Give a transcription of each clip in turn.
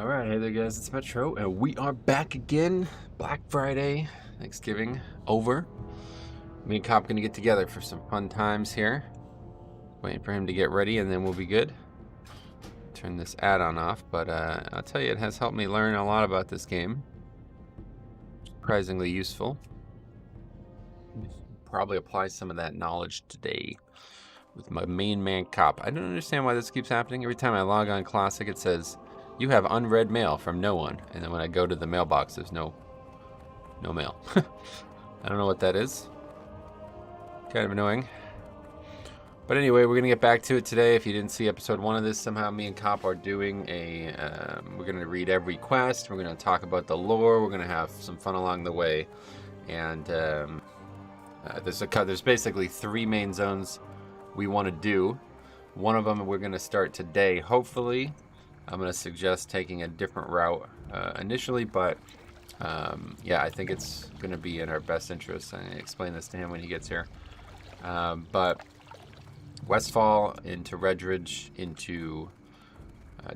All right, hey there, guys. It's Metro, and we are back again. Black Friday, Thanksgiving over. Me and Cop gonna get together for some fun times here. Waiting for him to get ready, and then we'll be good. Turn this add-on off, but I'll tell you, it has helped me learn a lot about this game. Surprisingly useful. Probably apply some of that knowledge today with my main man Cop. I don't understand why this keeps happening. Every time I log on Classic, it says you have unread mail from no one, and then when I go to the mailbox, there's no mail. I don't know what that is. Kind of annoying. But anyway, we're gonna get back to it today. If you didn't see episode 1 of this, somehow me and Cop are doing a. We're gonna read every quest. We're gonna talk about the lore. We're gonna have some fun along the way, and there's basically 3 main zones we want to do. One of them we're gonna start today, hopefully. I'm going to suggest taking a different route initially, but yeah, I think it's going to be in our best interest. I explain this to him when he gets here. But Westfall into Redridge into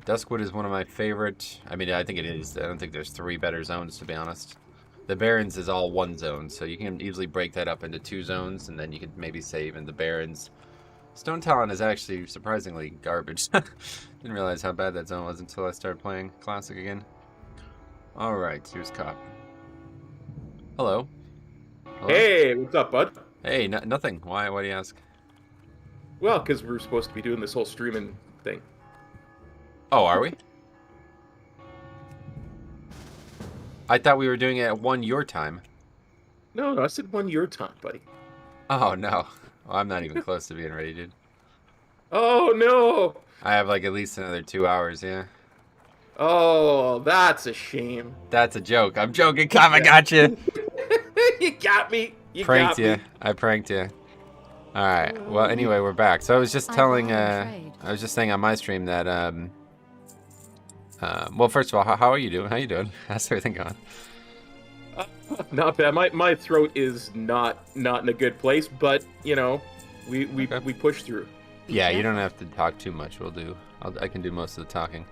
Duskwood is one of my favorite. I mean, I think it is. I don't think there's 3 better zones, to be honest. The Barrens is all 1 zone, so you can easily break that up into 2 zones, and then you could maybe save in the Barrens. Stone Talon is actually surprisingly garbage. Didn't realize how bad that zone was until I started playing Classic again. Alright, here's Cop. Hello. Hello. Hey, what's up, bud? Hey, nothing. Why do you ask? Well, because we're supposed to be doing this whole streaming thing. Oh, are we? I thought we were doing it at 1 your time. No, I said 1 your time, buddy. Oh, no. Well, I'm not even close to being ready, dude. Oh, no! I have like at least another 2 hours, yeah. Oh, that's a shame. That's a joke. I'm joking, Cop. I got you. You got me. You pranked got me. you. I pranked you. All right. Well, anyway, we're back. So I was just telling, I was just saying on my stream that, well, first of all, how are you doing? How you doing? How's everything going? Not bad. My throat is not in a good place, but you know, we push through. Yeah, you don't have to talk too much. I can do most of the talking.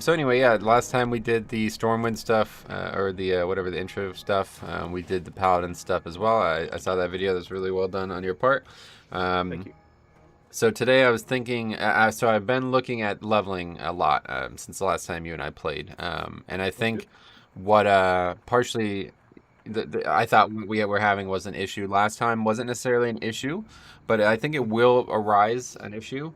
So anyway, yeah, last time we did the Stormwind stuff, or the whatever the intro stuff. We did the Paladin stuff as well. I saw that video. That's really well done on your part. Thank you. So today I was thinking. So I've been looking at leveling a lot since the last time you and I played, and I think what partially. I thought we were having was an issue last time wasn't necessarily an issue, but I think it will arise an issue.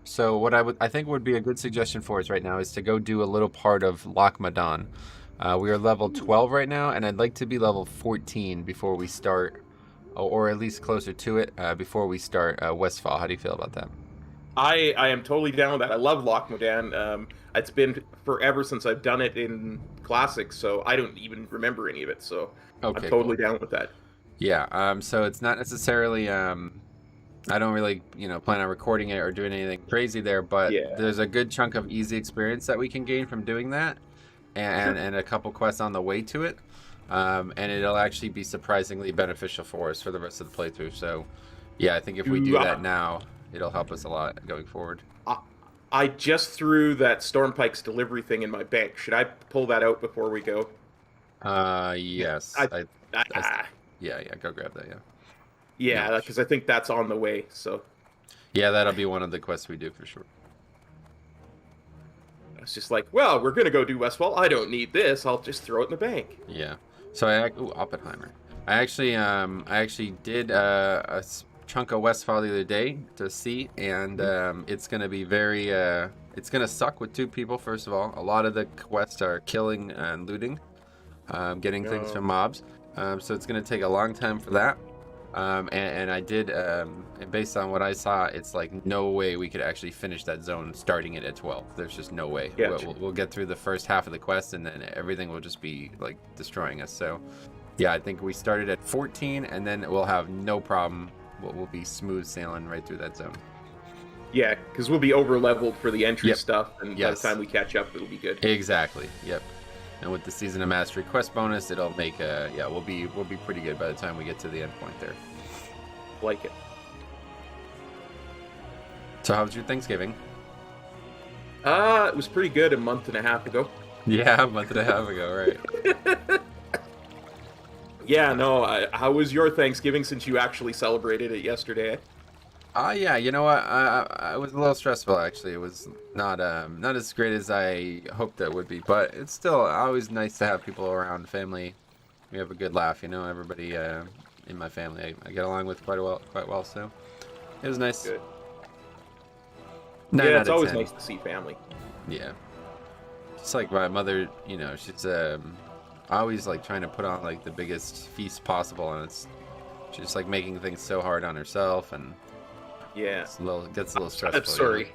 So what I think would be a good suggestion for us right now is to go do a little part of Lochmadan. We are level 12 right now, and I'd like to be level 14 before we start, or at least closer to it before we start Westfall. How do you feel about that? I am totally down with that. I love Lochmadan. It's been forever since I've done it in Classic, so I don't even remember any of it. So okay, I'm totally down with that. Yeah. So it's not necessarily. I don't really, plan on recording it or doing anything crazy there, but there's a good chunk of easy experience that we can gain from doing that, and a couple quests on the way to it, and it'll actually be surprisingly beneficial for us for the rest of the playthrough. So, yeah, I think if we do that now, it'll help us a lot going forward. I just threw that Stormpike's delivery thing in my bank. Should I pull that out before we go? Yes. Yeah, go grab that, Yeah, because I think that's on the way, so. Yeah, that'll be one of the quests we do for sure. It's just like, well, we're going to go do Westfall. I don't need this. I'll just throw it in the bank. Yeah. So, Oppenheimer. I actually did a chunk of Westfall the other day to see, and it's going to be very, it's going to suck with 2 people, first of all. A lot of the quests are killing and looting, getting things from mobs. So it's going to take a long time for that. And I did, and based on what I saw, it's like no way we could actually finish that zone starting it at 12. There's just no way. Yeah, we'll get through the first half of the quest, and then everything will just be like destroying us. So yeah, I think we started at 14, and then we'll have no problem. We'll be smooth sailing right through that zone. Yeah, because we'll be over leveled for the entry stuff, and by the time we catch up, it'll be good. Exactly. Yep. And with the Season of Mastery quest bonus, it'll make we'll be pretty good by the time we get to the end point there. Like it. So how was your Thanksgiving? It was pretty good a month and a half ago. Yeah, a month and a half ago, right? Yeah, no. How was your Thanksgiving since you actually celebrated it yesterday? Yeah, you know what? I was a little stressful actually. It was not as great as I hoped it would be, but it's still always nice to have people around, family. We have a good laugh, you know. Everybody in my family, I get along with quite well. So it was nice. Good. Nine Yeah, out it's of always 10. nice to see family. Yeah, just like my mother, you know, she's always like trying to put on like the biggest feast possible, and it's just like making things so hard on herself, and Yeah. gets a little stressful. I'm sorry. You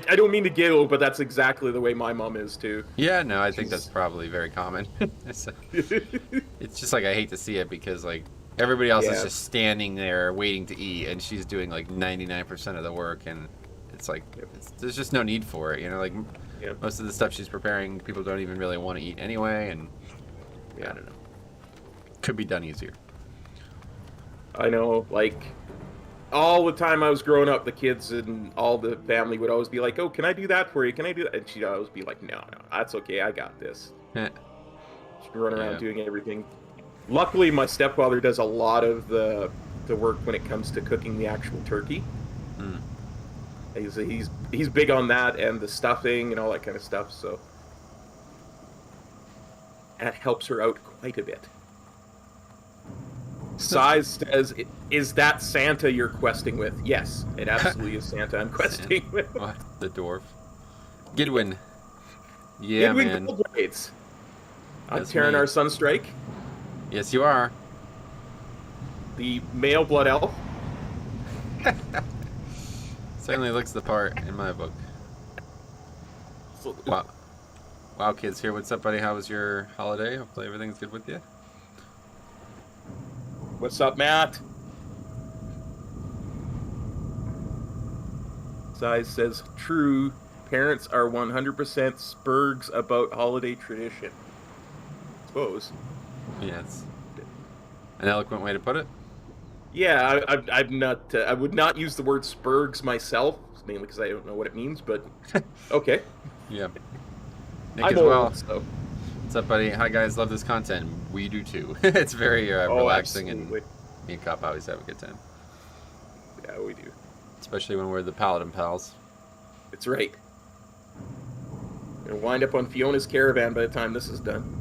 know? I don't mean to giggle, but that's exactly the way my mom is too. Yeah, no, I think that's probably very common. It's just like I hate to see it because like everybody else is just standing there waiting to eat, and she's doing like 99% of the work, and it's like there's just no need for it, you know. Like most of the stuff she's preparing, people don't even really want to eat anyway, and I don't know. Could be done easier. I know, like all the time I was growing up, the kids and all the family would always be like, "Oh, can I do that for you? Can I do that?" And she'd always be like, "No, that's okay. I got this." She'd run around doing everything. Luckily, my stepfather does a lot of the work when it comes to cooking the actual turkey. Mm. He's big on that and the stuffing and all that kind of stuff. So that helps her out quite a bit. Size says, "Is that Santa you're questing with?" Yes, it absolutely is Santa I'm questing with. What? The dwarf. Gidwin. Yeah, Gidwin man. Goldblades. I'm That's tearing me. our Sunstrike. Yes, you are. The male blood elf. Certainly looks the part in my book. Wow. Wow, kids here. What's up, buddy? How was your holiday? Hopefully everything's good with you. What's up, Matt? Size says, "True. Parents are 100% spurgs about holiday tradition." I suppose. Yeah, it's an eloquent way to put it. Yeah, I'm not. I would not use the word spurgs myself, mainly because I don't know what it means. But okay. Yeah. Nick I'm as well. old, so. What's up, buddy? Hi, guys. Love this content. We do too. It's very relaxing, absolutely. and me and Cop always have a good time. Yeah, we do. Especially when we're the Paladin Pals. It's right. Gonna wind up on Fiona's caravan by the time this is done.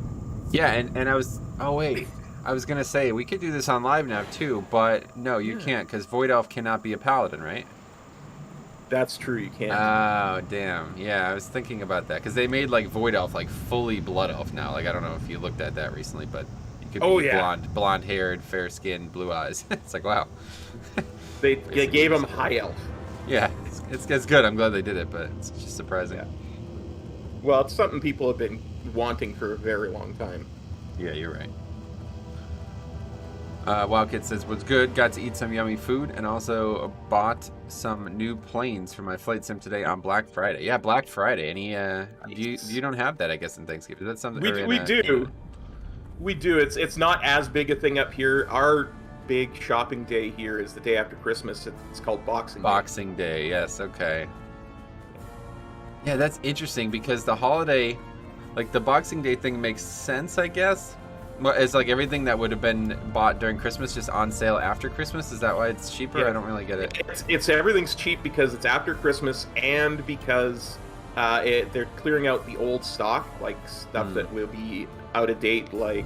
Yeah, and I was... Oh, wait. I was going to say, we could do this on live now, too, but no, you can't, because Void Elf cannot be a Paladin, right? That's true, you can't. Oh, damn. Yeah, I was thinking about that, because they made, like, Void Elf, like, fully Blood Elf now. Like, I don't know if you looked at that recently, but you could be blonde-haired, fair-skinned, blue eyes. It's like, wow. They gave him High Elf. Yeah, it's good. I'm glad they did it, but it's just surprising. Yeah. Well, it's something people have been wanting for a very long time. Yeah, you're right. Wildkid says, "What's good? Got to eat some yummy food, and also bought some new planes for my flight sim today on Black Friday." Yeah, Black Friday. Any? You don't have that, I guess, in Thanksgiving. Is that something? We do. We do. It's not as big a thing up here. Our big shopping day here is the day after Christmas. It's called Boxing Day. Boxing Day. Yes. Okay. Yeah, that's interesting because the holiday, like the Boxing Day thing, makes sense, I guess. Well, it's like everything that would have been bought during Christmas just on sale after Christmas. Is that why it's cheaper? Yeah. I don't really get it. It's everything's cheap because it's after Christmas and because they're clearing out the old stock, like stuff that will be out of date, like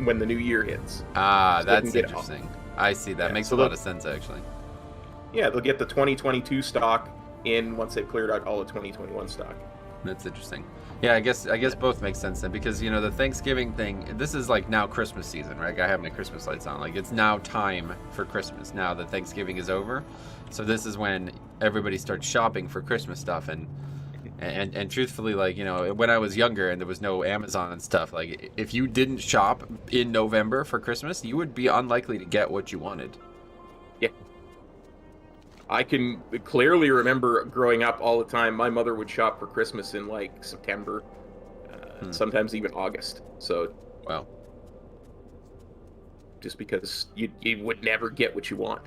when the new year hits. Ah, so that's interesting. I see. That makes a lot of sense, actually. Yeah, they'll get the 2022 stock in once they've cleared out all the 2021 stock. That's interesting. Yeah, I guess both make sense then, because you know the Thanksgiving thing. This is like now Christmas season, right? I have my Christmas lights on. Like it's now time for Christmas. Now that Thanksgiving is over, so this is when everybody starts shopping for Christmas stuff. And truthfully, like you know, when I was younger and there was no Amazon and stuff, like if you didn't shop in November for Christmas, you would be unlikely to get what you wanted. Yeah. I can clearly remember growing up all the time. My mother would shop for Christmas in like September, sometimes even August. So, wow. Just because you would never get what you want.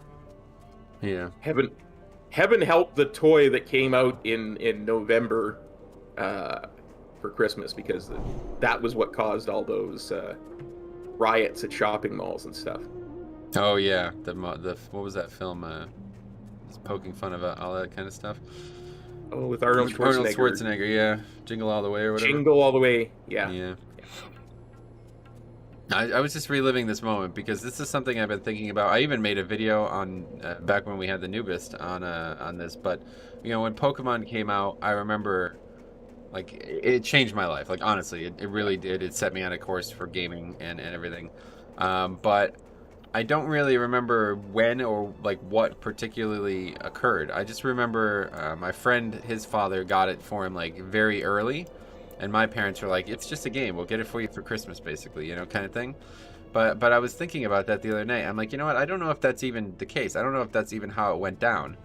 Yeah. Heaven help the toy that came out in November for Christmas because that was what caused all those riots at shopping malls and stuff. Oh yeah, the what was that film? It's poking fun of all that kind of stuff. Oh, with Arnold Schwarzenegger. Arnold Schwarzenegger, yeah, Jingle All the Way or whatever. Jingle All the Way, yeah. Yeah. I was just reliving this moment because this is something I've been thinking about. I even made a video on back when we had the Newbist on this. But you know, when Pokemon came out, I remember like it changed my life. Like honestly, it really did. It set me on a course for gaming and everything. But I don't really remember when or like what particularly occurred. I just remember my friend, his father got it for him like very early. And my parents were like, it's just a game. We'll get it for you for Christmas, basically, you know, kind of thing. But I was thinking about that the other night. I'm like, you know what? I don't know if that's even the case. I don't know if that's even how it went down.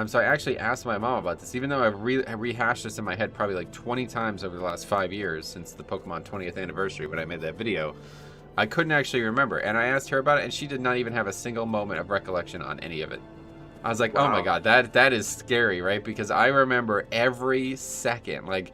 So I actually asked my mom about this, even though I've rehashed this in my head probably like 20 times over the last 5 years since the Pokemon 20th anniversary when I made that video. I couldn't actually remember. And I asked her about it, and she did not even have a single moment of recollection on any of it. I was like, wow. Oh my God, that is scary, right? Because I remember every second, like...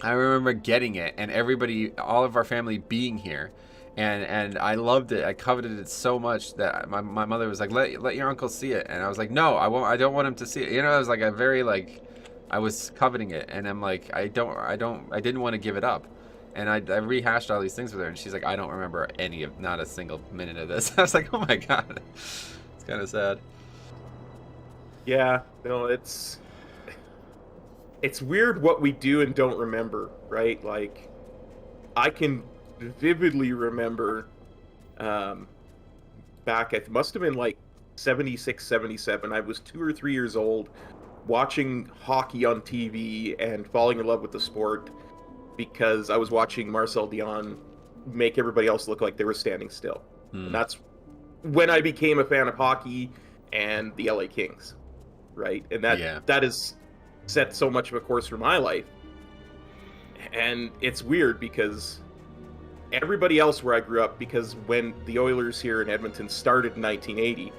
I remember getting it and everybody, all of our family being here, and I loved it. I coveted it so much that my mother was like, let your uncle see it, and I was like, no, I won't. I don't want him to see it. You know, I was like a very like, I was coveting it, and I'm like, I didn't want to give it up, and I rehashed all these things with her, and she's like, I don't remember not a single minute of this. I was like, oh my God, it's kind of sad. Yeah, no, it's weird what we do and don't remember, right? Like, I can vividly remember back, it must have been like 76, 77. I was 2 or 3 years old, watching hockey on TV and falling in love with the sport because I was watching Marcel Dion make everybody else look like they were standing still. And that's when I became a fan of hockey and the LA Kings, right? And that is... set so much of a course for my life. And it's weird because everybody else where I grew up, because when the Oilers here in Edmonton started in 1980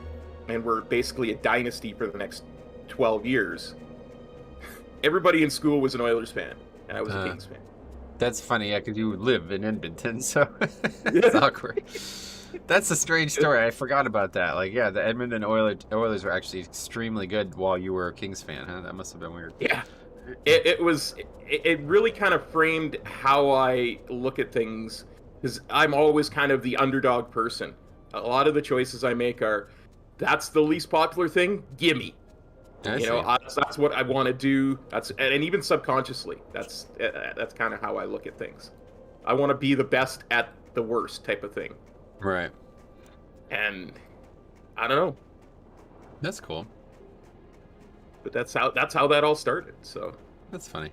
and were basically a dynasty for the next 12 years, everybody in school was an Oilers fan and I was a Kings fan. That's funny, yeah, because you live in Edmonton, so it's awkward. That's a strange story. I forgot about that. Like, yeah, the Edmonton Oilers were actually extremely good while you were a Kings fan, huh? That must have been weird. Yeah. It really kind of framed how I look at things, because I'm always kind of the underdog person. A lot of the choices I make are, that's the least popular thing, gimme. That's what I want to do. And even subconsciously, that's kind of how I look at things. I want to be the best at the worst type of thing. Right. And I don't know. That's cool. But that's how that all started. So that's funny.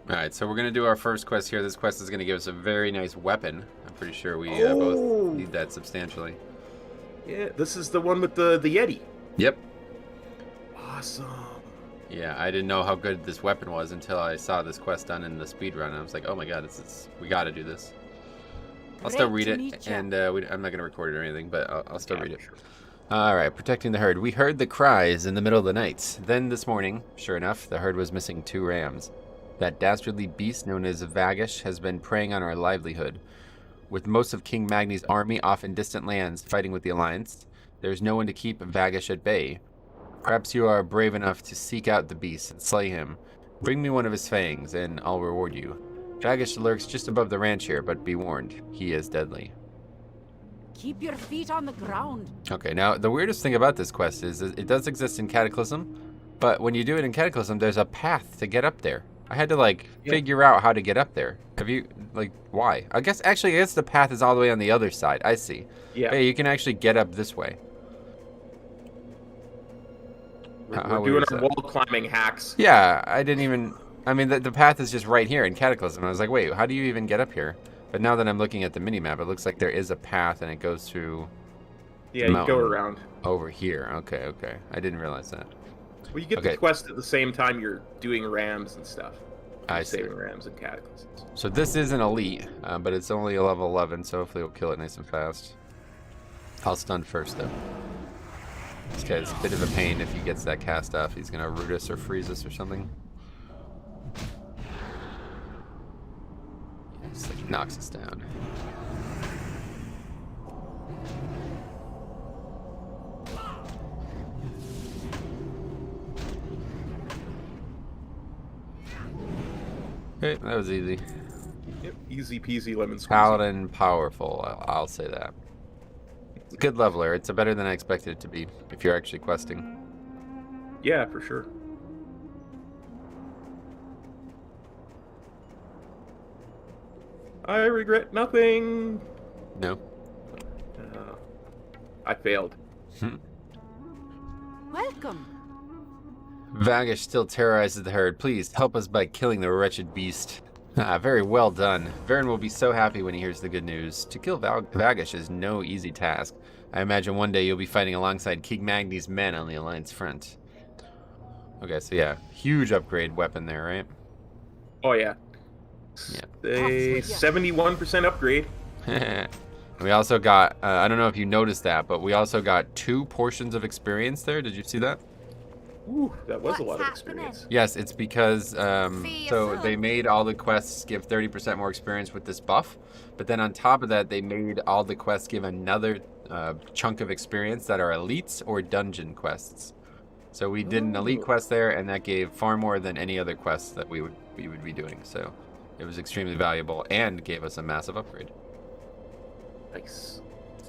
All right, so we're gonna do our first quest here. This quest is gonna give us a very nice weapon. I'm pretty sure we both need that substantially. Yeah, this is the one with the Yeti. Yep. Awesome. Yeah, I didn't know how good this weapon was until I saw this quest done in the speedrun. I was like, oh my God, we got to do this. I'll still read it, and I'm not going to record it or anything, but I'll still read it. Sure. All right, protecting the herd. We heard the cries in the middle of the night. Then this morning, sure enough, the herd was missing 2 rams. That dastardly beast known as Vagish has been preying on our livelihood. With most of King Magni's army off in distant lands fighting with the Alliance, there's no one to keep Vagish at bay. Perhaps you are brave enough to seek out the beast and slay him. Bring me one of his fangs, and I'll reward you. Vagish lurks just above the ranch here, but be warned, he is deadly. Keep your feet on the ground. Okay, now the weirdest thing about this quest is it does exist in Cataclysm, but when you do it in Cataclysm, there's a path to get up there. I had to figure out how to get up there. Have you why? I guess the path is all the way on the other side. I see. Yeah. Hey, you can actually get up this way. We're doing our wall climbing hacks. Yeah, I didn't even. I mean, the path is just right here in Cataclysm. I was like, wait, how do you even get up here? But now that I'm looking at the minimap, it looks like there is a path and it goes through. Yeah, you go around. Over here. Okay. I didn't realize that. Well, you get the quest at the same time you're doing rams and stuff. I see. Saving rams and cataclysms. So this is an elite, but it's only a level 11, so hopefully we'll kill it nice and fast. I'll stun first, though. This guy's a bit of a pain if he gets that cast off. He's going to root us or freeze us or something. knocks us down. Okay, that was easy. Yep, easy peasy lemon squeezy. Paladin powerful, I'll say that. Good leveler. It's better than I expected it to be if you're actually questing. Yeah, for sure. I regret nothing. No. I failed. Welcome. Vagish still terrorizes the herd. Please help us by killing the wretched beast. Ah, very well done. Varen will be so happy when he hears the good news. To kill Vagish is no easy task. I imagine one day you'll be fighting alongside King Magni's men on the Alliance front. Okay, so yeah, huge upgrade weapon there, right? Oh yeah. Yeah. A 71% upgrade. We also got, I don't know if you noticed that, but we also got 2 portions of experience there. Did you see that? Ooh, that was a What's lot of happening? experience. Yes, it's because, See so ya they soon. made all the quests give 30% more experience with this buff, but then on top of that, they made all the quests give another chunk of experience that are elites or dungeon quests. So we did an elite Ooh. quest there, and that gave far more than any other quests that we would be doing. So it was extremely valuable and gave us a massive upgrade. Nice.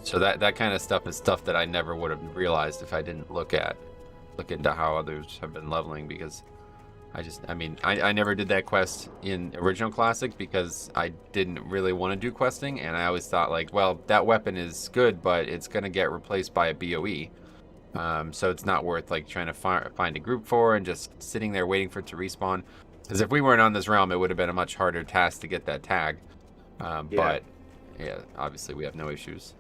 So that kind of stuff is stuff that I never would have realized if I didn't look into how others have been leveling, because I never did that quest in original Classic because I didn't really want to do questing, and I always thought like, well, that weapon is good, but it's gonna get replaced by a BOE, so it's not worth like trying to find a group for and just sitting there waiting for it to respawn. Because if we weren't on this realm, it would have been a much harder task to get that tag. But yeah, obviously we have no issues.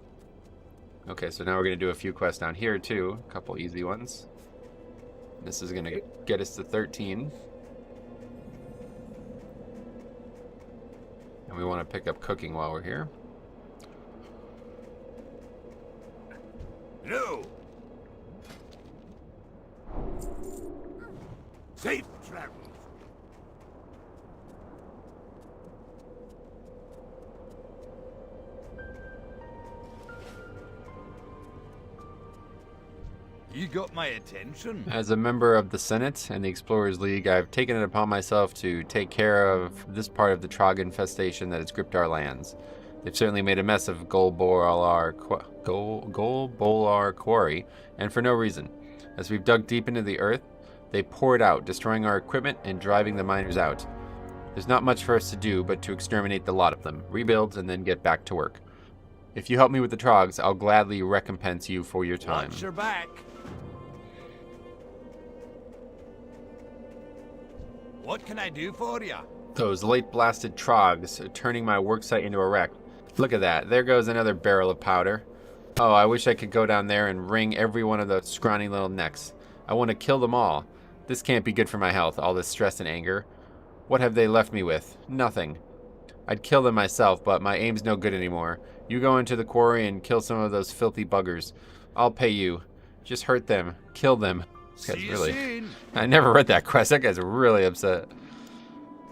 Okay, so now we're gonna do a few quests down here too, a couple easy ones. This is gonna get us to 13. And we want to pick up cooking while we're here. No. Safe travels. You got my attention. As a member of the Senate and the Explorers League, I've taken it upon myself to take care of this part of the Trog infestation that has gripped our lands. They've certainly made a mess of Golbolar Quarry, and for no reason. As we've dug deep into the earth, they poured out, destroying our equipment and driving the miners out. There's not much for us to do but to exterminate the lot of them, rebuild, and then get back to work. If you help me with the Trogs, I'll gladly recompense you for your time. Watch your back. What can I do for you? Those late blasted Trogs are turning my worksite into a wreck. Look at that. There goes another barrel of powder. Oh, I wish I could go down there and wring every one of those scrawny little necks. I want to kill them all. This can't be good for my health, all this stress and anger. What have they left me with? Nothing. I'd kill them myself, but my aim's no good anymore. You go into the quarry and kill some of those filthy buggers. I'll pay you. Just hurt them. Kill them. This guy's See you really... soon. I never read that quest. That guy's really upset.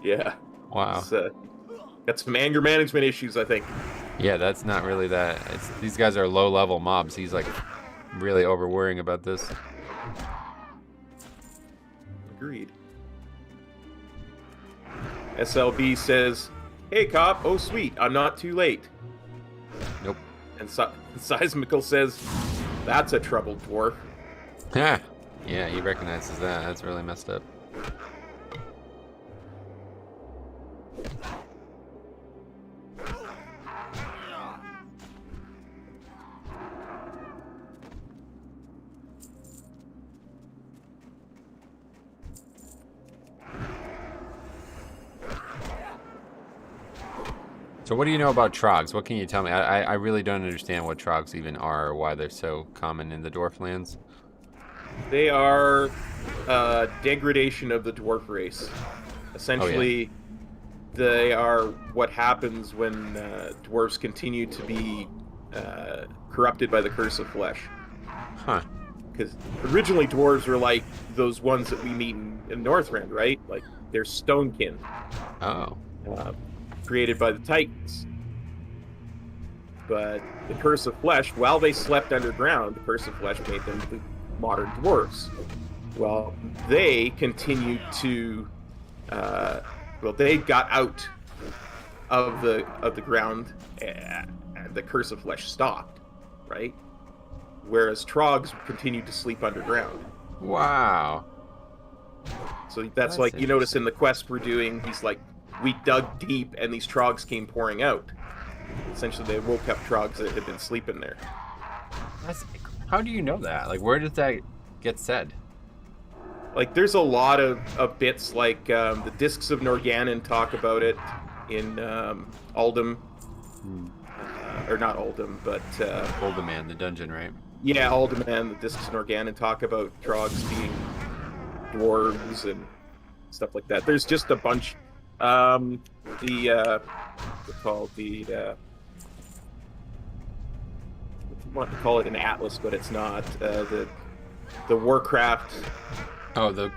Yeah. Wow. It's, got some anger management issues, I think. Yeah, that's not really that. These guys are low-level mobs. He's like really over-worrying about this. Agreed. SLB says, "Hey cop, oh sweet, I'm not too late." Nope. And Seismical says, "That's a troubled dwarf." Yeah. Yeah, he recognizes that. That's really messed up. So what do you know about Trogs? What can you tell me? I really don't understand what Trogs even are or why they're so common in the Dwarflands. They are degradation of the dwarf race. Essentially, they are what happens when dwarves continue to be corrupted by the curse of flesh. Huh. Because originally dwarves were like those ones that we meet in Northrend, right? Like, they're stonekin. Oh. created by the Titans. But the Curse of Flesh, while they slept underground, the Curse of Flesh made them the modern dwarves. Well, they continued to, they got out of the ground, and the Curse of Flesh stopped, right? Whereas Trogs continued to sleep underground. Wow. So that's like, you notice in the quest we're doing, he's like, we dug deep and these Trogs came pouring out. Essentially, they woke up Trogs that had been sleeping there. How do you know that? Like, where does that get said? Like, there's a lot of bits, like the Discs of Norgannon talk about it in Uldum. Or not Uldum, but... Uldaman, the dungeon, right? Yeah, Uldaman, the Discs of Norgannon talk about Trogs being dwarves and stuff like that. There's just a bunch... what's it called? I want to call it an atlas, but it's not. The Warcraft... Oh, the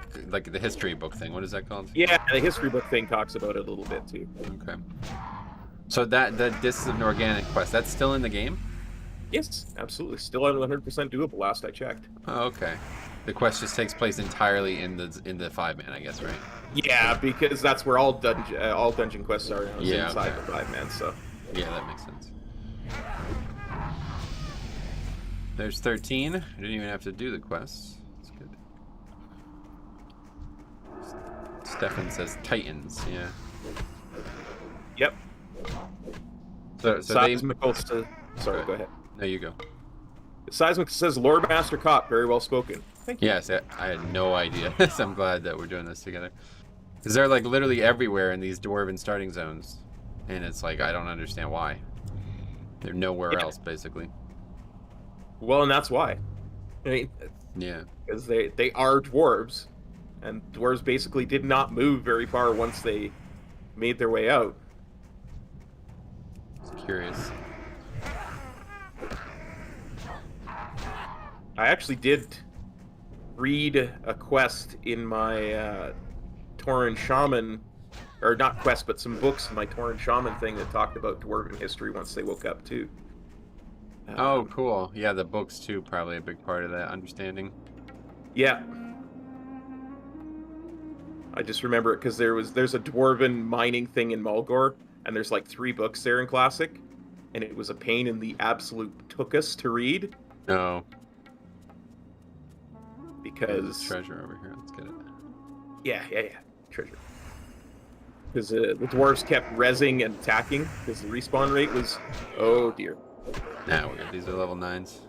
history book thing. What is that called? Yeah, the history book thing talks about it a little bit, too. Okay. So the Discs of Norgannon quest, that's still in the game? Yes, absolutely. Still 100% doable, last I checked. Oh, okay. The quest just takes place entirely in the 5-man, I guess, right? Yeah, because that's where all dungeon quests are. Inside the 5-man, so... Yeah, that makes sense. There's 13. I didn't even have to do the quests. That's good. Stefan says Titans, yeah. Yep. So Seismical says... Sorry, go ahead. No, you go. Seismic says, Lord Master Cop, very well spoken. Thank you. Yes, I had no idea. So I'm glad that we're doing this together. Because they're like literally everywhere in these dwarven starting zones. And it's like, I don't understand why. They're nowhere else, basically. Well, and that's why. I mean, yeah. Because they are dwarves. And dwarves basically did not move very far once they made their way out. Just curious. I actually did read a quest in my Tauren Shaman, or not quest, but some books in my Tauren Shaman thing that talked about dwarven history once they woke up too. Oh, cool. Yeah, the books too, probably a big part of that understanding. Yeah. I just remember it because there's a dwarven mining thing in Mulgore, and there's like 3 books there in Classic, and it was a pain in the absolute tuchus to read. No. Because treasure over here. Let's get it. Yeah. Treasure. Because the dwarves kept rezzing and attacking because the respawn rate was... Oh, dear. Now these are level 9s.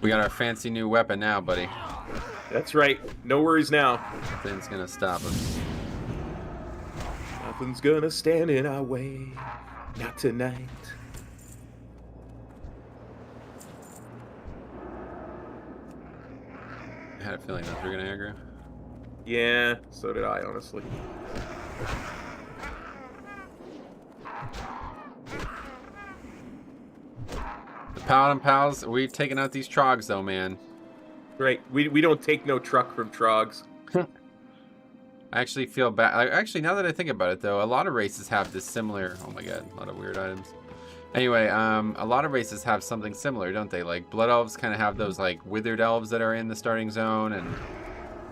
We got our fancy new weapon now, buddy. That's right. No worries now. Nothing's gonna stop us. Nothing's gonna stand in our way. Not tonight. I had a feeling those were gonna aggro. Yeah, so did I, honestly. The Paladin Pals, we're taking out these Trogs though, man. Right, we don't take no truck from Trogs. I actually feel bad. Actually, now that I think about it though, a lot of races have this similar... Oh my god, a lot of weird items. Anyway, a lot of races have something similar, don't they? Like, Blood Elves kind of have those, like, Withered Elves that are in the starting zone, and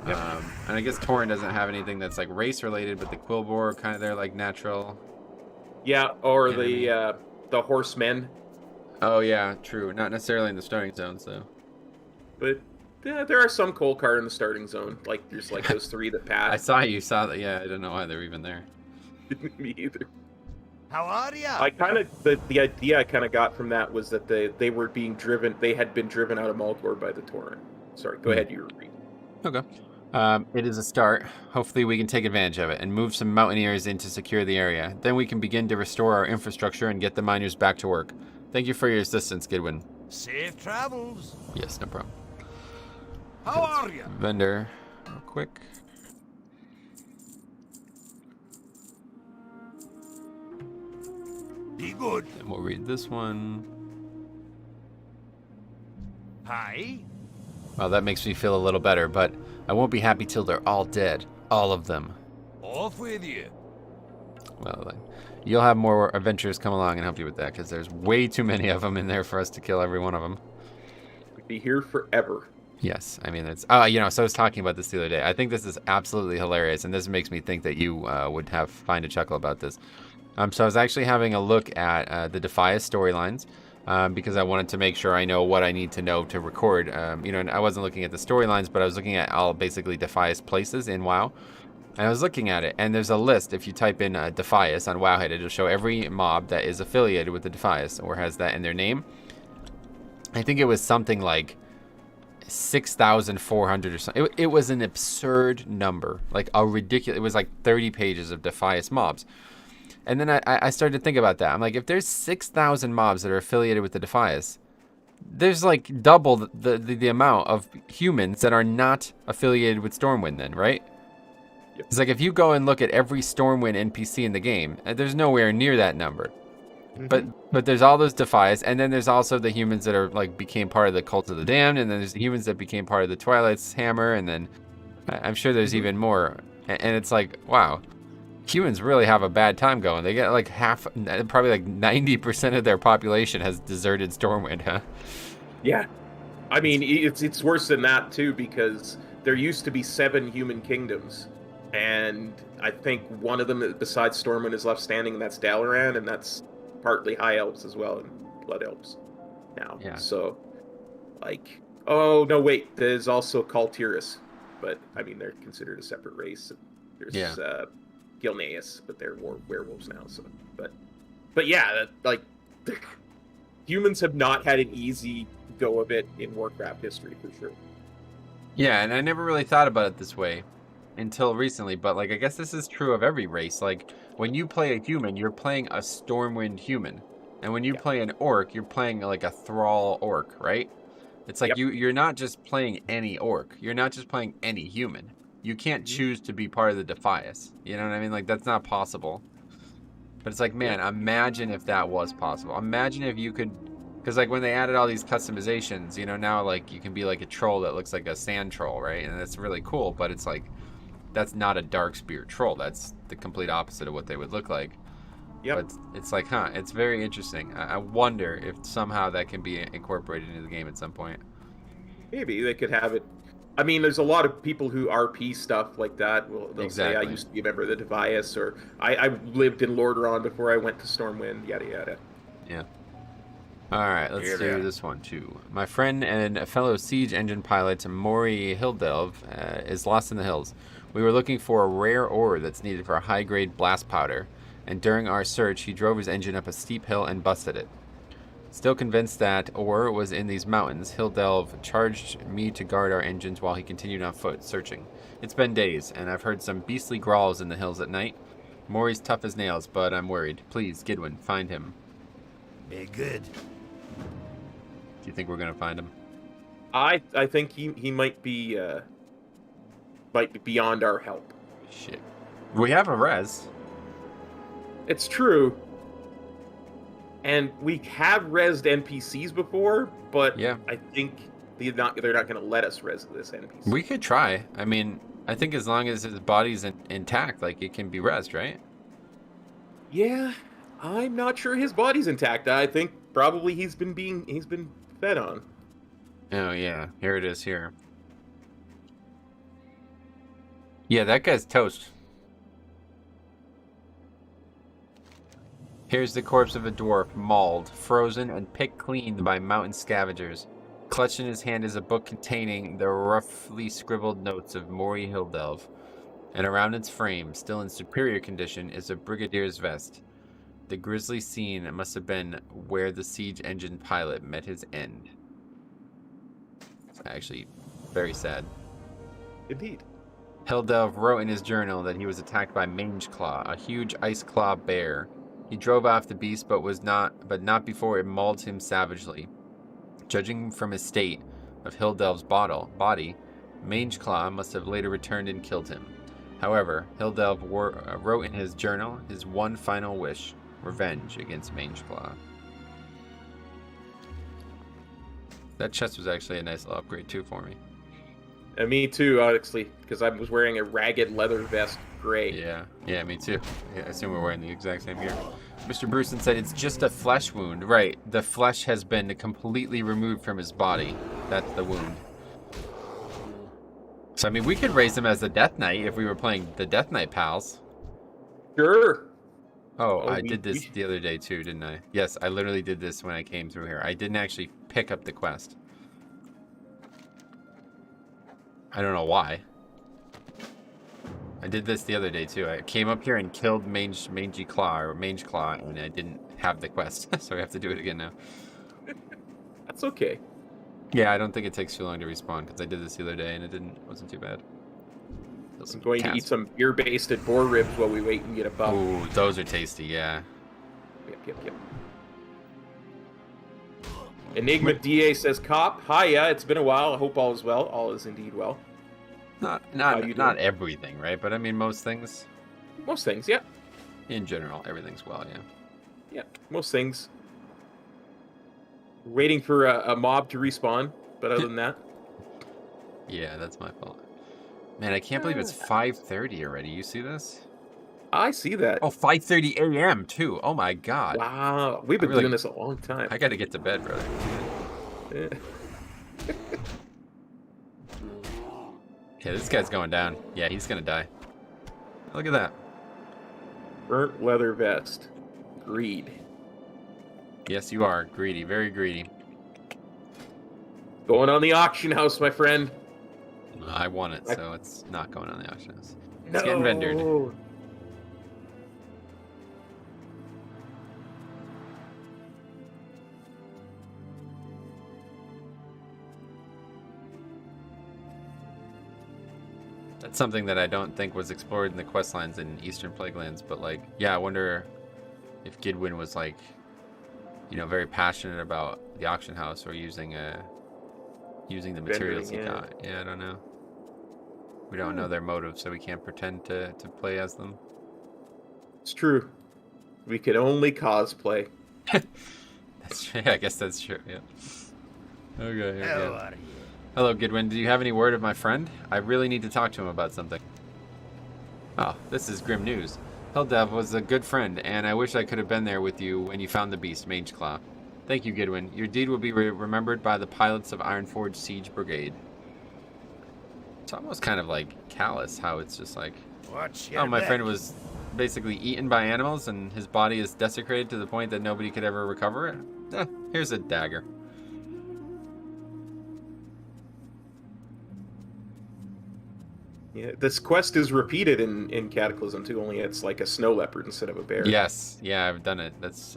and I guess Tauren doesn't have anything that's, like, race-related, but the Quillbore kind of, they're, like, natural. Yeah, or the Horsemen. Oh, yeah, true. Not necessarily in the starting zone, so. But there are some Kolkar in the starting zone. Like, there's, like, those 3 that pass. I saw that, yeah, I don't know why they're even there. Me either. How are ya? I kind of the idea I kind of got from that was that they were being driven. They had been driven out of Mulgore by the Tauren. Sorry, go ahead. You read. Okay. It is a start. Hopefully, we can take advantage of it and move some mountaineers in to secure the area. Then we can begin to restore our infrastructure and get the miners back to work. Thank you for your assistance, Gidwin. Safe travels. Yes, no problem. How are ya? Vendor, real quick. Be good. And we'll read this one. Hi. Well, that makes me feel a little better, but I won't be happy till they're all dead. All of them. Off with you. Well, you'll have more adventurers come along and help you with that, because there's way too many of them in there for us to kill every one of them. We'd be here forever. Yes, I mean, it's... so I was talking about this the other day. I think this is absolutely hilarious, and this makes me think that you would find a chuckle about this. So I was actually having a look at the Defias storylines, because I wanted to make sure I know what I need to know to record. And I wasn't looking at the storylines, but I was looking at all basically Defias places in WoW. And I was looking at it, and there's a list. If you type in Defias on Wowhead, it'll show every mob that is affiliated with the Defias or has that in their name. I think it was something like 6,400 or something. It was an absurd number, like a ridiculous. It was like 30 pages of Defias mobs. And then I started to think about that. I'm like, if there's 6,000 mobs that are affiliated with the Defias, there's like double the amount of humans that are not affiliated with Stormwind then, right? Yep. It's like if you go and look at every Stormwind NPC in the game, there's nowhere near that number. Mm-hmm. But there's all those Defias, and then there's also the humans that are like became part of the Cult of the Damned, and then there's the humans that became part of the Twilight's Hammer, and then I'm sure there's even more. And it's like, wow, humans really have a bad time going. They get like probably like 90% of their population has deserted Stormwind, huh? Yeah. I mean, it's worse than that, too, because there used to be 7 human kingdoms. And I think one of them, besides Stormwind, is left standing, and that's Dalaran, and that's partly High Elves as well, and Blood Elves now. Yeah. So, like, oh, no, wait, there's also Kaltiris. But, I mean, they're considered a separate race. There's Gilneas, but they're werewolves now. So, but yeah, like, humans have not had an easy go of it in Warcraft history, for sure. Yeah, and I never really thought about it this way until recently, but like I guess this is true of every race. Like when you play a human, you're playing a Stormwind human, and when you play an orc, you're playing like a Thrall orc, right? It's like you're not just playing any orc, you're not just playing any human. You can't choose to be part of the Defias. You know what I mean? Like that's not possible. But it's like, man, imagine if that was possible. Imagine if you could, because like when they added all these customizations, now like you can be like a troll that looks like a sand troll, right? And that's really cool, but it's like, that's not a Darkspear troll. That's the complete opposite of what they would look like. Yep. But it's like, it's very interesting. I wonder if somehow that can be incorporated into the game at some point. Maybe they could have it. I mean, there's a lot of people who RP stuff like that. They'll say, I used to be a member of the Defias, or I lived in Lordaeron before I went to Stormwind, yada yada. Yeah. Alright, let's do this one too. My friend and a fellow siege engine pilot, Maury Hildelv, is lost in the hills. We were looking for a rare ore that's needed for a high-grade blast powder, and during our search, he drove his engine up a steep hill and busted it. Still convinced that ore was in these mountains, Hildelv charged me to guard our engines while he continued on foot, searching. It's been days, and I've heard some beastly growls in the hills at night. Maury's tough as nails, but I'm worried. Please, Gidwin, find him. Be good. Do you think we're going to find him? I think he might be beyond our help. Shit. We have a res. It's true. And we have rezzed NPCs before, but I think they're not going to let us res this NPC. We could try. I mean, I think as long as his body's intact, like it can be rezzed, right? Yeah, I'm not sure his body's intact. I think probably he's been fed on. Oh yeah, here it is here. Yeah, that guy's toast. Here's the corpse of a dwarf, mauled, frozen, and picked clean by mountain scavengers. Clutched in his hand is a book containing the roughly scribbled notes of Maury Hildelv, and around its frame, still in superior condition, is a brigadier's vest. The grisly scene must have been where the siege engine pilot met his end. It's actually very sad. Indeed. Hildelv wrote in his journal that he was attacked by Mangeclaw, a huge ice claw bear. He drove off the beast, but not before it mauled him savagely. Judging from his state of Hildelv's body, Mangeclaw must have later returned and killed him. However, Hildelv wrote in his journal his one final wish: revenge against Mangeclaw. That chest was actually a nice little upgrade too for me. And me too, honestly, because I was wearing a ragged leather vest gray. Yeah, me too. Yeah, I assume we're wearing the exact same gear. Mr. Brewston said it's just a flesh wound. Right, the flesh has been completely removed from his body. That's the wound. So, I mean, we could raise him as the Death Knight if we were playing the Death Knight Pals. Sure. Oh, I did this the other day too, didn't I? Yes, I literally did this when I came through here. I didn't actually pick up the quest. I don't know why. I did this the other day too. I came up here and killed Mange Claw, and I didn't have the quest, so we have to do it again now. That's okay. Yeah, I don't think it takes too long to respawn because I did this the other day and it wasn't too bad. I'm going to eat some beer-basted boar ribs while we wait and get a buff. Ooh, those are tasty, yeah. Yep. Enigma DA says, "Cop, hiya. It's been a while. I hope all is well. All is indeed well." Not everything, right? But I mean, most things. Most things, yeah. In general, everything's well, yeah. Yeah, most things. Waiting for a mob to respawn, but other than that. Yeah, that's my fault. Man, I can't believe it's 5:30 already. You see this? I see that. Oh, 5:30 a.m. too. Oh my god. Wow, we've been doing this a long time. I gotta get to bed, brother. Yeah, this guy's going down. Yeah, he's gonna die. Look at that. Burnt leather vest. Greed. Yes, you are. Greedy. Very greedy. Going on the auction house, my friend. I want it, so it's not going on the auction house. No. It's getting vendored. That's something that I don't think was explored in the quest lines in Eastern Plaguelands, but like, yeah, I wonder if Gidwin was like, you know, very passionate about the auction house or using the materials he got. Yeah, I don't know. We don't know their motives, so we can't pretend to play as them. It's true. We can only cosplay. That's true. Yeah, I guess that's true. Yeah. Okay. Here we go. How are you? Hello, Gidwin. Do you have any word of my friend? I really need to talk to him about something. Oh, this is grim news. Helldev was a good friend, and I wish I could have been there with you when you found the beast, Mageclaw. Thank you, Gidwin. Your deed will be remembered by the pilots of Ironforge Siege Brigade. It's almost kind of like callous how it's just like, oh, my friend was basically eaten by animals, and his body is desecrated to the point that nobody could ever recover it. Here's a dagger. Yeah, this quest is repeated in Cataclysm too, only it's like a snow leopard instead of a bear. Yes, yeah, I've done it. That's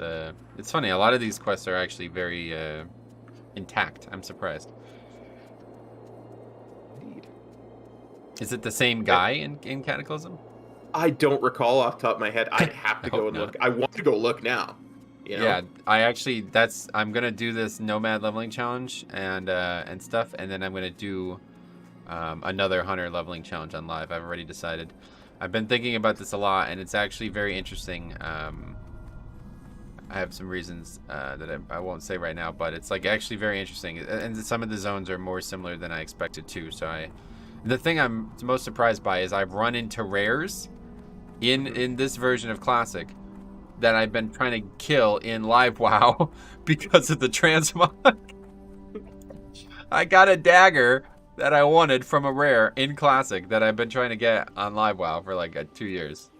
it's funny. A lot of these quests are actually very intact. I'm surprised. Indeed. Is it the same guy in Cataclysm? I don't recall off the top of my head. I'd have to go and look. I want to go look now. You know? Yeah, I'm gonna do this nomad leveling challenge and stuff, and then I'm gonna do another hunter leveling challenge on live. I've already decided. I've been thinking about this a lot, and it's actually very interesting. I have some reasons that I won't say right now, but it's like actually very interesting, and some of the zones are more similar than I expected too. So the thing I'm most surprised by is I've run into rares in this version of Classic that I've been trying to kill in live WoW because of the transmog. I got a dagger that I wanted from a rare in Classic that I've been trying to get on live WoW for like 2 years.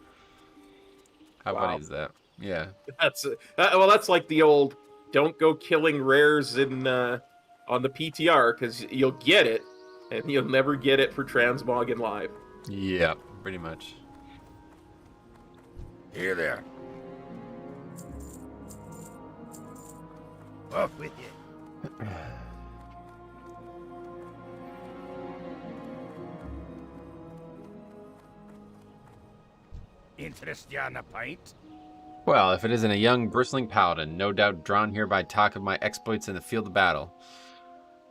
How funny is that? Yeah. That's like the old don't go killing rares in on the PTR because you'll get it and you'll never get it for transmog in live. Yeah, pretty much. Here there. Off with you. Interest you on a pint? Well, if it isn't a young, bristling paladin, no doubt drawn here by talk of my exploits in the field of battle.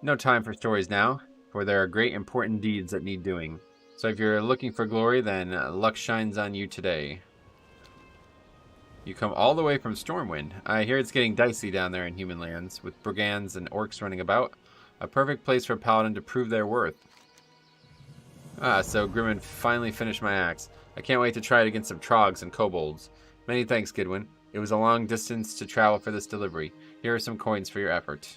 No time for stories now, for there are great important deeds that need doing. So if you're looking for glory, then luck shines on you today. You come all the way from Stormwind. I hear it's getting dicey down there in human lands, with brigands and orcs running about. A perfect place for a paladin to prove their worth. So Grimmin finally finished my axe. I can't wait to try it against some trogs and kobolds. Many thanks, Gidwin. It was a long distance to travel for this delivery. Here are some coins for your effort.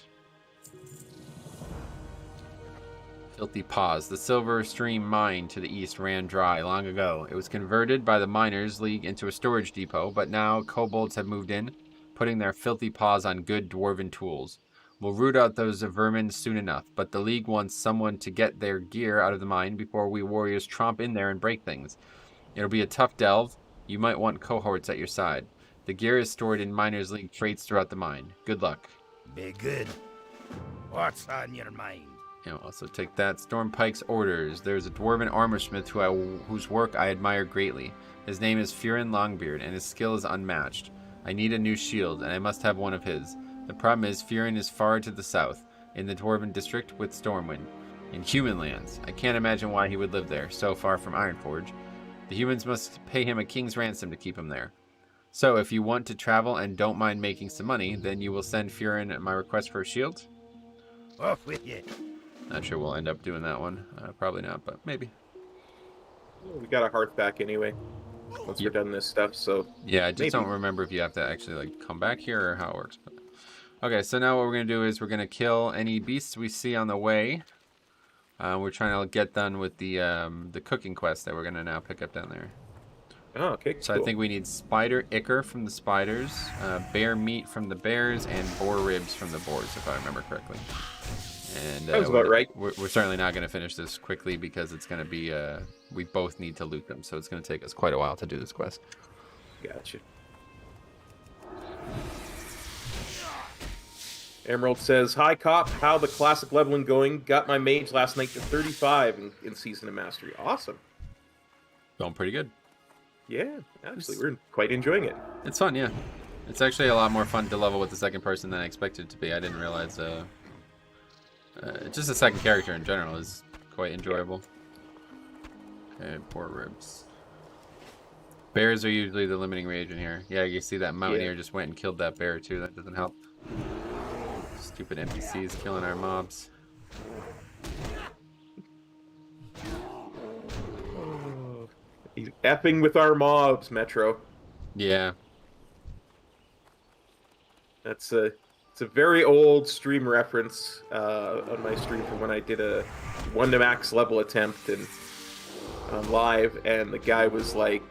Filthy Paws. The Silver Stream mine to the east ran dry long ago. It was converted by the Miners' League into a storage depot, but now kobolds have moved in, putting their filthy paws on good dwarven tools. We'll root out those vermin soon enough, but the League wants someone to get their gear out of the mine before we warriors tromp in there and break things. It'll be a tough delve. You might want cohorts at your side. The gear is stored in Miners' League crates throughout the mine. Good luck. Be good. What's on your mind? Also take that. Stormpike's orders. There's a dwarven armorsmith whose work I admire greatly. His name is Furin Longbeard, and his skill is unmatched. I need a new shield, and I must have one of his. The problem is Furin is far to the south, in the dwarven district with Stormwind. In human lands. I can't imagine why he would live there, so far from Ironforge. The humans must pay him a king's ransom to keep him there. So, if you want to travel and don't mind making some money, then you will send Furin my request for a shield? Off with you. Not sure we'll end up doing that one. Probably not, but maybe. We got a hearth back anyway. Once we're done this stuff, so... Yeah, I just maybe. don't remember if you have to actually, like, come back here or how it works. But... Okay, so now what we're going to do is we're going to kill any beasts we see on the way. We're trying to get done with the cooking quest that we're going to now pick up down there. Oh, okay, So cool. I think we need spider ichor from the spiders, bear meat from the bears, and boar ribs from the boars, if I remember correctly. And That was about right. We're certainly not going to finish this quickly because it's going to be, we both need to loot them, so it's going to take us quite a while to do this quest. Gotcha. Emerald says, "Hi, Cop. How the classic leveling going? Got my mage last night to 35 in Season of Mastery. Awesome. Going pretty good. Yeah, actually, we're quite enjoying it. It's fun, yeah. It's actually a lot more fun to level with the second person than I expected it to be. I didn't realize, just the second character in general is quite enjoyable. Okay, poor ribs. Bears are usually the limiting reagent here. Yeah, you see that mountaineer just went and killed that bear too. That doesn't help. Stupid NPCs killing our mobs. He's effing with our mobs, Metro. Yeah. It's a very old stream reference on my stream from when I did a 1 to max level attempt on live, and the guy was like,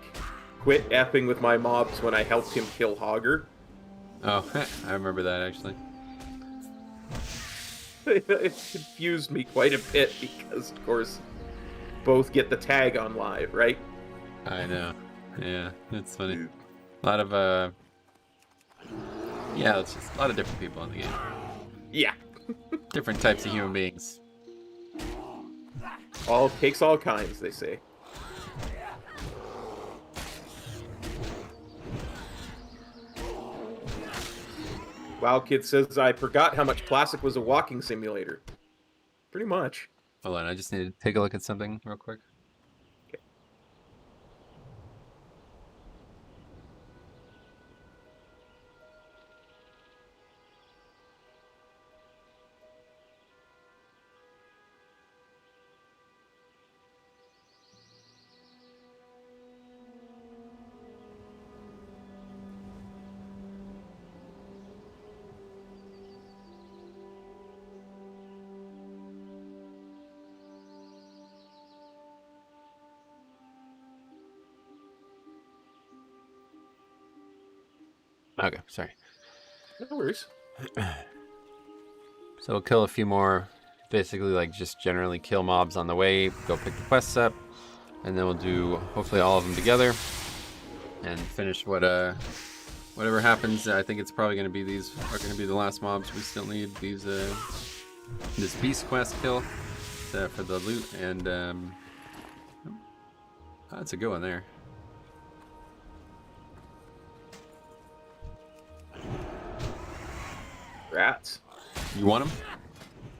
"Quit effing with my mobs" when I helped him kill Hogger. Oh, I remember that actually. It confused me quite a bit because, of course, both get the tag on live, right? I know. Yeah, it's funny. A lot of yeah, it's just a lot of different people in the game. Yeah. Different types of human beings. All takes all kinds, they say. Wow Kid says, "I forgot how much Classic was a walking simulator." Pretty much. Hold on, I just need to take a look at something real quick. Okay, sorry. No worries. So we'll kill a few more, basically like just generally kill mobs on the way, go pick the quests up, and then we'll do hopefully all of them together and finish whatever happens. I think it's probably going to be these are going to be the last mobs we still need. These this beast quest kill for the loot, and that's a good one there. Rats. You want them?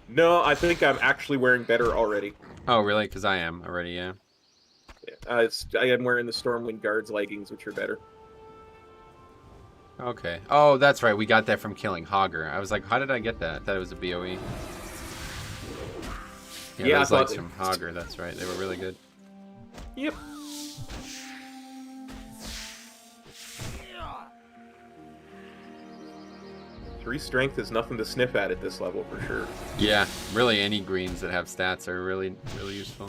No, I think I'm actually wearing better already. Oh, really? Because I am already, yeah. I am wearing the Stormwind Guards leggings, which are better. Okay. Oh, that's right. We got that from killing Hogger. I was like, how did I get that? I thought it was a BOE. Yeah, Yeah, I those thought legs from Hogger, that's right. They were really good. Yep. Three strength is nothing to sniff at this level for sure. Yeah, really any greens that have stats are really, really useful.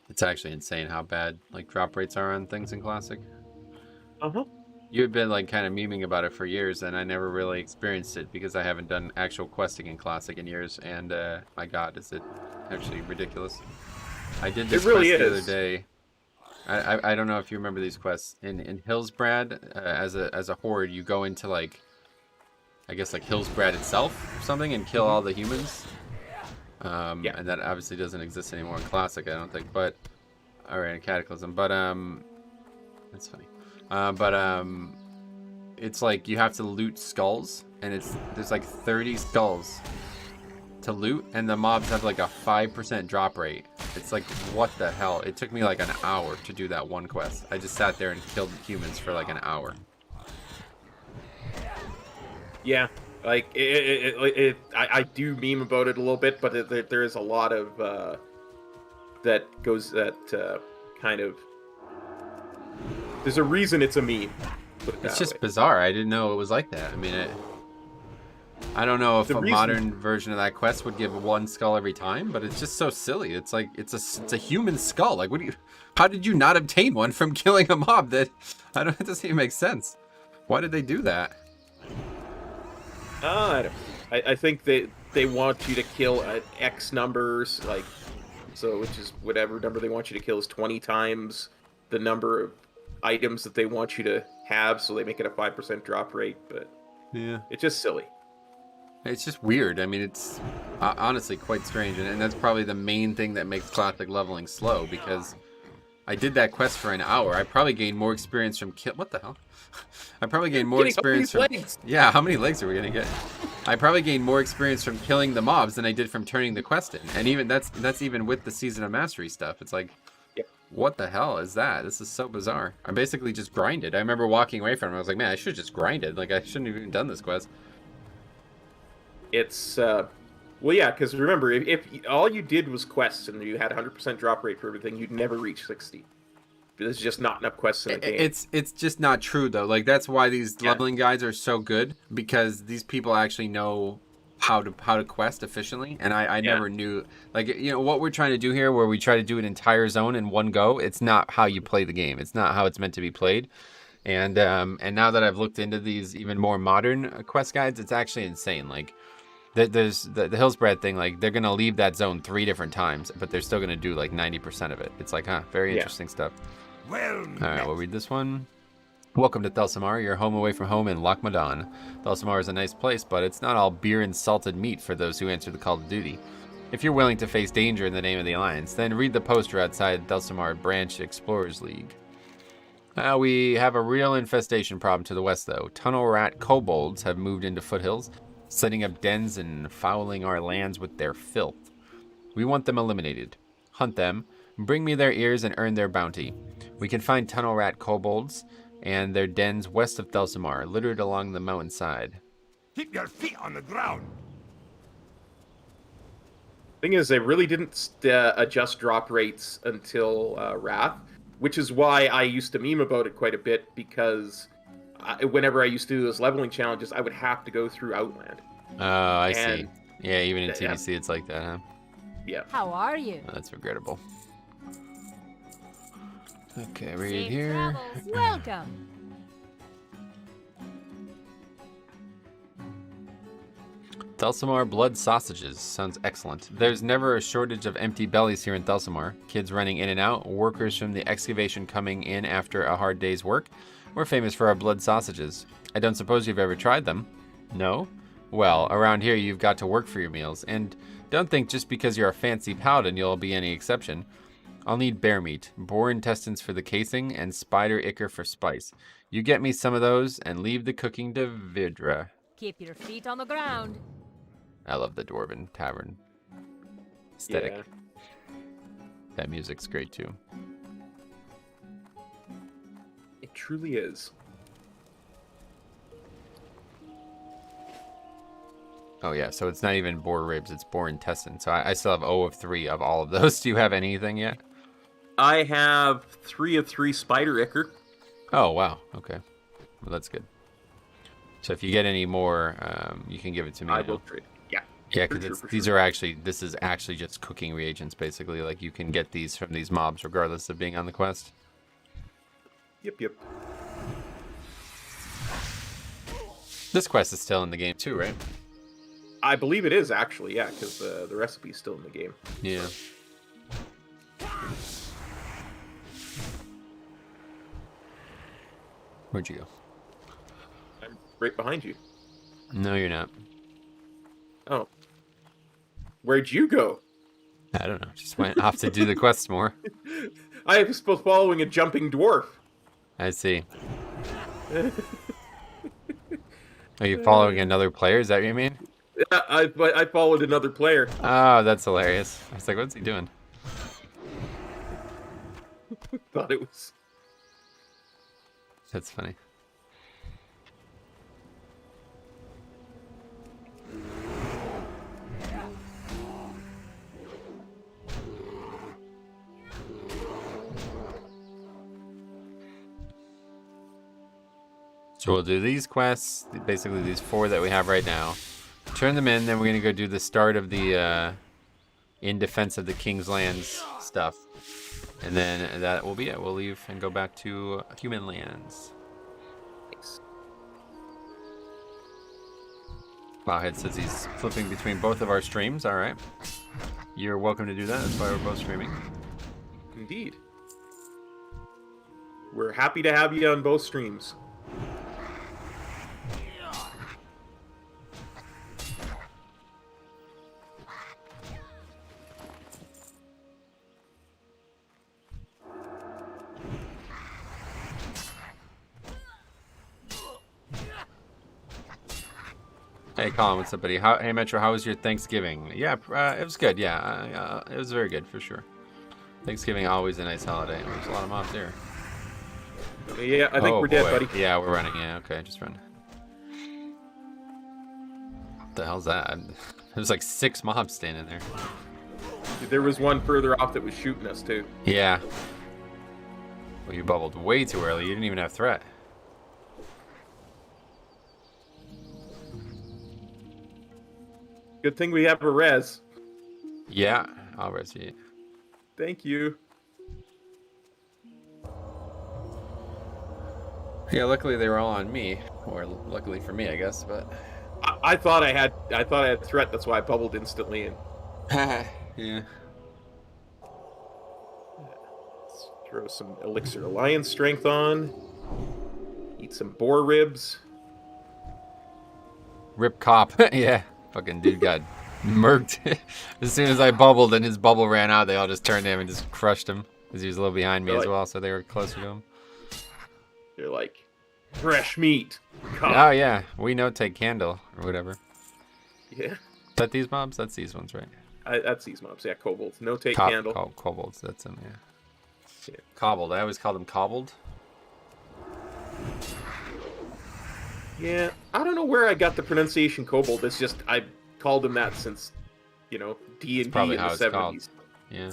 It's actually insane how bad like drop rates are on things in Classic. Uh-huh. You had been like kind of memeing about it for years, and I never really experienced it because I haven't done actual questing in Classic in years. And my God, is it actually ridiculous? I did this It really quest the other is. day. I don't know if you remember these quests in Hillsbrad. As a horde, you go into like I guess like Hillsbrad itself or something and kill all the humans. Yeah. And that obviously doesn't exist anymore in Classic, I don't think. But or in Cataclysm, but that's funny. It's like you have to loot skulls, and there's like 30 skulls to loot, and the mobs have like a 5% drop rate. It's like, what the hell? It took me like an hour to do that one quest. I just sat there and killed humans for like an hour. Yeah, like I do meme about it a little bit, but there is a lot of that kind of. There's a reason it's a meme. Put it It's that just way. bizarre. I didn't know it was like that. I mean, I don't know if The a reason- modern version of that quest would give one skull every time, but it's just so silly. It's like it's a human skull. Like, how did you not obtain one from killing a mob? It doesn't even make sense. Why did they do that? I think they want you to kill X numbers, like which is whatever number they want you to kill is 20 times the number of items that they want you to have, so they make it a 5% drop rate. But Yeah. it's just silly. It's just weird. I mean, it's honestly quite strange, and that's probably the main thing that makes Classic leveling slow, because I did that quest for an hour. I probably gained more experience from What the hell? I probably gained more experience from... legs. Yeah, how many legs are we gonna get? I probably gained more experience from killing the mobs than I did from turning the quest in, and even that's even with the Season of Mastery stuff. It's like, Yep. what the hell is that? This is so bizarre. I basically just grinded. I remember walking away from it. I was like, man, I should have just grinded. Like, I shouldn't have even done this quest. It's well, yeah, because remember, if all you did was quests and you had 100% drop rate for everything, you'd never reach 60. There's just not enough quests in the game. It's just not true though. Like, that's why these leveling guides are so good, because these people actually know how to quest efficiently, and I never knew, like, you know what we're trying to do here, where we try to do an entire zone in one go. It's not how you play the game. It's not how it's meant to be played. And now that I've looked into these even more modern quest guides, it's actually insane. Like, there's the Hillsbrad thing, like, they're gonna leave that zone 3 different times, but they're still gonna do like 90% of it. It's like, very interesting stuff. Well, All right, we'll read this one. Welcome to Thelsamar, your home away from home in Lochmadan. Thelsamar is a nice place, but it's not all beer and salted meat for those who answer the call to duty. If you're willing to face danger in the name of the Alliance, then read the poster outside Thelsamar Branch Explorers League. We have a real infestation problem to the west, though. Tunnel rat kobolds have moved into foothills, setting up dens and fouling our lands with their filth. We want them eliminated. Hunt them, bring me their ears, and earn their bounty. We can find tunnel rat kobolds and their dens west of Thelsamar, littered along the mountainside. keep your feet on the ground. Thing is, they really didn't adjust drop rates until Wrath, which is why I used to meme about it quite a bit, because whenever I used to do those leveling challenges, I would have to go through Outland. Oh, I see. And- Yeah, even in TBC it's like that, huh? Yeah. How are you? Oh, that's regrettable. Okay, read Safe here. travels. Welcome. Thelsamar blood sausages. Sounds excellent. There's never a shortage of empty bellies here in Thelsamar. Kids running in and out, workers from the excavation coming in after a hard day's work. We're famous for our blood sausages. I don't suppose you've ever tried them? No? Well, around here you've got to work for your meals, and don't think just because you're a fancy paladin you'll be any exception. I'll need bear meat, boar intestines for the casing, and spider ichor for spice. You get me some of those, and leave the cooking to Vidra. Keep your feet on the ground. I love the Dwarven Tavern aesthetic. Yeah. That music's great too. truly is. Oh yeah, so it's not even boar ribs, it's boar intestine. So I still have 0 of 3 of all of those. Do you have anything yet? I have 3 of 3 spider ichor. Oh wow, okay. Well, that's good. So if you get any more, you can give it to me. I will trade. Yeah. Yeah, because these are actually, this is actually just cooking reagents, basically. Like, you can get these from these mobs regardless of being on the quest. Yep. This quest is still in the game too, right? I believe it is, actually, yeah, because the recipe's still in the game. Yeah. Where'd you go? I'm right behind you. No, you're not. Oh. Where'd you go? I don't know. Just went off to do the quest more. I was following a jumping dwarf. I see. Are you following another player? Is that what you mean? Yeah, I followed another player. Oh, that's hilarious. I was like, what's he doing? Thought it was... That's funny. So we'll do these quests, basically these 4 that we have right now. Turn them in, then we're going to go do the start of the In Defense of the King's Lands stuff. And then that will be it. We'll leave and go back to Human Lands. Nice. Wowhead says he's flipping between both of our streams. All right. You're welcome to do that. That's why we're both streaming. Indeed. We're happy to have you on both streams. Hey, Colin, what's up, buddy? Hey, Metro, how was your Thanksgiving? Yeah, it was good. Yeah, it was very good, for sure. Thanksgiving, always a nice holiday. There's a lot of mobs here. Yeah, I think we're dead, buddy. Yeah, we're running. Yeah, okay, just run. What the hell's that? There's like 6 mobs standing there. There was one further off that was shooting us, too. Yeah. Well, you bubbled way too early. You didn't even have threat. Good thing we have a res. Yeah, I'll res you. Thank you. Yeah, luckily they were all on me, or luckily for me, I guess. But I thought I had threat. That's why I bubbled instantly. And yeah. let's throw some Elixir Alliance strength on. Eat some boar ribs. Rip cop. Yeah. Fucking dude got murked. As soon as I bubbled and his bubble ran out, they all just turned to him and just crushed him. Because he was a little behind me as well, so they were closer to him. They're like, fresh meat. Cop. Oh, yeah. We know take candle or whatever. Yeah. Is that these mobs? That's these ones, right? That's these mobs. Yeah, kobolds. No take candle. Kobolds, that's them, yeah. Yeah. Cobbled. I always call them cobbled. Yeah, I don't know where I got the pronunciation kobold. It's just I called him that since, D&D in the 70s. Yeah.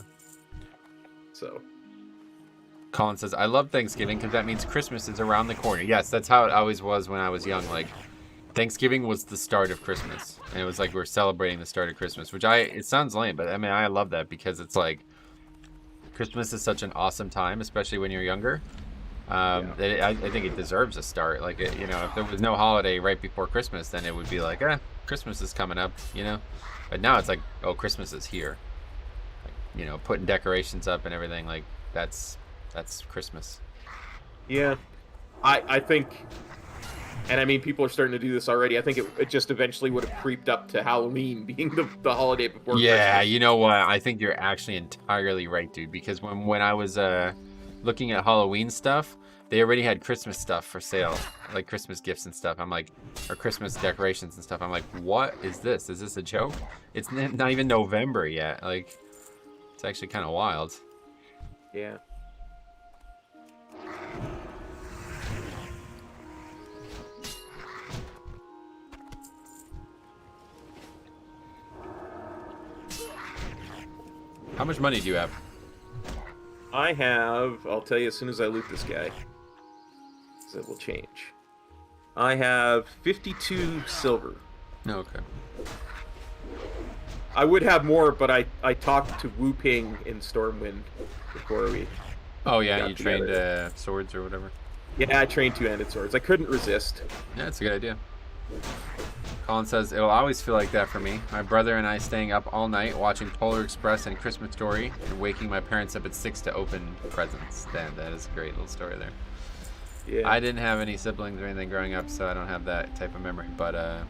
So. Colin says, I love Thanksgiving because that means Christmas is around the corner. Yes, that's how it always was when I was young. Like, Thanksgiving was the start of Christmas. And it was like we're celebrating the start of Christmas, which it sounds lame, but I mean, I love that because it's like Christmas is such an awesome time, especially when you're younger. I think it deserves a start. Like, if there was no holiday right before Christmas, then it would be like, Christmas is coming up, But now it's like, oh, Christmas is here. Like, putting decorations up and everything, like, that's Christmas. Yeah. I think, and I mean, people are starting to do this already. I think it just eventually would have creeped up to Halloween being the holiday before Christmas. Yeah, you know what? I think you're actually entirely right, dude. Because when I was looking at Halloween stuff, they already had Christmas stuff for sale, like Christmas gifts and stuff. I'm like, or Christmas decorations and stuff. I'm like, what is this? Is this a joke? It's not even November yet. Like, it's actually kind of wild. Yeah. How much money do you have? I have, I'll tell you as soon as I loot this guy. So it will change. I have 52 silver. No, okay. I would have more, but I talked to Wu Ping in Stormwind before we... Oh, yeah, got you trained together. swords or whatever. Yeah, I trained two-handed swords. I couldn't resist. Yeah, it's a good idea. Colin says, it'll always feel like that for me. My brother and I staying up all night watching Polar Express and Christmas Story and waking my parents up at 6 to open presents. Damn, that is a great little story there. Yeah. I didn't have any siblings or anything growing up, so I don't have that type of memory. But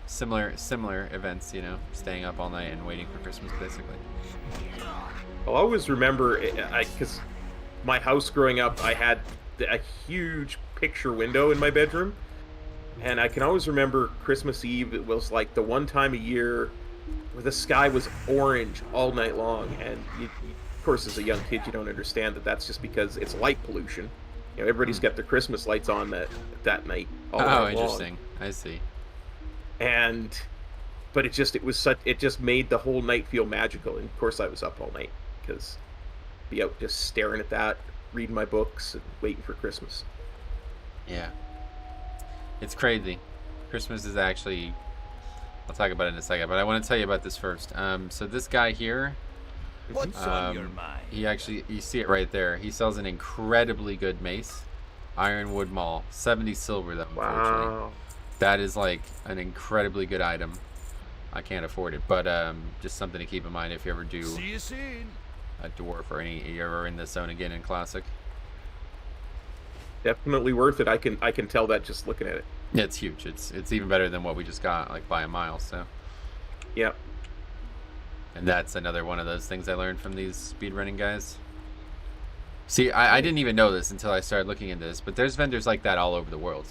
similar events, you know, staying up all night and waiting for Christmas, basically. I'll always remember, because my house growing up, I had a huge picture window in my bedroom. And I can always remember Christmas Eve. It was like the one time a year where the sky was orange all night long. And of course, as a young kid, you don't understand that that's just because it's light pollution. You know, everybody's got their Christmas lights on that night all night long. Oh, interesting. I see. But it just made the whole night feel magical. And of course, I was up all night because be out just staring at that, reading my books, and waiting for Christmas. Yeah. It's crazy. Christmas is actually... I'll talk about it in a second, but I want to tell you about this first. So this guy here... What's on your mind? He actually... You see it right there. He sells an incredibly good mace. Ironwood Maul. 70 silver, though, unfortunately. Wow. That is, like, an incredibly good item. I can't afford it, but just something to keep in mind if you ever do See you soon. a dwarf or you're ever in this zone again in Classic. Definitely worth it. I can tell that just looking at it. Yeah, it's huge. It's even better than what we just got, like, by a mile, so... Yep. And that's another one of those things I learned from these speedrunning guys. See, I didn't even know this until I started looking into this, but there's vendors like that all over the world.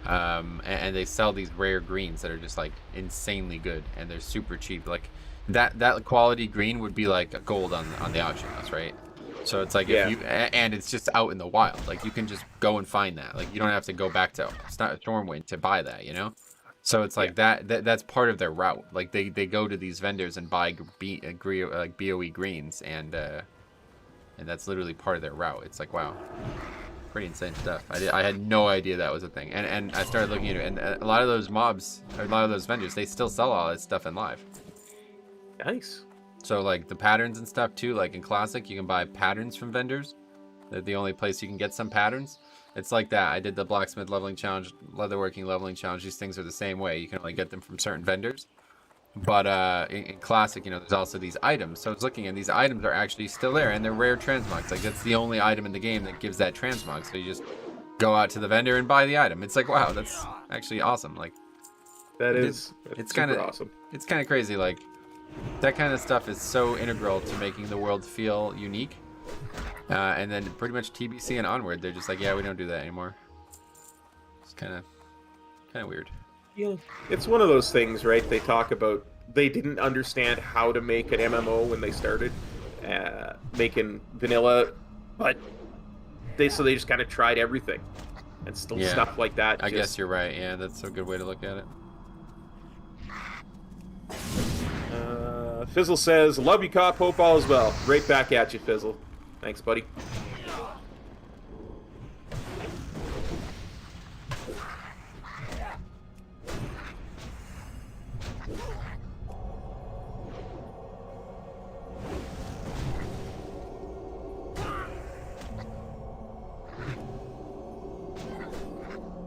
And they sell these rare greens that are just, like, insanely good, and they're super cheap. Like, that quality green would be, like, a gold on the auction house, right? So it's like, if you, and it's just out in the wild. Like, you can just go and find that. Like, you don't have to go back to Stormwind to buy that, you know? So it's like that's part of their route. Like, they go to these vendors and buy like BOE greens, and that's literally part of their route. It's like, wow, pretty insane stuff. I had no idea that was a thing. And I started looking into it, and a lot of those mobs, or a lot of those vendors, they still sell all that stuff in live. Nice. So, like, the patterns and stuff, too, like in Classic, you can buy patterns from vendors. They're the only place you can get some patterns. It's like that. I did the blacksmith leveling challenge, leatherworking leveling challenge. These things are the same way. You can only get them from certain vendors. But in Classic, you know, there's also these items. So I was looking, and these items are actually still there, and they're rare transmogs. Like, that's the only item in the game that gives that transmog. So you just go out to the vendor and buy the item. It's like, wow, that's actually awesome. Like, It's kind of awesome. It's kind of crazy. Like, that kind of stuff is so integral to making the world feel unique. And then pretty much TBC and onward, they're just like, yeah, we don't do that anymore. It's kind of weird. Yeah, it's one of those things, right? They talk about they didn't understand how to make an MMO when they started making vanilla, but they just kind of tried everything, and still stuff like that. I guess you're right. Yeah, that's a good way to look at it. Fizzle says, "Love you, Cop. Hope all is well." Right back at you, Fizzle. Thanks, buddy.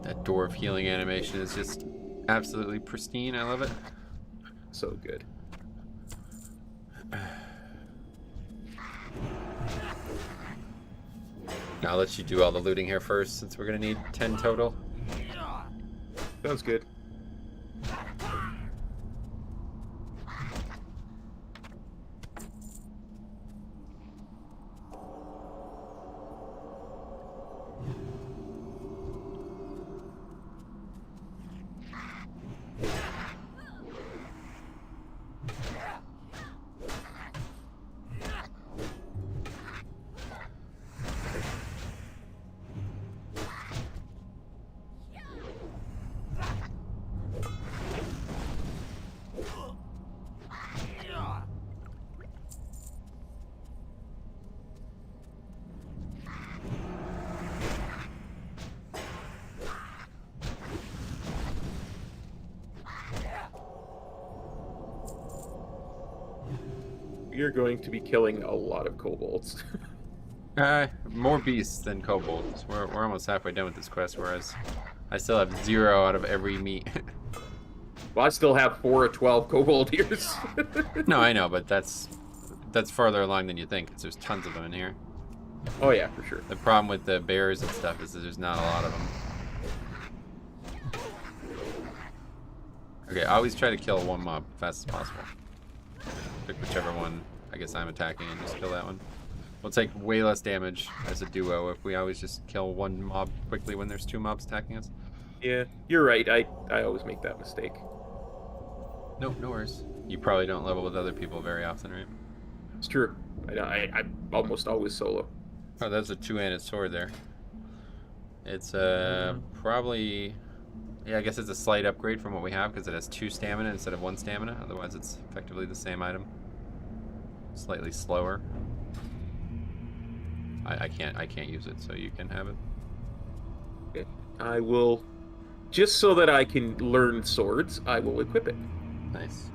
That dwarf healing animation is just absolutely pristine. I love it. So good. I'll let you do all the looting here first, since we're gonna need 10 total. Sounds good. you're going to be killing a lot of kobolds. More beasts than kobolds. We're almost halfway done with this quest, whereas I still have 0 out of every meat. Well, I still have 4 of 12 kobold ears. No, I know, but that's farther along than you think, 'cause there's tons of them in here. Oh yeah, for sure. The problem with the bears and stuff is that there's not a lot of them. Okay, I always try to kill one mob as fast as possible. Pick whichever one I guess I'm attacking and just kill that one. We'll take way less damage as a duo if we always just kill one mob quickly when there's 2 mobs attacking us. Yeah, you're right. I always make that mistake. Nope, no worries. You probably don't level with other people very often, right? It's true. I'm almost always solo. Oh, that's a 2-handed sword there. It's probably... Yeah, I guess it's a slight upgrade from what we have because it has 2 stamina instead of 1 stamina. Otherwise, it's effectively the same item. Slightly slower. I can't use it, so you can have it. Okay. I will, just so that I can learn swords, I will equip it. Nice.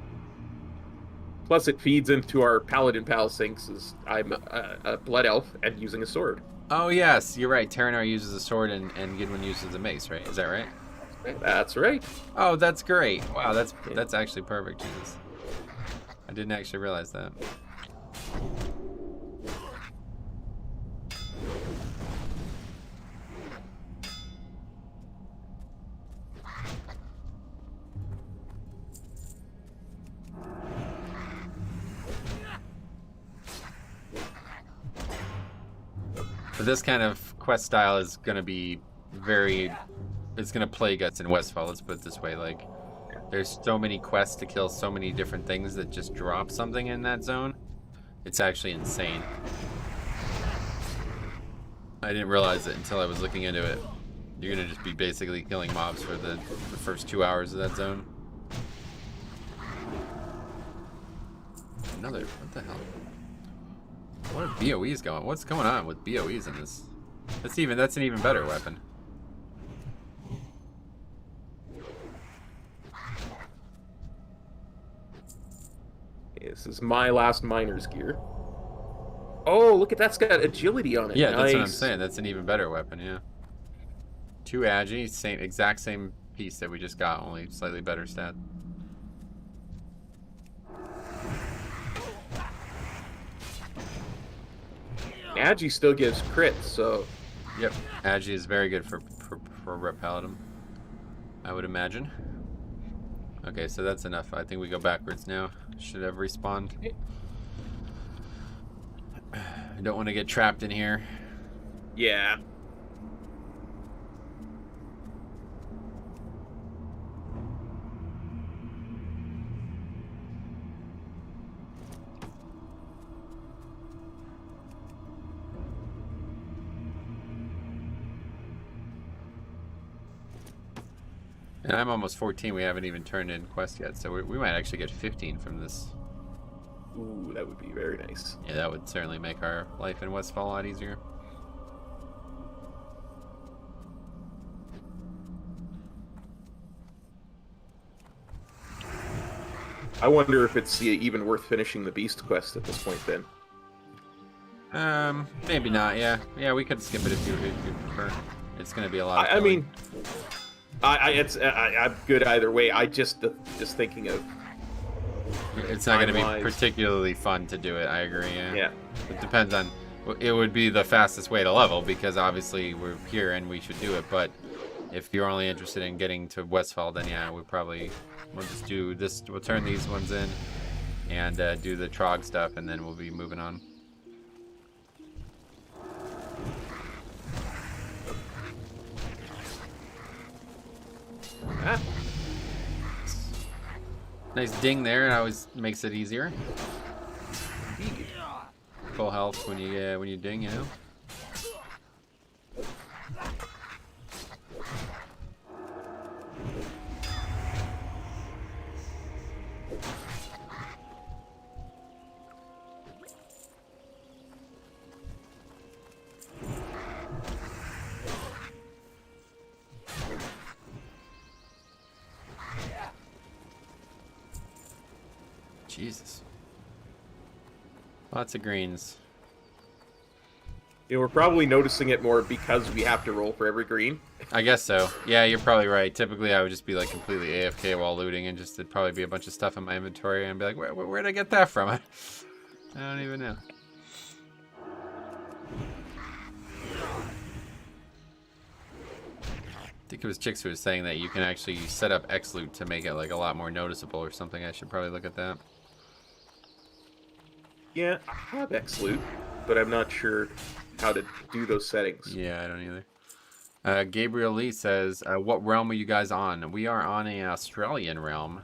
Plus, it feeds into our Paladin Pals things, as I'm a blood elf and using a sword. Oh yes, you're right. Terranar uses a sword and Gidwin uses a mace, right? Is that right? That's right. Oh, that's great. Wow, that's actually perfect. Jesus, I didn't actually realize that. But this kind of quest style is going to be it's going to plague us in Westfall, let's put it this way. Like, there's so many quests to kill so many different things that just drop something in that zone. It's actually insane. I didn't realize it until I was looking into it. You're going to just be basically killing mobs for the first 2 hours of that zone. What the hell? What are BOEs going? What's going on with BOEs in this? That's an even better weapon. This is my last miner's gear. Oh, look at that's got agility on it. Yeah, nice. That's what I'm saying. That's an even better weapon, yeah. 2 agi, exact same piece that we just got, only slightly better stat. Agi still gives crits, so... Yep, agi is very good for Rep Paladin, I would imagine. Okay, so that's enough. I think we go backwards now. Should have respawned. I don't want to get trapped in here. Yeah. And I'm almost 14. We haven't even turned in quest yet, so we might actually get 15 from this. Ooh, that would be very nice. Yeah, that would certainly make our life in Westfall a lot easier. I wonder if it's even worth finishing the Beast quest at this point then. Maybe not. Yeah, we could skip it if you prefer. It's gonna be a lot. I mean, I'm good either way. I just thinking of. It's not gonna be particularly fun to do it. I agree. Yeah. It depends on. It would be the fastest way to level because obviously we're here and we should do it. But if you're only interested in getting to Westfall, then yeah, we'll just do this. We'll turn these ones in and do the Trog stuff, and then we'll be moving on. Ah. Nice ding there. It always makes it easier. Full health when you ding, you know. Jesus. Lots of greens. You know, we're probably noticing it more because we have to roll for every green. I guess so. Yeah, you're probably right. Typically, I would just be like completely AFK while looting, and just there'd probably be a bunch of stuff in my inventory, and be like, where'd I get that from? I don't even know. I think it was Chicks who was saying that you can actually set up X loot to make it like a lot more noticeable or something. I should probably look at that. Yeah, I have X-Loot, but I'm not sure how to do those settings. Yeah, I don't either. Gabriel Lee says, what realm are you guys on? We are on a Australian realm,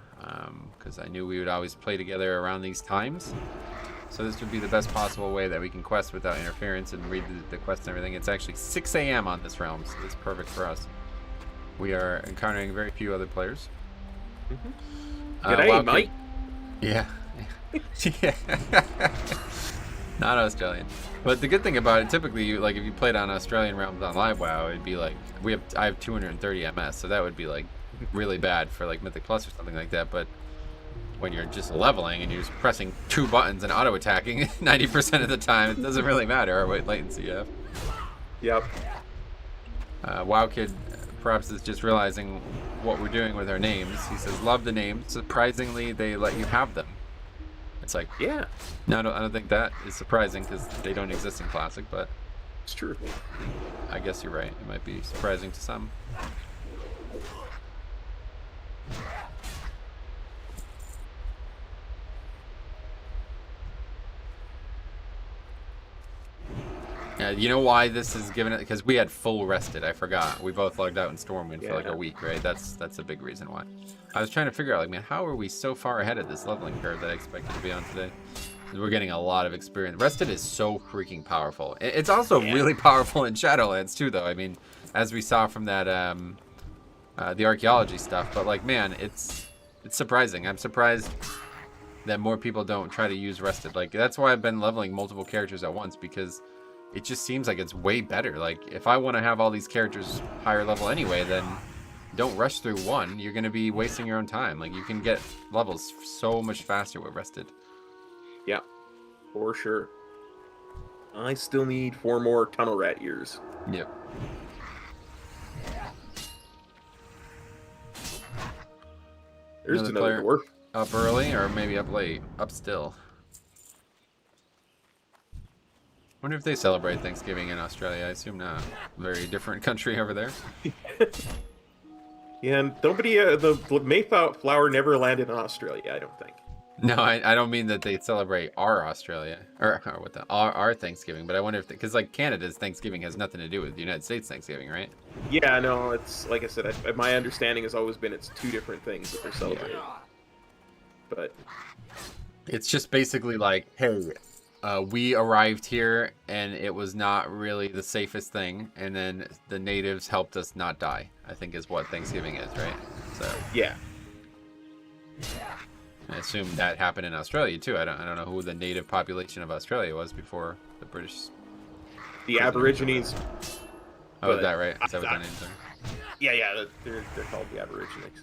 because I knew we would always play together around these times. So this would be the best possible way that we can quest without interference and read the quest and everything. It's actually 6 a.m. on this realm, so it's perfect for us. We are encountering very few other players. G'day, mate. Yeah. Yeah. Not Australian. But the good thing about it, typically, if you played on Australian realms on Live WoW, it'd be like I have 230 MS, so that would be like really bad for like Mythic Plus or something like that. But when you're just leveling and you're just pressing 2 buttons and auto attacking 90% of the time, it doesn't really matter what latency you have. Yep. WoW Kid perhaps is just realizing what we're doing with our names. He says, "Love the names. Surprisingly, they let you have them." It's like, Yeah, no, I don't think that is surprising because they don't exist in Classic, but it's true. I guess you're right. It might be surprising to some. Yeah, you know why this is given it? Because we had full rested. I forgot. We both logged out in Stormwind for like a week, right? That's a big reason why. I was trying to figure out, like, man, how are we so far ahead of this leveling curve that I expected to be on today? We're getting a lot of experience. Rested is so freaking powerful. It's also really powerful in Shadowlands too, though. I mean, as we saw from that the archaeology stuff. But like, man, it's surprising. I'm surprised that more people don't try to use rested. Like, that's why I've been leveling multiple characters at once, because it just seems like it's way better. Like, if I want to have all these characters higher level anyway, then don't rush through one. You're going to be wasting your own time. Like, you can get levels so much faster with rested. Yeah, for sure. I still need 4 more tunnel rat ears. Yep. There's another player dwarf. Up early, or maybe up late. Up still. Wonder if they celebrate Thanksgiving in Australia. I assume not. Very different country over there. Yeah, and nobody, the Mayflower never landed in Australia, I don't think. No, I don't mean that they celebrate our Australia, or what the our Thanksgiving, but I wonder if, because like Canada's Thanksgiving has nothing to do with the United States Thanksgiving, right? Yeah, no, it's like I said, my understanding has always been it's 2 different things that they're celebrating. But it's just basically like, hey, we arrived here and it was not really the safest thing, and then the natives helped us not die, I think is what Thanksgiving is, right? So yeah. I assume that happened in Australia too. I don't know who the native population of Australia was before the British. The Aborigines. Oh, is that right? Is that what their names are? Yeah, they're called the Aborigines.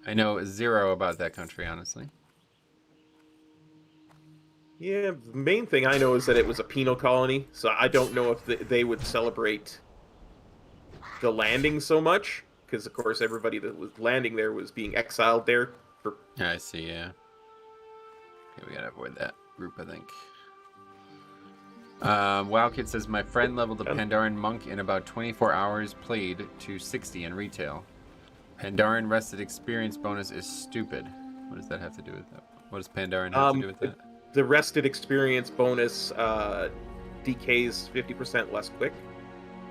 I know zero about that country, honestly. Yeah, the main thing I know is that it was a penal colony, so I don't know if they would celebrate the landing so much, because of course everybody that was landing there was being exiled there. Yeah, I see, yeah. Okay, we gotta avoid that group, I think. WoWKid says, my friend leveled a Pandaren monk in about 24 hours played to 60 in retail. Pandaren rested experience bonus is stupid. What does that have to do with that? What does Pandaren have to do with that? The rested experience bonus decays 50% less quick.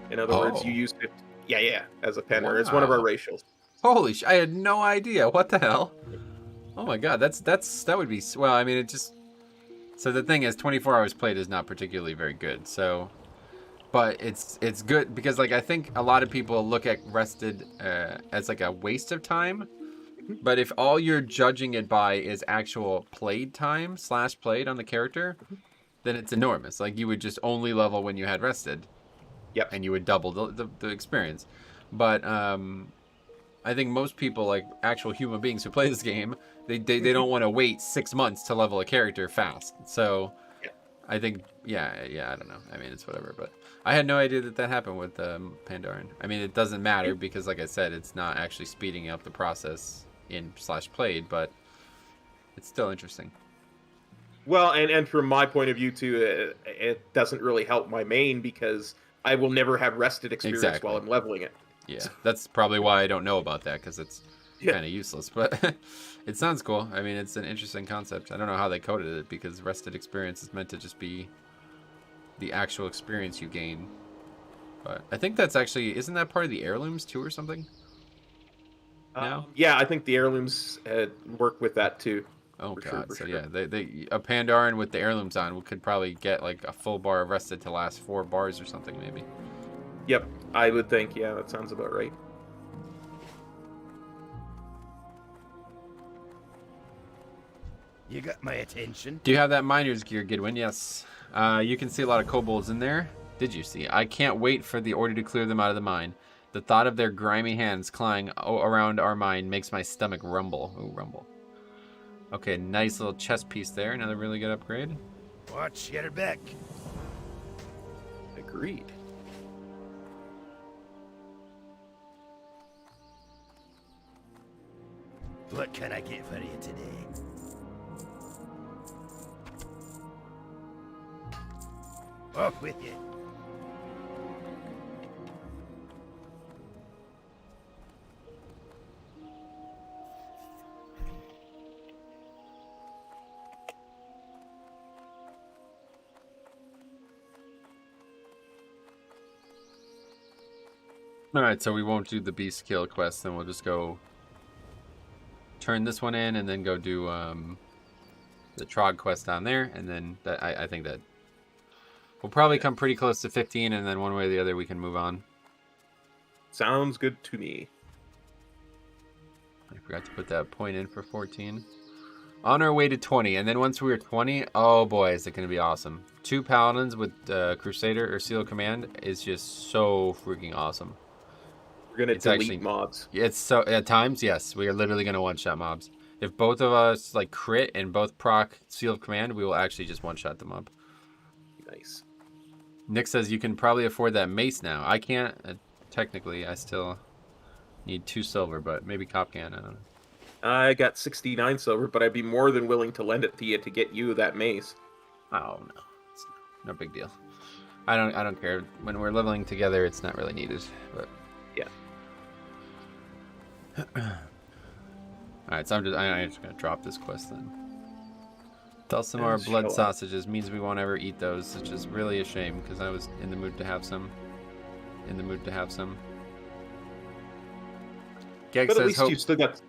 In other words, you use 50... Yeah, as a Pandaren. Wow. It's one of our racials. Holy I had no idea. What the hell? Oh my god, that would be, well, I mean, it just, so the thing is, 24 hours played is not particularly very good, so, but it's good, because, like, I think a lot of people look at rested as, like, a waste of time, but if all you're judging it by is actual played time, / played on the character, then it's enormous. Like, you would just only level when you had rested. Yep. And you would double the experience. But, I think most people, like actual human beings who play this game, they don't want to wait 6 months to level a character fast. So I think, yeah, I don't know. I mean, it's whatever, but I had no idea that happened with Pandaren. I mean, it doesn't matter because, like I said, it's not actually speeding up the process in /played, but it's still interesting. Well, and from my point of view too, it doesn't really help my main because I will never have rested experience while I'm leveling it. Yeah, that's probably why I don't know about that, because it's kind of useless. But it sounds cool. I mean, it's an interesting concept. I don't know how they coded it, because rested experience is meant to just be the actual experience you gain. But I think that's actually, isn't that part of the heirlooms too or something? No? Yeah, I think the heirlooms work with that too. Oh god, so yeah, a Pandaren with the heirlooms on could probably get like a full bar of rested to last 4 bars or something maybe. Yep, I would think, yeah, that sounds about right. You got my attention. Do you have that miner's gear, Gidwin? Yes. You can see a lot of kobolds in there. Did you see? I can't wait for the order to clear them out of the mine. The thought of their grimy hands clawing around our mine makes my stomach rumble. Oh, rumble. Okay, nice little chest piece there. Another really good upgrade. Watch your back. Agreed. What can I get for you today? Off with you. Alright, so we won't do the beast kill quest, then we'll just go turn this one in and then go do the Trog quest down there, and then I think that we'll probably come pretty close to 15, and then one way or the other we can move on. Sounds good to me. I forgot to put that point in for 14. On our way to 20, and then once we were 20, oh boy, is it going to be awesome. 2 paladins with Crusader or Seal Command is just so freaking awesome. We're going to delete mobs. It's so, at times, yes, we are literally going to one-shot mobs. If both of us like crit and both proc Seal of Command, we will actually just one-shot them up. Nice. Nick says you can probably afford that mace now. I can't. Technically, I still need 2 silver, but maybe Cop can. I don't know. I got 69 silver, but I'd be more than willing to lend it to you to get you that mace. Oh no, it's no big deal. I don't care. When we're leveling together, it's not really needed. But yeah. All right, so I'm just gonna drop this quest then. Dulcimar blood sausages means we won't ever eat those, which is really a shame because I was in the mood to have some. Geg but says, at least you still got.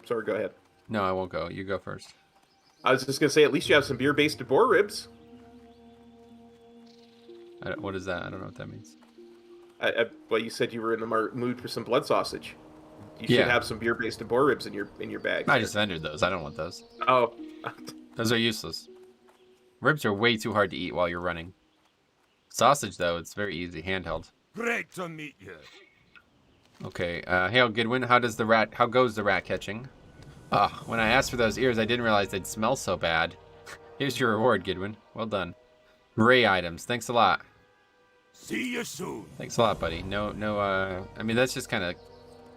Sorry, go ahead. No, I won't go. You go first. I was just gonna say, at least you have some beer-based boar ribs. What is that? I don't know what that means. Well, you said you were in the mood for some blood sausage. You should have some beer-based boar ribs in your bag. I just vendored those. I don't want those. Oh. Those are useless. Ribs are way too hard to eat while you're running. Sausage, though, it's very easy, handheld. Great to meet you. Okay, Hail Goodwin, how goes the rat catching? When I asked for those ears, I didn't realize they'd smell so bad. Here's your reward, Goodwin. Well done. Ray items, thanks a lot. See you soon. Thanks a lot, buddy. I mean, that's just kind of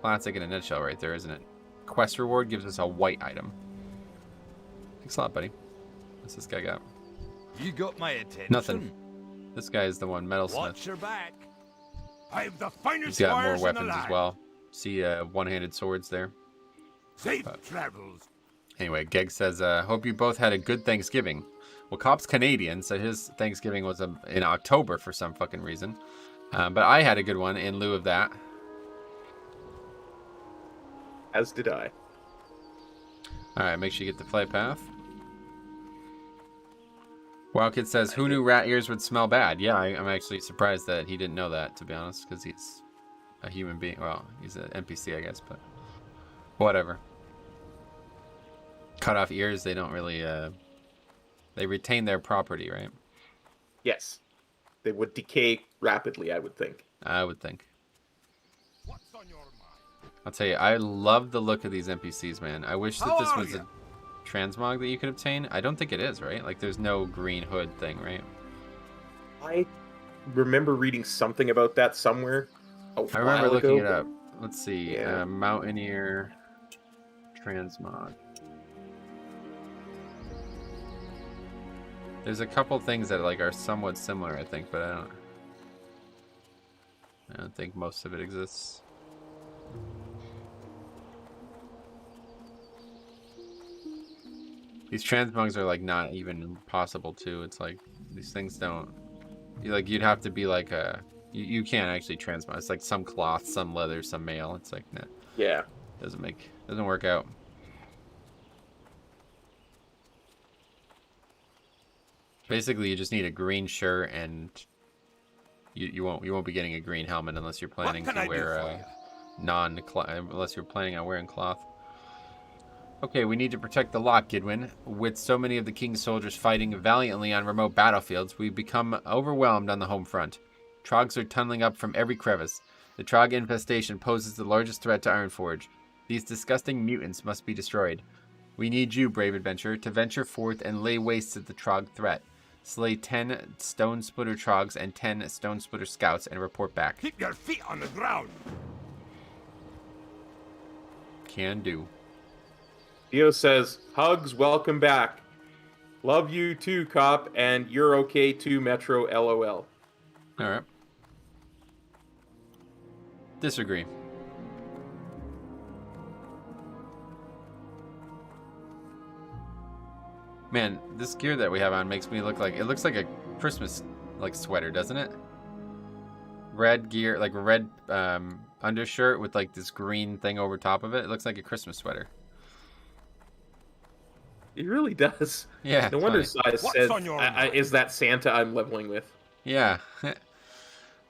classic in a nutshell right there, isn't it? Quest reward gives us a white item. Thanks a lot, buddy. What's this guy got? You got my attention. Nothing. This guy is the one, Metalsmith. Watch your back. I have the finest. He's got more weapons as well. See one-handed swords there. Safe travels. Anyway, Geg says, hope you both had a good Thanksgiving. Well, Cop's Canadian, so his Thanksgiving was in October for some fucking reason. But I had a good one in lieu of that. As did I. Alright, make sure you get the flight path. Wildkid says, who knew rat ears would smell bad? Yeah, I'm actually surprised that he didn't know that, to be honest, because he's a human being. Well, he's an NPC, I guess, but whatever. Cut off ears, they don't really, they retain their property, right? Yes. They would decay rapidly, I would think. I would think. What's on your mind? I'll tell you, I love the look of these NPCs, man. I wish that this was transmog that you could obtain? I don't think it is, right? Like, there's no green hood thing, right? I remember reading something about that somewhere. I remember looking it ago. up. Let's see. Yeah. Mountaineer transmog. There's a couple things that like are somewhat similar, I think, but I don't think most of it exists. These transmogs are like not even possible too. It's like these things don't. You'd have to be like a. You can't actually transmog. It's like some cloth, some leather, some mail. It's like nah, Yeah. doesn't work out. Basically, you just need a green shirt, and you won't be getting a green helmet unless you're planning to wear unless you're planning on wearing cloth. Okay, we need to protect the lock, Gidwin. With so many of the king's soldiers fighting valiantly on remote battlefields, we've become overwhelmed on the home front. Trogs are tunneling up from every crevice. The Trog infestation poses the largest threat to Ironforge. These disgusting mutants must be destroyed. We need you, brave adventurer, to venture forth and lay waste to the Trog threat. Slay 10 Stone Splitter Trogs and 10 Stone Splitter Scouts and report back. Keep your feet on the ground. Can do. Theo says, "Hugs, welcome back. Love you too, cop, and you're okay too, Metro. LOL." All right. Disagree. Man, this gear that we have on makes me look like it looks like a Christmas like sweater, doesn't it? Red gear, like red undershirt with like this green thing over top of it. It looks like a Christmas sweater. It really does. Yeah. No wonder funny. Size said, "Is that Santa I'm leveling with?" Yeah.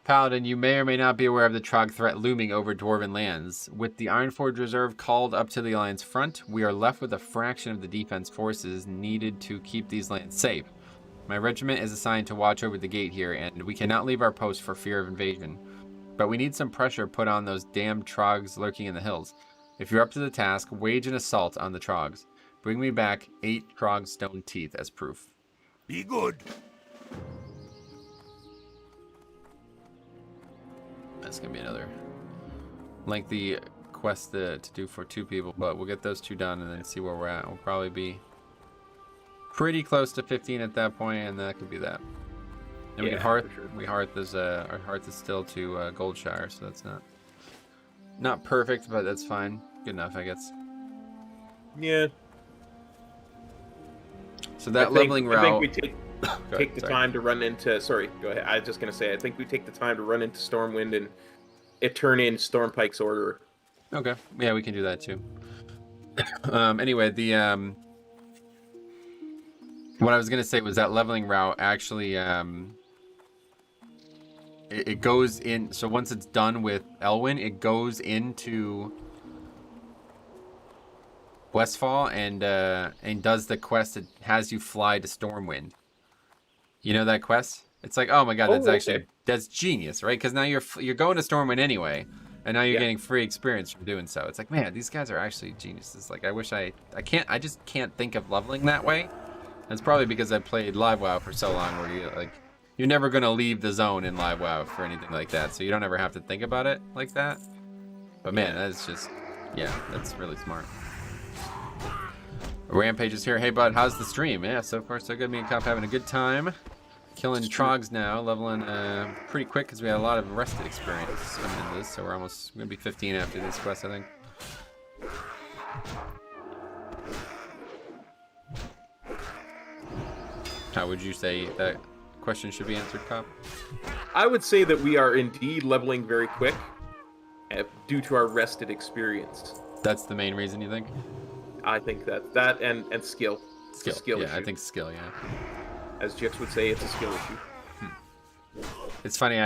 Paladin, you may or may not be aware of the Trog threat looming over Dwarven lands. With the Ironforge Reserve called up to the Alliance front, we are left with a fraction of the defense forces needed to keep these lands safe. My regiment is assigned to watch over the gate here, and we cannot leave our post for fear of invasion. But we need some pressure put on those damned Trogs lurking in the hills. If you're up to the task, wage an assault on the Trogs. Bring me back 8 Trog stone teeth as proof. Be good. That's gonna be another lengthy quest to do for 2 people, but we'll get those 2 done and then see where we're at. We'll probably be pretty close to 15 at that point, and that could be that. And we can hearth. For sure. We hearth is our hearth is still to Goldshire, so that's not perfect, but that's fine. Good enough, I guess. Yeah. So that leveling route. I think we take the time to run into. Sorry, go ahead. I was just gonna say. I think we take the time to run into Stormwind and turn in Stormpike's order. Okay. Yeah, we can do that too. Anyway, the what I was gonna say was that leveling route actually it goes in. So once it's done with Elwyn, it goes into Westfall and does the quest that has you fly to Stormwind. You know that quest? It's like, oh my god, that's genius, right? Because now you're going to Stormwind anyway, and now you're getting free experience from doing so. It's like, man, these guys are actually geniuses. Like, I wish I just can't think of leveling that way. That's probably because I played Live WoW for so long, where you're never gonna leave the zone in Live WoW for anything like that, so you don't ever have to think about it like that. But man, that's just, that's really smart. Rampage is here. Hey bud, how's the stream? Yeah, so far so good. Me and Cop having a good time. Killing Trogs now, leveling pretty quick because we had a lot of rested experience coming into this, so we're gonna be 15 after this quest, I think. How would you say that question should be answered, Cop? I would say that we are indeed leveling very quick due to our rested experience. That's the main reason, you think? I think that and skill. It's a skill yeah, issue. I think skill, yeah. As Jix would say, it's a skill issue. It's funny,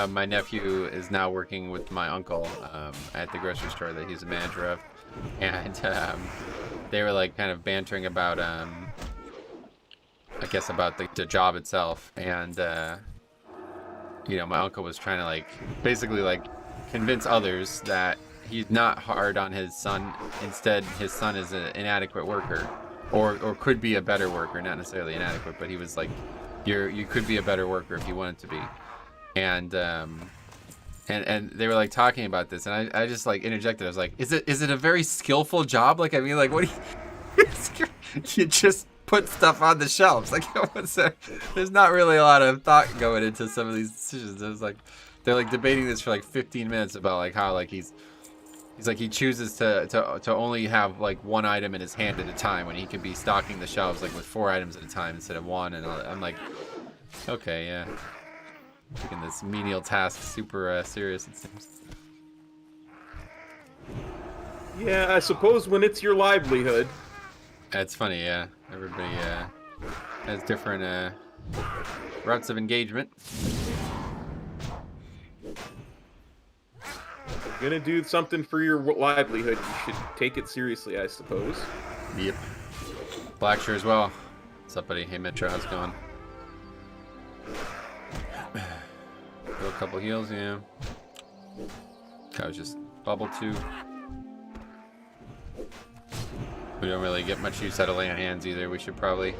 my nephew is now working with my uncle at the grocery store that he's a manager of, and they were like kind of bantering about I guess about the job itself, and my uncle was trying to basically convince others that he's not hard on his son. Instead, his son is an inadequate worker, or could be a better worker, not necessarily inadequate, but he was like, you could be a better worker if you wanted to be. And they were like talking about this, and I just like interjected. I was like, is it a very skillful job? Like, I mean, like, what do you you just put stuff on the shelves? Like, what's there? There's not really a lot of thought going into some of these decisions. It was like they're like debating this for like 15 minutes about like how like he's like he chooses to only have like one item in his hand at a time when he could be stocking the shelves like with 4 items at a time instead of 1. And I'm like, okay, yeah. Taking this menial task super serious, it seems. Yeah, I suppose when it's your livelihood. It's funny, yeah. Everybody has different routes of engagement. If you're gonna do something for your livelihood, you should take it seriously, I suppose. Yep. Blackshear as well. What's up, buddy? Hey, Metro, how's it going? Go a couple heals, yeah. That was just bubble 2. We don't really get much use out of lay on hands either. We should probably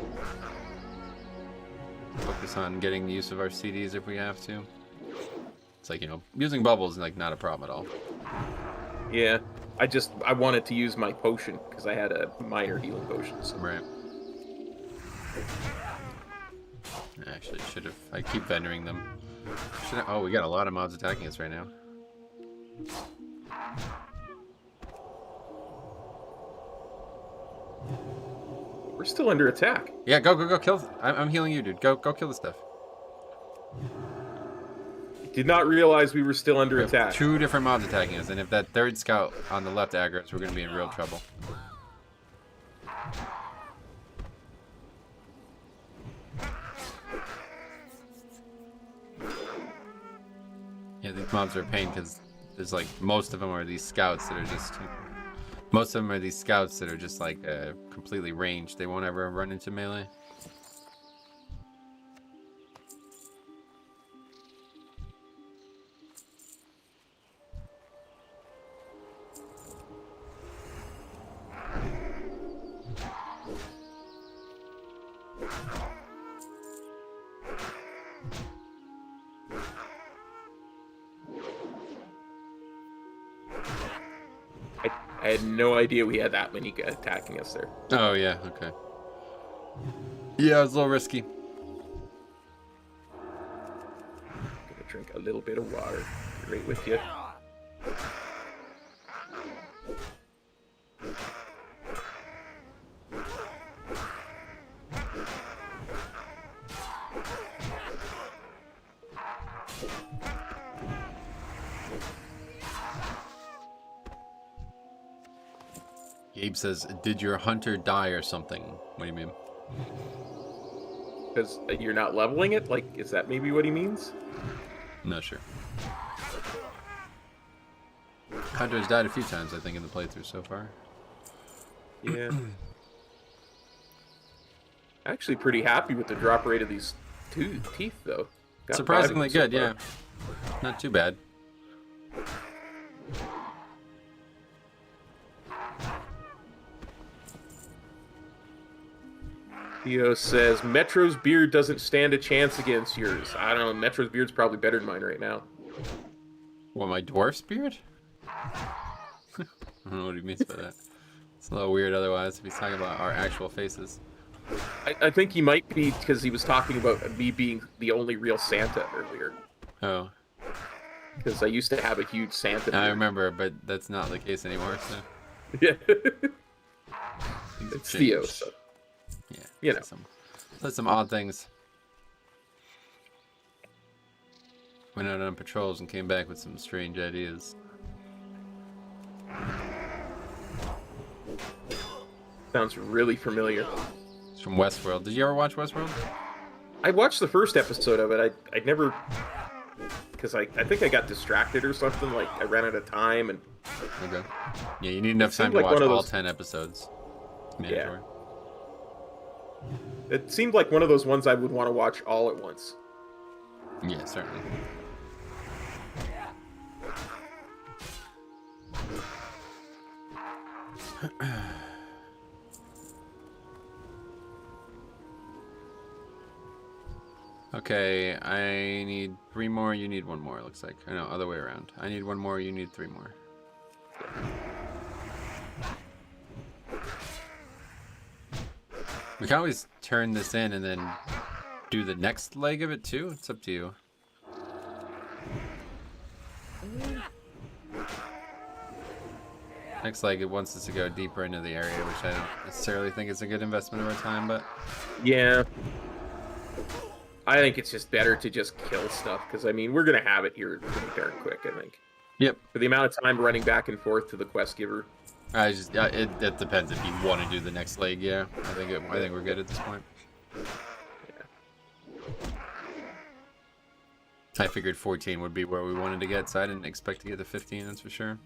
focus on getting the use of our CDs if we have to. It's like, you know, using bubbles is like not a problem at all. Yeah, I wanted to use my potion because I had a minor healing potion. So. Right. Actually, should have. I keep vendoring them. Oh, we got a lot of mobs attacking us right now. We're still under attack. Yeah, go kill. I'm healing you, dude. Go kill the stuff. Did not realize we were still under We have attack. 2 different mobs attacking us, and if that 3rd scout on the left aggroes, we're gonna be in real trouble. Yeah, these mobs are a pain because there's like most of them are these scouts that are just like completely ranged. They won't ever run into melee. I had no idea we had that many attacking us there. Oh yeah, okay. Yeah, it was a little risky. Gonna drink a little bit of water. Right with you. Gabe says, "Did your hunter die or something?" What do you mean? Because you're not leveling it? Like, is that maybe what he means? Not sure. Hunter's died a few times, I think, in the playthrough so far. Yeah. Actually pretty happy with the drop rate of these teeth, though. Got Surprisingly 5 of good, them yeah. so far. Not too bad. Theo says, Metro's beard doesn't stand a chance against yours. I don't know, Metro's beard's probably better than mine right now. What, my dwarf's beard? I don't know what he means by that. It's a little weird otherwise if he's talking about our actual faces. I think he might be because he was talking about me being the only real Santa earlier. Oh. Because I used to have a huge Santa I beard. remember, but that's not the case anymore, so. Yeah. Things have It's Theo, changed. so. Yeah. You know. Some odd things. Went out on patrols and came back with some strange ideas. Sounds really familiar. It's from Westworld. Did you ever watch Westworld? I watched the first episode of it. I never... Because I think I got distracted or something. Like, I ran out of time and... Okay. Yeah, you need enough time seemed to like watch one of all those- 10 episodes. It's mandatory. It seemed like one of those ones I would want to watch all at once. Yeah, certainly. Okay, I need 3 more, you need 1 more, it looks like. I know, other way around. I need 1 more, you need 3 more. We can always turn this in and then do the next leg of it too. It's up to you. Next leg, it wants us to go deeper into the area, which I don't necessarily think is a good investment of our time, but... Yeah. I think it's just better to just kill stuff, because, I mean, we're going to have it here pretty darn quick, I think. Yep. For the amount of time running back and forth to the quest giver. It depends if you want to do the next leg, yeah. I think we're good at this point. Yeah. I figured 14 would be where we wanted to get, so I didn't expect to get to 15, that's for sure.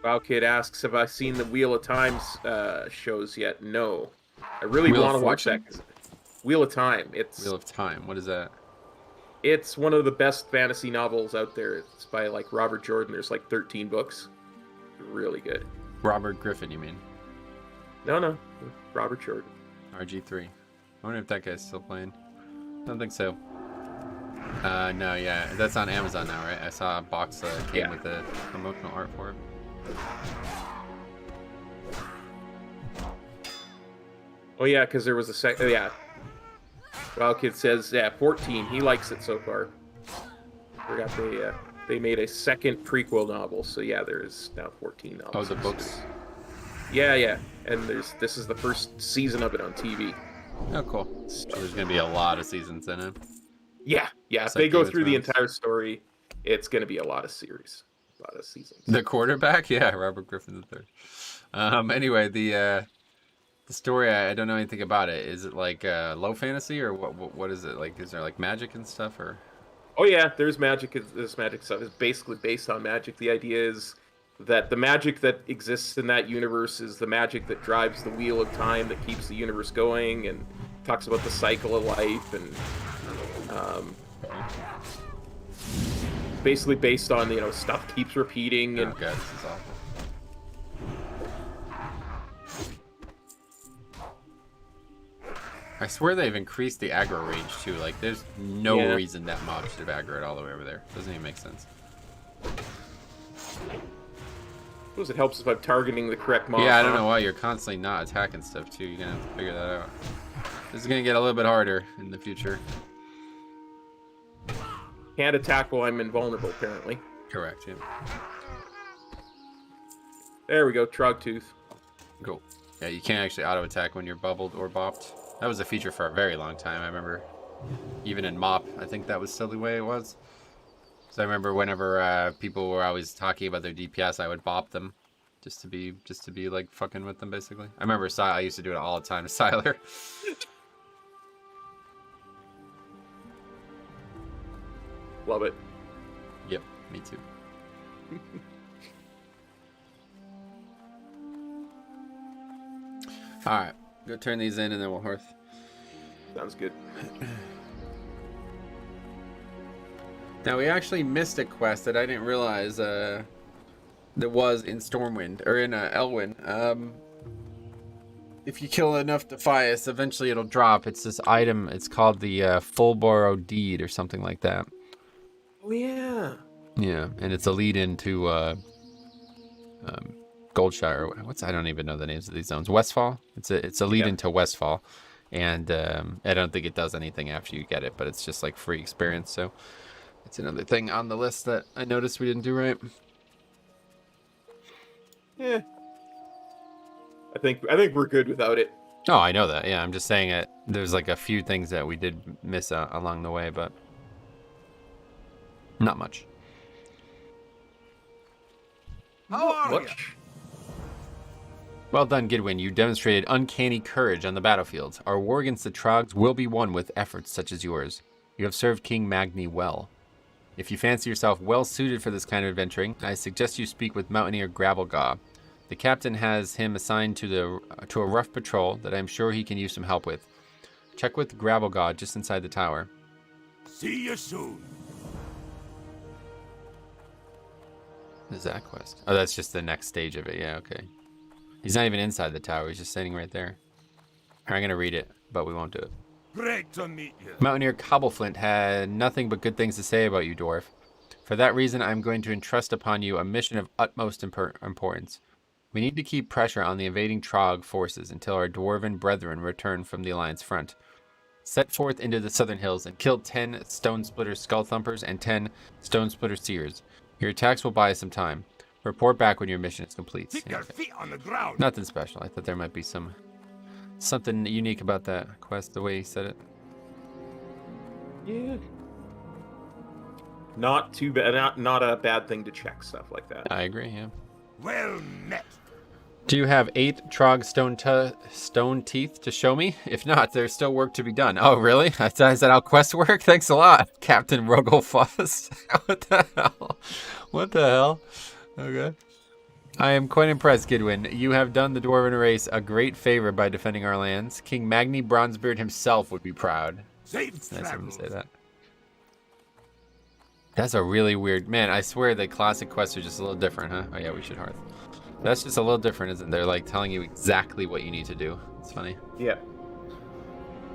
Wow Kid asks, have I seen the Wheel of Time shows yet? No. I really Wheel of want to watch Fortune? that. Wheel of Time. Wheel of Time, what is that? It's one of the best fantasy novels out there. It's by like Robert Jordan. There's like 13 books. Really good. Robert Griffin, you mean? No. Robert Jordan. RG3. I wonder if that guy's still playing. I don't think so. No, yeah, that's on Amazon now, right? I saw a box that came with the promotional art for it. Oh yeah, because there was a second. Yeah. Wow Kid says, yeah, 14. He likes it so far. Forgot they made a second prequel novel, so yeah, there is now 14 novels. Oh, the books. Yeah, and this is the first season of it on TV. Oh, cool. So there's gonna be a lot of seasons in it. Yeah. If It's they like go Game of through the Thrones. entire story, it's gonna be a lot of series, a lot of seasons. The quarterback, yeah, Robert Griffin III. Anyway, the story, I don't know anything about it. Is it like low fantasy or what is it like? Is there like magic and stuff or? Oh yeah, there's magic. This magic stuff is basically based on magic. The idea is that the magic that exists in that universe is the magic that drives the wheel of time that keeps the universe going, and talks about the cycle of life, and basically based on stuff keeps repeating. And Oh god, this is awful. I swear they've increased the aggro range too. Like, there's no reason that mob should have aggroed all the way over there. Doesn't even make sense. suppose it helps if I'm targeting the correct mob. Yeah, I don't know why you're constantly not attacking stuff too. You're gonna have to figure that out. This is gonna get a little bit harder in the future. Can't attack while I'm invulnerable, apparently. Correct, yeah. There we go, Trogtooth. Cool. Yeah, you can't actually auto attack when you're bubbled or bopped. That was a feature for a very long time. I remember, even in Mop, I think that was still the way it was. So I remember whenever people were always talking about their DPS, I would bop them, just to be like fucking with them, basically. I remember I used to do it all the time to Siler. Love it. Yep, me too. All right, go turn these in and then we'll hearth. Sounds good. Now we actually missed a quest that I didn't realize that was in Stormwind or in Elwyn. If you kill enough Defias, eventually it'll drop. It's this item. It's called the Fullborough Deed or something like that. Oh yeah. Yeah, and it's a lead into Goldshire. I don't even know the names of these zones. Westfall. It's a lead into Westfall, and I don't think it does anything after you get it, but it's just like free experience. So it's another thing on the list that I noticed we didn't do right. Yeah. I think we're good without it. Oh, I know that. Yeah, I'm just saying it. There's like a few things that we did miss along the way, but not much. How are What? you? Well done, Gidwin. You demonstrated uncanny courage on the battlefield. Our war against the Trogs will be won with efforts such as yours. You have served King Magni well. If you fancy yourself well suited for this kind of adventuring, I suggest you speak with Mountaineer Gravelgaw. The captain has him assigned to a rough patrol that I'm sure he can use some help with. Check with Gravelgaw just inside the tower. See you soon. What is that quest? Oh, that's just the next stage of it. Yeah, okay. He's not even inside the tower. He's just standing right there. I'm going to read it, but we won't do it. Great to meet you. Mountaineer Cobbleflint had nothing but good things to say about you, dwarf. For that reason, I'm going to entrust upon you a mission of utmost importance. We need to keep pressure on the invading Trog forces until our dwarven brethren return from the Alliance front. Set forth into the southern hills and kill 10 Stone Splitter Skull Thumpers and 10 Stone Splitter Seers. Your attacks will buy us some time. Report back when your mission is complete. Keep your feet on the ground. Nothing special. I thought there might be something unique about that quest, the way he said it. Yeah. Not too bad. Not a bad thing to check stuff like that. I agree, yeah. Well met. Do you have 8 Trog stone teeth to show me? If not, there's still work to be done. Oh, really? Is that how quests work? Thanks a lot, Captain Rugglefuss. What the hell? What the hell? Okay. I am quite impressed, Gidwin. You have done the Dwarven race a great favor by defending our lands. King Magni Bronzebeard himself would be proud. Safe It's nice of him to say travels. that. That's a really weird... Man, I swear the classic quests are just a little different, huh? Oh, yeah, we should hearth. That's just a little different, isn't it? They're like telling you exactly what you need to do. It's funny. Yeah.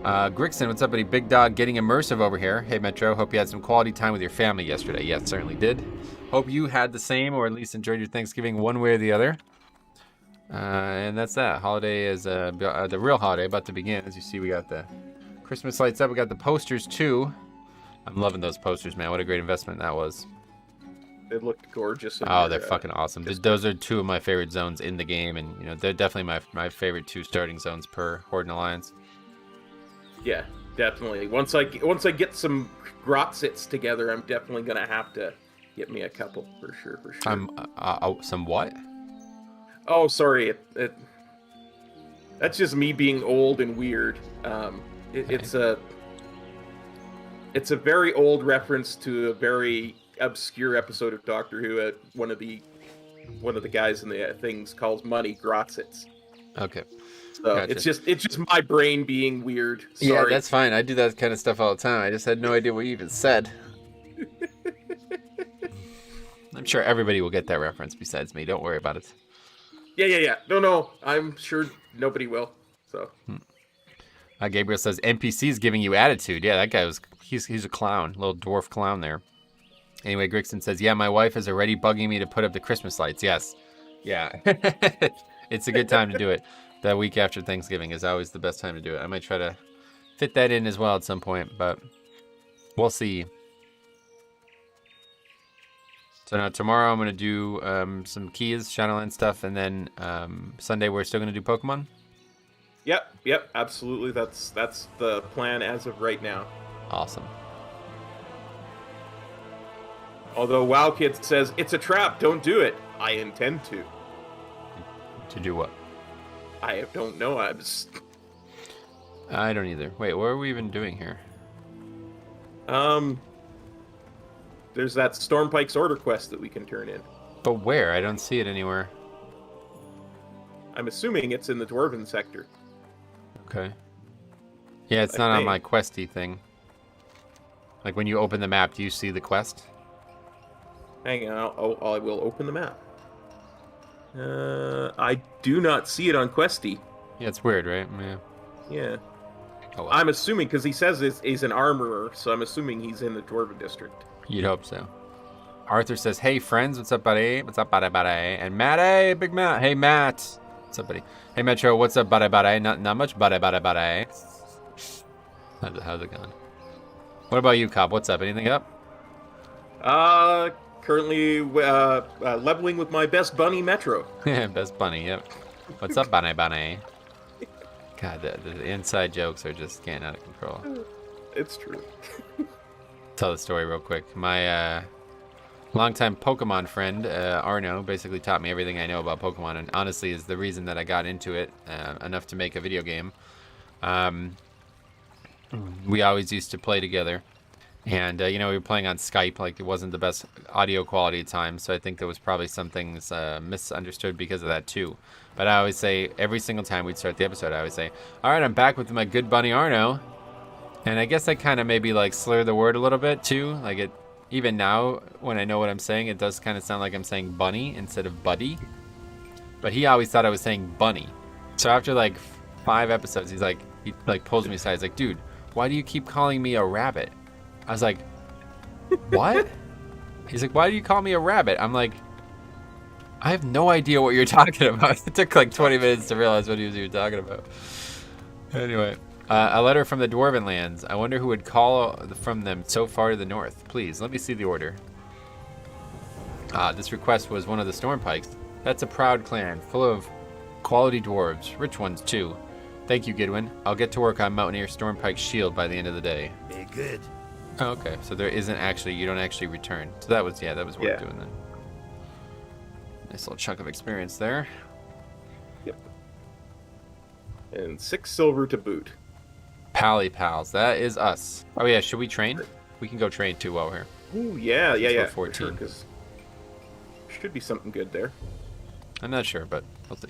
Grixon, what's up, buddy? Big dog getting immersive over here. Hey, Metro. Hope you had some quality time with your family yesterday. Yes, certainly did. Hope you had the same, or at least enjoyed your Thanksgiving one way or the other. And that's that. Holiday is the real holiday about to begin. As you see, we got the Christmas lights up. We got the posters too. I'm loving those posters, man. What a great investment that was. They looked gorgeous. Oh, they're fucking awesome. Those are 2 of my favorite zones in the game, and you know they're definitely my favorite 2 starting zones per Horde and Alliance. Yeah, definitely. Once I get some Grotzits together, I'm definitely gonna have to get me a couple for sure. Some what? Oh, sorry. That's just me being old and weird. It's a very old reference to a very obscure episode of Doctor Who. One of the guys in the things calls money Grotzits. Okay. So Gotcha. it's just my brain being weird. Sorry. Yeah, that's fine. I do that kind of stuff all the time. I just had no idea what you even said. I'm sure everybody will get that reference besides me. Don't worry about it. Yeah. No. I'm sure nobody will. So. Gabriel says NPC's giving you attitude. Yeah, that guy he's a clown, little dwarf clown there. Anyway, Grixon says, yeah, my wife is already bugging me to put up the Christmas lights. Yes. Yeah. It's a good time to do it. That week after Thanksgiving is always the best time to do it. I might try to fit that in as well at some point, but we'll see. So now tomorrow I'm going to do some keys, Shadowland stuff, and then Sunday we're still going to do Pokemon? Yep, absolutely. That's the plan as of right now. Awesome. Although WoWKid says, it's a trap, don't do it. I intend to. To do what? I don't know. I don't either. Wait, what are we even doing here? There's that Stormpike's Order quest that we can turn in. But where? I don't see it anywhere. I'm assuming it's in the Dwarven sector. Okay. Yeah, it's I not on think. my questy thing. Like when you open the map, do you see the quest? Hang on, I will open the map. I do not see it on Questy. Yeah, it's weird, right? Yeah. Yeah. Oh, well. I'm assuming, because he says he's an armorer, so I'm assuming he's in the Dwarven district. You'd hope so. Arthur says, hey, friends. What's up, buddy? What's up, buddy? And Matt, hey, big Matt. Hey, Matt. What's up, buddy? Hey, Metro. What's up, buddy? Not much, buddy. How's it going? What about you, Cobb? What's up? Anything up? Currently leveling with my best bunny, Metro. Best bunny, yep. What's up, bunny? God, the inside jokes are just getting out of control. It's true. Tell the story real quick. My longtime Pokemon friend, Arno, basically taught me everything I know about Pokemon, and honestly is the reason that I got into it enough to make a video game. We always used to play together, And, you know, we were playing on Skype, like it wasn't the best audio quality at times, so I think there was probably some things misunderstood because of that too. But I always say, every single time we'd start the episode, I always say, all right, I'm back with my good bunny Arno. And I guess I kind of maybe like slur the word a little bit too. Like it, even now when I know what I'm saying, it does kind of sound like I'm saying bunny instead of buddy. But he always thought I was saying bunny. So after like 5 episodes, he like pulls me aside. He's like, dude, why do you keep calling me a rabbit? I was like, what? He's like, why do you call me a rabbit? I'm like, I have no idea what you're talking about. It took like 20 minutes to realize what he was even talking about. Anyway, a letter from the Dwarven lands. I wonder who would call from them so far to the north. Please, let me see the order. This request was one of the Stormpikes. That's a proud clan, full of quality dwarves, rich ones too. Thank you, Gidwin. I'll get to work on Mountaineer Stormpike's shield by the end of the day. Be good. Oh, okay, so there isn't actually, you don't actually return. So that was worth doing then. Nice little chunk of experience there. Yep. And 6 silver to boot. Paladin Pals, that is us. Oh yeah, should we train? We can go train too while we're here. Ooh, yeah. Level For 14. sure, 'cause should be something good there. I'm not sure, but we'll see.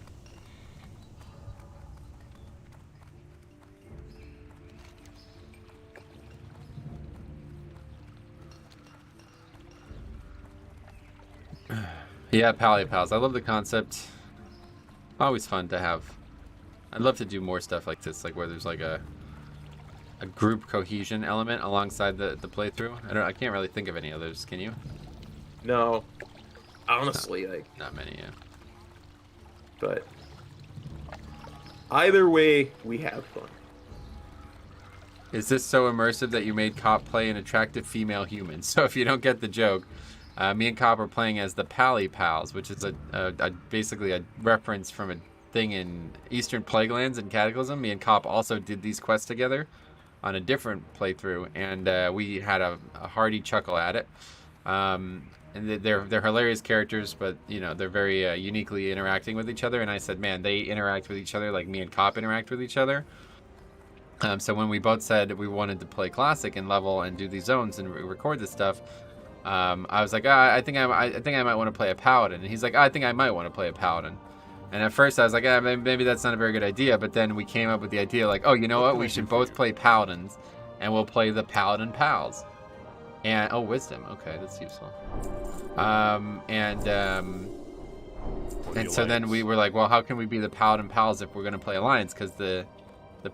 Yeah, Paladin Pals. I love the concept. Always fun to have. I'd love to do more stuff like this, like where there's like a group cohesion element alongside the playthrough. I can't really think of any others. Can you? No, honestly, Not many. Yeah. But either way, we have fun. Is this so immersive that you made Cop play an attractive female human? So if you don't get the joke, me and Cop are playing as the Paladin Pals, which is basically a reference from a thing in Eastern Plaguelands and Cataclysm. Me and Cop also did these quests together on a different playthrough, and we had a hearty chuckle at it. And they're hilarious characters, but you know they're very uniquely interacting with each other. And I said, man, they interact with each other like me and Cop interact with each other. So when we both said we wanted to play Classic and level and do these zones and record this stuff, I was like, I think I might want to play a Paladin. And he's like, I think I might want to play a Paladin. And at first I was like, maybe that's not a very good idea. But then we came up with the idea like, oh, you know what? We should both play Paladins, and we'll play the Paladin Pals. And Wisdom. Okay, that's useful. And so then we were like, well, how can we be the Paladin Pals if we're going to play Alliance? Because the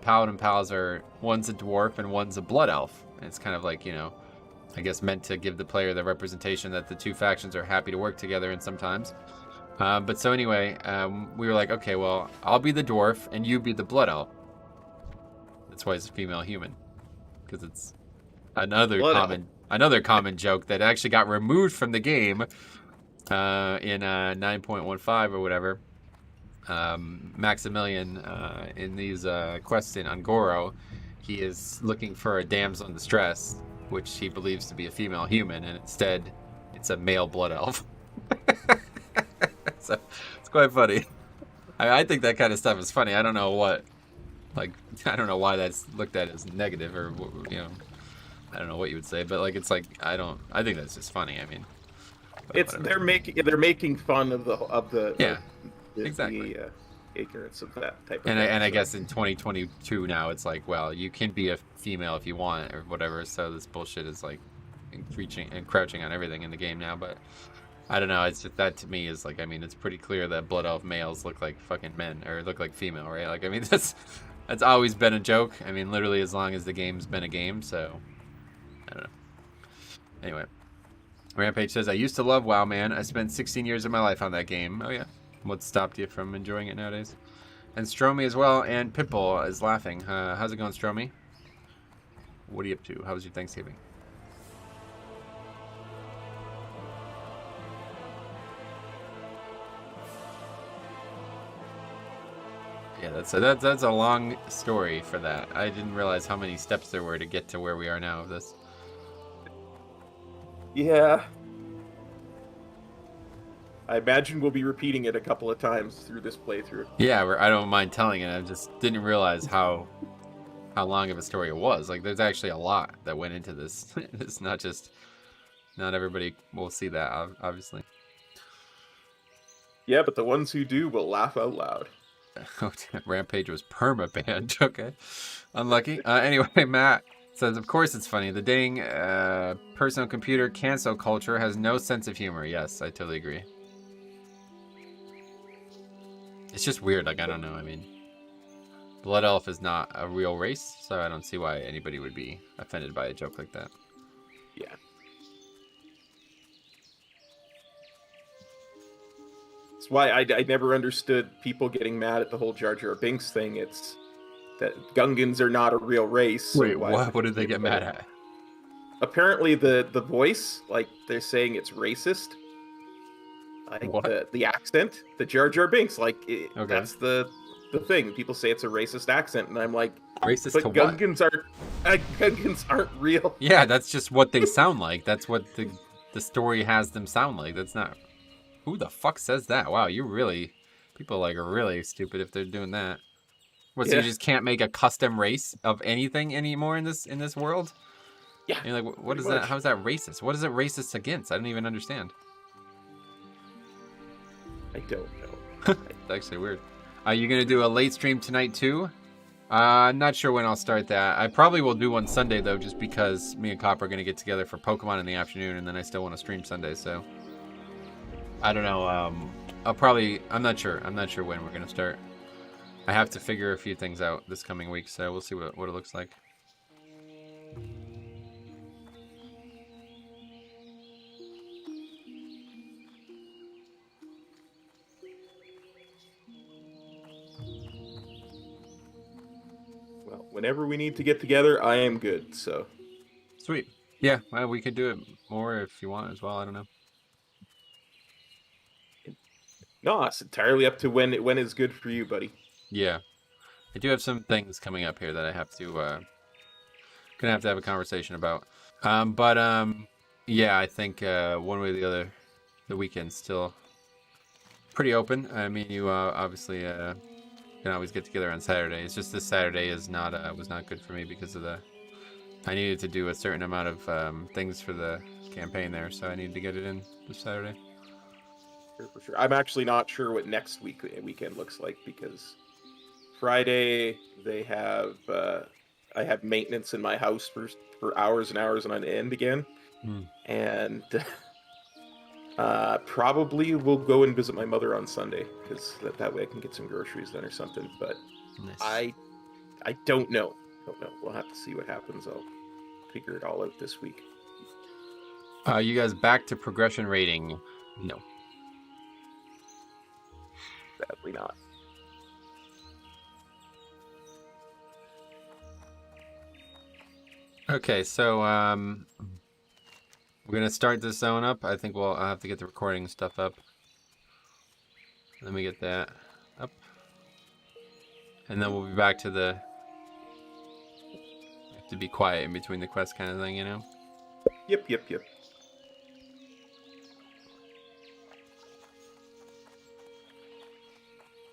Paladin Pals are, one's a dwarf and one's a blood elf. And it's kind of like, you know, I guess meant to give the player the representation that the two factions are happy to work together and sometimes. But so anyway, we were like, okay, well, I'll be the dwarf and you be the blood elf. That's why it's a female human. Because it's another common joke that actually got removed from the game in 9.15 or whatever. Maximilian in these quests in Ungoro, he is looking for a damsel in distress, which he believes to be a female human, and instead it's a male blood elf. So it's quite funny. I think that kind of stuff is funny. I don't know why that's looked at as negative, or you know, I don't know what you would say, but like it's like I think that's just funny. I mean, They're making fun of the exactly. The ignorance of that type of thing. And I so. guess in 2022 now it's like, well, you can be a female if you want or whatever. So this bullshit is like encroaching on everything in the game now. But I don't know. It's just that to me is like, I mean, it's pretty clear that blood elf males look like fucking men or look like female, right? Like, I mean, that's always been a joke. I mean, literally as long as the game's been a game. So I don't know. Anyway. Rampage says, I used to love WoW, man. I spent 16 years of my life on that game. Oh, yeah. What stopped you from enjoying it nowadays? And Stromy as well, and Pitbull is laughing. How's it going, Stromy? What are you up to? How was your Thanksgiving? Yeah, that's a long story for that. I didn't realize how many steps there were to get to where we are now of this. Yeah. I imagine we'll be repeating it a couple of times through this playthrough. Yeah, I don't mind telling it. I just didn't realize how how long of a story it was. Like, there's actually a lot that went into this. It's not everybody will see that, obviously. Yeah, but the ones who do will laugh out loud. Oh, Rampage was perma-banned. Okay. Unlucky. Anyway, Matt says, of course it's funny. The dang personal computer cancel culture has no sense of humor. Yes, I totally agree. It's just weird. Like, I don't know. I mean, Blood Elf is not a real race, so I don't see why anybody would be offended by a joke like that. Yeah. That's why I never understood people getting mad at the whole Jar Jar Binks thing. It's that Gungans are not a real race. So Wait, what? What did they get mad at? Apparently the voice, like, they're saying it's racist. Like, what? The accent, the Jar Jar Binks, like, Okay. That's the thing. People say it's a racist accent, and I'm like, Racist but to Gungans aren't real. Yeah, that's just what they sound like. That's what the story has them sound like. That's not... Who the fuck says that? Wow, people like are really stupid if they're doing that. What, so you just can't make a custom race of anything anymore in this world? Yeah. And you're like, what is that? How is that racist? What is it racist against? I don't even understand. I don't know. It's actually weird. Are you gonna do a late stream tonight too? I'm not sure when I'll start that. I probably will do one Sunday though, just because me and Copper are gonna get together for Pokemon in the afternoon, and then I still want to stream Sunday, so I don't know. I'm not sure. I'm not sure when we're gonna start. I have to figure a few things out this coming week, so we'll see what it looks like. Well, whenever we need to get together, I am good, so. Sweet. Yeah, well, we could do it more if you want as well. I don't know. No, it's entirely up to when is good for you, buddy. Yeah. I do have some things coming up here that I have to gonna have to have a conversation about. Yeah, I think one way or the other, the weekend's still pretty open. I mean, you obviously can always get together on Saturday. It's just this Saturday is not was not good for me because of I needed to do a certain amount of things for the campaign there, so I needed to get it in this Saturday. For sure. I'm actually not sure what next weekend looks like, because Friday they have I have maintenance in my house for hours and hours on end again, and probably we'll go and visit my mother on Sunday, because that way I can get some groceries then or something. But nice. I don't know. We'll have to see what happens. I'll figure it all out this week. You guys back to progression rating? No. Sadly not. Okay, so we're gonna start this zone up. I think I'll have to get the recording stuff up. Let me get that up, and then we'll be back to the to be quiet in between the quests kind of thing, you know? Yep.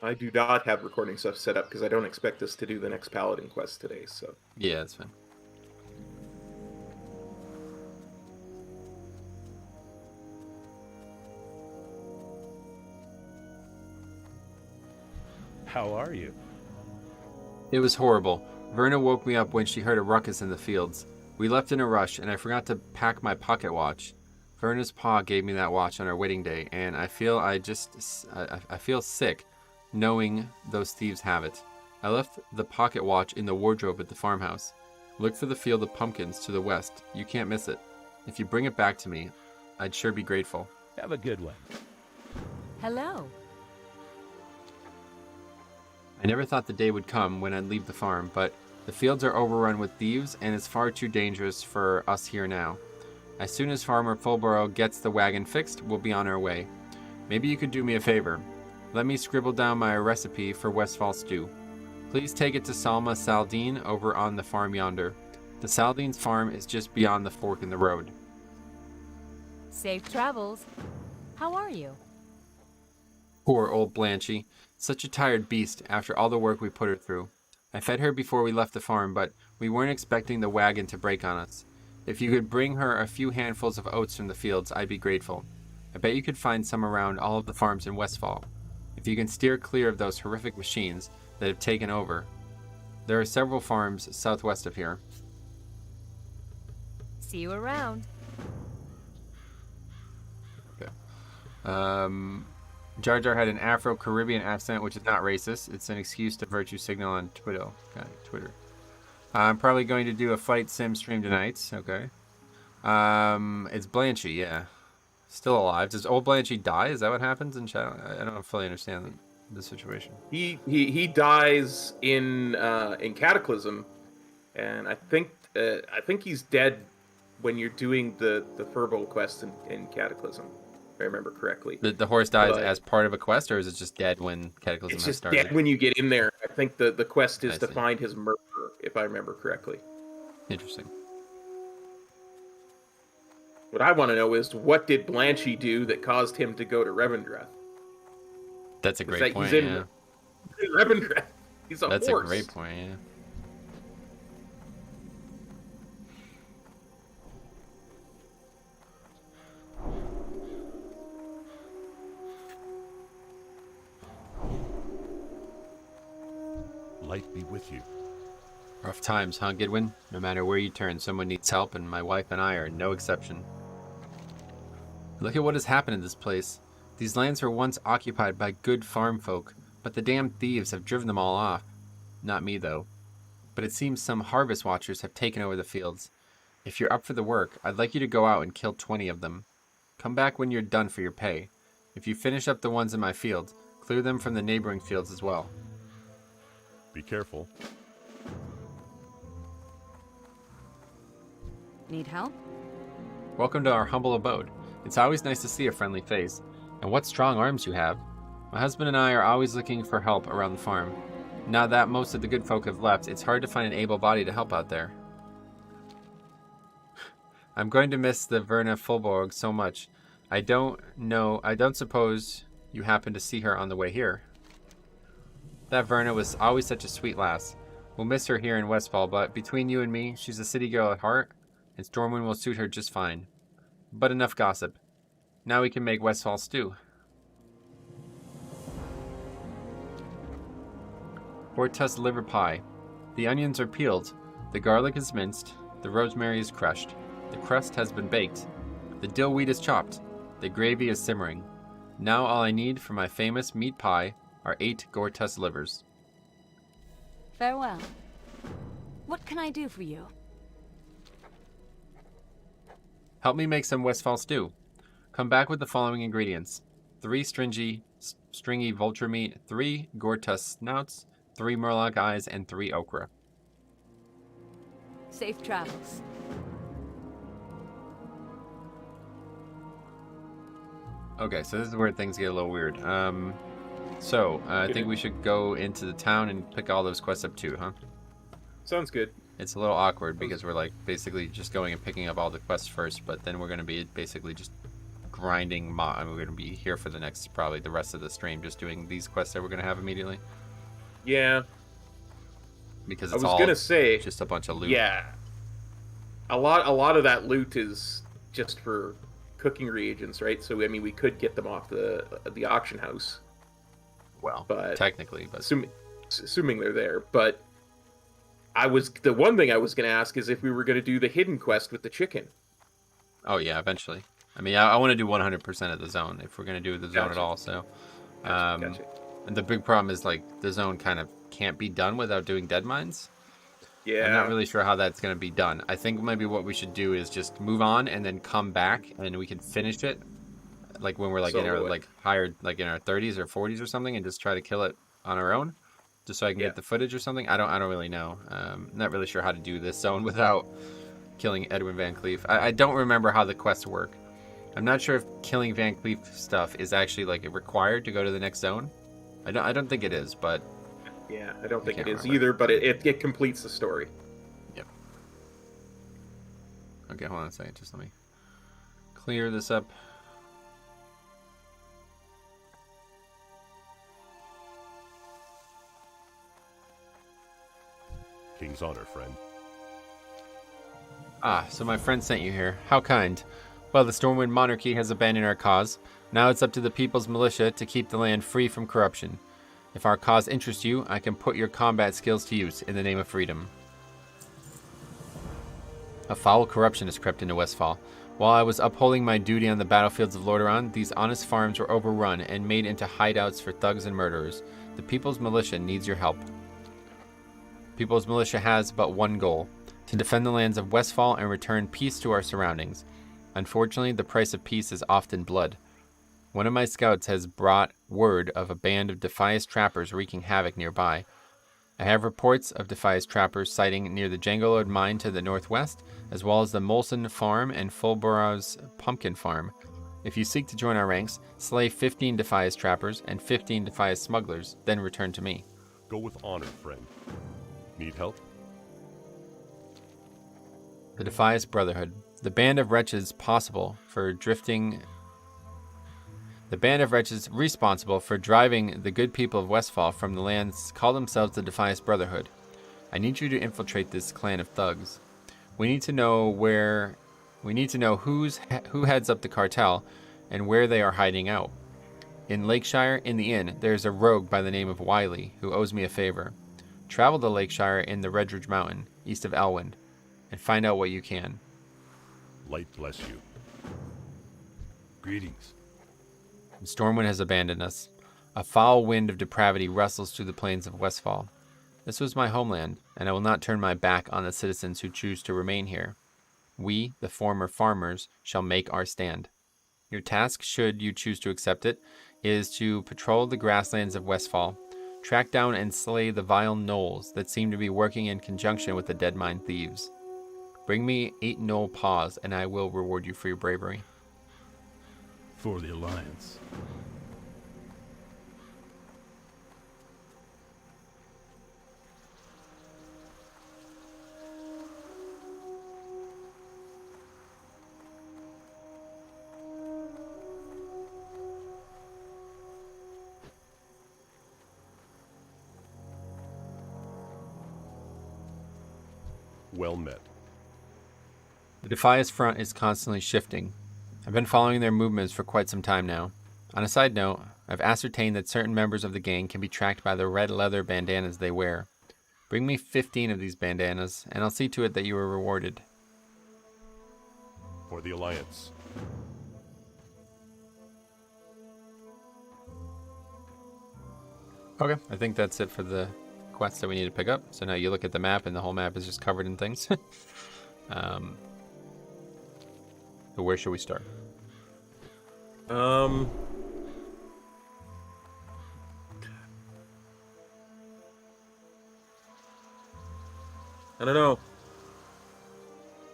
I do not have recording stuff set up because I don't expect us to do the next Paladin quest today, so. Yeah, that's fine. How are you? It was horrible. Verna woke me up when she heard a ruckus in the fields. We left in a rush, and I forgot to pack my pocket watch. Verna's pa gave me that watch on our wedding day, and I feel I feel sick knowing those thieves have it. I left the pocket watch in the wardrobe at the farmhouse. Look for the field of pumpkins to the west. You can't miss it. If you bring it back to me, I'd sure be grateful. Have a good one. Hello. I never thought the day would come when I'd leave the farm, but the fields are overrun with thieves, and it's far too dangerous for us here now. As soon as Farmer Fulborough gets the wagon fixed, we'll be on our way. Maybe you could do me a favor. Let me scribble down my recipe for Westfall stew. Please take it to Salma Saldine over on the farm yonder. The Saldine's farm is just beyond the fork in the road. Safe travels. How are you? Poor old Blanchy. Such a tired beast after all the work we put her through. I fed her before we left the farm, but we weren't expecting the wagon to break on us. If you could bring her a few handfuls of oats from the fields, I'd be grateful. I bet you could find some around all of the farms in Westfall. If you can steer clear of those horrific machines that have taken over. There are several farms southwest of here. See you around. Okay. Jar Jar had an Afro-Caribbean accent, which is not racist. It's an excuse to virtue signal on Twitter. Okay, Twitter. I'm probably going to do a fight sim stream tonight. Okay. It's Blanchy, yeah. Still alive. Does old Blanchy die? Is that what happens in chat? I don't fully understand the situation. He dies in Cataclysm, and I think he's dead when you're doing the Furbo quest in Cataclysm, if I remember correctly. The horse dies as part of a quest, or is it just dead when Cataclysm has started? It's just dead when you get in there. I think the quest is to find his murderer, if I remember correctly. Interesting. What I want to know is, what did Blanchy do that caused him to go to Revendreth? That's a great point, he's in yeah. Revendreth. He's a That's horse. a great point, yeah. Light be with you. Rough times, huh, Gidwin? No matter where you turn, someone needs help, and my wife and I are no exception. Look at what has happened in this place. These lands were once occupied by good farm folk, but the damn thieves have driven them all off. Not me, though. But it seems some harvest watchers have taken over the fields. If you're up for the work, I'd like you to go out and kill 20 of them. Come back when you're done for your pay. If you finish up the ones in my field, clear them from the neighboring fields as well. Be careful. Need help? Welcome to our humble abode. It's always nice to see a friendly face. And what strong arms you have. My husband and I are always looking for help around the farm. Now that most of the good folk have left, it's hard to find an able body to help out there. I'm going to miss the Verna Fulborg so much. I don't suppose you happened to see her on the way here. That Verna was always such a sweet lass. We'll miss her here in Westfall, but between you and me, she's a city girl at heart, and Stormwind will suit her just fine. But enough gossip. Now we can make Westfall stew. Gortus liver pie. The onions are peeled, the garlic is minced, the rosemary is crushed, the crust has been baked, the dill wheat is chopped, the gravy is simmering. Now all I need for my famous meat pie are 8 Gortus livers. Farewell. What can I do for you? Help me make some Westfall stew. Come back with the following ingredients. 3 stringy vulture meat, 3 Gortus snouts, 3 Murloc eyes, and 3 okra. Safe travels. Okay, so this is where things get a little weird. I think we should go into the town and pick all those quests up too, huh? Sounds good. It's a little awkward because we're like basically just going and picking up all the quests first, but then we're going to be basically just grinding we're going to be here for the next, probably the rest of the stream, just doing these quests that we're going to have immediately. Yeah. Because I it's was all gonna say, just a bunch of loot. Yeah. A lot of that loot is just for cooking reagents, right? So I mean, we could get them off the auction house. Well, but technically, but assuming they're there. But the one thing I was gonna ask is if we were gonna do the hidden quest with the chicken. Oh yeah, eventually. I mean, I want to do 100% of the zone if we're gonna do the zone at all. So, Gotcha. And the big problem is like the zone kind of can't be done without doing dead mines. Yeah. I'm not really sure how that's going to be done. I think maybe what we should do is just move on and then come back and we can finish it like when we're like in our like higher, like in our 30s or 40s or something, and just try to kill it on our own just so I can get the footage or something. I don't really know. Not really sure how to do this zone without killing Edwin Van Cleef. I don't remember how the quests work. I'm not sure if killing Van Cleef stuff is actually like required to go to the next zone. I don't think it is, but yeah, I don't think it is remember either, but it completes the story. Yep. Okay, hold on a second. Just let me clear this up. King's honor, friend. Ah, so my friend sent you here. How kind. Well, the Stormwind monarchy has abandoned our cause. Now it's up to the people's militia to keep the land free from corruption. If our cause interests you, I can put your combat skills to use in the name of freedom. A foul corruption has crept into Westfall. While I was upholding my duty on the battlefields of Lordaeron, these honest farms were overrun and made into hideouts for thugs and murderers. The People's Militia needs your help. People's Militia has but one goal: to defend the lands of Westfall and return peace to our surroundings. Unfortunately, the price of peace is often blood. One of my scouts has brought word of a band of Defias trappers wreaking havoc nearby. I have reports of Defias trappers sighting near the Jangalord mine to the northwest, as well as the Molson farm and Fulborough's pumpkin farm. If you seek to join our ranks, slay 15 Defias trappers and 15 Defias smugglers, then return to me. Go with honor, friend. Need help? The Defias Brotherhood. The band of wretches responsible for driving the good people of Westfall from the lands call themselves the Defias Brotherhood. I need you to infiltrate this clan of thugs. We need to know who heads up the cartel and where they are hiding out. In Lakeshire, in the inn, there's a rogue by the name of Wiley who owes me a favor. Travel to Lakeshire in the Redridge Mountain, east of Elwind, and find out what you can. Light bless you. Greetings. Stormwind has abandoned us. A foul wind of depravity rustles through the plains of Westfall. This was my homeland, and I will not turn my back on the citizens who choose to remain here. We, the former farmers, shall make our stand. Your task, should you choose to accept it, is to patrol the grasslands of Westfall, track down and slay the vile gnolls that seem to be working in conjunction with the Deadmine thieves. Bring me 8 gnoll paws, and I will reward you for your bravery. For the Alliance. Well met. The Defias front is constantly shifting. I've been following their movements for quite some time now. On a side note, I've ascertained that certain members of the gang can be tracked by the red leather bandanas they wear. Bring me 15 of these bandanas, and I'll see to it that you are rewarded. For the Alliance. Okay, I think that's it for the quests that we need to pick up. So now you look at the map, and the whole map is just covered in things. So where should we start? I don't know.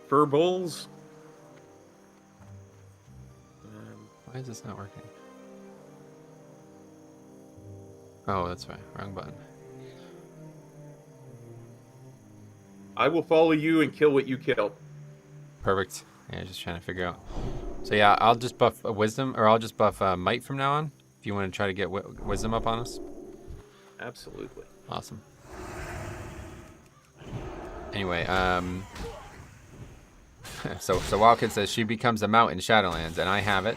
Fur bulls? Why is this not working? Oh, that's right. Wrong button. I will follow you and kill what you kill. Perfect. Yeah, just trying to figure out. So yeah, I'll just buff wisdom, or I'll just buff might from now on. If you want to try to get wisdom up on us. Absolutely. Awesome. Anyway, so Wildkid says she becomes a mount in Shadowlands, and I have it.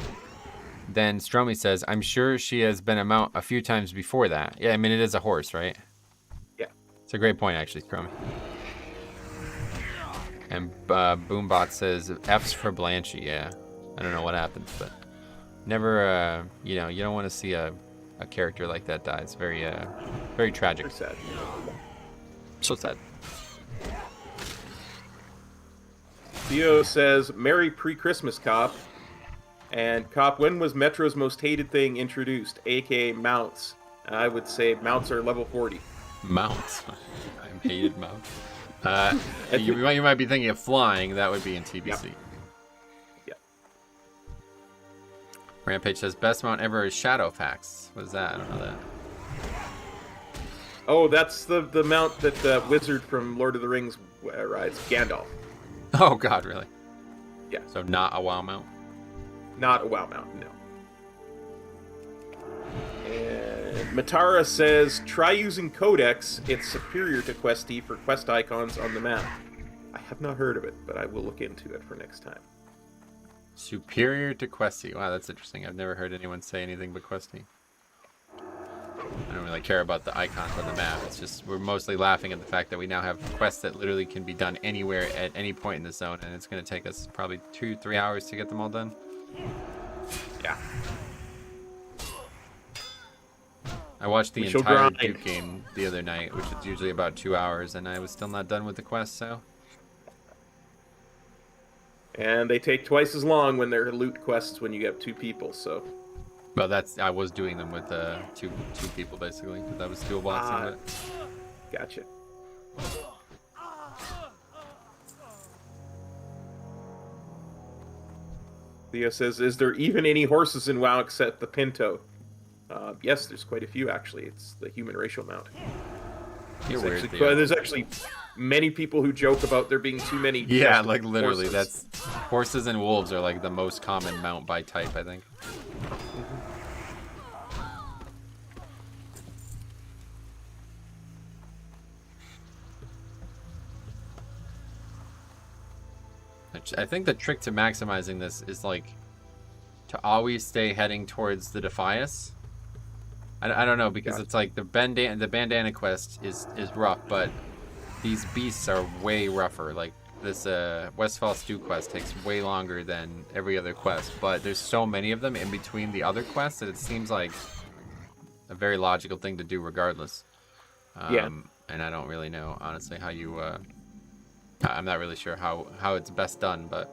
Then Stromy says, I'm sure she has been a mount a few times before that. Yeah, I mean, it is a horse, right? Yeah. It's a great point, actually, Stromy. And Boombot says, F's for Blanchy, yeah. I don't know what happens, but never, you know, you don't want to see a character like that die. It's very, very tragic. Very sad. So sad. Theo says, Merry pre-Christmas, Cop. And Cop, when was Metro's most hated thing introduced, aka mounts? I would say mounts are level 40. Mounts. I hated mounts. You might be thinking of flying. That would be in TBC. Yep. Rampage says, best mount ever is Shadowfax. What is that? I don't know that. Oh, that's the mount that the wizard from Lord of the Rings rides, Gandalf. Oh, God, really? Yeah. So not a WoW mount? Not a WoW mount, no. And Matara says, try using Codex. It's superior to Questy for quest icons on the map. I have not heard of it, but I will look into it for next time. Superior to Questy. Wow, that's interesting. I've never heard anyone say anything but Questy. I don't really care about the icons on the map. It's just we're mostly laughing at the fact that we now have quests that literally can be done anywhere at any point in the zone, and it's going to take us probably 2-3 hours to get them all done. Yeah. I watched the We shall entire grind. Duke game the other night, which is usually about 2 hours, and I was still not done with the quest, so... And they take twice as long when they're loot quests when you have 2 people, so... Well, I was doing them with two people, basically, because I was dual boxing it. Gotcha. Theo says, is there even any horses in WoW except the Pinto? Yes, there's quite a few, actually. It's the human racial mount. You're weird, Actually, Theo. there's actually many people who joke about there being too many. Yeah, custom like literally, horses. that's horses and wolves are like the most common mount by type, I think. I think the trick to maximizing this is like to always stay heading towards the Defias. I don't know, because Gotcha. it's like the bandana quest is rough, but these beasts are way rougher. Like this Westfall Stew quest takes way longer than every other quest, but there's so many of them in between the other quests that it seems like a very logical thing to do regardless. Yeah. And I don't really know, honestly, how you... I'm not really sure how it's best done, but...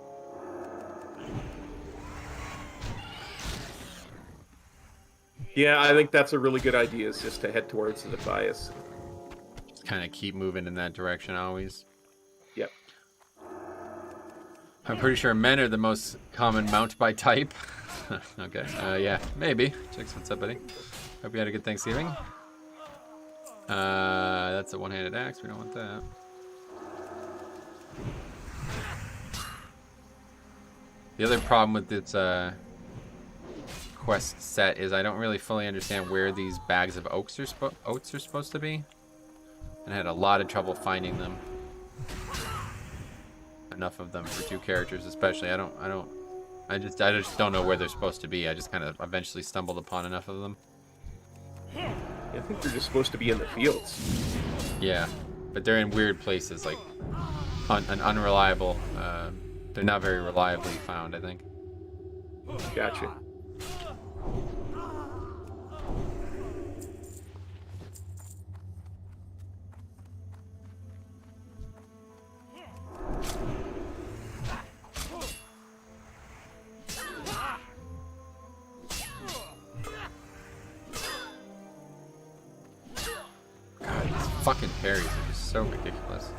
Yeah, I think that's a really good idea, is just to head towards the Defias. Just kind of keep moving in that direction always. Yep. I'm pretty sure men are the most common mount by type. Okay, yeah, maybe. Chicks, what's up, buddy? Hope you had a good Thanksgiving. That's a one-handed axe. We don't want that. The other problem with this quest set is I don't really fully understand where these bags of oats are supposed to be, and I had a lot of trouble finding them. Enough of them for 2 characters, especially. I just don't know where they're supposed to be. I just kind of eventually stumbled upon enough of them. I think they're just supposed to be in the fields. Yeah, but they're in weird places, like unreliable. They're not very reliably found, I think. Gotcha. God, these fucking parries are just so ridiculous.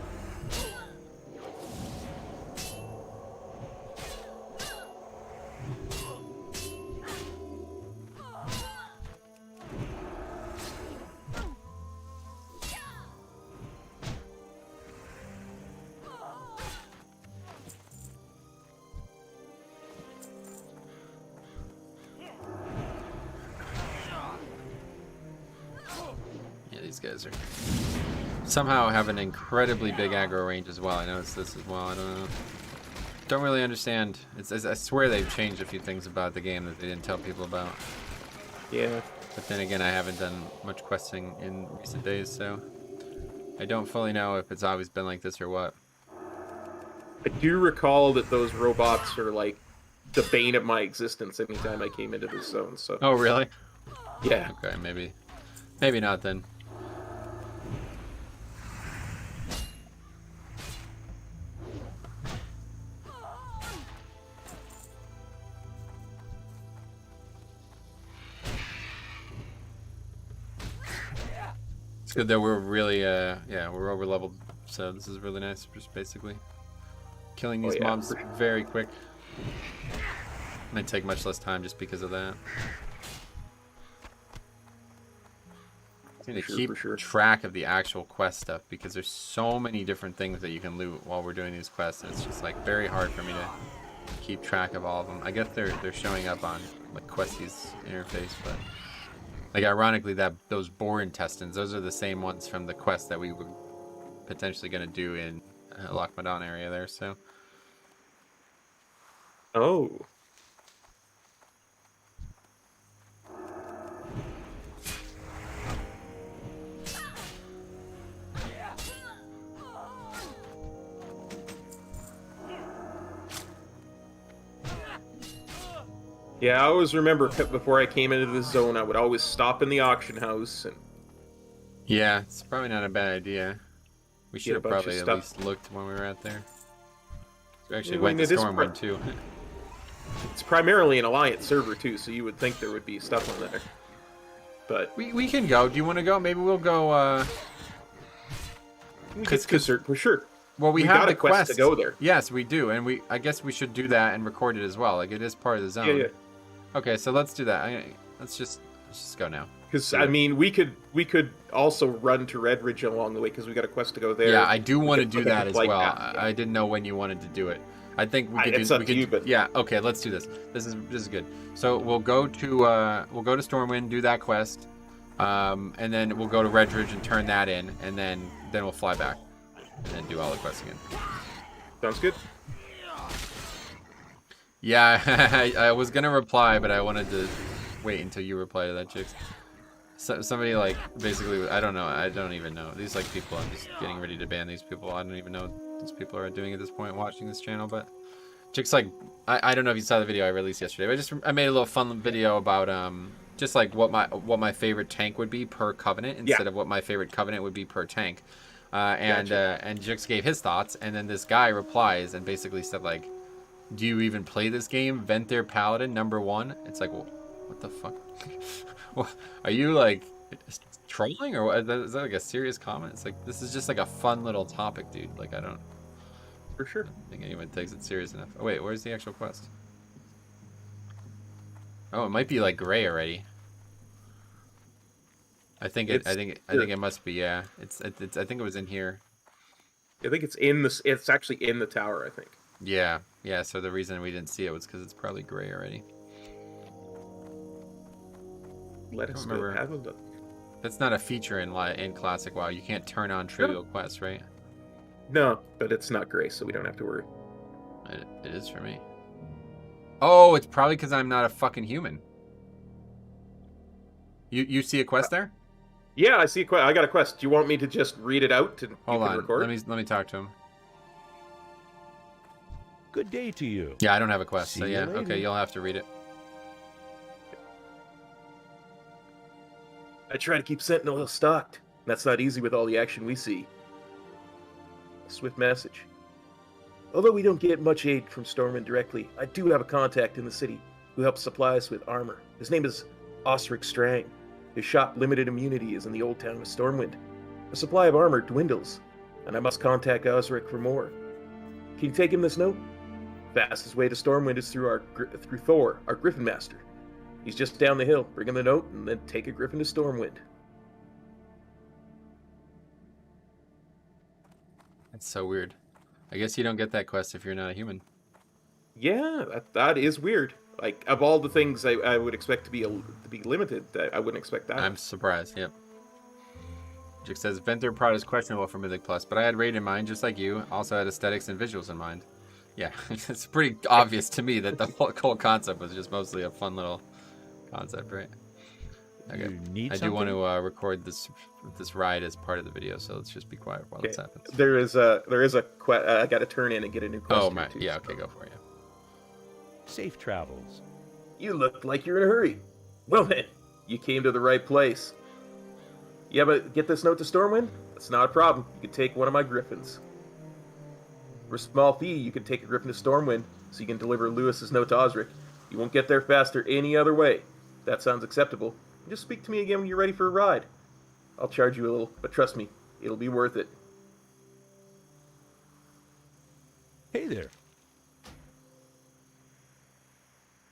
These guys are somehow have an incredibly big aggro range as well. I noticed this as well. I don't really understand. I swear they've changed a few things about the game that they didn't tell people about. Yeah. But then again, I haven't done much questing in recent days, so I don't fully know if it's always been like this or what. I do recall that those robots are like the bane of my existence anytime I came into this zone. So. Oh, really? Yeah. Okay, maybe not then. It's good that we're really, yeah, we're over leveled, so this is really nice. Just basically killing these mobs very quick. Might take much less time just because of that. I need to keep track of the actual quest stuff because there's so many different things that you can loot while we're doing these quests, and it's just like very hard for me to keep track of all of them. I guess they're showing up on like Questy's interface, but Like, ironically, those boar intestines, those are the same ones from the quest that we were potentially going to do in Loch Madon area there, so. Oh. Yeah, I always remember before I came into the zone, I would always stop in the auction house and Yeah, it's probably not a bad idea. We should a have bunch of probably at stuff. least looked when we were out there. We actually Yeah, I went mean, to it is Stormwind, too. it's primarily an Alliance server too, so you would think there would be stuff on there. But We can go. Do you want to go? Maybe we'll go, we get to for sure. well, we got have a the quest to go there. Yes, we do, and I guess we should do that and record it as well. Like, it is part of the zone. Yeah. Okay, so let's do that. Let's just go now. Because I mean, we could also run to Red Ridge along the way because we got a quest to go there. Yeah, I do want to could do look at that the as flight well. path. I didn't know when you wanted to do it. I think we could It's do. up to you, but Yeah. Okay, let's do this. This is good. So we'll go to Stormwind, do that quest, and then we'll go to Red Ridge and turn that in, and then we'll fly back, and then do all the quests again. sounds good. Yeah, I was gonna reply, but I wanted to wait until you reply to that, chicks. So, somebody like basically, I don't know. I don't even know these like people. I'm just getting ready to ban these people. I don't even know what these people are doing at this point watching this channel. But chicks like, I don't know if you saw the video I released yesterday. But I made a little fun video about just like what my favorite tank would be per covenant instead of what my favorite covenant would be per tank. And Jix gave his thoughts, and then this guy replies and basically said like, "Do you even play this game? Venthyr Paladin #1." It's like, well, what the fuck? Are you like trolling or what? Is that like a serious comment? It's like, this is just like a fun little topic, dude. Like, I don't For sure. think anyone takes it serious enough. Oh wait, where's the actual quest? Oh, it might be like gray already. I think it must be. Yeah, it's. I think it was in here. I think it's in this. It's actually in the tower. I think. Yeah. So the reason we didn't see it was because it's probably gray already. Let us remember. go. Have a look. That's not a feature in Classic WoW. You can't turn on trivial quests, right? No, but it's not gray, so we don't have to worry. It is for me. Oh, it's probably because I'm not a fucking human. You see a quest there? Yeah, I see a quest. I got a quest. Do you want me to just read it out and Hold you can on. record? Let me talk to him. Good day to you. Yeah, I don't have a quest, See so you yeah, later. okay, you'll have to read it. I try to keep Sentinel stocked. That's not easy with all the action we see. A swift message. Although we don't get much aid from Stormwind directly, I do have a contact in the city who helps supply us with armor. His name is Osric Strang. His shop Limited Immunity is in the old town of Stormwind. The supply of armor dwindles, and I must contact Osric for more. Can you take him this note? Fastest way to Stormwind is through through Thor, our Griffin Master. He's just down the hill. Bring him the note, and then take a Griffin to Stormwind. That's so weird. I guess you don't get that quest if you're not a human. Yeah, that is weird. Like, of all the things I would expect to be limited, I wouldn't expect that. I'm surprised, yep. Jix says, Venthyr Prod is questionable for Mythic Plus, but I had raid in mind, just like you. Also had aesthetics and visuals in mind. Yeah, it's pretty obvious to me that the whole concept was just mostly a fun little concept, right? Okay. You need I do want something? to record this ride as part of the video, so let's just be quiet while this happens. There is a quest. I got to turn in and get a new quest. Oh here, my, too, yeah, so. okay, go for it. Yeah. Safe travels. You look like you're in a hurry. Well then, you came to the right place. Yeah, but get this note to Stormwind? That's not a problem. You can take one of my griffins. For a small fee, you can take a griffin to Stormwind, so you can deliver Lewis's note to Osric. You won't get there faster any other way. That sounds acceptable. Just speak to me again when you're ready for a ride. I'll charge you a little, but trust me, it'll be worth it. Hey there.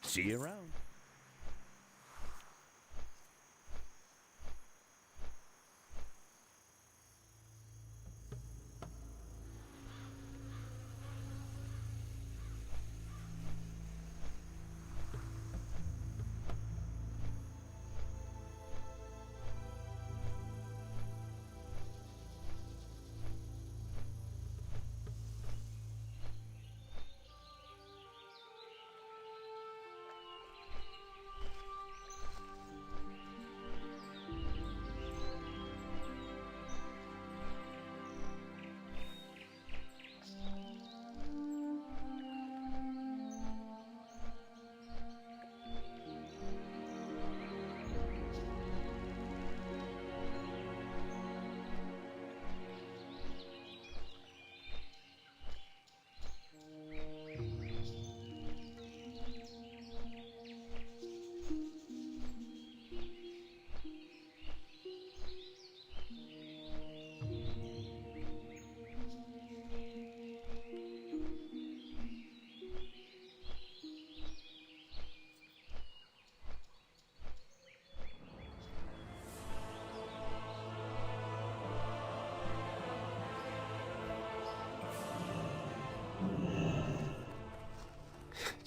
See you around.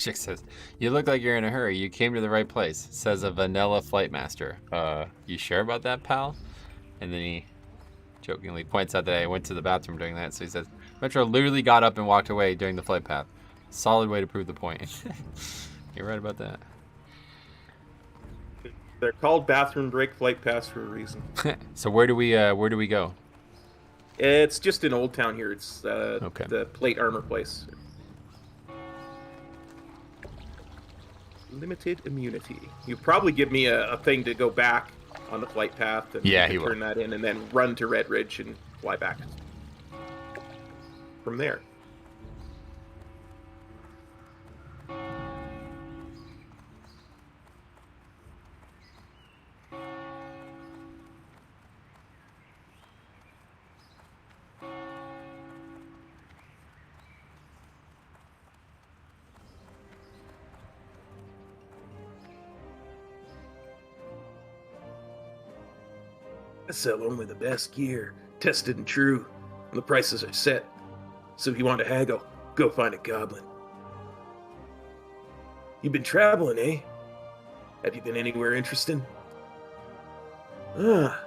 Chick says, "You look like you're in a hurry. You came to the right place," says a vanilla flight master. You sure about that, pal? And then he jokingly points out that I went to the bathroom during that. So he says, Metro literally got up and walked away during the flight path. Solid way to prove the point. You're right about that. They're called bathroom break flight paths for a reason. So where do we go? It's just in Old Town here. It's Okay. the plate armor place. Limited immunity. You probably give me a thing to go back on the flight path, and Yeah, you he can will. turn that in, and then run to Red Ridge and fly back from there. I sell only the best gear, tested and true, and the prices are set. So if you want to haggle, go find a goblin. You've been traveling, eh? Have you been anywhere interesting? Ah,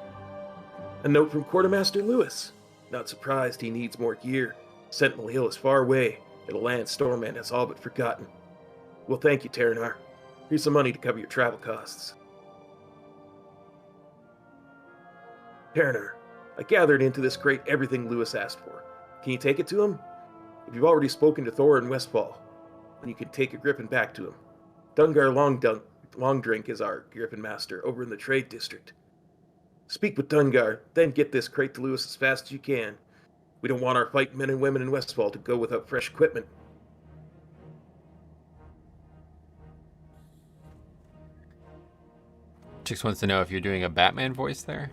a note from Quartermaster Lewis. Not surprised he needs more gear. Sentinel Hill is far away, and a land Stormman has all but forgotten. Well, thank you, Terranar. Here's some money to cover your travel costs. Terranar, I gathered into this crate everything Lewis asked for. Can you take it to him? If you've already spoken to Thor in Westfall, then you can take a griffin back to him. Dungar Longdrink is our griffin master over in the trade district. Speak with Dungar, then get this crate to Lewis as fast as you can. We don't want our fight men and women in Westfall to go without fresh equipment. Chicks wants to know if you're doing a Batman voice there.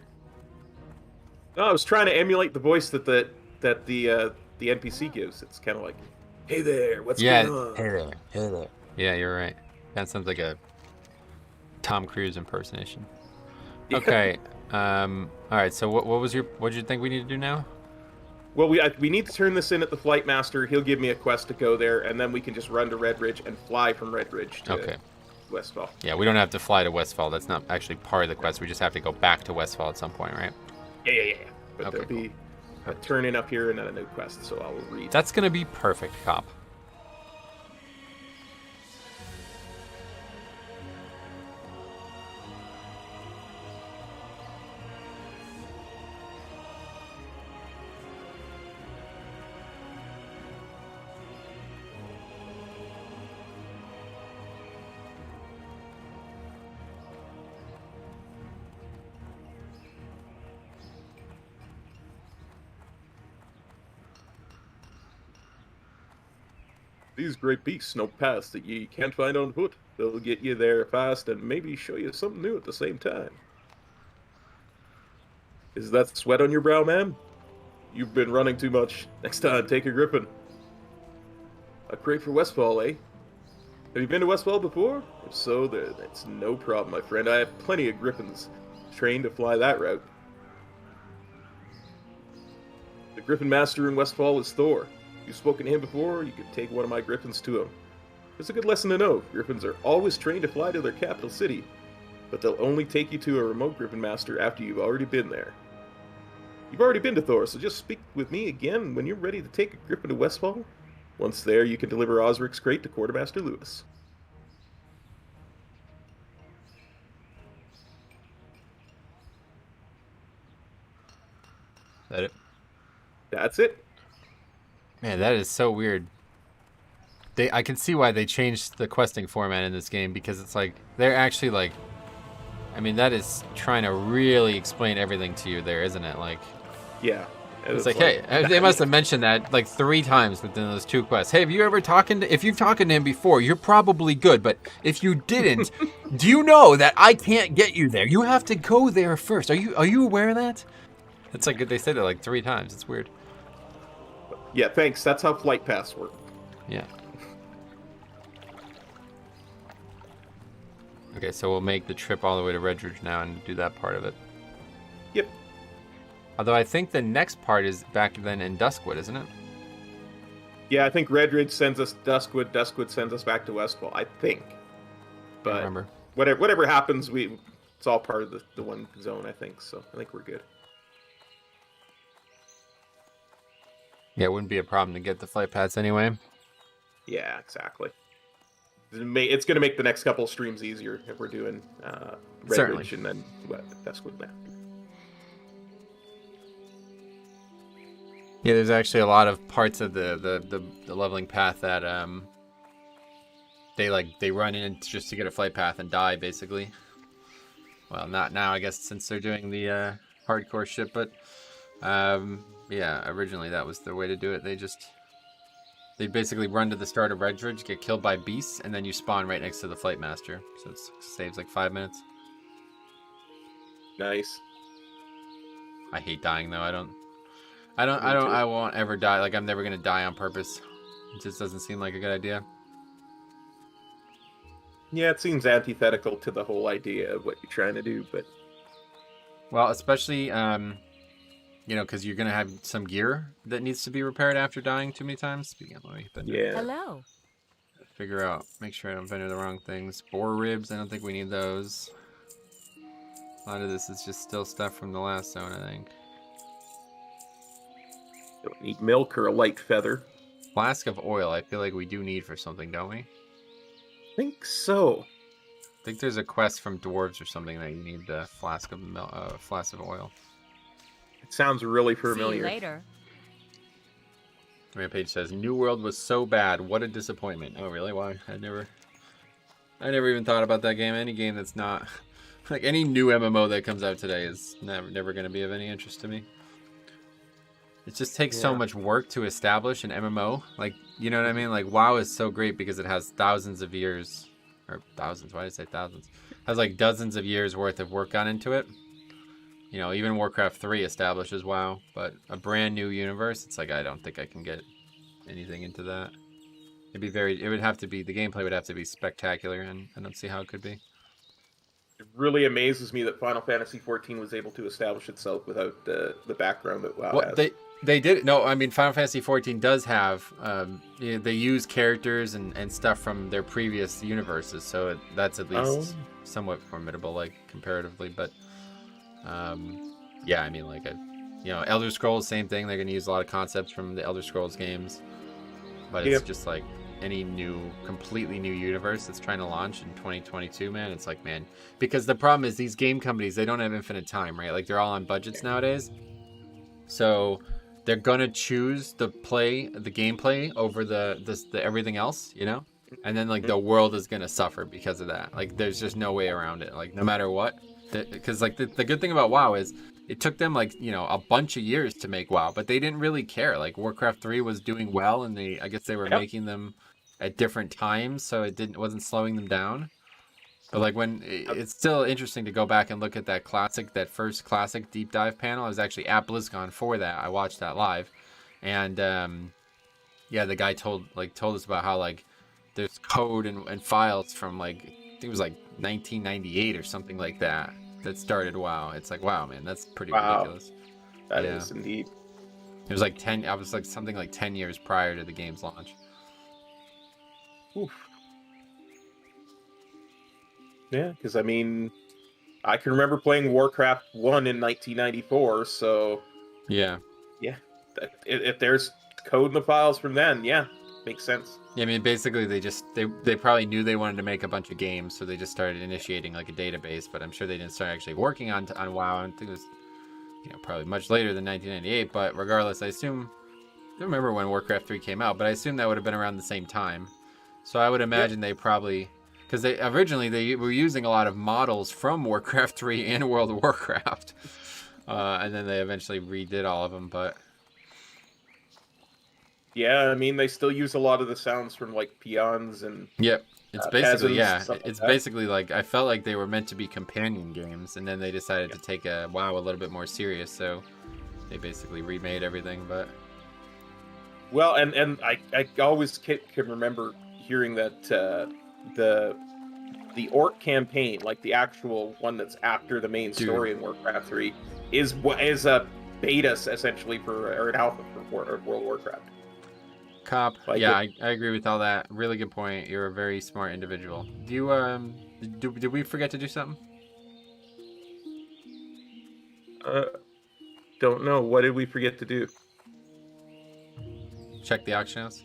No, I was trying to emulate the voice that the NPC gives. It's kind of like, "Hey there, what's going on?" Hey there. Yeah, you're right. That sounds like a Tom Cruise impersonation. Yeah. Okay. All right. So what did you think we need to do now? Well, we need to turn this in at the Flight Master. He'll give me a quest to go there, and then we can just run to Red Ridge and fly from Red Ridge to Westfall. Yeah, we don't have to fly to Westfall. That's not actually part of the quest. We just have to go back to Westfall at some point, right? Yeah. But Okay, there'll be a turn in up here and then a new quest, so I'll read. That's gonna be perfect, Cop. These great beasts know paths that ye can't find on foot. They'll get you there fast and maybe show you something new at the same time. Is that sweat on your brow, ma'am? You've been running too much. Next time, take a griffin. A crate for Westfall, eh? Have you been to Westfall before? If so, that's no problem, my friend. I have plenty of griffins trained to fly that route. The Griffin Master in Westfall is Thor. You've spoken to him before, you could take one of my griffins to him. It's a good lesson to know. Griffins are always trained to fly to their capital city, but they'll only take you to a remote Griffin Master after you've already been there. You've already been to Thor, so just speak with me again when you're ready to take a griffin to Westfall. Once there, you can deliver Osric's crate to Quartermaster Lewis. Is that it? That's it. Man, that is so weird. I can see why they changed the questing format in this game, because it's like they're actually like, I mean, that is trying to really explain everything to you there, isn't it? Like, Yeah. it's like, hey, they must have mentioned that like 3 times within those 2 quests. Hey, have you ever if you've talked to him before, you're probably good, but if you didn't, do you know that I can't get you there? You have to go there first. Are you aware of that? It's like they said it like 3 times. It's weird. Yeah, thanks. That's how flight paths work. Yeah. Okay, so we'll make the trip all the way to Red Ridge now and do that part of it. Yep. Although I think the next part is back then in Duskwood, isn't it? Yeah, I think Red Ridge sends us Duskwood. Duskwood sends us back to Westfall. I think. I But remember. whatever happens, it's all part of the one zone. I think so. I think we're good. Yeah, it wouldn't be a problem to get the flight paths anyway. Yeah, exactly. It's going to make the next couple streams easier if we're doing Red Certainly. Ridge and then Duskwood now. Yeah, there's actually a lot of parts of the leveling path that they run in just to get a flight path and die basically. Well, not now, I guess, since they're doing the hardcore shit, but yeah, originally that was the way to do it. They basically run to the start of Red Ridge, get killed by beasts, and then you spawn right next to the flight master. So it saves like 5 minutes. Nice. I hate dying though. I won't ever die. Like, I'm never gonna die on purpose. It just doesn't seem like a good idea. Yeah, it seems antithetical to the whole idea of what you're trying to do, but Well, especially you know, because you're gonna have some gear that needs to be repaired after dying too many times. Speaking of, let me yeah. Hello. figure out, make sure I don't vendor the wrong things. Boar ribs, I don't think we need those. A lot of this is just still stuff from the last zone, I think. Don't need milk or a light feather. Flask of oil, I feel like we do need for something, don't we? I think so. I think there's a quest from dwarves or something that you need the flask of oil. It sounds really See you familiar. later. Rampage says, "New World was so bad. What a disappointment." Oh, really? Why? I never even thought about that game. Any game that's not like any new MMO that comes out today is never going to be of any interest to me. It just takes so much work to establish an MMO. Like, you know what I mean? Like, WoW is so great because it has thousands of years, or thousands. Why did I say thousands? It has like dozens of years worth of work gone into it. You know, even Warcraft 3 establishes WoW, but a brand new universe, it's like, I don't think I can get anything into that. It would have to be, the gameplay would have to be spectacular, and I don't see how it could be. It really amazes me that Final Fantasy XIV was able to establish itself without the background that WoW has. They did, no, I mean, Final Fantasy XIV does have, they use characters and stuff from their previous universes, so that's at least somewhat formidable, like, comparatively, but... yeah, I mean, like, you know, Elder Scrolls, same thing. They're going to use a lot of concepts from the Elder Scrolls games, but it's just like any completely new universe that's trying to launch in 2022, man. It's like, man, because the problem is these game companies, they don't have infinite time, right? Like, they're all on budgets nowadays, so they're going to choose the gameplay over the everything else, you know, and then like the world is going to suffer because of that. Like, there's just no way around it. Like, no matter what. Because like the good thing about WoW is it took them like, you know, a bunch of years to make WoW, but they didn't really care. Like, Warcraft 3 was doing well, and I guess they were making them at different times, so it wasn't slowing them down. But like, it's still interesting to go back and look at that first classic deep dive panel. I was actually at BlizzCon for that. I watched that live, and yeah, the guy told us about how like there's code and files from like, I think it was like 1998 or something like that started WoW. It's like, wow, man, that's pretty ridiculous. That is indeed. It was like something like 10 years prior to the game's launch. Oof. Yeah, because I mean, I can remember playing Warcraft 1 in 1994, so Yeah. If there's code in the files from then, yeah, makes sense. Yeah, I mean, basically they probably knew they wanted to make a bunch of games, so they just started initiating like a database, but I'm sure they didn't start actually working on WoW. I think it was, you know, probably much later than 1998, but regardless, I don't remember when Warcraft 3 came out, but I assume that would have been around the same time. So I would imagine they probably, because they were using a lot of models from Warcraft 3 and World of Warcraft, and then they eventually redid all of them, but... Yeah, I mean, they still use a lot of the sounds from like peons and Yep. It's basically, peasants, it's basically like, I felt like they were meant to be companion games, and then they decided to take WoW a little bit more serious, so they basically remade everything, but... Well, and I always can remember hearing that the Orc campaign, like the actual one that's after the main story in Warcraft 3, is a beta essentially or an alpha for World of Warcraft. Cop. Like Yeah, I agree with all that. Really good point. You're a very smart individual. Do you did we forget to do something? Don't know. What did we forget to do? Check the auction house.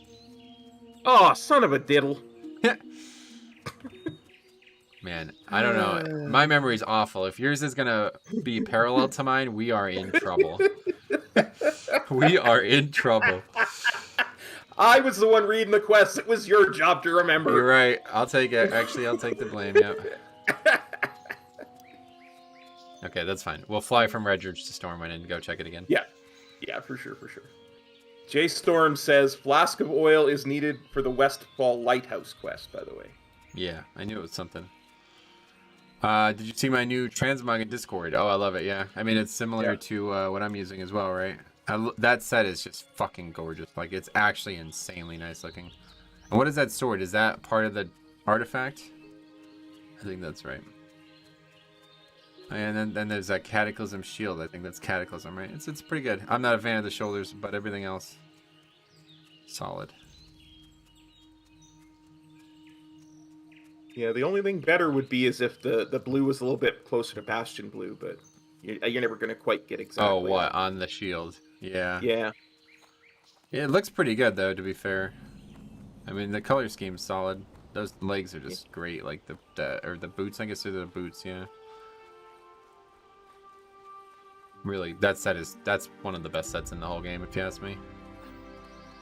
Oh, son of a diddle. Man, I don't know. My memory's awful. If yours is gonna be parallel to mine, we are in trouble. We are in trouble. I was the one reading the quest. It was your job to remember. You're right. I'll take it. Actually, I'll take the blame. Yep. Okay, that's fine. We'll fly from Redridge to Stormwind and go check it again. Yeah. Yeah, for sure, for sure. Jay Storm says, flask of oil is needed for the Westfall Lighthouse quest, by the way. Yeah, I knew it was something. Did you see my new transmog in Discord? Oh, I love it, yeah. I mean, it's similar to what I'm using as well, right? That set is just fucking gorgeous. Like, it's actually insanely nice looking. And what is that sword? Is that part of the artifact? I think that's right. And then there's that Cataclysm shield. I think that's Cataclysm, right? It's pretty good. I'm not a fan of the shoulders, but everything else, solid. Yeah, the only thing better would be is if the blue was a little bit closer to Bastion Blue, but you're never going to quite get exactly. Oh, what? On the shield. Yeah. Yeah. Yeah, it looks pretty good, though, to be fair. I mean, the color scheme's solid. Those legs are just great. Like, the boots, I guess they're the boots, yeah. Really, that's one of the best sets in the whole game, if you ask me.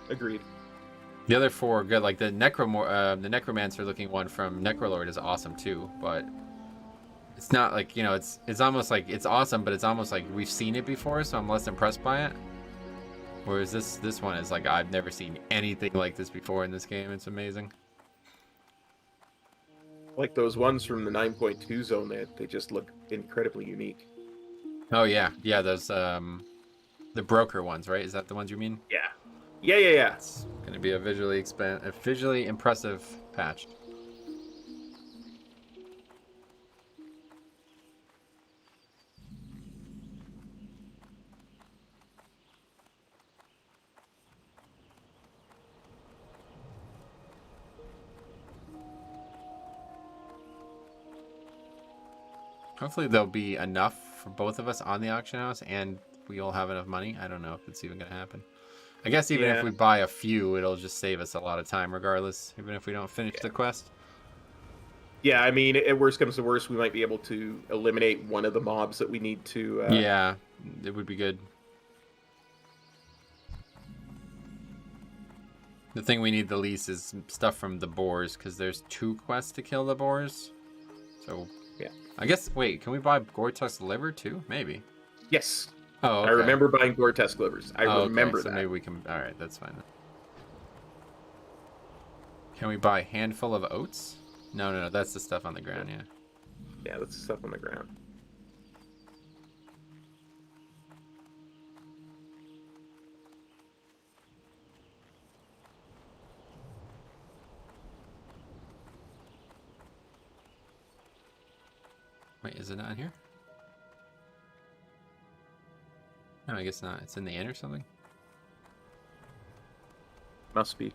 Agreed. The other four are good. Like the Necromancer looking one from Necrolord is awesome too, but it's not like, it's almost like it's awesome, but it's almost like we've seen it before, so I'm less impressed by it. Whereas this one is like, I've never seen anything like this before in this game. It's amazing. Like those ones from the 9.2 zone, they just look incredibly unique. Oh yeah, those the broker ones, right? Is that the ones you mean? Yeah. Yeah. It's gonna be a visually impressive patch. Hopefully there'll be enough for both of us on the auction house, and we'll have enough money. I don't know if it's even gonna happen. I guess even if we buy a few, it'll just save us a lot of time regardless, even if we don't finish the quest. Yeah, I mean, if worst comes to worst, we might be able to eliminate one of the mobs that we need to... Yeah, it would be good. The thing we need the least is stuff from the boars, because there's 2 quests to kill the boars. So, yeah. I guess, wait, can we buy Gortuk's liver too? Maybe. Yes. Oh, okay. I remember buying Gore-Test livers. I remember so that. Maybe we can... Alright, that's fine. Can we buy handful of oats? No, that's the stuff on the ground, yeah. Yeah, that's the stuff on the ground. Wait, is it not in here? No, I guess not. It's in the inn or something? Must be.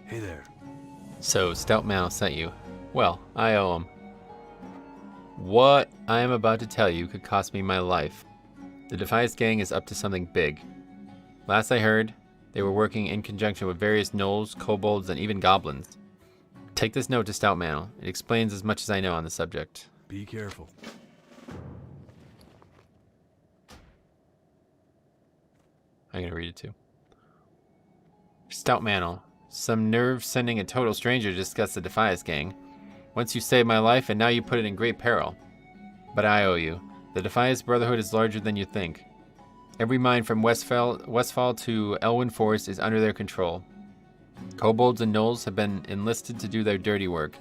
Hey there. So, Stout Mal sent you. Well, I owe him. What I am about to tell you could cost me my life. The Defiance gang is up to something big. Last I heard, they were working in conjunction with various gnolls, kobolds, and even goblins. Take this note to Stout Mal. It explains as much as I know on the subject. Be careful. I'm going to read it too. Stout Mantle. Some nerve sending a total stranger to discuss the Defiance gang. Once you saved my life, and now you put it in great peril. But I owe you. The Defiance Brotherhood is larger than you think. Every mine from Westfall to Elwyn Forest is under their control. Kobolds and gnolls have been enlisted to do their dirty work.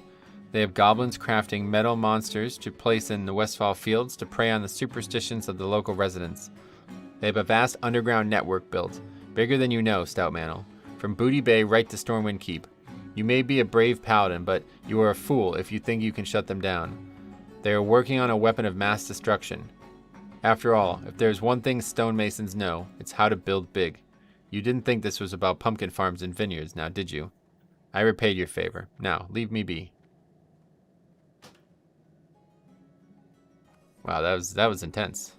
They have goblins crafting metal monsters to place in the Westfall fields to prey on the superstitions of the local residents. They have a vast underground network built, bigger than you know, Stout Mantle, from Booty Bay right to Stormwind Keep. You may be a brave paladin, but you are a fool if you think you can shut them down. They are working on a weapon of mass destruction. After all, if there's one thing stonemasons know, it's how to build big. You didn't think this was about pumpkin farms and vineyards, now did you? I repaid your favor. Now, leave me be. Wow, that was intense.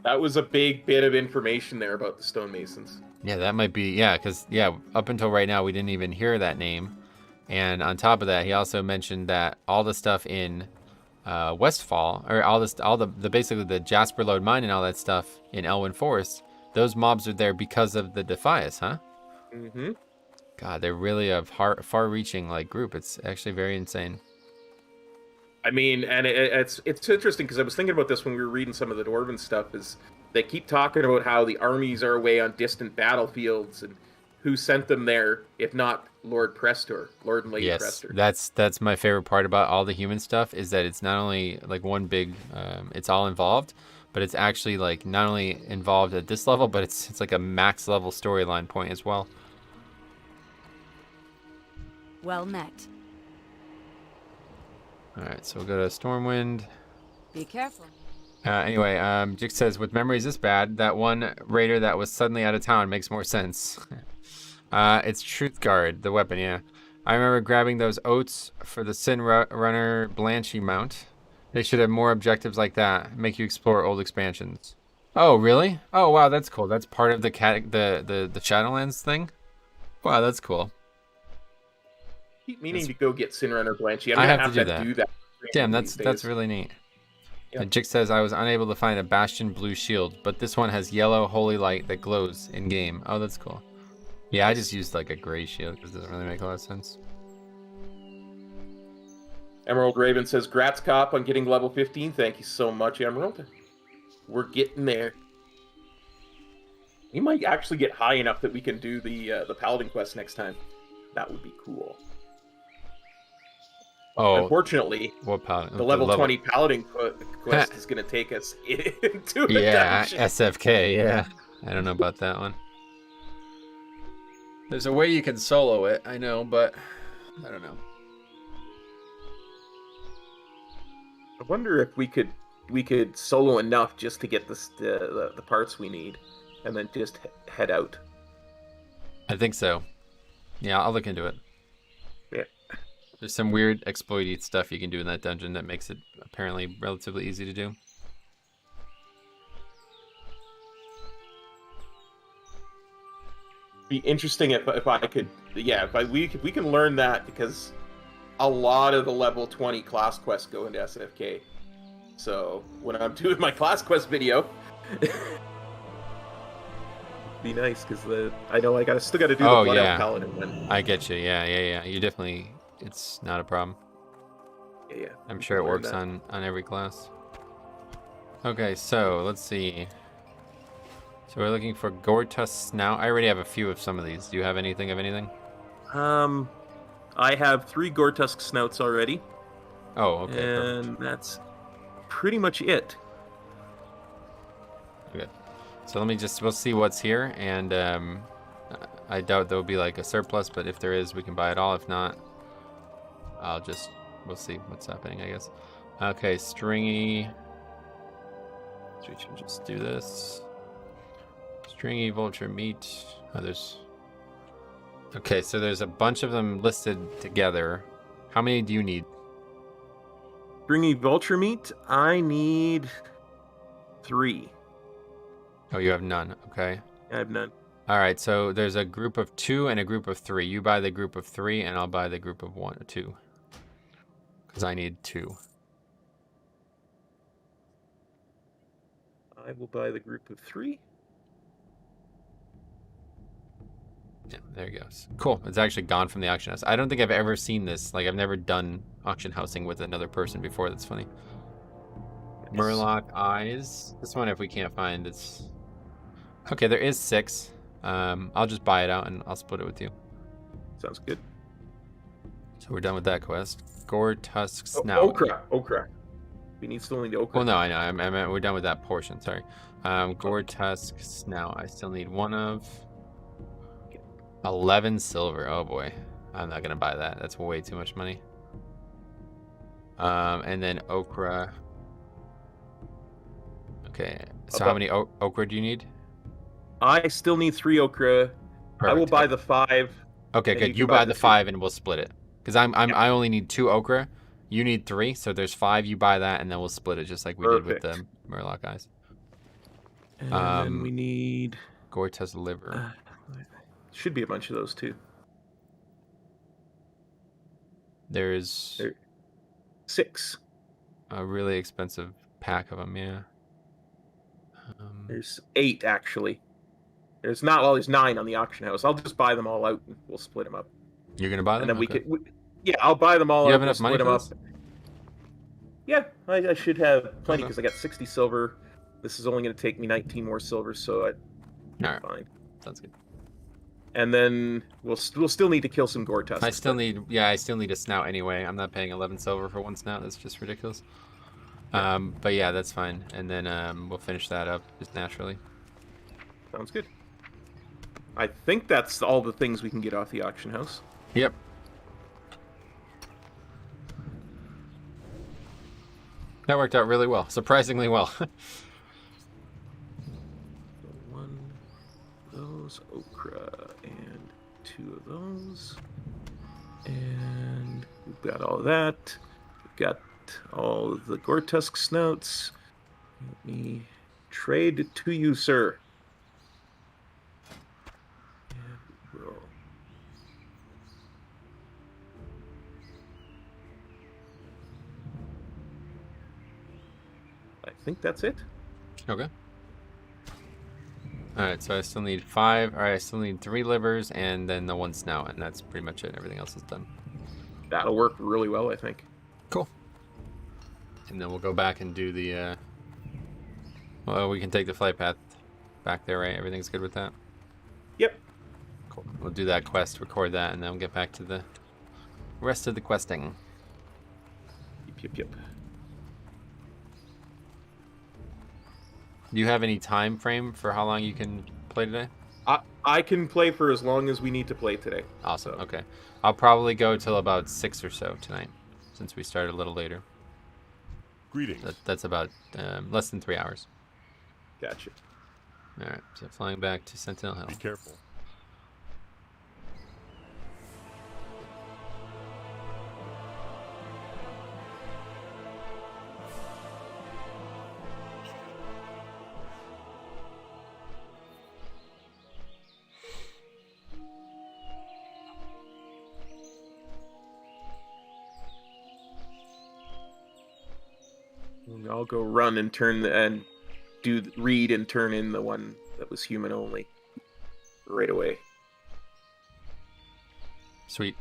That was a big bit of information there about the stonemasons. Yeah, that might be, yeah, because, yeah, up until right now, we didn't even hear that name. And on top of that, he also mentioned that all the stuff in Westfall, or all the basically the Jasper Lode Mine and all that stuff in Elwyn Forest, those mobs are there because of the Defias, huh? Mm-hmm. God, they're really a far-reaching like group. It's actually very insane. I mean, and it's interesting because I was thinking about this when we were reading some of the Dwarven stuff. Is they keep talking about how the armies are away on distant battlefields and who sent them there, if not Lord Prestor, Lord and Lady Prestor. That's my favorite part about all the human stuff is that it's not only like one big, it's all involved, but it's actually like not only involved at this level, but it's like a max level storyline point as well. Well met. All right, so we'll go to Stormwind. Be careful. Anyway, Jix says, with memories this bad, that one raider that was suddenly out of town makes more sense. It's Truthguard, the weapon, yeah. I remember grabbing those oats for the Sin Runner Blanchy mount. They should have more objectives like that, make you explore old expansions. Oh, really? Oh, wow, that's cool. That's part of the Shadowlands thing? Wow, that's cool. Keep meaning to go get Sinrunner Blanchy. I I'm have gonna to do that. Damn, that's really neat. Yeah. And Jix says, I was unable to find a Bastion blue shield, but this one has yellow holy light that glows in game. Oh, that's cool. Yeah, I just used like a gray shield because it doesn't really make a lot of sense. Emerald Raven says, Grats Cop on getting level 15. Thank you so much, Emerald. We're getting there. We might actually get high enough that we can do the Paladin quest next time. That would be cool. Oh, unfortunately, what Paladin? The level 20 Paladin quest is going to take us into a dungeon. SFK, yeah. I don't know about that one. There's a way you can solo it, I know, but I don't know. I wonder if we could solo enough just to get the parts we need, and then just head out. I think so. Yeah, I'll look into it. Yeah. There's some weird exploity stuff you can do in that dungeon that makes it apparently relatively easy to do. Be interesting if I could, yeah, we can learn that, because a lot of the level 20 class quests go into SFK. So when I'm doing my class quest video, be nice, because I know I still got to do the Blood Elf Paladin one. I get you. Yeah. You definitely, it's not a problem. Yeah. I'm sure it works on every class. Okay, so let's see. So we're looking for Gortusk Snout. I already have a few of some of these. Do you have anything of anything? I have 3 Gortusk Snouts already. Oh, okay. And that's pretty much it. Okay. So we'll see what's here, and I doubt there'll be like a surplus, but if there is, we can buy it all. If not, we'll see what's happening, I guess. Okay, Stringy. So we should just do this. Stringy Vulture Meat. Okay, so there's a bunch of them listed together. How many do you need? Stringy Vulture Meat? I need 3. Oh, you have none. Okay. I have none. All right, so there's a group of 2 and a group of 3. You buy the group of 3, and I'll buy the group of 1 or 2. Because I need 2. I will buy the group of 3. Yeah, there it goes. Cool. It's actually gone from the auction house. I don't think I've ever seen this. Like, I've never done auction housing with another person before. That's funny. Yes. Murloc Eyes. This one, if we can't find, it's... Okay, there is 6. I'll just buy it out and I'll split it with you. Sounds good. So we're done with that quest. Gore Tusk Oh, Snout. okra. We still need okra. Well, no, I know. I meant we're done with that portion. Sorry. Gore Tusk Snout. I still need one of 11 silver. Oh boy, I'm not gonna buy that. That's way too much money. And then okra. Okay. So how many okra do you need? I still need 3 okra. I will Perfect. buy the 5. Okay, and good. you You can buy buy the the 2. 5 and we'll split it. Because I only need 2 okra. You need 3, so there's 5. You buy that, and then we'll split it just like we did with the Murloc guys. And then we need Gorta's liver. should be a bunch of those too. There's 6. a really expensive pack of them, yeah. There's 8 actually. There's 9 on the auction house. I'll just buy them all out and we'll split them up. You're gonna buy them? And then we Okay. could, yeah, I'll buy them all You out. have We'll enough money split for them this? up. Yeah, I should have plenty Okay. because I got 60 silver. This is only going to take me 19 more silver, so I'm Alright. fine. Sounds good. And then we'll still need to kill some gore tusks. I still need a snout anyway. I'm not paying 11 silver for 1 snout. That's just ridiculous. But yeah, that's fine. And then we'll finish that up just naturally. Sounds good. I think that's all the things we can get off the auction house. Yep. That worked out really well. Surprisingly well. 1 of those okra and 2 of those. And we've got all that. We've got all of the gore tusk snouts. Let me trade to you, sir. And roll. I think that's it. Okay. Alright, so I still need 5. Alright, I still need 3 livers and then the 1 snout, and that's pretty much it. Everything else is done. That'll work really well, I think. Cool. And then we'll go back and do the well, we can take the flight path back there, right? Everything's good with that? Yep. Cool. We'll do that quest, record that, and then we'll get back to the rest of the questing. Yep. Do you have any time frame for how long you can play today? I can play for as long as we need to play today. Awesome. So. Okay. I'll probably go till about 6 or so tonight, since we started a little later. Greetings. That's about less than 3 hours. Gotcha. All right. So flying back to Sentinel Hill. Be careful. I'll go run and read and turn in the one that was human only right away. Sweet.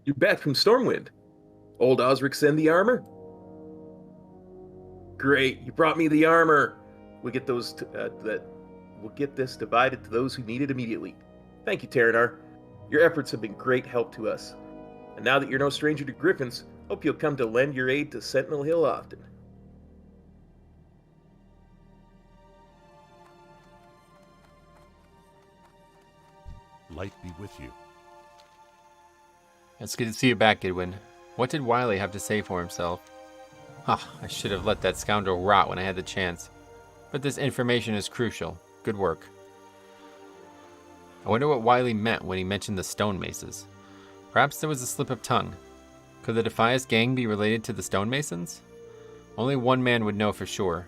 You're back from Stormwind. Old Osric send the armor? Great, you brought me the armor. We'll get we'll get this divided to those who need it immediately. Thank you, Terranar. Your efforts have been great help to us. And now that you're no stranger to griffins, hope you'll come to lend your aid to Sentinel Hill often. Light be with you. It's good to see you back, Goodwin. What did Wiley have to say for himself? I should have let that scoundrel rot when I had the chance. But this information is crucial. Good work. I wonder what Wiley meant when he mentioned the stonemaces. Perhaps there was a slip of tongue. Could the Defias gang be related to the stonemasons? Only one man would know for sure.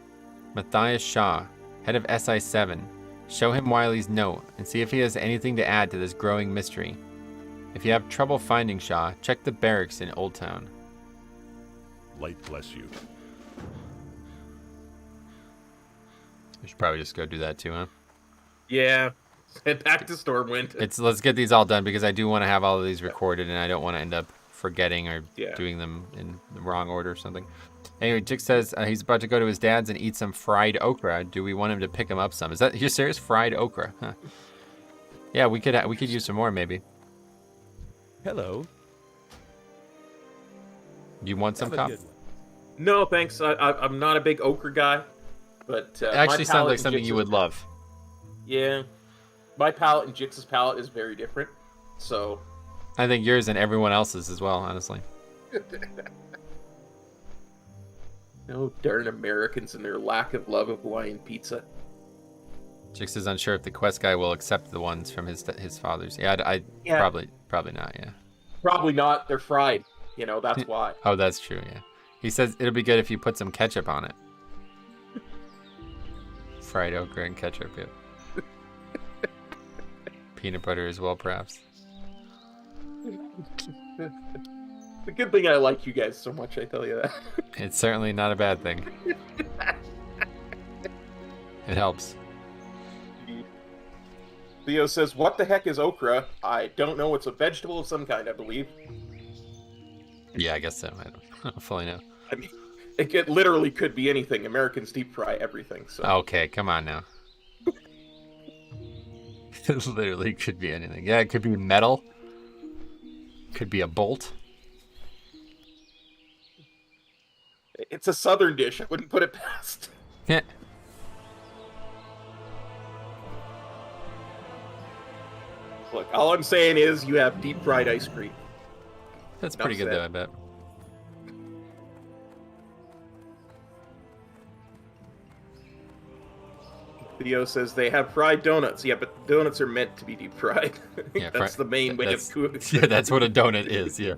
Matthias Shaw, head of SI-7. Show him Wiley's note and see if he has anything to add to this growing mystery. If you have trouble finding Shaw, check the barracks in Old Town. Light bless you. We should probably just go do that too, huh? Yeah. Head back to Stormwind. Let's get these all done because I do want to have all of these recorded and I don't want to end up forgetting or doing them in the wrong order or something. Anyway, Jick says he's about to go to his dad's and eat some fried okra. Do we want him to pick him up some? Is that you're serious? Fried okra? Huh. Yeah, we could use some more maybe. Hello. You want some, Cop? No, thanks. I'm not a big okra guy, but it actually sounds like something you would love. Yeah, my palate and Jix's palate is very different, so I think yours and everyone else's as well, honestly. No darn Americans and their lack of love of Hawaiian pizza. Jix is unsure if the quest guy will accept the ones from his father's. Yeah, probably not. Yeah, probably not. They're fried. You know, that's why. Oh, that's true. Yeah, he says it'll be good if you put some ketchup on it. Fried okra and ketchup. Yeah. Peanut butter as well, perhaps. The good thing I like you guys so much, I tell you that. It's certainly not a bad thing. It helps. Theo says, what the heck is okra? I don't know. It's a vegetable of some kind, I believe. Yeah, I guess so. I don't fully know. I mean, it literally could be anything. Americans deep fry everything. So. Okay, come on now. It literally could be anything. Yeah, it could be metal. Could be a bolt. It's a southern dish. I wouldn't put it past. Yeah. Look, all I'm saying is you have deep fried ice cream. That's pretty good, though, I bet. Theo says they have fried donuts. Yeah, but donuts are meant to be deep fried. Yeah, that's the main way of cooking. Yeah, that's what a donut is, yeah.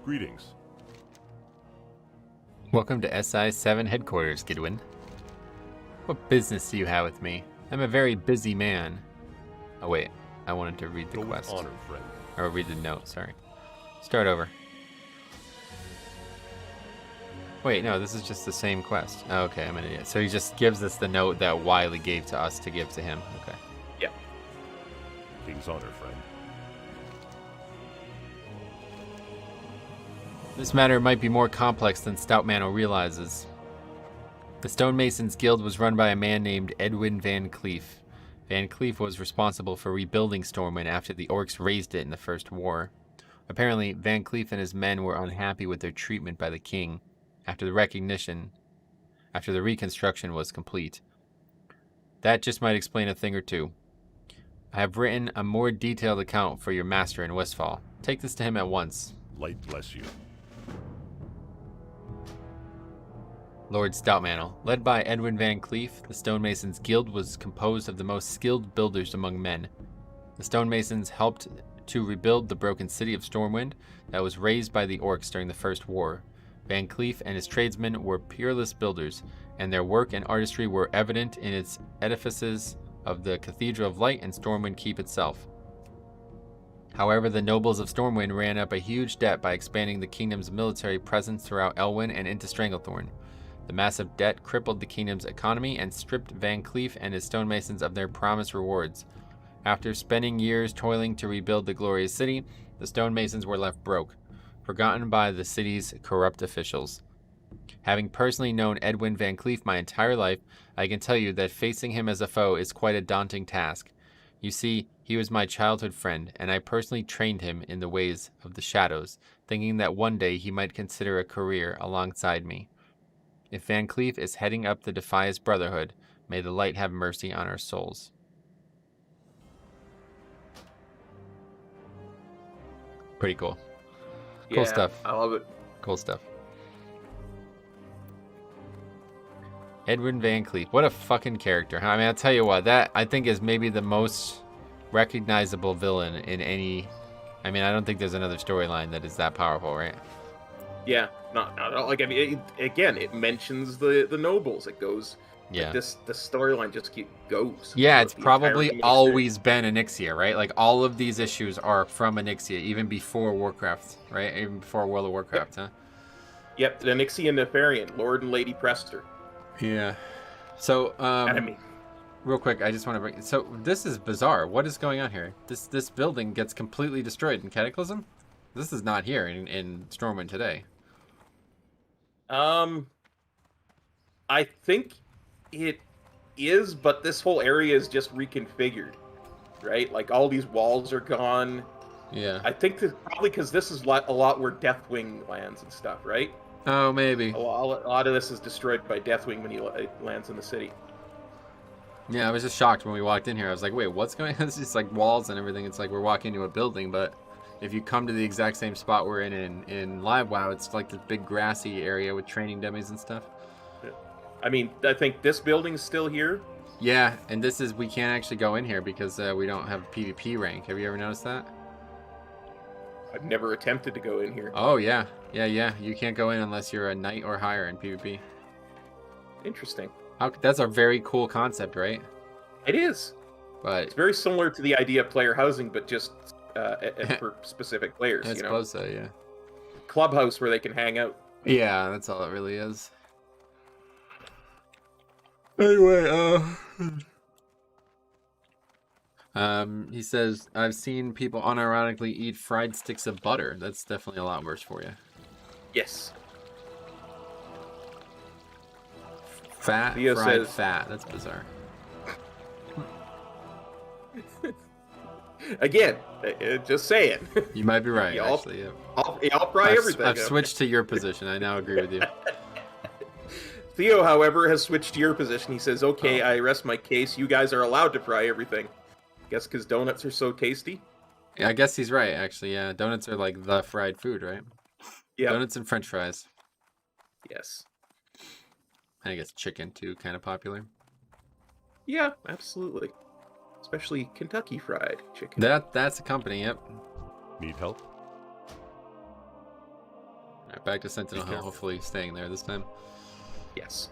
Greetings. Welcome to SI-7 headquarters, Goodwin. What business do you have with me? I'm a very busy man. Oh wait, I wanted to read the Go with quest. honor, friend. Or read the note, sorry. Start over. Wait, no, this is just the same quest. Oh, okay, I'm an idiot. So he just gives us the note that Wiley gave to us to give to him. Okay. Yeah. King's honor, friend. This matter might be more complex than Stoutmano realizes. The Stonemasons Guild was run by a man named Edwin Van Cleef. Van Cleef was responsible for rebuilding Stormwind after the Orcs razed it in the First War. Apparently, Van Cleef and his men were unhappy with their treatment by the king. after the reconstruction was complete. That just might explain a thing or two. I have written a more detailed account for your master in Westfall. Take this to him at once. Light bless you. Lord Stoutmantle. Led by Edwin Van Cleef, the Stonemasons Guild was composed of the most skilled builders among men. The Stonemasons helped to rebuild the broken city of Stormwind that was razed by the orcs during the First War. Van Cleef and his tradesmen were peerless builders, and their work and artistry were evident in its edifices of the Cathedral of Light and Stormwind Keep itself. However, the nobles of Stormwind ran up a huge debt by expanding the kingdom's military presence throughout Elwyn and into Stranglethorn. The massive debt crippled the kingdom's economy and stripped Van Cleef and his stonemasons of their promised rewards. After spending years toiling to rebuild the glorious city, the stonemasons were left broke, forgotten by the city's corrupt officials. Having personally known Edwin Van Cleef my entire life, I can tell you that facing him as a foe is quite a daunting task. You see, he was my childhood friend, and I personally trained him in the ways of the shadows, thinking that one day he might consider a career alongside me. If Van Cleef is heading up the Defias Brotherhood, may the light have mercy on our souls. Pretty cool. Cool stuff. I love it. Cool stuff. Edwin Van Cleef. What a fucking character. I mean, I'll tell you what, that I think is maybe the most recognizable villain in any... I mean, I don't think there's another storyline that is that powerful, right? Yeah, not at all. Like, I mean, it mentions the nobles. It goes... Yeah. Like the storyline just goes. Yeah, it's probably always been Onyxia, right? Like, all of these issues are from Onyxia, even before Warcraft, right? Even before World of Warcraft, huh? Yep, the Onyxia Nefarian, Lord and Lady Prester. Yeah. So, Enemy. real quick, I just want to bring... So, this is bizarre. What is going on here? This building gets completely destroyed in Cataclysm? This is not here in Stormwind today. I think it is, but this whole area is just reconfigured, right? Like, all these walls are gone. Yeah. I think that probably because this is a lot where Deathwing lands and stuff, right? Oh, maybe. A lot of this is destroyed by Deathwing when he lands in the city. Yeah, I was just shocked when we walked in here. I was like, wait, what's going on? It's just like walls and everything. It's like we're walking into a building, but if you come to the exact same spot we're in Live WoW, it's like this big grassy area with training dummies and stuff. I mean, I think this building's still here. Yeah, and this is, we can't actually go in here because we don't have PvP rank. Have you ever noticed that? I've never attempted to go in here. Oh, yeah. Yeah. You can't go in unless you're a knight or higher in PvP. Interesting. That's a very cool concept, right? It is. But It's very similar to the idea of player housing, but just for specific players, I suppose so, yeah. Clubhouse where they can hang out. Yeah, that's all it really is. Anyway, he says, I've seen people unironically eat fried sticks of butter. That's definitely a lot worse for you. Yes. Fat, Theo fried says, fat. That's bizarre. Again, just saying. You might be right, Y'all- actually. Yeah. I'll fry everything. I've switched to your position. I now agree with you. Theo, however, has switched to your position. He says, okay, I rest my case. You guys are allowed to fry everything. Guess because donuts are so tasty? Yeah, I guess he's right, actually. Yeah, donuts are like the fried food, right? Yeah. Donuts and French fries. Yes. I guess chicken, too, kind of popular. Yeah, absolutely. Especially Kentucky Fried Chicken. That's a company, yep. Need help? All right, back to Sentinel Hill, hopefully staying there this time. Yes.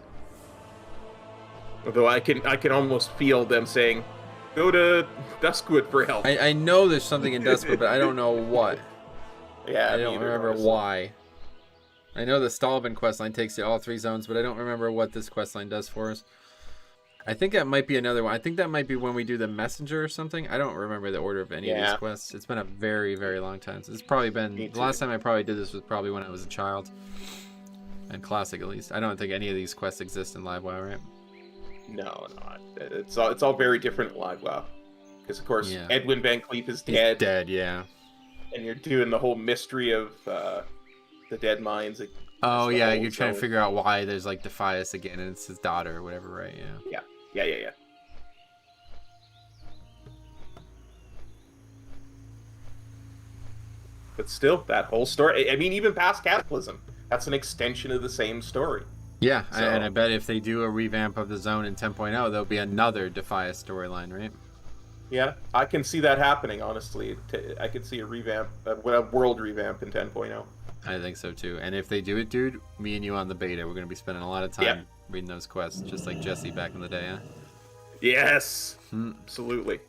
Although I can almost feel them saying, go to Duskwood for help. I know there's something in Duskwood, but I don't know what. Yeah, I don't remember why. I know the Stalvin questline takes you all 3 zones, but I don't remember what this questline does for us. I think that might be another one. I think that might be when we do the messenger or something. I don't remember the order of any of these quests. It's been a very, very long time. So it's probably been... The last time I probably did this was probably when I was a child. And Classic, at least. I don't think any of these quests exist in Live WoW, right? No. It's all very different in Live WoW. Because, of course, Edwin Van Cleef is dead. He's dead, yeah. And you're doing the whole mystery of the dead mines Oh the yeah, whole you're trying to zone. figure out why there's like Defias again, and it's his daughter or whatever, right? Yeah. Yeah. But still, that whole story. I mean, even past Cataclysm, that's an extension of the same story. Yeah, So- and I bet if they do a revamp of the zone in 10.0, there'll be another Defias storyline, right? Yeah, I can see that happening. Honestly, I could see a revamp, a world revamp in 10.0. I think so too. And if they do it, dude, me and you on the beta, we're gonna be spending a lot of time Yeah. reading those quests, just like Jesse back in the day. Huh? Yes, absolutely.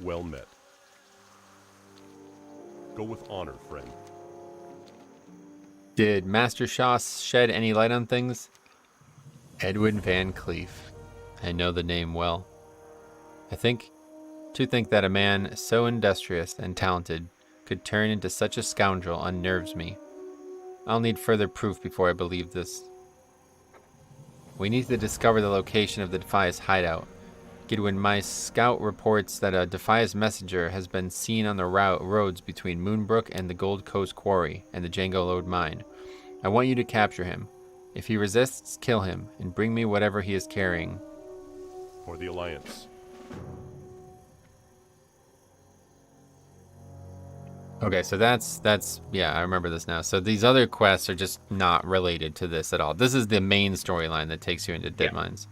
Well met. Go with honor, friend. Did Master Shaw shed any light on things? Edwin Van Cleef. I know the name well. I think that a man so industrious and talented could turn into such a scoundrel unnerves me. I'll need further proof before I believe this. We need to discover the location of the Defias hideout. Gidwin, my scout reports that a Defias messenger has been seen on the roads between Moonbrook and the Gold Coast Quarry and the Django Lode Mine. I want you to capture him. If he resists, kill him, and bring me whatever he is carrying. For the Alliance. Okay, so that's yeah, I remember this now. So these other quests are just not related to this at all. This is the main storyline that takes you into Dead Mines.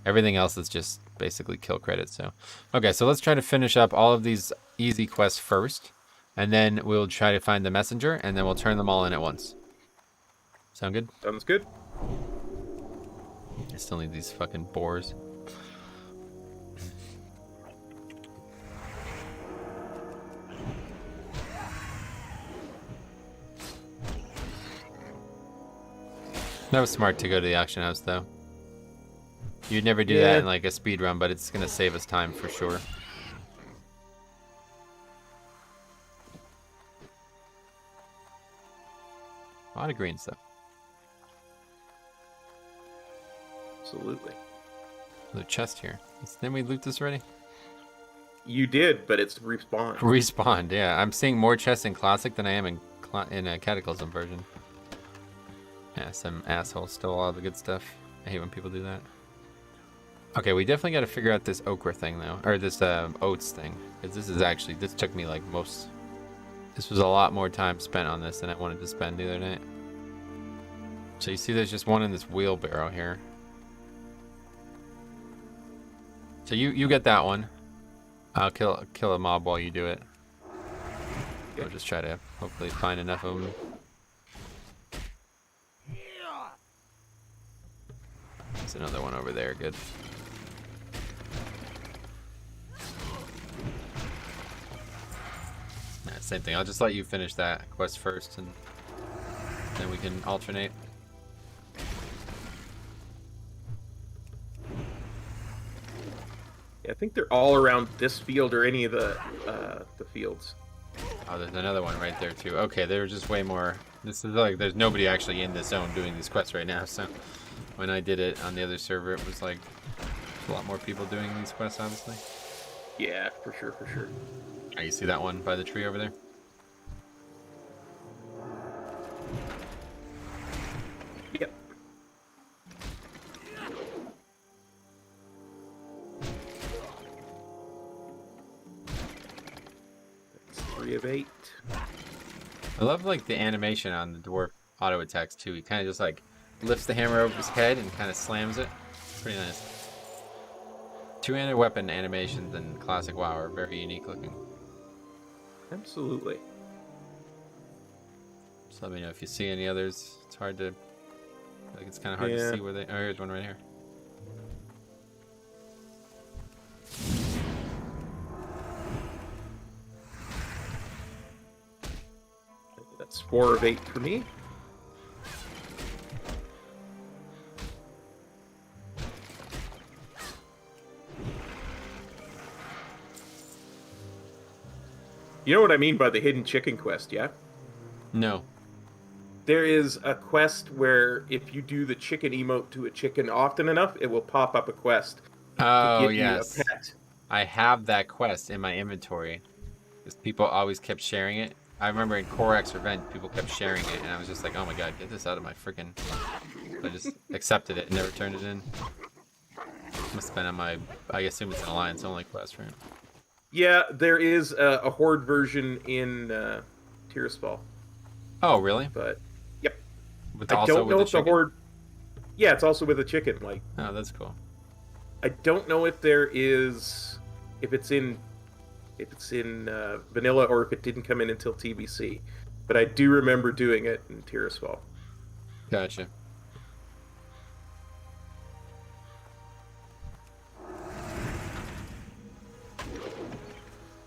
Everything else is just basically kill credits. So, okay, so let's try to finish up all of these easy quests first, and then we'll try to find the messenger, and then we'll turn them all in at once. Sound good? Sounds good. I still need these fucking boars. That was smart to go to the auction house, though. You'd never do that in like a speed run, but it's gonna save us time for sure. A lot of green stuff. Absolutely. There's a chest here. Didn't we loot this already? You did, but it's respawned. Respawned, yeah. I'm seeing more chests in Classic than I am in a Cataclysm version. Yeah, some asshole stole all the good stuff. I hate when people do that. Okay, we definitely got to figure out this okra thing, though. Or this oats thing. Because this is actually... This took me, like, most... This was a lot more time spent on this than I wanted to spend the other night. So you see there's just one in this wheelbarrow here. So you get that one. I'll kill a mob while you do it. I'll just try to hopefully find enough of them. There's another one over there. Good. Nah, same thing. I'll just let you finish that quest first, and then we can alternate. Yeah, I think they're all around this field or any of the fields. Oh, there's another one right there too. Okay, there's just way more. This is like there's nobody actually in this zone doing these quests right now. So when I did it on the other server, it was like a lot more people doing these quests, obviously. Yeah, for sure, for sure. Oh, you see that one by the tree over there? Yep. That's 3 of 8. I love like the animation on the dwarf auto attacks too. He kind of just like lifts the hammer over his head and kind of slams it. Pretty nice. Two-handed weapon animations in Classic WoW are very unique looking. Absolutely. So let me know if you see any others. It's hard to, like it's kind of hard to see where they. Oh, here's one right here. That's 4 of 8 for me. You know what I mean by the hidden chicken quest, yeah? No. There is a quest where if you do the chicken emote to a chicken often enough, it will pop up a quest to Oh, get yes. you a pet. I have that quest in my inventory. Because people always kept sharing it. I remember in Korax Revenge, people kept sharing it, and I was just like, oh my god, get this out of my freaking... I just accepted it and never turned it in. Must have been on my... I assume it's an Alliance-only quest, right? Yeah, there is a Horde version in Tirisfal. Oh, really? But, yep. With I also don't know with if the Horde... Yeah, it's also with a chicken. Like, Oh, that's cool. I don't know if there is... If it's in vanilla or if it didn't come in until TBC. But I do remember doing it in Tirisfal. Gotcha.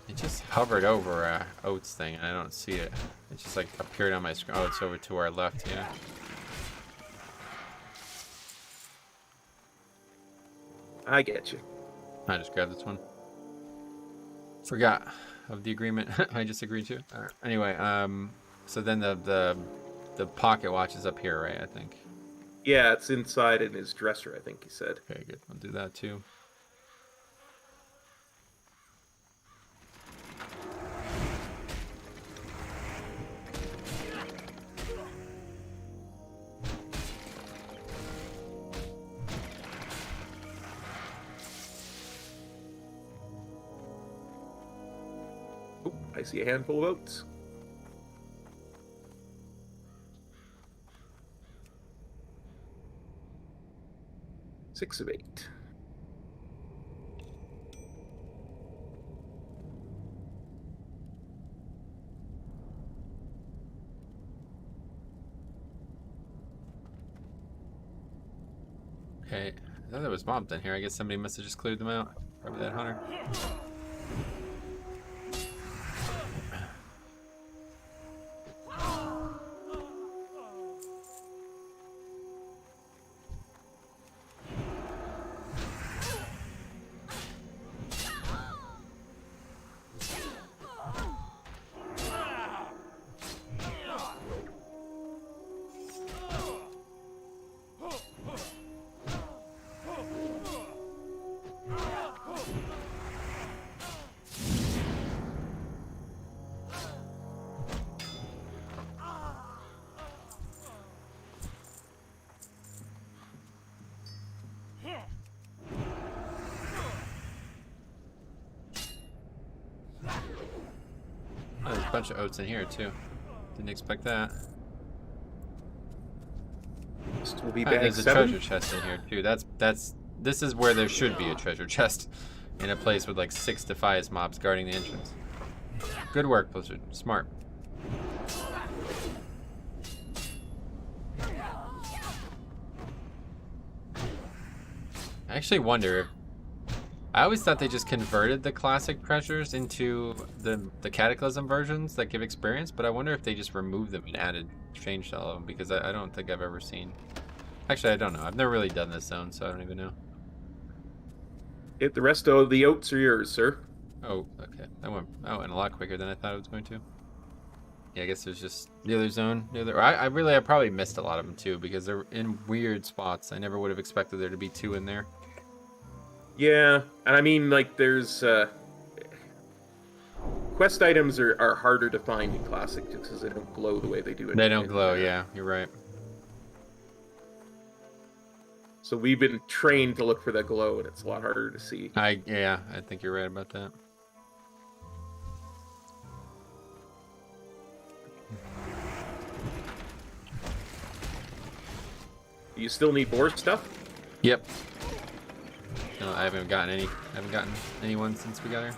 It just hovered over Oats thing, and I don't see it. It just like appeared on my screen. Oh, it's over to our left, yeah. I get you. I just grabbed this one. Forgot of the agreement I just agreed to. Anyway, so then the pocket watch is up here, right? I think. Yeah, it's inside in his dresser, I think he said. Okay, good. I'll do that too. Oh, I see a handful of oats. Six of 8. Okay, I thought there was mobs in here. I guess somebody must have just cleared them out. Probably that hunter. Oh, there's a bunch of oats in here too. Didn't expect that. This will be Ah, bag there's a 7. treasure chest in here too. This is where there should be a treasure chest in a place with like 6 Defias mobs guarding the entrance. Good work, Blizzard. Smart. I actually wonder if I always thought they just converted the classic treasures into the Cataclysm versions that give experience, but I wonder if they just removed them and changed all of them, because I don't think I've ever seen. Actually, I don't know. I've never really done this zone, so I don't even know. The rest of the oats are yours, sir. Oh, okay. That went a lot quicker than I thought it was going to. Yeah, I guess there's just the other zone. I probably missed a lot of them too, because they're in weird spots. I never would have expected there to be 2 in there. Yeah, and I mean, like, there's quest items are harder to find in Classic just because they don't glow the way they do in. They don't glow. Yeah, you're right. So we've been trained to look for that glow, and it's a lot harder to see. I think you're right about that. You still need more stuff? Yep. No, I haven't gotten any. I haven't gotten anyone since we got here.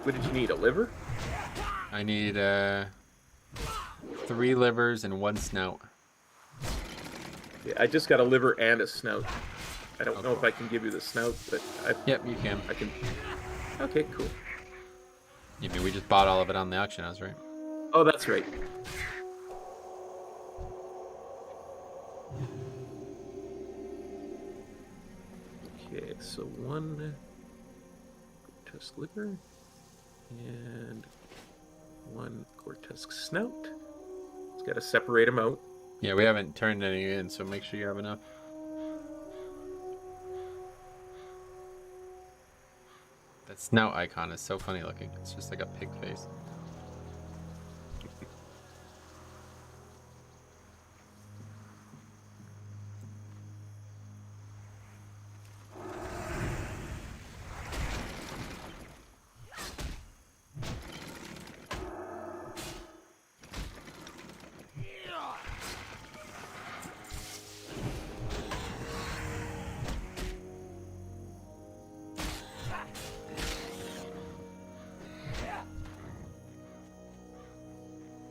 What did you need? A liver? I need 3 livers and 1 snout. Yeah, I just got a liver and a snout. I don't know cool. if I can give you the snout, but Yep, you can. I can. Okay, cool. You mean we just bought all of it on the auction house, right? Oh, that's right. Okay, so 1 Cortusk liver and 1 Cortusk snout. Just gotta separate them out. Yeah, we haven't turned any in, so make sure you have enough. That snout icon is so funny looking. It's just like a pig face.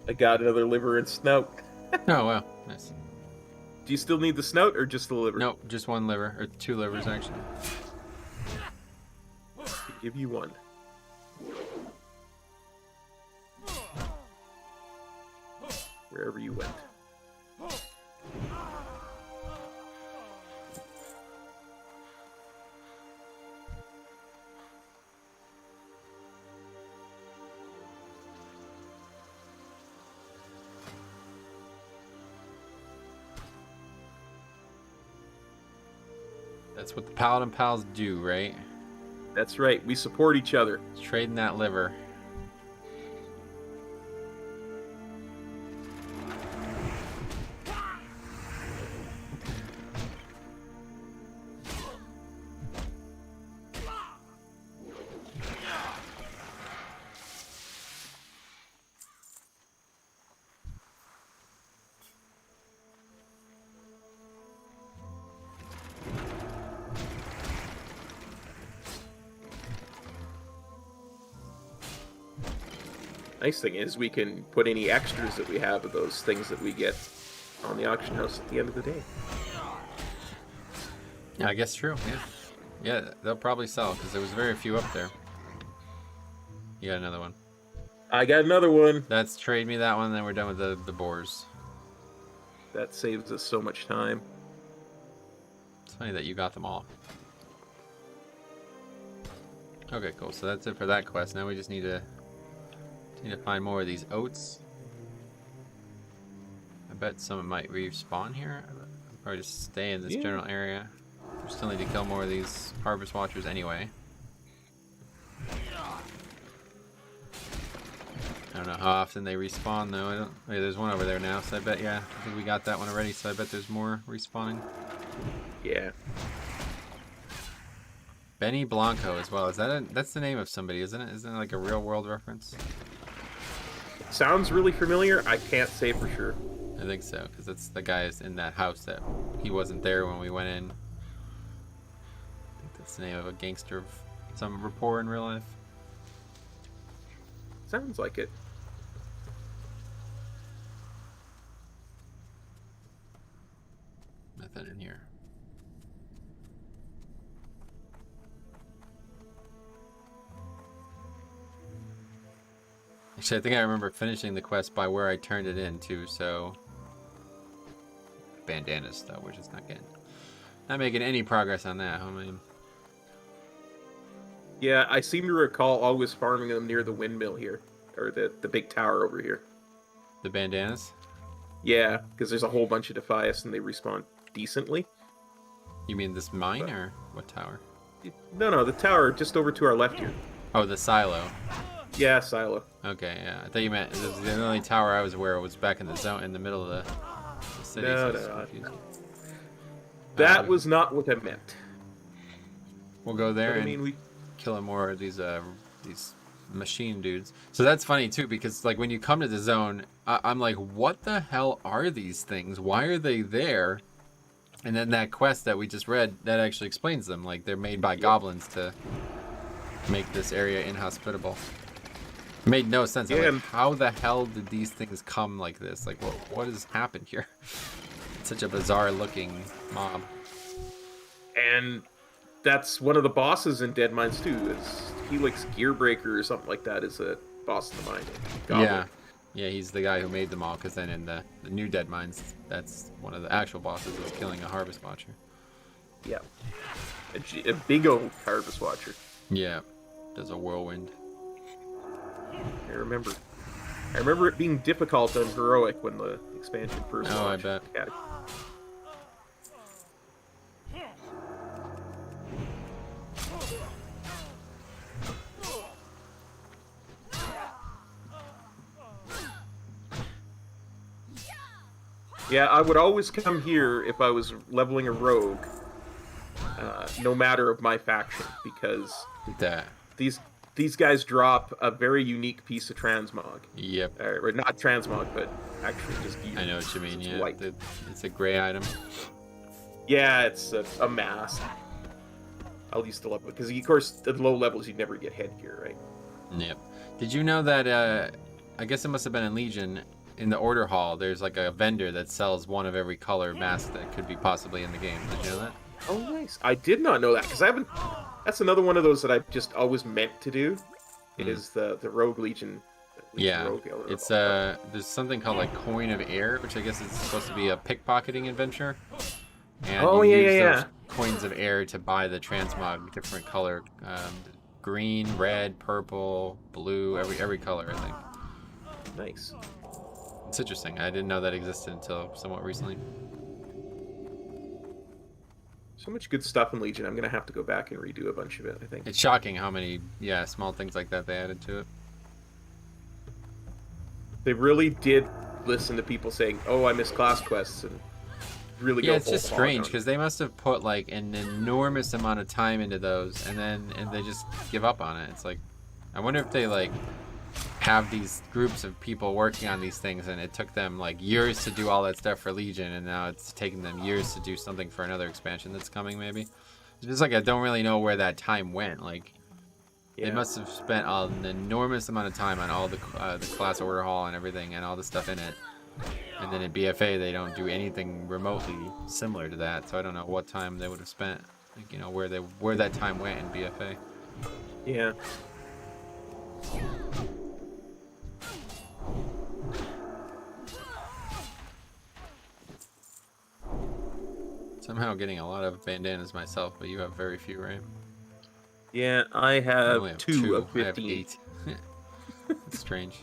I got another liver and snout. Oh, wow. Nice. Do you still need the snout or just the liver? Nope, just 1 liver. Or 2 livers, actually. I'll give you 1. Wherever you went. That's what the Paladin Pals do, right? That's right. We support each other. Trading that liver. Nice thing is we can put any extras that we have of those things that we get on the auction house at the end of the day. Yeah, I guess true. Yeah, yeah, they'll probably sell because there was very few up there. You got another one. I got another one. That's trade me that one, then we're done with the boars. That saves us so much time. It's funny that you got them all. Okay, cool. So that's it for that quest. Now we just need to find more of these oats. I bet some might respawn here. I'll probably just stay in this general area. We still need to kill more of these harvest watchers anyway. I don't know how often they respawn though. I don't. Wait, there's one over there now, so I bet I think we got that one already. So I bet there's more respawning. Yeah. Benny Blanco as well. Is that that's the name of somebody, isn't it? Isn't it like a real world reference? Sounds really familiar. I can't say for sure. I think so, because it's the guys in that house that he wasn't there when we went in. I think that's the name of a gangster of some rapport in real life. Sounds like it. Nothing in here. Actually, I think I remember finishing the quest by where I turned it in too, so bandanas though, we're just not making any progress on that. I mean, Yeah, I seem to recall always farming them near the windmill here, or the big tower over here. the bandanas. Yeah, because there's a whole bunch of Defias and they respawn decently. You mean this mine or what tower? No, the tower just over to our left here. Oh, the silo. Yeah, silo. Okay, yeah. I thought you meant the only tower I was aware of was back in the zone in the middle of the city. No, so it's no. confusing. That was not what I meant. We'll go there But, I and mean, we kill more of these machine dudes. So that's funny too, because like when you come to the zone, I'm like, what the hell are these things? Why are they there? And then that quest that we just read, that actually explains them. Like they're made by goblins to make this area inhospitable. It made no sense. I'm Yeah. like, how the hell did these things come like this? Like what has happened here? It's such a bizarre looking mob. and that's one of the bosses in Dead Mines too. Is Helix Gearbreaker or something like that? Is a boss in the mine. Goblin. Yeah, he's the guy who made them all, because then in the new Dead Mines, that's one of the actual bosses is killing a Harvest Watcher. Yeah. A big old Harvest Watcher. Yeah, does a whirlwind. I remember it being difficult on Heroic when the expansion first Oh, I launched. bet. Yeah. Yeah, I would always come here if I was leveling a rogue, no matter of my faction, because That. these guys drop a very unique piece of transmog. Yep. Or not transmog, but actually just I know what you mean. It's Yeah, white. it's a gray item. Yeah, it's a mask. I'll used to love it because, of course, at low levels you never get headgear, right? Yep. Did you know that? I guess it must have been in Legion. In the order hall, there's like a vendor that sells one of every color mask that could be possibly in the game. Did you know that? Oh, nice. I did not know that because I haven't. That's another one of those that I've just always meant to do. It is the Rogue Legion. Yeah, Rogue order it's hall. there's something called like Coin of Air, which I guess is supposed to be a pickpocketing adventure. And Oh, you yeah, use yeah, those yeah. coins of air to buy the transmog, different color, green, red, purple, blue, every color. I think Nice. it's interesting. I didn't know that existed until somewhat recently. So much good stuff in Legion. I'm gonna have to go back and redo a bunch of it, I think. It's shocking how many small things like that they added to it. They really did listen to people saying, "Oh, I miss class quests," and really go. Yeah, it's full just hog strange on it. because they must have put like an enormous amount of time into those, and they just give up on it. It's like, I wonder if they like have these groups of people working on these things, and it took them like years to do all that stuff for Legion, and now it's taking them years to do something for another expansion that's coming. Maybe it's just like I don't really know where that time went. Like they Yeah. must have spent an enormous amount of time on all the class order hall and everything, and all the stuff in it. And then in BFA, they don't do anything remotely similar to that. So I don't know what time they would have spent. Like, you know, where that time went in BFA. Yeah. Somehow getting a lot of bandanas myself, but you have very few, right? Yeah, I I have, only have two of I have 15. 8. It's strange.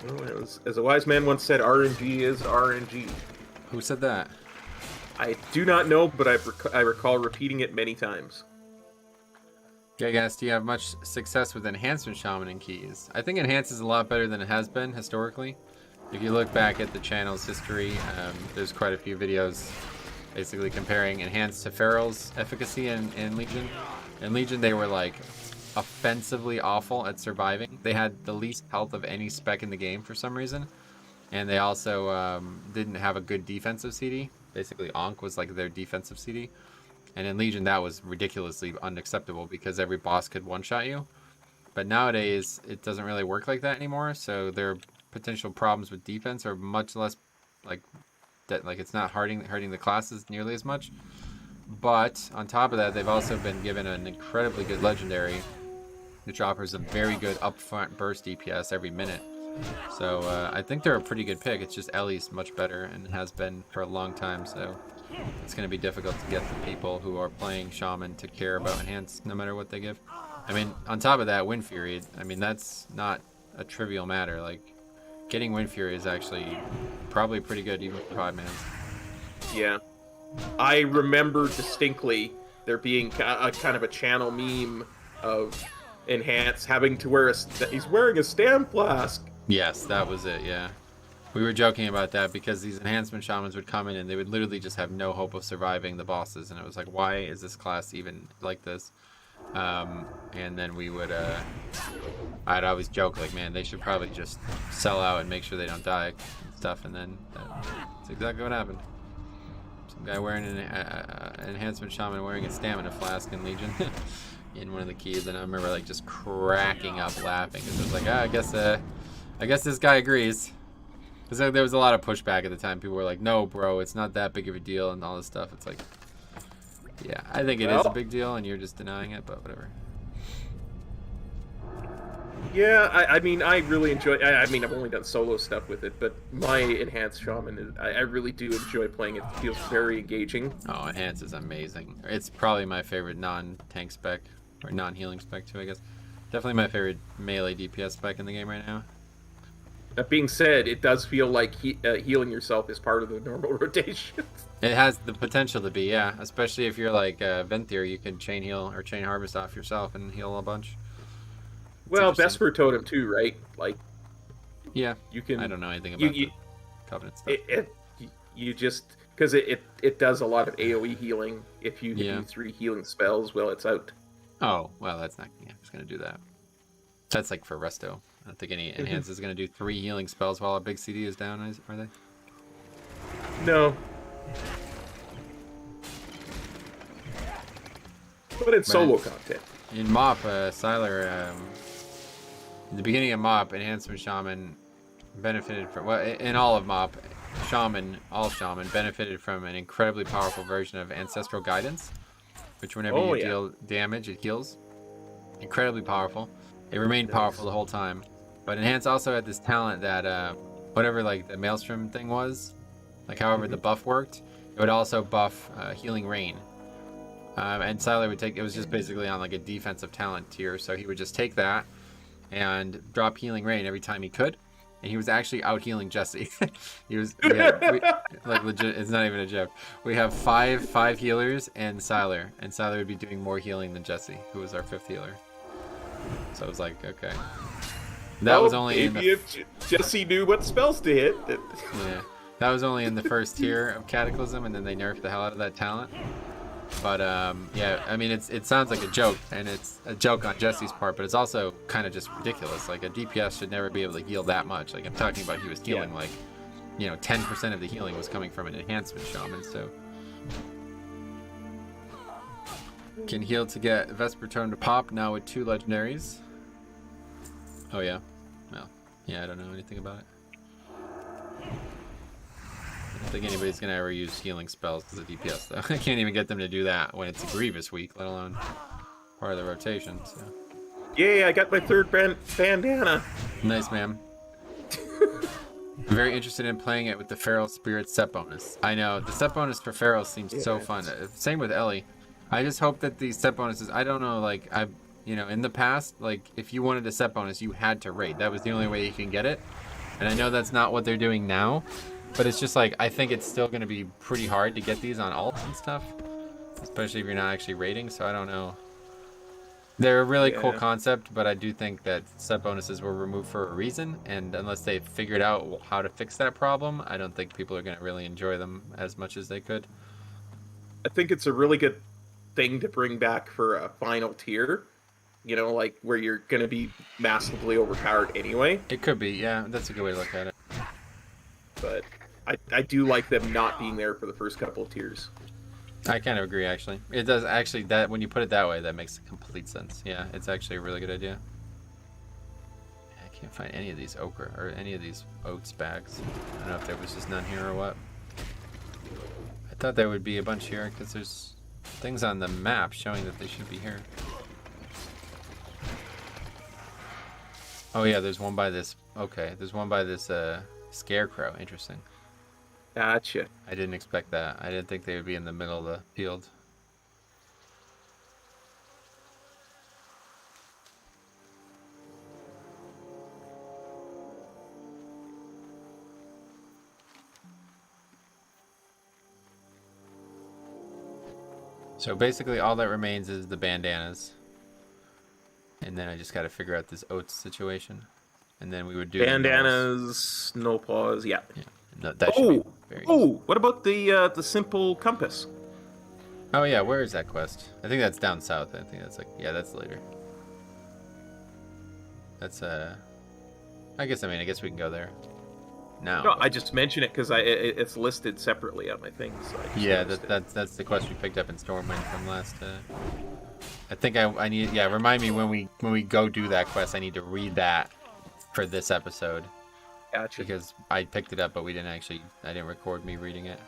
Well, as a wise man once said, RNG is RNG. Who said that? I do not know, but I recall repeating it many times. Yeah, guys, do you have much success with enhancement shaman and keys? I think enhance is a lot better than it has been historically. If you look back at the channel's history, there's quite a few videos basically comparing enhanced to feral's efficacy in Legion. In Legion, they were like offensively awful at surviving. They had the least health of any spec in the game for some reason, and they also didn't have a good defensive CD. Basically, Ankh was like their defensive CD. And in Legion, that was ridiculously unacceptable because every boss could one-shot you. But nowadays, it doesn't really work like that anymore. So their potential problems with defense are much less like that. Like it's not hurting the classes nearly as much. But on top of that, they've also been given an incredibly good legendary, which offers a very good upfront burst DPS every minute. So I think they're a pretty good pick. It's just Ellie's much better and has been for a long time. So it's going to be difficult to get the people who are playing Shaman to care about Enhance no matter what they give. I mean, on top of that, Wind Fury, I mean, that's not a trivial matter. Like, getting Wind Fury is actually probably pretty good even for 5-mans. Yeah. I remember distinctly there being a kind of a channel meme of Enhance having to wear he's wearing a Stam Flask. Yes, that was it, yeah. We were joking about that because these enhancement shamans would come in and they would literally just have no hope of surviving the bosses, and it was like, why is this class even like this? And then we would I'd always joke like, man, they should probably just sell out and make sure they don't die and stuff, and then that's exactly what happened. Some guy wearing an enhancement shaman wearing a stamina flask in Legion in one of the keys, and I remember like just cracking up laughing because it was like, I guess this guy agrees. Because there was a lot of pushback at the time. People were like, no, bro, it's not that big of a deal and all this stuff. It's like, yeah, I think it is a big deal and you're just denying it, but whatever. Yeah, I mean, I really enjoy. I mean, I've only done solo stuff with it, but my enhanced shaman, I really do enjoy playing it. It feels very engaging. Oh, Enhance is amazing. It's probably my favorite non-tank spec, or non-healing spec too, I guess. Definitely my favorite melee DPS spec in the game right now. That being said, it does feel like healing yourself is part of the normal rotation. It has the potential to be, yeah. Especially if you're like Venthyr, you can chain heal or chain harvest off yourself and heal a bunch. Well, interesting. Vesper Totem too, right? Like, Yeah, you can. I don't know anything about the Covenant stuff. You just because it does a lot of AOE healing. If you do 3 healing spells while it's out. Oh, well, that's not. Yeah, I'm just gonna do that. That's like for Resto. I don't think any Enhance is gonna do 3 healing spells while a big CD is down. Are they? No. But in solo content. In MoP, Sylar, in the beginning of MoP, Enhancement Shaman benefited from, well, in all of MoP, all Shaman benefited from an incredibly powerful version of Ancestral Guidance, which whenever you deal damage, it heals. Incredibly powerful. It remained powerful the whole time. But Enhance also had this talent that, whatever like the Maelstrom thing was, like however the buff worked, it would also buff Healing Rain. And Sylar would take, it was just basically on like a defensive talent tier, so he would just take that and drop Healing Rain every time he could, and he was actually out healing Jesse. Like legit, it's not even a joke. We have five healers and Sylar would be doing more healing than Jesse, who was our 5th healer. So I was like, okay. That was only maybe if Jesse knew what spells to hit. Yeah, that was only in the first tier of Cataclysm, and then they nerfed the hell out of that talent. But yeah, I mean, it sounds like a joke, and it's a joke on Jesse's part, but it's also kind of just ridiculous. Like a DPS should never be able to heal that much. Like I'm talking about, he was healing like, 10% of the healing was coming from an enhancement shaman. So can heal to get Vesper Tome to pop now with 2 legendaries. Oh yeah, well, yeah, I don't know anything about it. I don't think anybody's gonna ever use healing spells as a DPS though. I can't even get them to do that when it's a Grievous week, let alone part of the rotation. So. Yay, I got my 3rd bandana. Nice, man. I'm very interested in playing it with the Feral Spirit set bonus. I know, the set bonus for Feral seems so fun. Same with Ellie. I just hope that these set bonuses, I don't know, like, in the past, like, if you wanted a set bonus, you had to raid. That was the only way you can get it. And I know that's not what they're doing now. But it's just like, I think it's still going to be pretty hard to get these on alts and stuff. Especially if you're not actually raiding, so I don't know. They're a really cool concept, but I do think that set bonuses were removed for a reason. And unless they figured out how to fix that problem, I don't think people are going to really enjoy them as much as they could. I think it's a really good thing to bring back for a final tier. Like where you're going to be massively overpowered anyway. It could be, yeah. That's a good way to look at it. But I do like them not being there for the first couple of tiers. I kind of agree, actually. It does actually, that when you put it that way, that makes complete sense. Yeah, it's actually a really good idea. I can't find any of these ochre or any of these oats bags. I don't know if there was just none here or what. I thought there would be a bunch here because there's things on the map showing that they should be here. Oh yeah, there's one by this. Okay, there's one by this scarecrow. Interesting. Gotcha. I didn't expect that. I didn't think they would be in the middle of the field. So basically all that remains is the bandanas. And then I just got to figure out this oats situation. And then we would do bandanas, no pause, yeah. No, that should be very easy. What about the simple compass? Oh yeah, where is that quest? I think that's down south. I think that's like, yeah, that's later. That's I guess we can go there now. No, I just mentioned it because it's listed separately on my thing. So yeah, that's the quest we picked up in Stormwind from last. I think I need, yeah, remind me when we go do that quest. I need to read that for this episode. Gotcha. Because I picked it up, but I didn't record me reading it.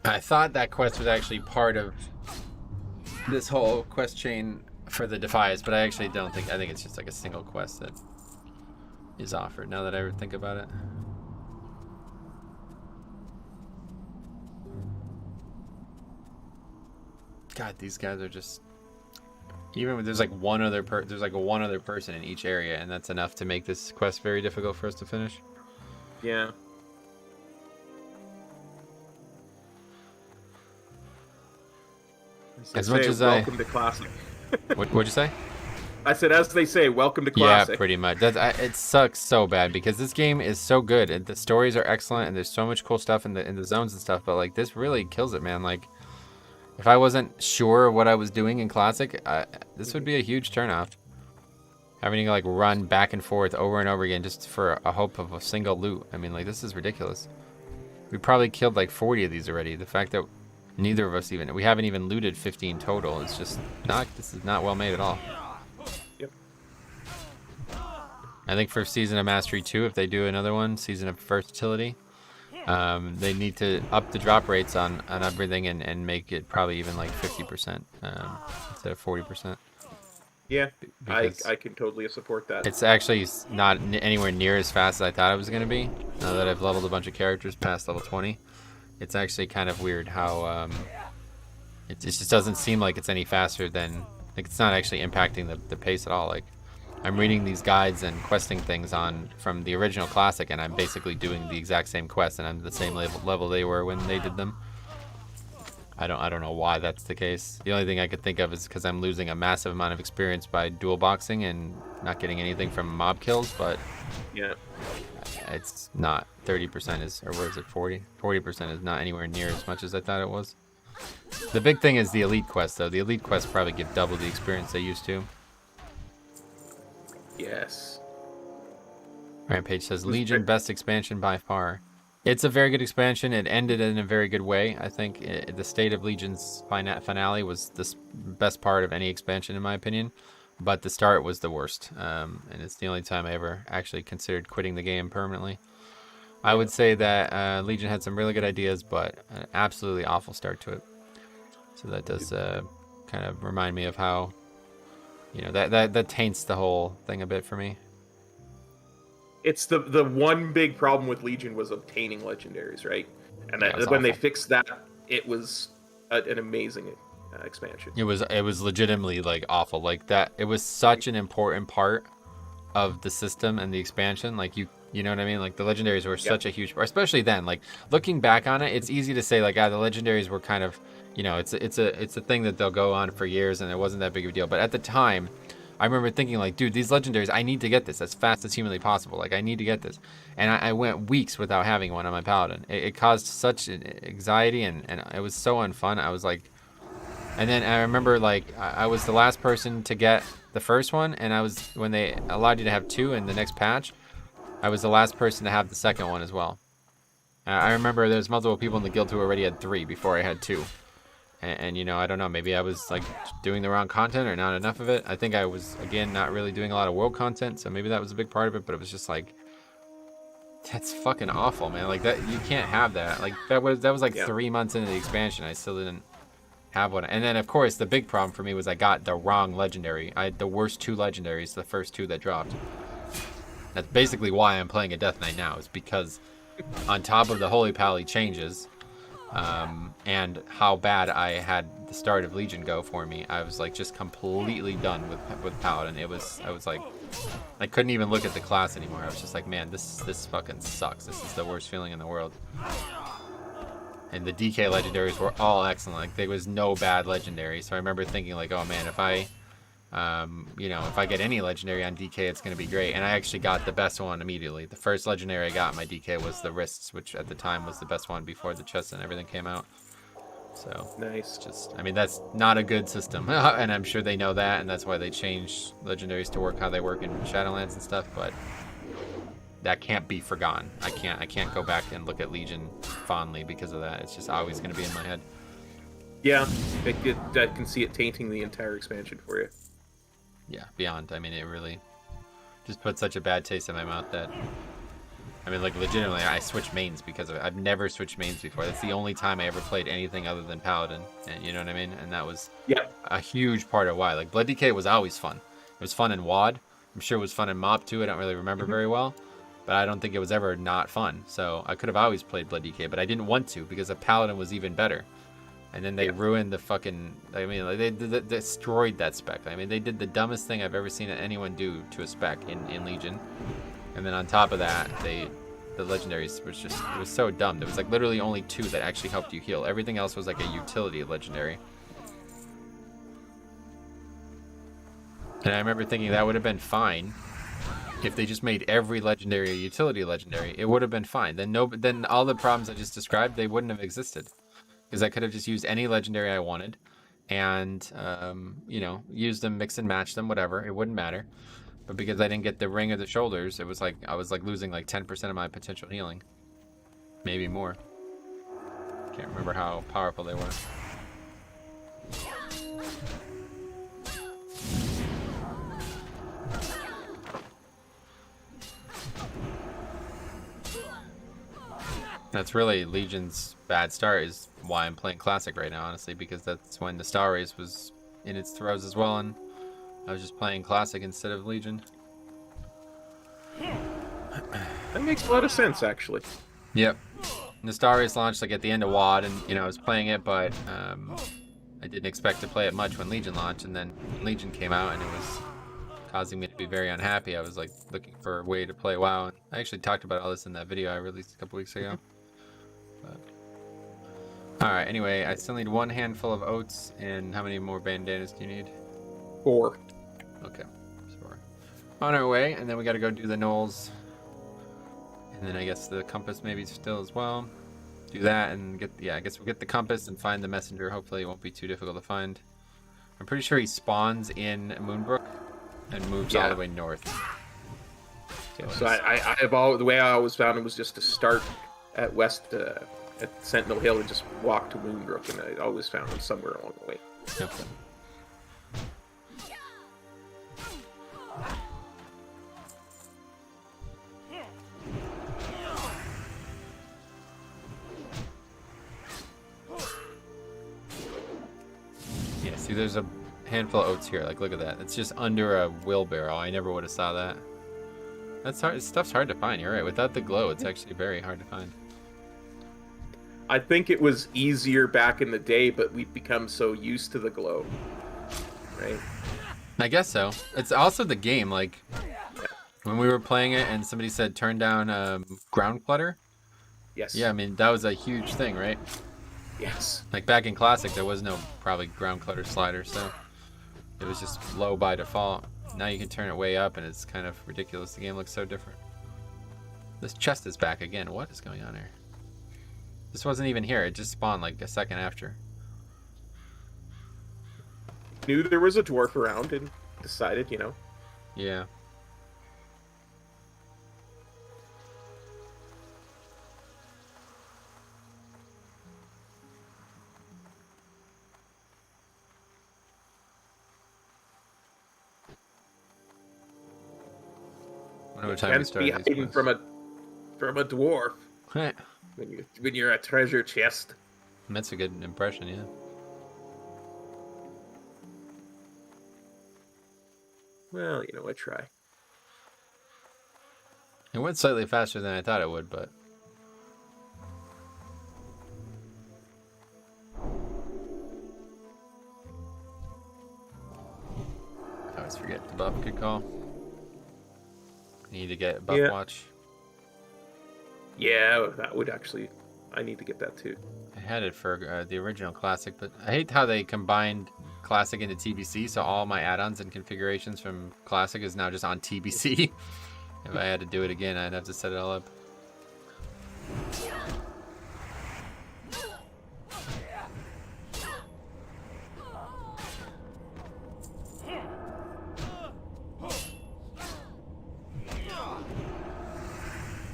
I thought that quest was actually part of this whole quest chain for the Defias, but I actually don't think. I think it's just like a single quest that is offered. Now that I think about it. God, these guys are just. Even when there's like one other person in each area, and that's enough to make this quest very difficult for us to finish. Yeah. As much as welcome to Classic. What'd you say? I said, as they say, welcome to Classic. Yeah, pretty much. It sucks so bad because this game is so good and the stories are excellent and there's so much cool stuff in the zones and stuff. But like this really kills it, man. Like if I wasn't sure of what I was doing in Classic, this would be a huge turnoff. Having to like run back and forth over and over again just for a hope of a single loot. I mean, like this is ridiculous. We probably killed like 40 of these already. The fact that neither of us we haven't even looted 15 total. It's just this is not well made at all. Yep. I think for Season of Mastery 2, if they do another one, Season of Versatility, they need to up the drop rates on everything and make it probably even like 50% instead of 40%. Yeah, I can totally support that. It's actually not anywhere near as fast as I thought it was going to be. Now that I've leveled a bunch of characters past level 20, it's actually kind of weird how it just doesn't seem like it's any faster than, like it's not actually impacting the pace at all. Like I'm reading these guides and questing things from the original Classic, and I'm basically doing the exact same quest, and I'm the same level they were when they did them. I don't know why that's the case. The only thing I could think of is because I'm losing a massive amount of experience by dual boxing and not getting anything from mob kills, but yeah, it's not 30% is, or what is it, 40? 40% is not anywhere near as much as I thought it was. The big thing is the elite quest, though. The elite quests probably give double the experience they used to. Yes. Rampage says Legion best expansion by far. It's a very good expansion. It ended in a very good way. I think the State of Legion's finale was the best part of any expansion, in my opinion. But the start was the worst, and it's the only time I ever actually considered quitting the game permanently. I would say that Legion had some really good ideas, but an absolutely awful start to it. So that does kind of remind me of how, that taints the whole thing a bit for me. It's the one big problem with Legion was obtaining legendaries, right? And that, when they fixed that, it was an amazing expansion. It was legitimately like awful. Like that, it was such an important part of the system and the expansion. Like you know what I mean? Like the legendaries were such a huge part, especially then. Like looking back on it, it's easy to say like, the legendaries were kind of, it's a thing that they'll go on for years and it wasn't that big of a deal. But at the time, I remember thinking like, dude, these legendaries, I need to get this as fast as humanly possible. Like I need to get this. And I went weeks without having one on my Paladin. It caused such anxiety and it was so unfun. I was like, and then I remember like I was the last person to get the first one, and when they allowed you to have two in the next patch, I was the last person to have the second one as well. I remember there's multiple people in the guild who already had 3 before I had 2. And I don't know, maybe I was like doing the wrong content or not enough of it. I think I was, again, not really doing a lot of world content, so maybe that was a big part of it, but it was just like, that's fucking awful, man. Like that, you can't have that. Like that was like 3 months into the expansion. I still didn't have one. And then of course the big problem for me was I got the wrong legendary. I had the worst 2 legendaries, the first 2 that dropped. That's basically why I'm playing a Death Knight now, is because on top of the Holy Pally changes, and how bad I had the start of Legion go for me, I was like just completely done with Paladin. I was like, I couldn't even look at the class anymore. I was just like, man, this fucking sucks. This is the worst feeling in the world. And the DK legendaries were all excellent. Like there was no bad legendary. So I remember thinking like, oh man, if I get any legendary on DK, it's going to be great. And I actually got the best one immediately. The first legendary I got in my DK was the wrists, which at the time was the best one before the chests and everything came out. So nice. That's not a good system. And I'm sure they know that, and that's why they changed legendaries to work how they work in Shadowlands and stuff, but that can't be forgotten. I can't go back and look at Legion fondly because of that. It's just always going to be in my head. Yeah, I can see it tainting the entire expansion for you. Yeah, beyond. I mean, it really just put such a bad taste in my mouth that I mean, like, legitimately, I switched mains because of it. I've never switched mains before. That's the only time I ever played anything other than Paladin. And you know what I mean? And that was a huge part of why. Like, Blood DK was always fun. It was fun in WoD. I'm sure it was fun in MoP too. I don't really remember very well. But I don't think it was ever not fun. So I could have always played Blood DK, but I didn't want to because a Paladin was even better. And then they ruined the fucking... I mean, like, they destroyed that spec. I mean, they did the dumbest thing I've ever seen anyone do to a spec in Legion. And then on top of that, the legendaries was just... It was so dumb. There was, like, literally only 2 that actually helped you heal. Everything else was, like, a utility legendary. And I remember thinking that would have been fine if they just made every legendary a utility legendary. It would have been fine. Then all the problems I just described, they wouldn't have existed. Because I could have just used any legendary I wanted and, you know, use them, mix and match them, whatever. It wouldn't matter. But because I didn't get the ring or the shoulders, it was like I was like losing like 10% of my potential healing. Maybe more. Can't remember how powerful they were. That's really Legion's bad start is why I'm playing Classic right now, honestly, because that's when the Star Race was in its throes as well, and I was just playing Classic instead of Legion. That makes a lot of sense, actually. Yep. And the Star Race launched like at the end of WoD, and you know I was playing it, but I didn't expect to play it much when Legion launched, and then Legion came out, and it was causing me to be very unhappy. I was like looking for a way to play WoW, and I actually talked about all this in that video I released a couple weeks ago. Alright, anyway, I still need 1 handful of oats, and how many more bandanas do you need? 4. Okay, so we're on our way, and then we gotta go do the gnolls. And then I guess the compass maybe still as well. Do that and get, I guess we'll get the compass and find the messenger. Hopefully it won't be too difficult to find. I'm pretty sure he spawns in Moonbrook and moves all the way north. So I have the way I always found it was just to start at at Sentinel Hill and just walk to Moonbrook, and I always found him somewhere along the way. Okay. Yeah, see, there's a handful of oats here. Like, look at that. It's just under a wheelbarrow. I never would have saw that. That's hard. Stuff's hard to find. You're right. Without the glow, it's actually very hard to find. I think it was easier back in the day, but we've become so used to the glow, right? I guess so. It's also the game. Like, when we were playing it and somebody said turn down ground clutter. Yes. Yeah, I mean, that was a huge thing, right? Yes. Like, back in Classic, there was no probably ground clutter slider, so it was just low by default. Now you can turn it way up, and it's kind of ridiculous. The game looks so different. This chest is back again. What is going on here? This wasn't even here. It just spawned like a second after. Knew there was a dwarf around and decided, you know. Yeah. Wonder what time we Can't be started these hiding quests. from a dwarf Heh. when you're a treasure chest. That's a good impression, yeah. Well, you know, I try. It went slightly faster than I thought it would, but... I always forget the buff. Good call. Need to get buff watch. Yeah, that would actually... I need to get that too. I had it for the original Classic, but I hate how they combined Classic into TBC, so all my add-ons and configurations from Classic is now just on TBC. If I had to do it again, I'd have to set it all up.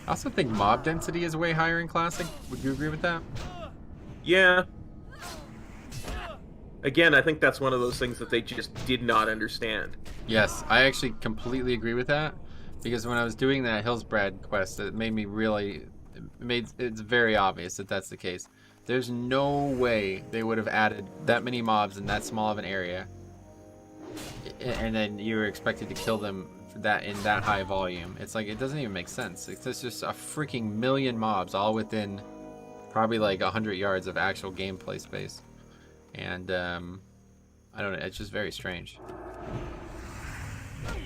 I also think mob density is way higher in Classic. Would you agree with that? Yeah. Again, I think that's one of those things that they just did not understand. Yes, I actually completely agree with that. Because when I was doing that Hillsbrad quest, it made me really... It's very obvious that that's the case. There's no way they would have added that many mobs in that small of an area, and then you were expected to kill them in that high volume. It's like, it doesn't even make sense. There's just a freaking million mobs all within probably like 100 yards of actual gameplay space, and I don't know. It's just very strange.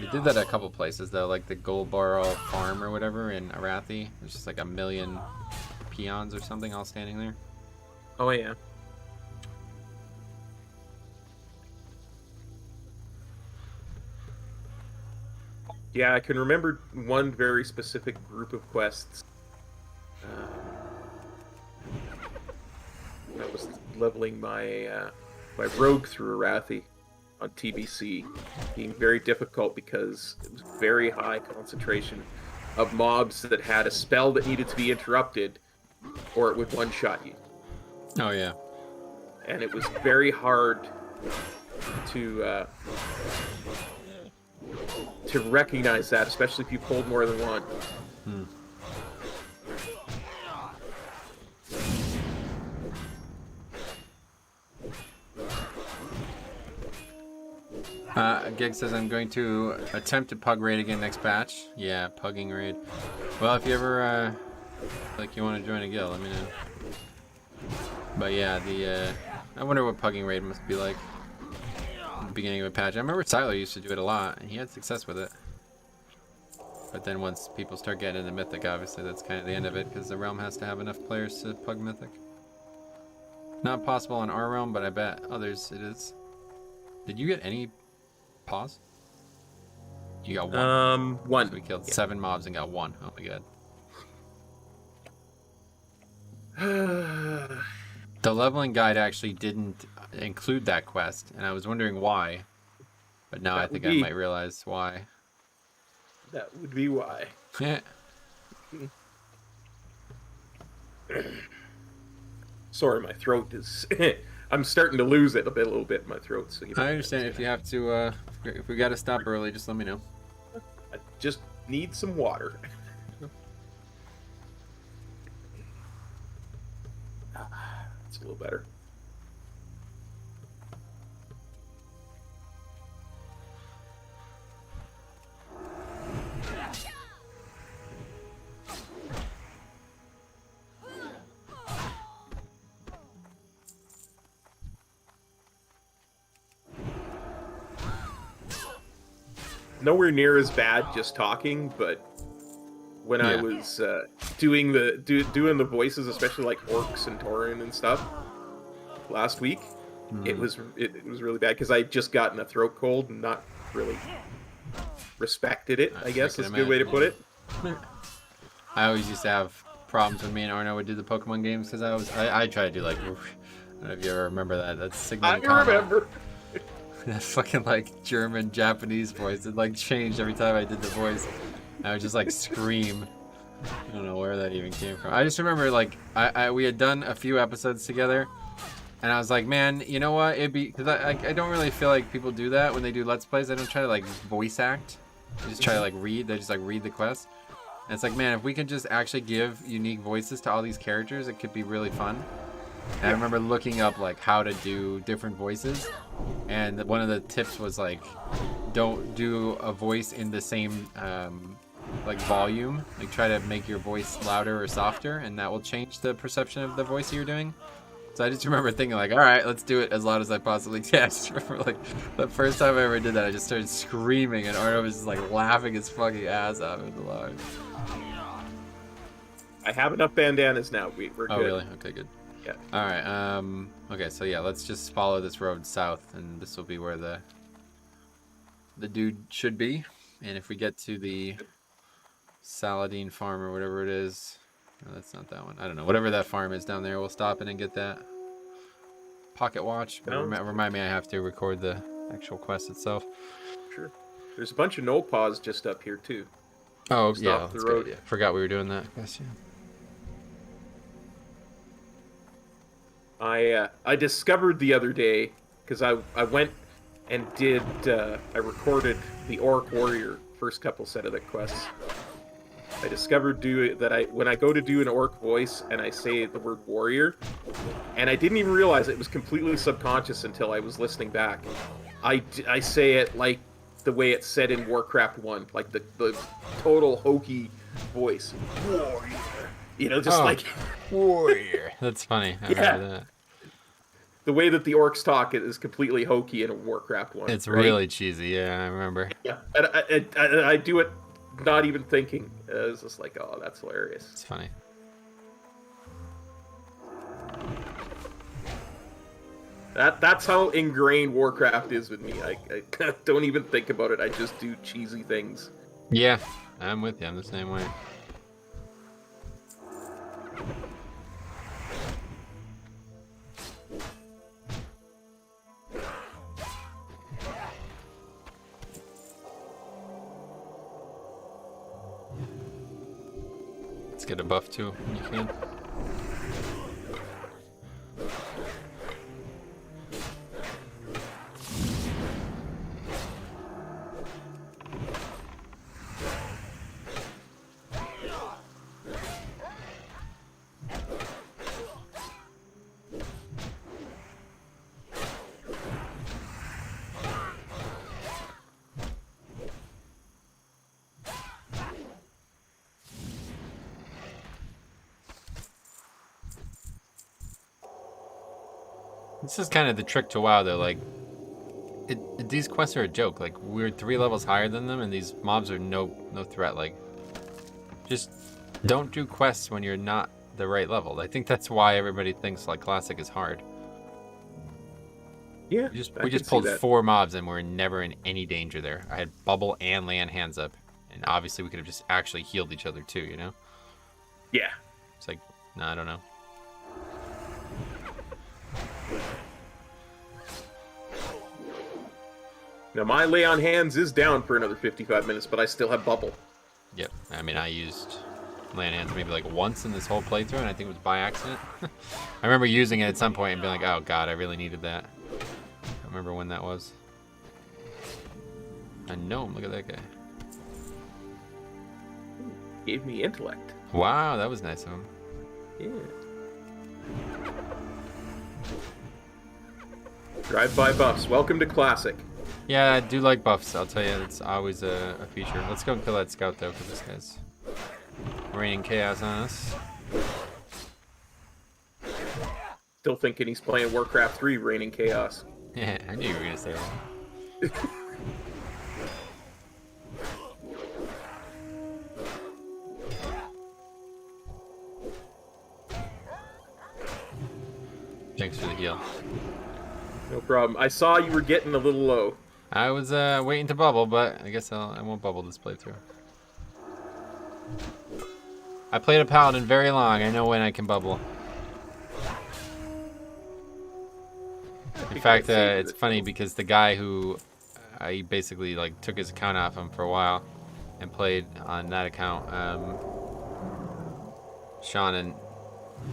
They did that at a couple places though, like the Goldbarrow farm or whatever in Arathi. There's just like a million peons or something all standing there. Oh yeah. Yeah, I can remember one very specific group of quests. I was leveling my my rogue through Arathi on TBC, being very difficult because it was very high concentration of mobs that had a spell that needed to be interrupted, or it would one-shot you. Oh yeah. And it was very hard to recognize that, especially if you pulled more than one. Gig says I'm going to attempt to pug raid again next patch. Yeah, pugging raid. Well, if you ever like you want to join a guild, let me know. But yeah, I wonder what pugging raid must be like at the beginning of a patch. I remember Siler used to do it a lot, and he had success with it. But then once people start getting into Mythic, obviously that's kind of the end of it, because the realm has to have enough players to pug Mythic. Not possible on our realm, but I bet others it is. Did you get any pause? You got one. One. So we killed 7 mobs and got 1. Oh my god. The leveling guide actually didn't include that quest, and I was wondering why. But now I think I might realize why. That would be why. Sorry, my throat is... I'm starting to lose it a little bit in my throat. So I understand. If you have to, if we got to stop early, just let me know. I just need some water. It's a little better. Nowhere near as bad just talking, but when I was doing the voices, especially like orcs and tauren and stuff last week, it was really bad because I had just gotten a throat cold and not really respected it. I guess is a good way to put it. I always used to have problems when me and Arno would do the Pokemon games because I try to do like, I don't know if you ever remember that. That's Sigma. I remember. That fucking like German Japanese voice, it like changed every time I did the voice. I would just like scream. I don't know where that even came from. I just remember like we had done a few episodes together, and I was like, man, you know what? It'd be because I don't really feel like people do that when they do Let's Plays. They don't try to like voice act. They just try to like read. They just like read the quest. And it's like, man, if we could just actually give unique voices to all these characters, it could be really fun. And I remember looking up like how to do different voices, and one of the tips was like, don't do a voice in the same like volume. Like try to make your voice louder or softer, and that will change the perception of the voice you're doing. So I just remember thinking like, all right, let's do it as loud as I possibly can. I just remember like the first time I ever did that, I just started screaming, and Arno was just like laughing his fucking ass off. It was loud. I have enough bandanas now. We're good. Oh really? Okay, good. Yeah. All right. Okay, so yeah, let's just follow this road south, and this will be where the dude should be. And if we get to the Paladin farm or whatever it is, no, that's not that one. I don't know. Whatever that farm is down there, we'll stop in and get that pocket watch. But remind me, I have to record the actual quest itself. Sure. There's a bunch of no paws just up here too. Oh Just yeah, off the that's road. good. Yeah. Forgot we were doing that. Yes, yeah. I discovered the other day because I went and did I recorded the Orc Warrior first couple set of the quests. I discovered when I go to do an orc voice and I say the word warrior, and I didn't even realize it was completely subconscious until I was listening back. I say it like the way it's said in Warcraft 1, like the total hokey voice. Warrior. You know, just like... Warrior. That's funny. I remember that. The way that the orcs talk is completely hokey in Warcraft 1. It's right? really cheesy, yeah, I remember. Yeah, and I do it not even thinking. It's just like, oh, that's hilarious. It's funny. That's how ingrained Warcraft is with me. I don't even think about it. I just do cheesy things. Yeah, I'm with you. I'm the same way. Let's get a buff too when you can. This is kind of the trick to WoW, though. Like, these quests are a joke. Like, we're 3 levels higher than them, and these mobs are no threat. Like, just don't do quests when you're not the right level. I think that's why everybody thinks like Classic is hard. Yeah, we just pulled 4 mobs, and we're never in any danger there. I had bubble and lay on hands up, and obviously we could have just actually healed each other too. You know? Yeah. It's like, no, I don't know. Now, my lay on hands is down for another 55 minutes, but I still have bubble. Yep. I mean, I used lay on hands maybe like once in this whole playthrough, and I think it was by accident. I remember using it at some point and being like, oh god, I really needed that. I don't remember when that was. A gnome, look at that guy. Gave me intellect. Wow, that was nice of him. Yeah. Drive-by buffs. Welcome to Classic. Yeah, I do like buffs. I'll tell you, it's always a feature. Let's go and kill that scout, though, because this guy's raining chaos on us. Still thinking he's playing Warcraft 3, Raining Chaos. Yeah, I knew you were going to say that. Thanks for the heal. No problem. I saw you were getting a little low. I was waiting to bubble, but I guess I won't bubble this playthrough. I played a paladin very long. I know when I can bubble. In fact, it's funny because the guy who I basically like took his account off him for a while and played on that account. Sean and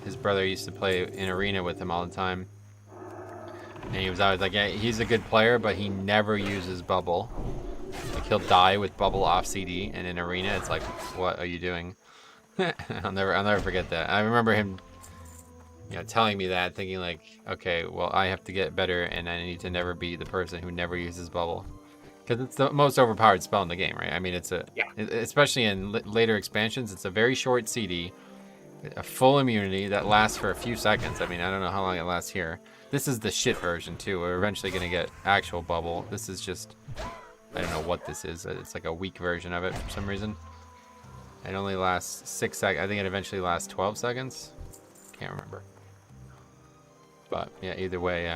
his brother used to play in arena with him all the time. And he was always like, yeah, he's a good player, but he never uses bubble. Like, he'll die with bubble off CD, and in arena, it's like, what are you doing? I'll never forget that. I remember him, telling me that, thinking like, okay, well, I have to get better, and I need to never be the person who never uses bubble, because it's the most overpowered spell in the game, right? I mean, especially in later expansions, it's a very short CD, a full immunity that lasts for a few seconds. I mean, I don't know how long it lasts here. This is the shit version too. We're eventually gonna get actual bubble. This is just, I don't know what this is. It's like a weak version of it for some reason. It only lasts 6 seconds. I think it eventually lasts 12 seconds. Can't remember. But yeah, either way,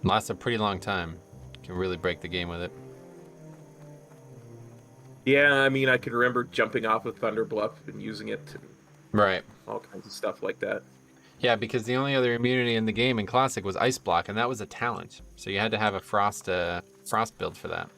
lasts a pretty long time. You can really break the game with it. Yeah, I mean, I can remember jumping off of Thunder Bluff and using it. Right. All kinds of stuff like that. Yeah, because the only other immunity in the game in Classic was Ice Block, and that was a talent. So you had to have a frost build for that.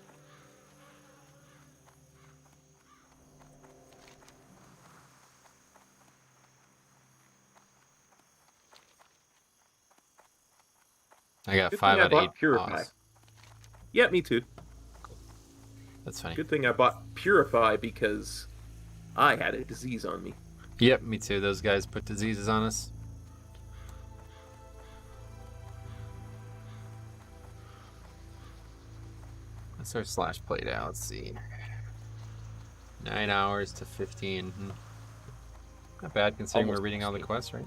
I got 5 out of 8 Purify. paws. Yeah, me too. That's funny. Good thing I bought Purify because I had a disease on me. Yep, me too. Those guys put diseases on us. What's our slash played out? Let's see. 9 hours to 15. Not bad considering Almost we're reading all the 16. quests, right?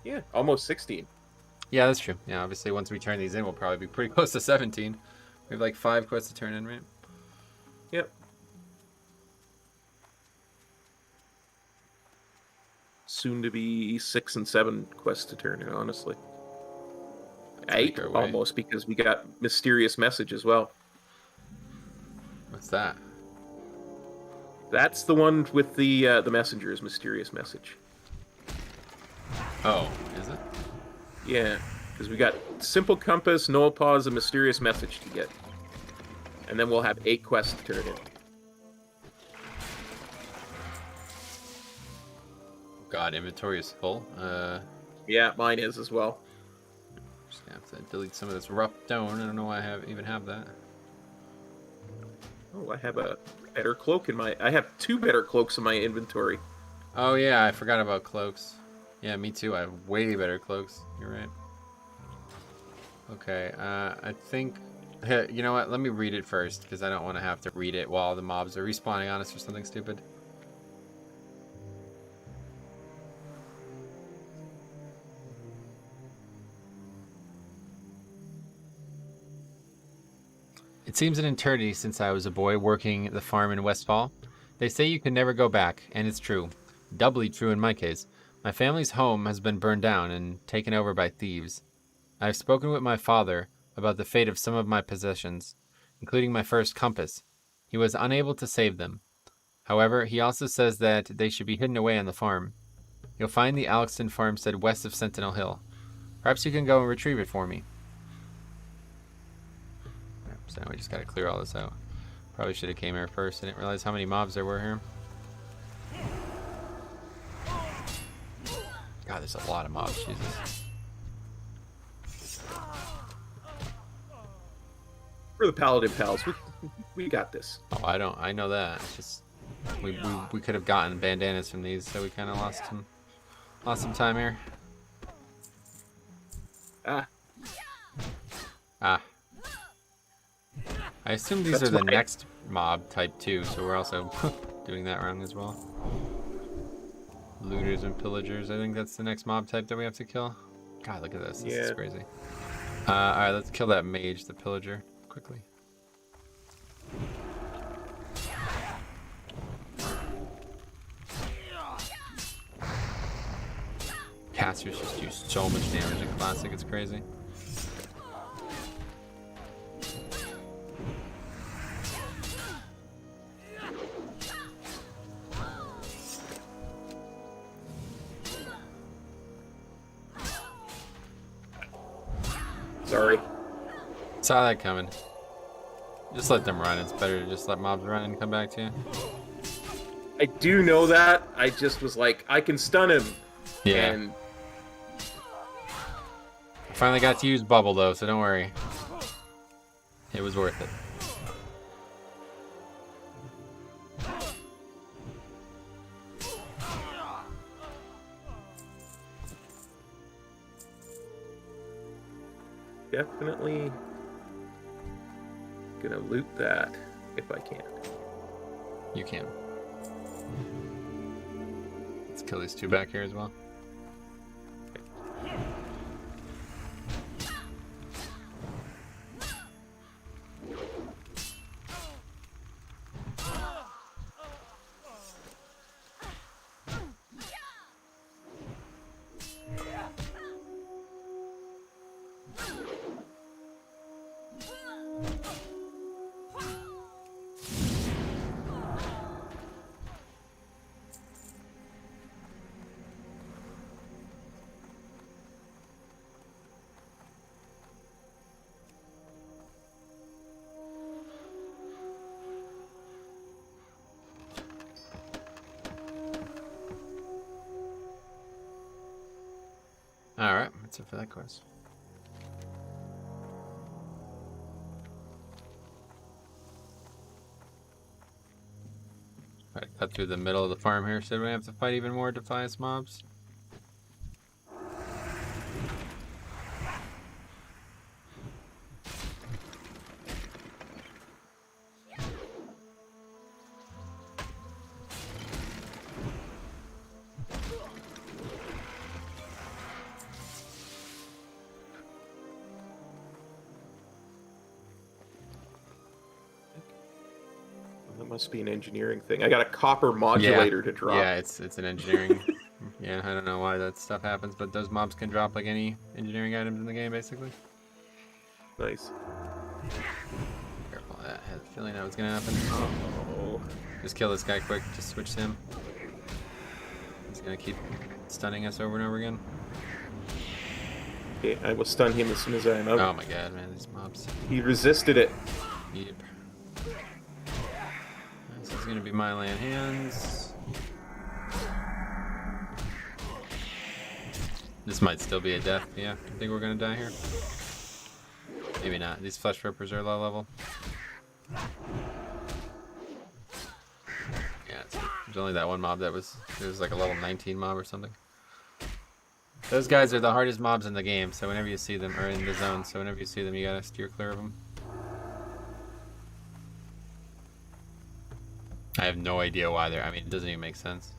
Yeah, almost 16. Yeah, that's true. Yeah, obviously once we turn these in, we'll probably be pretty close to 17. We have like 5 quests to turn in, right? Yep. Soon to be 6 and 7 quests to turn in, honestly. Let's make 8 our way. almost, because we got Mysterious Message as well. What's that? That's the one with the Messenger's Mysterious Message. Oh, is it? Yeah, because we got Simple Compass, Null Pause, and Mysterious Message to get. And then we'll have 8 quests to turn in. God, inventory is full. Yeah, mine is as well. Just gonna have to delete some of this rough stone. I don't know why I even have that. Oh, I have a better cloak in my... I have 2 better cloaks in my inventory. Oh yeah, I forgot about cloaks. Yeah, me too. I have way better cloaks. You're right. Okay, I think... Hey, you know what? Let me read it first, because I don't want to have to read it while the mobs are respawning on us or something stupid. It seems an eternity since I was a boy working the farm in Westfall. They say you can never go back, and it's true. Doubly true in my case. My family's home has been burned down and taken over by thieves. I have spoken with my father about the fate of some of my possessions, including my first compass. He was unable to save them. However, he also says that they should be hidden away on the farm. You'll find the Alexton farmstead west of Sentinel Hill. Perhaps you can go and retrieve it for me. So we just gotta clear all this out. Probably should have came here first. I didn't realize how many mobs there were here. God, there's a lot of mobs, Jesus. We're the Paladin Pals. We got this. Oh, I know that. It's just we could have gotten bandanas from these, so we kind of lost some time here. Ah. I assume these That's are the right. next mob type too, so we're also doing that wrong as well. Looters and pillagers. I think that's the next mob type that we have to kill. God, look at this. This is Yeah. crazy. Alright, let's kill that mage, the pillager, quickly. Casters just do so much damage in Classic, it's crazy. Sorry. Saw that coming. Just let them run. It's better to just let mobs run and come back to you. I do know that. I just was like, I can stun him. Yeah. And Finally got to use bubble though, so don't worry. It was worth it. definitely gonna loot that if I can. You can. Let's kill these two back here as well. Alright, that's it for that quest. Try to cut through the middle of the farm here so we don't have to fight even more Defiance mobs. That must be an engineering thing. I got a copper modulator to drop. Yeah, it's an engineering. Yeah, I don't know why that stuff happens, but those mobs can drop like any engineering items in the game, basically. Nice. Careful of that. I had a feeling that was gonna happen. Oh. Just kill this guy quick. Just switch to him. He's gonna keep stunning us over and over again. Okay, I will stun him as soon as I am out. Oh my god, man, these mobs. He resisted it. Yep. This is gonna be my land hands. This might still be a death. Yeah, I think we're gonna die here. Maybe not. These flesh rippers are low level. Yeah, there's only that one mob that was like a level 19 mob or something. Those guys are the hardest mobs in the game, so whenever you see them, or in the zone, so whenever you see them, you gotta steer clear of them. I have no idea why they're. I mean, it doesn't even make sense.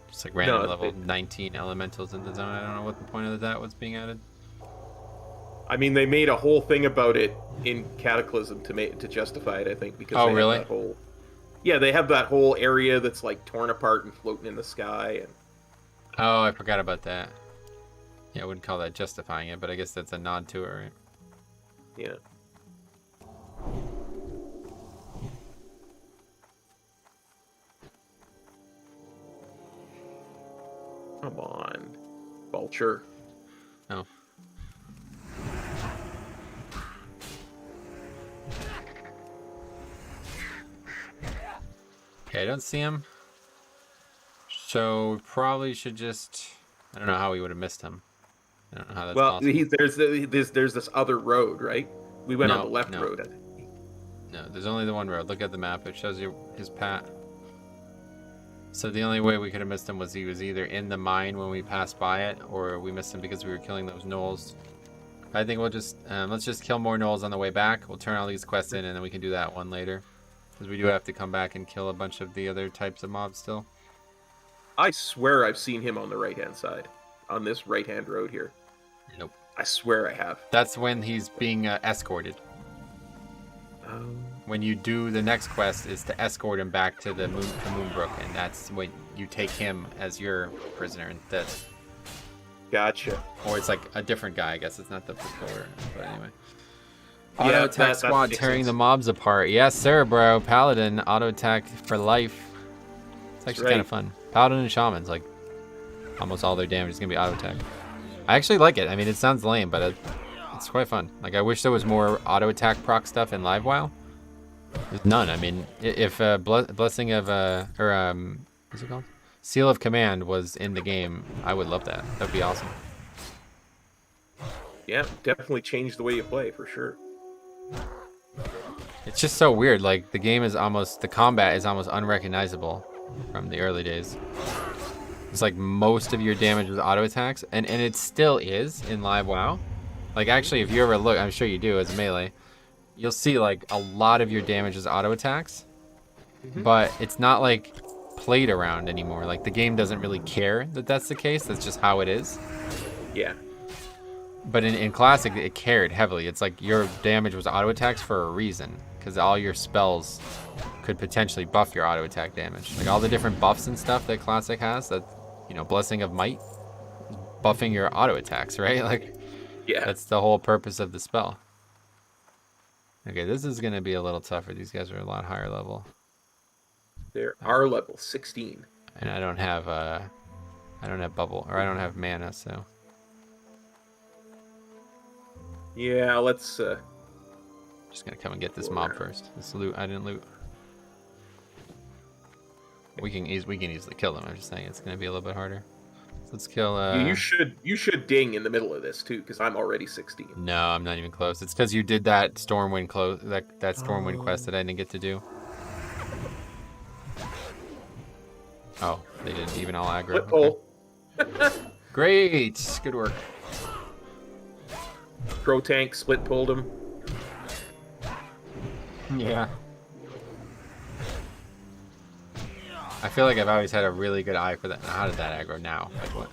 Just like random level 19 elementals in the zone. I don't know what the point of that was being added. I mean, they made a whole thing about it in Cataclysm to justify it, I think, because Oh, they really? have that whole, yeah, they have that whole area that's like torn apart and floating in the sky. And Oh, I forgot about that. Yeah, I wouldn't call that justifying it, but I guess that's a nod to it, right? yeah. Come on, vulture. Oh. Okay, I don't see him. So we probably should just. I don't know how we would have missed him. I don't know how that's Well, possible. there's this other road, right? We went on No, the left no. road, I think. No, there's only the one road. Look at the map. It shows you his path. So the only way we could have missed him was he was either in the mine when we passed by it, or we missed him because we were killing those gnolls. I think we'll just let's just kill more gnolls on the way back. We'll turn all these quests in, and then we can do that one later, because we do have to come back and kill a bunch of the other types of mobs still. I swear I've seen him on the right-hand side, on this right-hand road here. Nope. I swear I have. That's when he's being escorted. When you do the next quest is to escort him back to the Moonbrook, and that's when you take him as your prisoner instead. Gotcha. Or it's like a different guy, I guess. It's not the patroller, but anyway. Yeah, Auto attack that squad makes tearing sense. the mobs apart. Yes, sir, bro. Paladin auto attack for life. It's actually kind of fun. Paladin and shamans, like almost all their damage is gonna be auto attack. I actually like it. I mean, it sounds lame, but it's quite fun. Like, I wish there was more auto attack proc stuff in Livewire. There's none. I mean, if blessing of what's it called? Seal of Command was in the game, I would love that. That'd be awesome. Yeah, definitely changed the way you play, for sure. It's just so weird. Like, the combat is almost unrecognizable from the early days. It's like most of your damage was auto attacks, and it still is in Live WoW. Like, actually, if you ever look, I'm sure you do as melee, you'll see like a lot of your damage is auto attacks, but it's not like played around anymore. Like, the game doesn't really care that that's the case. That's just how it is. Yeah. But in Classic, it cared heavily. It's like your damage was auto attacks for a reason, because all your spells could potentially buff your auto attack damage. Like, all the different buffs and stuff that Classic has, that, you know, Blessing of Might, buffing your auto attacks, right? Like, Yeah. that's the whole purpose of the spell. Okay, this is going to be a little tougher. These guys are a lot higher level. They're our level 16. And I don't have bubble, or I don't have mana, so. Yeah, let's Just gonna come and get this mob first. This loot, I didn't loot. We can easily kill them. I'm just saying it's gonna be a little bit harder. So let's kill. you should ding in the middle of this too, because I'm already 16. No, I'm not even close. It's because you did that Stormwind that Stormwind quest that I didn't get to do. Oh, they didn't even all aggro. Flip Okay. pull. Great. Good work. Pro tank split pulled him. Yeah. I feel like I've always had a really good eye for that. How did that aggro now? Like what?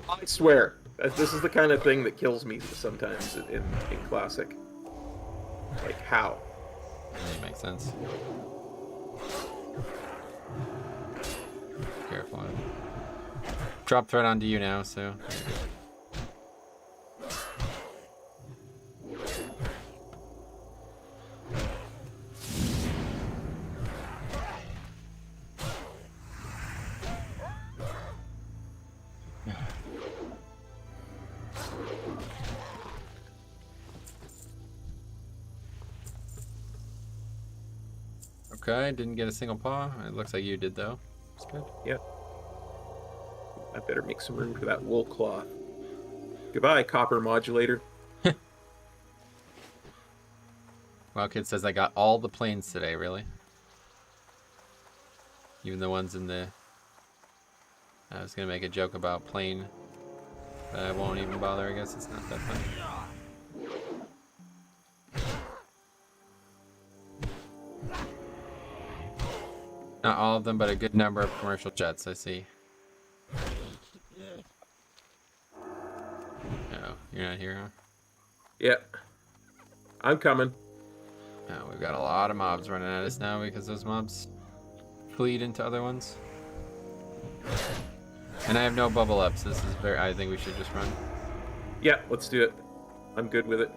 I swear, this is the kind of thing that kills me sometimes in Classic. Like, how? That makes sense. Careful. Drop threat onto you now, so. Okay, didn't get a single paw. It looks like you did though. It's good. Yep. I better make some room for that wool cloth. Goodbye, copper modulator. Wow, kid says I got all the planes today, really? Even the ones in the... I was gonna make a joke about plane, but I won't even bother, I guess it's not that funny. Not all of them, but a good number of commercial jets, I see. Oh, you're not here, huh? Yep. I'm coming. Oh, we've got a lot of mobs running at us now because those mobs bleed into other ones. And I have no bubble ups. This is very... I think we should just run. Yeah, let's do it. I'm good with it.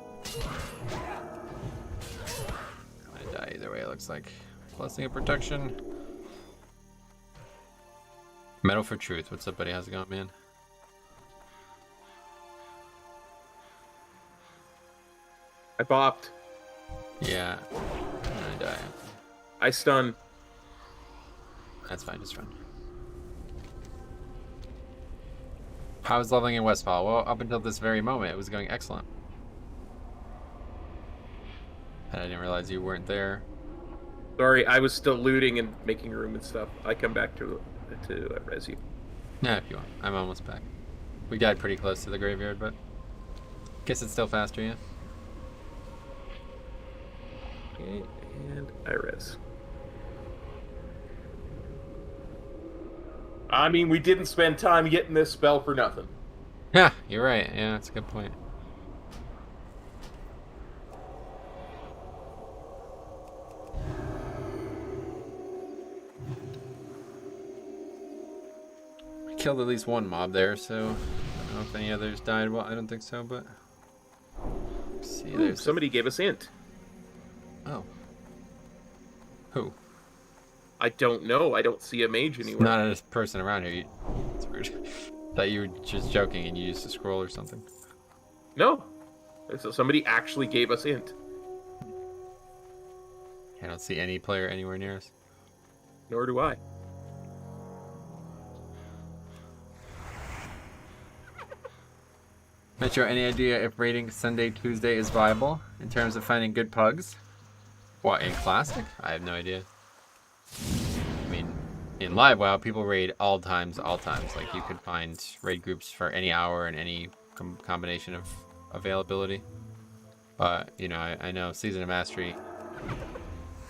I die either way, it looks like. Blessing of protection. Metal for truth. What's up, buddy? How's it going, man? I bopped. Yeah. And I die. I stun. That's fine, just run. How's leveling in Westfall? Well, up until this very moment, it was going excellent. And I didn't realize you weren't there. Sorry, I was still looting and making room and stuff. I come back to res you. Yeah, if you want. I'm almost back. We died pretty close to the graveyard, but... Guess it's still faster, yeah? Okay, and I res. I mean, we didn't spend time getting this spell for nothing. Yeah, you're right. Yeah, that's a good point. I killed at least one mob there, so I don't know if any others died. Well, I don't think so, but... Let's see, Ooh, there's... somebody gave us int. Oh. Who? I don't know. I don't see a mage anywhere. Not a person around here. It's rude. Thought you were just joking and you used to scroll or something. No. So somebody actually gave us int. I don't see any player anywhere near us. Nor do I. Metro, any idea if raiding Sunday, Tuesday is viable in terms of finding good pugs? What, in Classic? I have no idea. I mean, in Live WoW, people raid all times. Like, you could find raid groups for any hour and any combination of availability. But, you know, I know Season of Mastery,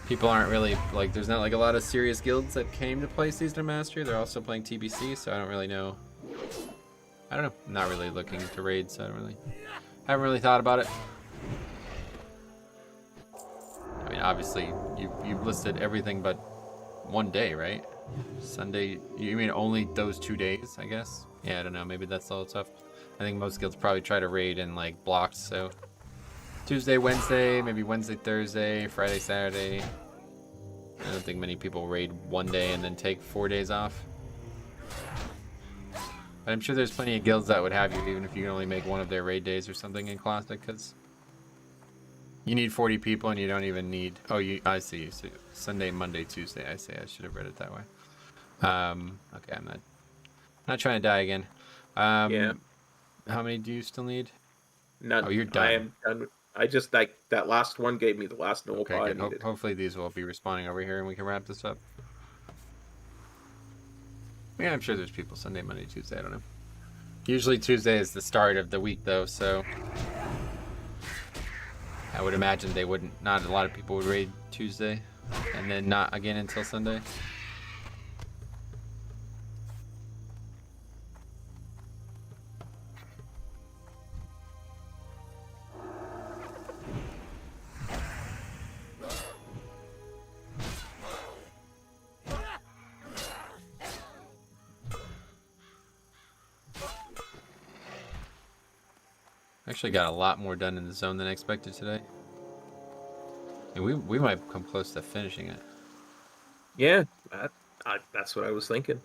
people aren't really, like, there's not, like, a lot of serious guilds that came to play Season of Mastery. They're also playing TBC, so I don't really know. I don't know. I'm not really looking to raid, so haven't really thought about it. I mean, obviously, you've listed everything but one day, right? Sunday, you mean only those 2 days, I guess? Yeah, I don't know. Maybe that's a little tough. I think most guilds probably try to raid in, like, blocks, so... Tuesday, Wednesday, maybe Wednesday, Thursday, Friday, Saturday. I don't think many people raid one day and then take 4 days off. But I'm sure there's plenty of guilds that would have you, even if you can only make one of their raid days or something in Classic, because you need 40 people and you don't even need... Oh, I see. So Sunday, Monday, Tuesday. I see. I should have read it that way. Okay, I'm not trying to die again. Yeah. How many do you still need? None. Oh, you're done. I am done. I just, like, that last one gave me the last null Okay, I good. needed. Hopefully these will be respawning over here and we can wrap this up. Yeah, I'm sure there's people Sunday, Monday, Tuesday. I don't know. Usually Tuesday is the start of the week, though, so I would imagine they wouldn't. Not a lot of people would raid Tuesday, and then not again until Sunday. Actually got a lot more done in the zone than I expected today. And we might come close to finishing it. Yeah, that's what I was thinking.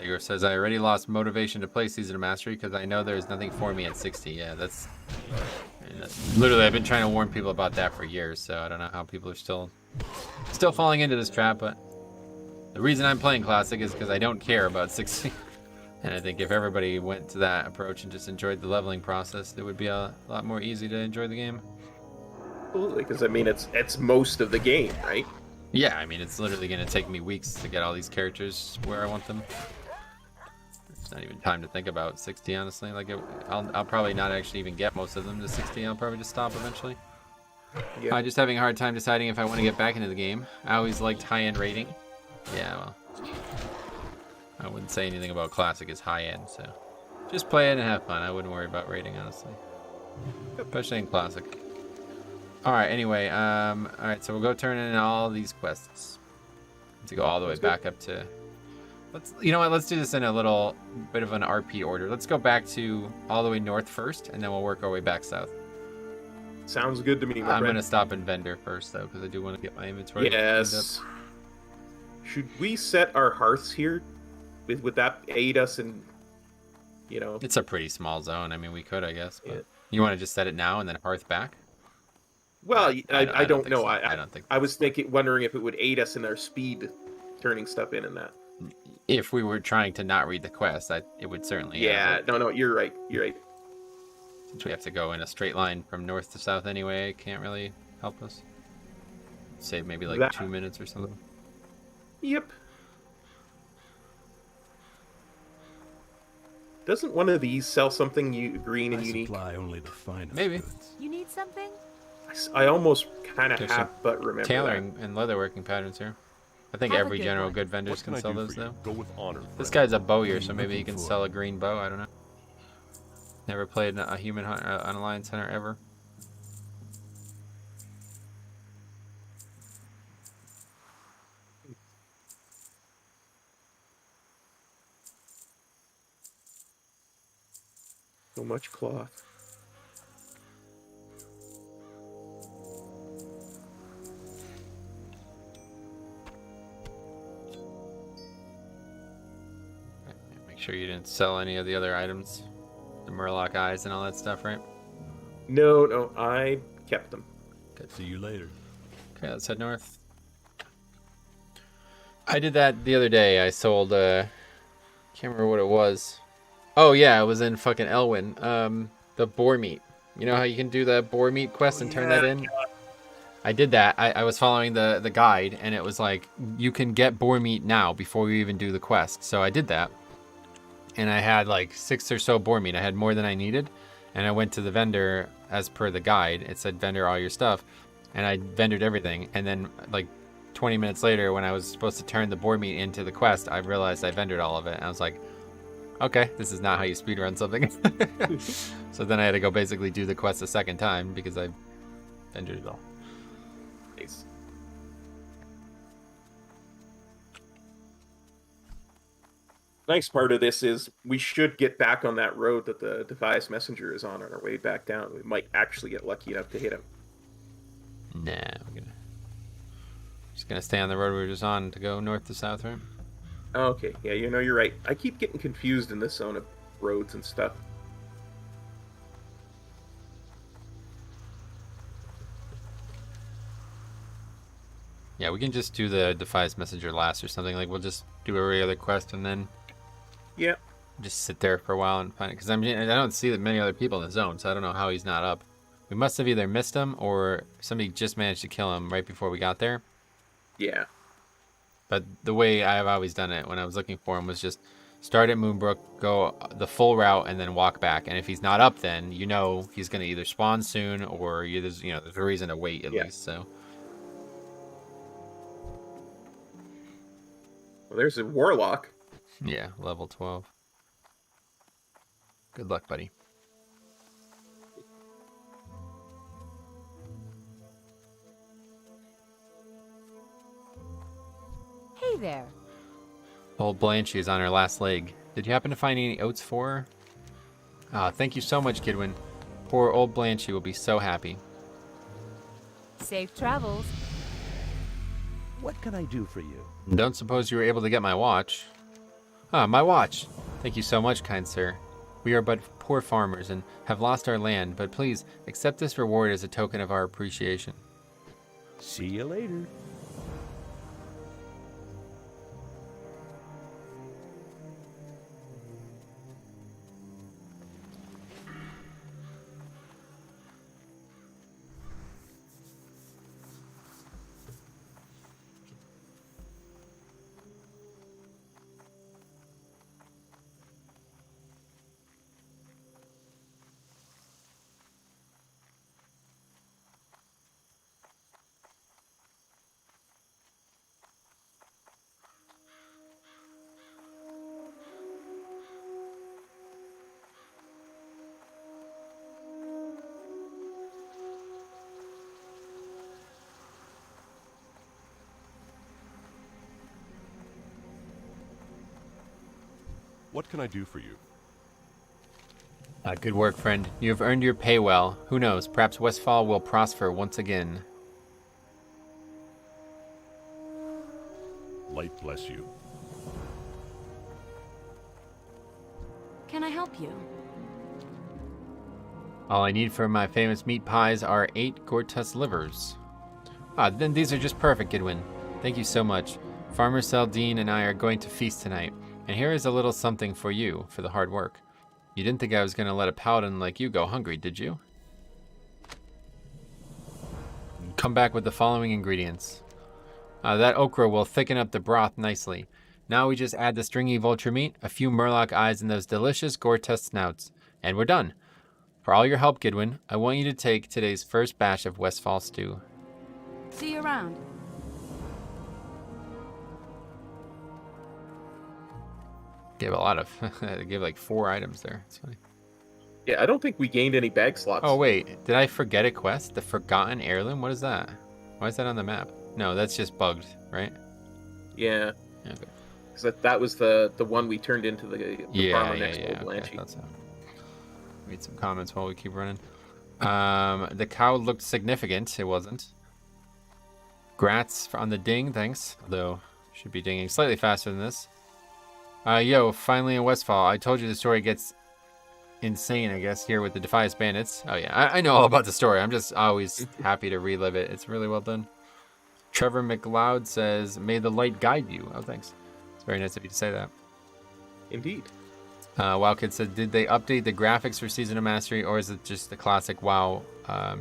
Igor says, I already lost motivation to play Season of Mastery because I know there's nothing for me at 60. Yeah, that's literally, I've been trying to warn people about that for years, so I don't know how people are still falling into this trap, but the reason I'm playing Classic is because I don't care about 60. And I think if everybody went to that approach and just enjoyed the leveling process, it would be a lot more easy to enjoy the game. Absolutely, because I mean, it's most of the game, right? Yeah, I mean, it's literally going to take me weeks to get all these characters where I want them. It's not even time to think about 60, honestly. Like, I'll probably not actually even get most of them to 60. I'll probably just stop eventually. Yeah. I'm just having a hard time deciding if I want to get back into the game. I always liked high-end rating. Yeah, well, I wouldn't say anything about Classic is high-end, so just play it and have fun. I wouldn't worry about rating, honestly. Especially in Classic. Alright, anyway, alright, so we'll go turn in all these quests. To go all the way back up to... You know what, let's do this in a little bit of an RP order. Let's go back to all the way north first, and then we'll work our way back south. Sounds good to me, my I'm friend. going to stop in Vendor first, though, because I do want to get my inventory cleaned Yes. Should we set our hearths here? Would that aid us in, you know? It's a pretty small zone. I mean, we could, I guess. But Yeah. You want to just set it now and then hearth back? Well, I don't think know. so. I don't think I was wondering if it would aid us in our speed, turning stuff in and that. If we were trying to not read the quest, it would certainly. Yeah, no, you're right. You're right. Since we have to go in a straight line from north to south anyway, it can't really help us. Save maybe like 2 minutes or something. Yep. Doesn't one of these sell something green and I unique? supply only the finest Maybe. goods. You need something? I almost kind of There's half some but remember Tailoring and leatherworking patterns here. I think Have a every good general one. good vendors What can can I sell do those for you? though. Go with honor, This friend. guy's a bowyer, What are so you maybe he looking can for? sell a green bow. I don't know. Never played a human hunter, an alliance hunter ever. So much cloth. Make sure you didn't sell any of the other items, the Murloc eyes and all that stuff, right? No, I kept them. See you later. Okay, let's head north. I did that the other day. I sold, can't remember what it was. Oh yeah, it was in fucking Elwyn. The boar meat. You know how you can do the boar meat quest and turn that in? I did that. I was following the guide, and it was like, you can get boar meat now before you even do the quest. So I did that. And I had like 6 or so boar meat. I had more than I needed. And I went to the vendor as per the guide. It said vendor all your stuff. And I vendored everything. And then like 20 minutes later, when I was supposed to turn the boar meat into the quest, I realized I vendored all of it. And I was like, okay, this is not how you speedrun something. So then I had to go basically do the quest a second time because I vendored it all. Nice. Nice part of this is we should get back on that road that the Defias Messenger is on our way back down. We might actually get lucky enough to hit him. Nah, we're just gonna stay on the road we were just on to go north to south, right? Okay, yeah, you're right. I keep getting confused in this zone of roads and stuff. Yeah, we can just do the Defias Messenger last or something. Like, we'll just do every other quest and then Yeah. just sit there for a while and find it. Because I mean, I don't see that many other people in the zone, so I don't know how he's not up. We must have either missed him or somebody just managed to kill him right before we got there. Yeah. But the way I've always done it when I was looking for him was just start at Moonbrook, go the full route, and then walk back. And if he's not up, then you know he's going to either spawn soon or there's a reason to wait at least. So Well, there's a warlock. yeah, level 12. Good luck, buddy. Hey there. Old Blanche is on her last leg. Did you happen to find any oats for her? Ah, thank you so much, Kidwin. Poor old Blanche will be so happy. Safe travels. What can I do for you? Don't suppose you were able to get my watch? Ah, my watch! Thank you so much, kind sir. We are but poor farmers and have lost our land, but please accept this reward as a token of our appreciation. See you later. What can I do for you? Good work, friend. You have earned your pay well. Who knows, perhaps Westfall will prosper once again. Light bless you. Can I help you? All I need for my famous meat pies are 8 Gortus livers. Ah, then these are just perfect, Goodwin. Thank you so much. Farmer Saldine and I are going to feast tonight, and here is a little something for you for the hard work. You didn't think I was going to let a paladin like you go hungry, did you? Come back with the following ingredients. That okra will thicken up the broth nicely. Now we just add the stringy vulture meat, a few murloc eyes, and those delicious Gortus snouts. And we're done. For all your help, Goodwin, I want you to take today's first batch of Westfall stew. See you around. Gave a lot of, they gave like 4 items there. It's funny. Yeah, I don't think we gained any bag slots. Oh wait, did I forget a quest? The Forgotten Heirloom? What is that? Why is that on the map? No, that's just bugged, right? Yeah. Okay. Because that was the one we turned into the farmer next to Okay, Blanche. that's so. Read some comments while we keep running. The cow looked significant. It wasn't. Grats on the ding, thanks. Although, should be dinging slightly faster than this. Yo, finally in Westfall. I told you the story gets insane, I guess, here with the Defias Bandits. Oh yeah, I know all about the story. I'm just always happy to relive it. It's really well done. Trevor McLeod says, may the light guide you. Oh, thanks. It's very nice of you to say that. Indeed. WoWKid said, did they update the graphics for Season of Mastery, or is it just the classic WoW?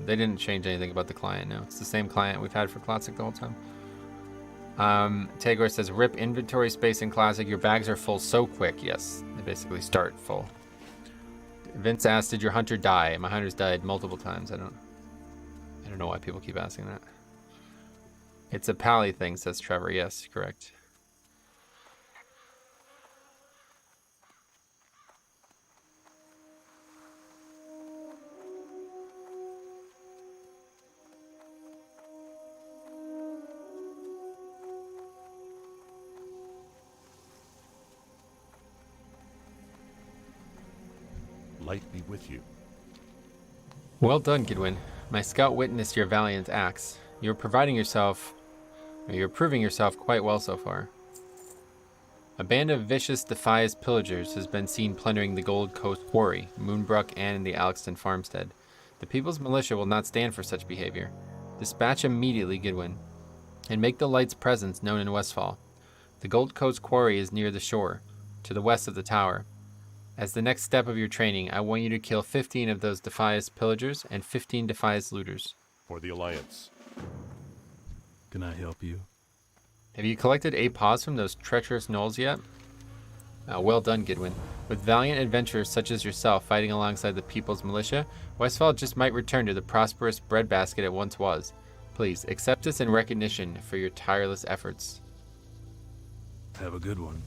They didn't change anything about the client, no. It's the same client we've had for Classic the whole time. Tagor says, rip inventory space in Classic. Your bags are full so quick. Yes, they basically start full. Vince asked, did your hunter die? My hunter's died multiple times. I don't know why people keep asking that. It's a pally thing, says Trevor. Yes, correct. Light be with you. Well done, Goodwin. My scout witnessed your valiant acts. You're proving yourself quite well so far. A band of vicious Defias pillagers has been seen plundering the Gold Coast Quarry, Moonbrook, and the Alexton farmstead. The People's Militia will not stand for such behavior. Dispatch immediately, Goodwin, and make the Light's presence known in Westfall. The Gold Coast Quarry is near the shore, to the west of the tower. As the next step of your training, I want you to kill 15 of those Defias pillagers and 15 Defias looters. For the Alliance. Can I help you? Have you collected 8 paws from those treacherous gnolls yet? Well done, Gidwin. With valiant adventurers such as yourself fighting alongside the People's Militia, Westfall just might return to the prosperous breadbasket it once was. Please, accept this in recognition for your tireless efforts. Have a good one.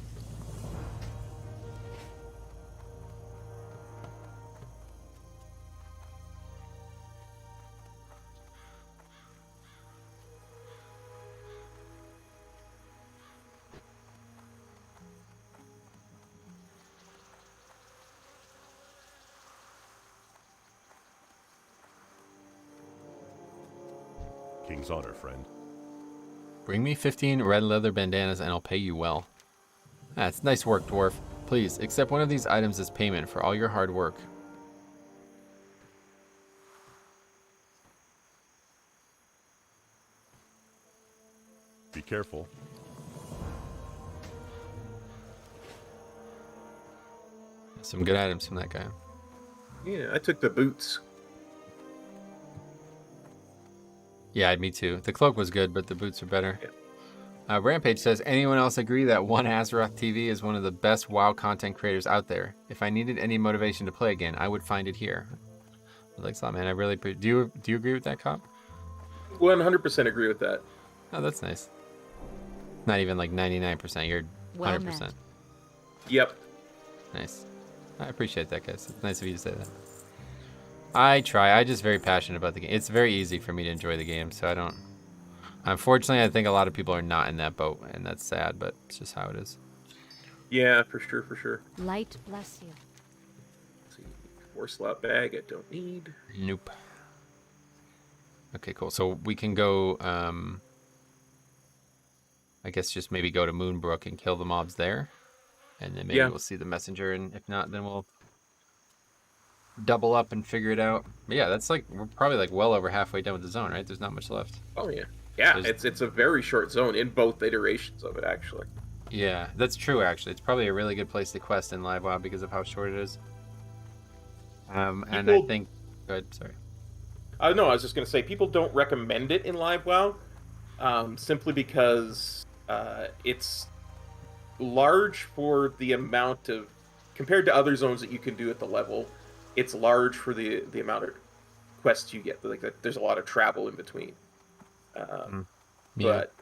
King's honor, friend. Bring me 15 red leather bandanas and I'll pay you well. That's nice work, dwarf. Please, accept one of these items as payment for all your hard work. Be careful. Some good items from that guy. Yeah, I took the boots. Yeah, me too. The cloak was good, but the boots are better. Yeah. Rampage says, anyone else agree that One Azeroth TV is one of the best WoW content creators out there? If I needed any motivation to play again, I would find it here. Thanks a lot, man. I really do you agree with that, Cop? 100% agree with that. Oh, that's nice. Not even like 99%. You're 100%. Well met. Yep. Nice. I appreciate that, guys. It's nice of you to say that. I try. I'm just very passionate about the game. It's very easy for me to enjoy the game, so I don't... Unfortunately, I think a lot of people are not in that boat, and that's sad, but it's just how it is. Yeah, for sure, for sure. Light bless you. Let's see. 4-slot bag I don't need. Nope. Okay, cool. So we can go, I guess just maybe go to Moonbrook and kill the mobs there. And then maybe we'll see the messenger, and if not, then we'll double up and figure it out. But yeah, that's like, we're probably like well over halfway done with the zone, right? There's not much left. Oh, yeah. Yeah, There's- it's a very short zone in both iterations of it, actually. Yeah, that's true, actually. It's probably a really good place to quest in Live WoW because of how short it is. And I People- think... Go ahead, sorry. No, I was just going to say, people don't recommend it in Live WoW, simply because it's large for the amount of... Compared to other zones that you can do at the level, it's large for the amount of quests you get. Like, there's a lot of travel in between. Yeah. But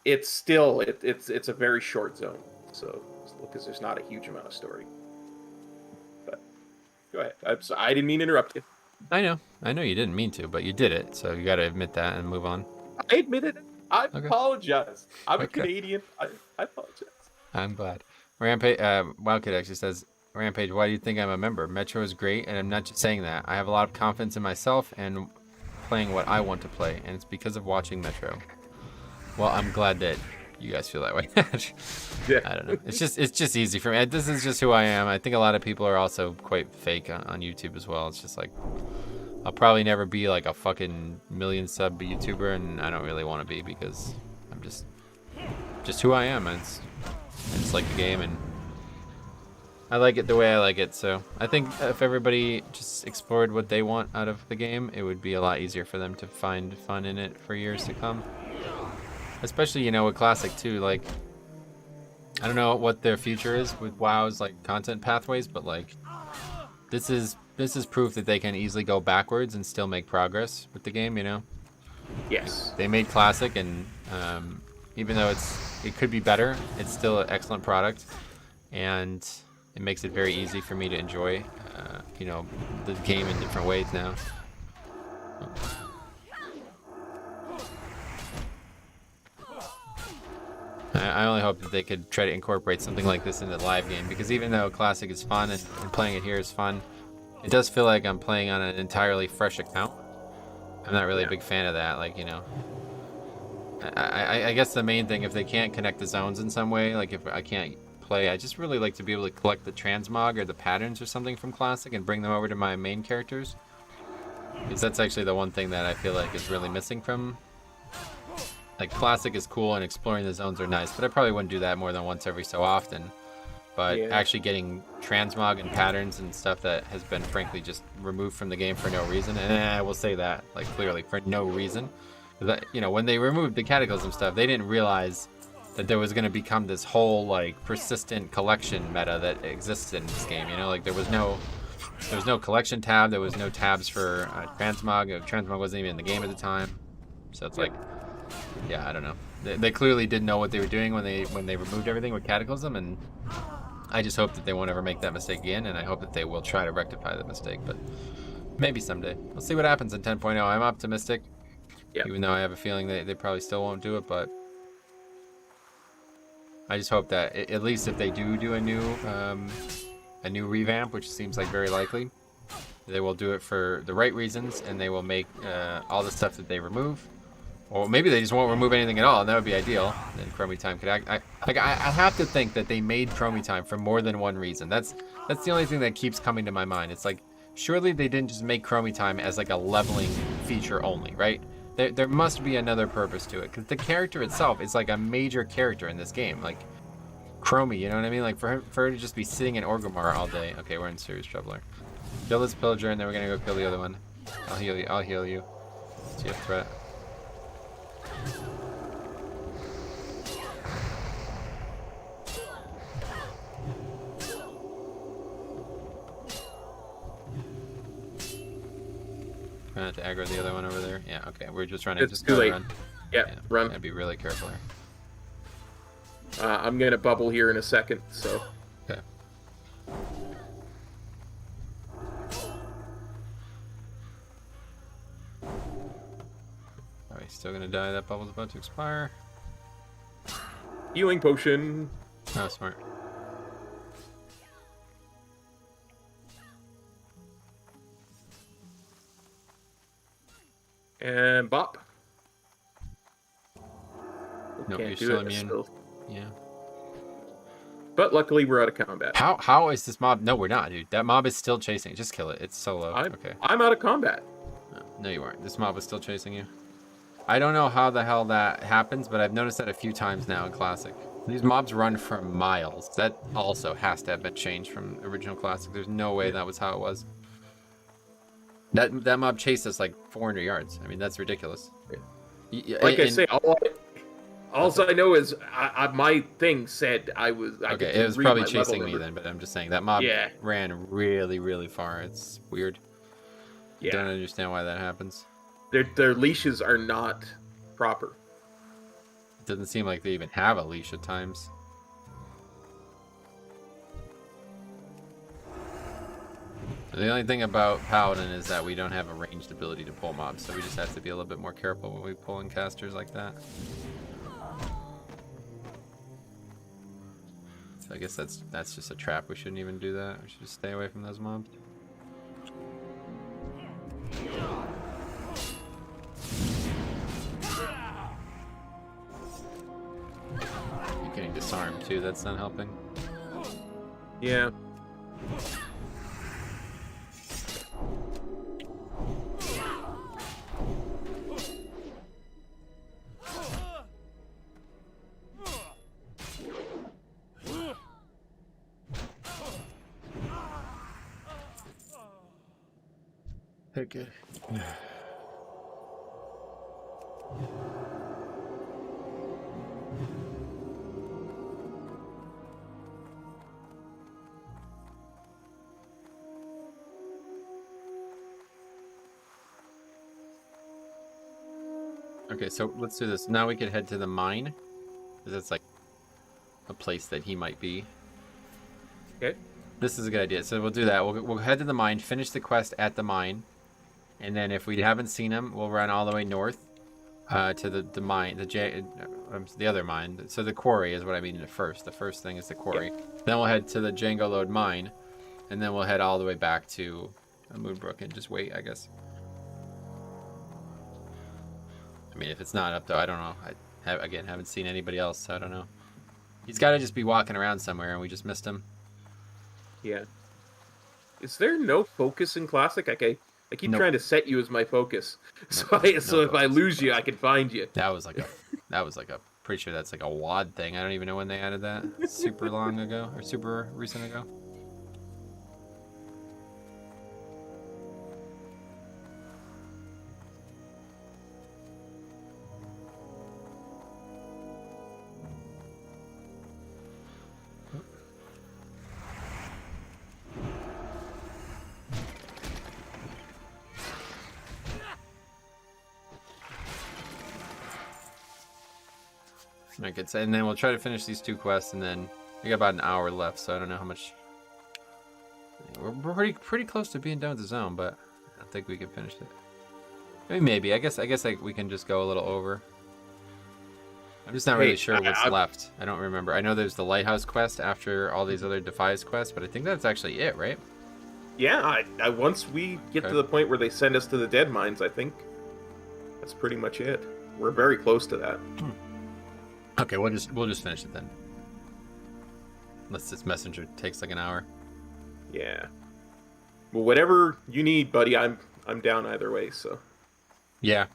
it's still... It's a very short zone, so because there's not a huge amount of story. But go ahead. I didn't mean to interrupt you. I know you didn't mean to, but you did it, so you got to admit that and move on. I admitted it. I Okay. apologize. I'm a Okay. Canadian. I apologize. I'm glad. Rampage, Wildkid actually says, Rampage, why do you think I'm a member? Metro is great, and I'm not just saying that. I have a lot of confidence in myself and playing what I want to play, and it's because of watching Metro. Well, I'm glad that you guys feel that way. Yeah. I don't know. It's just easy for me. This is just who I am. I think a lot of people are also quite fake on YouTube as well. It's just like, I'll probably never be like a fucking million sub YouTuber, and I don't really want to be because I'm just who I am. It's like the game, and I like it the way I like it. So I think if everybody just explored what they want out of the game, it would be a lot easier for them to find fun in it for years to come. Especially, you know, with Classic too. Like, I don't know what their future is with WoW's like content pathways, but like, this is proof that they can easily go backwards and still make progress with the game. You know, Yes. they made Classic, and even though it could be better, it's still an excellent product, and it makes it very easy for me to enjoy, you know, the game in different ways now. I only hope that they could try to incorporate something like this into the live game, because even though Classic is fun and playing it here is fun, it does feel like I'm playing on an entirely fresh account. I'm not really a big fan of that, like, you know. I guess the main thing, if they can't connect the zones in some way, like if I can't play, I just really like to be able to collect the transmog or the patterns or something from Classic and bring them over to my main characters. Because that's actually the one thing that I feel like is really missing from... Like, Classic is cool and exploring the zones are nice, but I probably wouldn't do that more than once every so often. But actually getting transmog and patterns and stuff that has been, frankly, just removed from the game for no reason, and I will say that, like, clearly, for no reason, That, you know, when they removed the Cataclysm stuff, they didn't realize that there was going to become this whole like persistent collection meta that exists in this game. You know, like there was no collection tab, there was no tabs for transmog. Transmog wasn't even in the game at the time, so it's like, yeah, I don't know. They clearly didn't know what they were doing when they removed everything with Cataclysm, and I just hope that they won't ever make that mistake again, and I hope that they will try to rectify that mistake, but maybe someday. We'll see what happens in 10.0. I'm optimistic, even though I have a feeling they probably still won't do it, but I just hope that at least if they do a new revamp, which seems like very likely, they will do it for the right reasons, and they will make all the stuff that they remove. Or maybe they just won't remove anything at all, and that would be ideal. Then Chromie Time could act. I have to think that they made Chromie Time for more than one reason. That's the only thing that keeps coming to my mind. It's like, surely they didn't just make Chromie Time as like a leveling feature only, right? There must be another purpose to it, because the character itself is like a major character in this game. Like Chromie, you know what I mean? Like for her to just be sitting in Orgrimmar all day. Okay, we're in serious trouble here. Kill this pillager, and then we're gonna go kill the other one. I'll heal you. I'll heal you. See a threat. Trying to aggro the other one over there. Yeah, okay. We're just running. It's too late. Run. Yeah, run. Gotta be really careful here. I'm gonna bubble here in a second, so. Okay. Are we still gonna die? That bubble's about to expire. Healing potion. Oh, smart. And bop. Nope, Can't you're do still it immune. still. Yeah. But luckily we're out of combat. How is this mob? No, we're not, dude. That mob is still chasing. Just kill it. It's solo. Okay. I'm out of combat. No, you aren't. This mob is still chasing you. I don't know how the hell that happens, but I've noticed that a few times now in Classic. These mobs run for miles. That also has to have been changed from original Classic. There's no way that was how it was. That mob chased us like 400 yards. I mean, that's ridiculous. Like I say, all I know is my thing said I was. Okay, it was probably chasing me then, but I'm just saying that mob ran really, really far. It's weird. I don't understand why that happens. Their leashes are not proper. It doesn't seem like they even have a leash at times. The only thing about Paladin is that we don't have a ranged ability to pull mobs, so we just have to be a little bit more careful when we pull in casters like that. So I guess that's just a trap. We shouldn't even do that. We should just stay away from those mobs. You're getting disarmed too. That's not helping. Yeah. Okay. Okay, so let's do this. Now we can head to the mine, because that's like a place that he might be. Okay. This is a good idea. So we'll do that. We'll head to the mine, finish the quest at the mine, and then if we haven't seen him, we'll run all the way north to the mine, the other mine. So the quarry is what I mean first. The first thing is the quarry. Yep. Then we'll head to the Django Load mine, and then we'll head all the way back to Moonbrook and just wait, I guess. I mean, if it's not up though, I don't know. Haven't seen anybody else, so I don't know. He's got to just be walking around somewhere, and we just missed him. Yeah. Is there no focus in Classic? I keep trying to set you as my focus, so if I lose you, I can find you. That was like a pretty sure that's like a WAD thing. I don't even know when they added that. Super long ago or super recent ago. I could say, and then we'll try to finish these 2 quests, and then we got about an hour left, so I don't know how much. We're pretty close to being done with the zone, but I don't think we can finish it. Maybe. I guess like we can just go a little over. I'm just not really sure what's left. I don't remember. I know there's the lighthouse quest after all these other Defies quests, but I think that's actually it, right? Yeah, once we get to the point where they send us to the dead mines, I think that's pretty much it. We're very close to that. Okay, we'll just finish it then. Unless this messenger takes like an hour. Yeah. Well, whatever you need, buddy, I'm down either way. So. Yeah.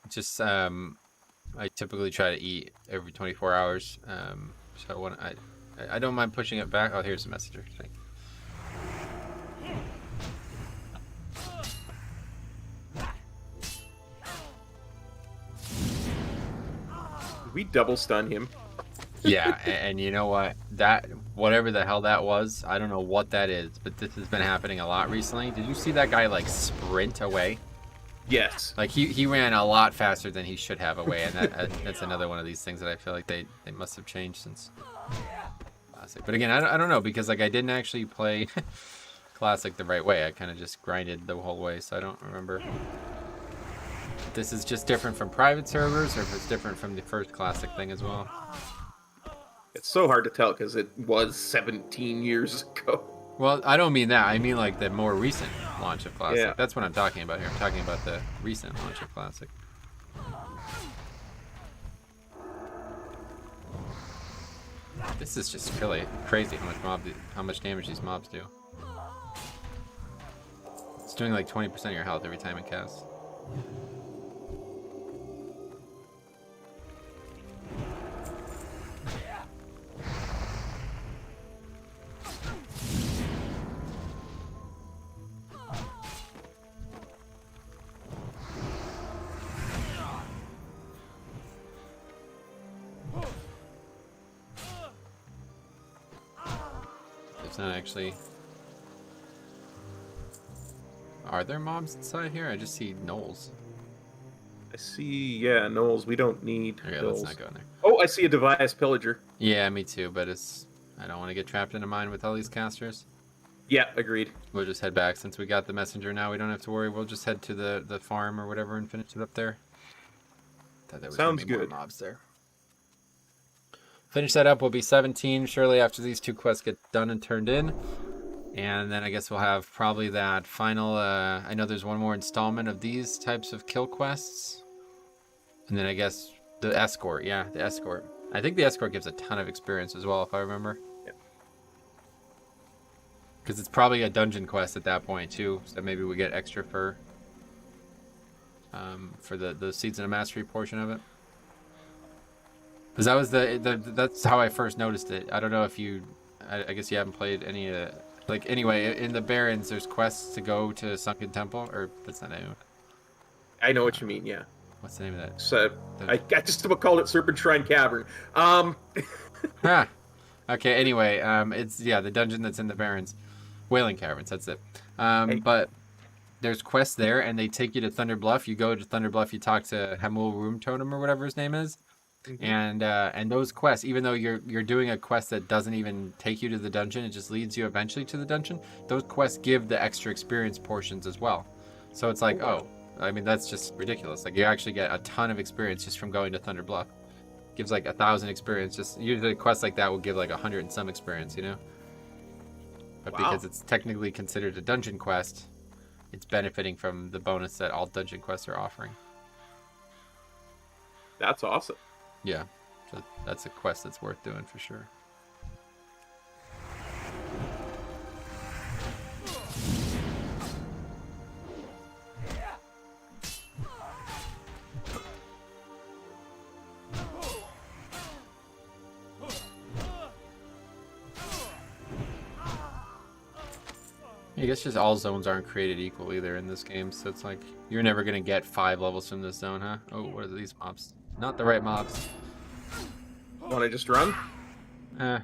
Just I typically try to eat every 24 hours. So I don't mind pushing it back. Oh, here's the messenger. Thank you. We double stun him. Yeah, and you know what? That whatever the hell that was, I don't know what that is, but this has been happening a lot recently. Did you see that guy like sprint away? Yes. Like he ran a lot faster than he should have away, and that's another one of these things that I feel like they must have changed since Classic. But again, I don't know, because like I didn't actually play Classic the right way. I kind of just grinded the whole way, so I don't remember. This is just different from private servers, or if it's different from the first Classic thing as well. It's so hard to tell because it was 17 years ago. Well, I don't mean that. I mean like the more recent launch of Classic. Yeah. That's what I'm talking about here. I'm talking about the recent launch of Classic. This is just really crazy how much damage these mobs do. It's doing like 20% of your health every time it casts. There's not actually... Are there mobs inside here? I just see gnolls. I see, yeah, gnolls. We don't need Okay, gnolls. let's not go in there. Oh, I see a device pillager. Yeah, me too, but I don't want to get trapped in a mine with all these casters. Yeah, agreed. We'll just head back. Since we got the messenger now, we don't have to worry. We'll just head to the farm or whatever and finish it up there. Thought there was Sounds gonna be good. more mobs there. Finish that up, we'll be 17 surely after these 2 quests get done and turned in. And then I guess we'll have probably that final, I know there's one more installment of these types of kill quests. And then I guess the escort, yeah, the escort. I think the escort gives a ton of experience as well, if I remember. Yeah. Because it's probably a dungeon quest at that point too, so maybe we get extra for the Seeds of Mastery portion of it. Because that was that's how I first noticed it. I don't know if you, I guess you haven't played any of it. Like, anyway, in the Barrens, there's quests to go to Sunken Temple, or that's not the name of it. I know what you mean, yeah. What's the name of that? So, I just about called it Serpent Shrine Cavern. Ah. Okay, anyway, it's, yeah, the dungeon that's in the Barrens. Wailing Caverns, that's it. But there's quests there, and they take you to Thunder Bluff. You go to Thunder Bluff, you talk to Hamul Room Totem, or whatever his name is. Mm-hmm. And those quests, even though you're doing a quest that doesn't even take you to the dungeon, it just leads you eventually to the dungeon. Those quests give the extra experience portions as well. So it's like, oh, I mean, that's just ridiculous. Like, you actually get a ton of experience just from going to Thunder Bluff. Gives like 1,000 experience. Just usually a quest like that will give like 100 and some experience, you know. But because it's technically considered a dungeon quest, it's benefiting from the bonus that all dungeon quests are offering. That's awesome. Yeah, so that's a quest that's worth doing for sure. I guess just all zones aren't created equal either in this game, so it's like you're never gonna get 5 levels from this zone, huh? Oh, what are these mobs? Not the right mobs. Want to just run? Nah,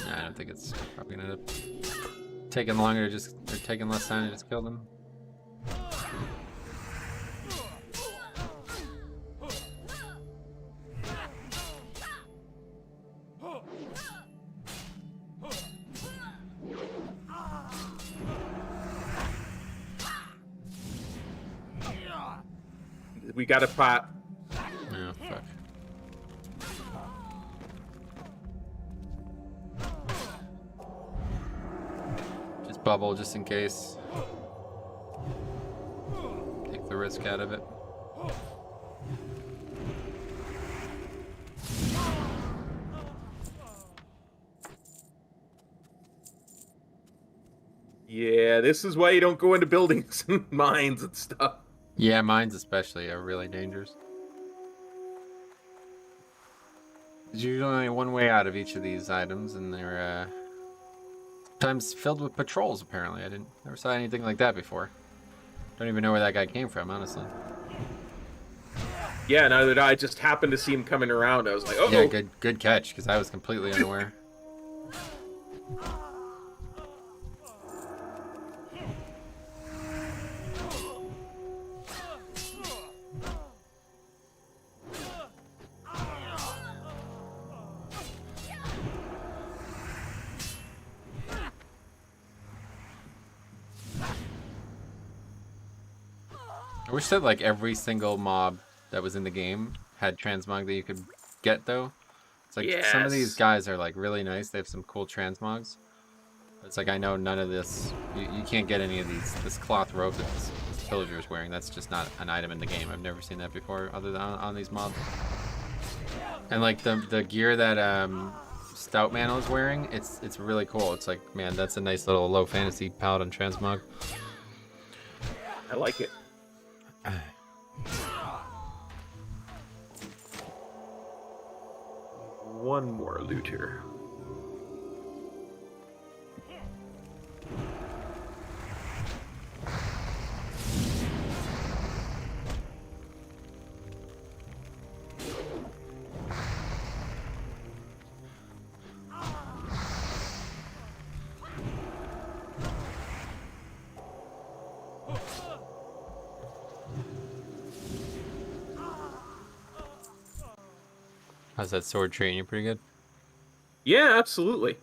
I don't think it's probably gonna end up taking longer to just, or taking less time to just kill them. we got a pot. Oh, fuck. Just bubble, just in case. Take the risk out of it. Yeah, this is why you don't go into buildings and mines and stuff. Yeah, mines especially are really dangerous. There's usually only one way out of each of these items, and they're sometimes filled with patrols. Apparently, I never saw anything like that before. Don't even know where that guy came from, honestly. Yeah, neither did I. Just happened to see him coming around. I was like, oh. Yeah, good catch, because I was completely unaware. I wish that like every single mob that was in the game had transmog that you could get though. It's like some of these guys are like really nice. They have some cool transmogs. It's like I know none of this. You can't get any of these. This cloth robe that this pillager is wearing. That's just not an item in the game. I've never seen that before, other than on these mobs. And like the gear that Stout Man is wearing, it's really cool. It's like, man, that's a nice little low fantasy paladin transmog. I like it. One more looter. How's that sword treating you? Pretty good? Yeah, absolutely.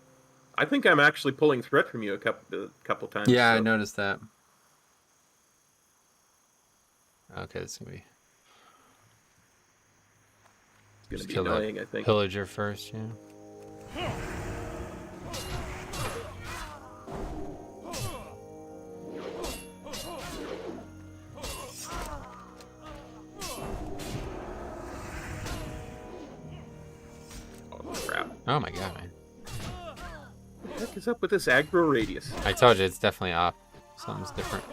I think I'm actually pulling threat from you a couple times. Yeah, so. I noticed that. Okay, this is gonna be. It's gonna be annoying, I think. Pillager first, yeah. Oh my god, man. What the heck is up with this aggro radius? I told you, it's definitely off. Something's different.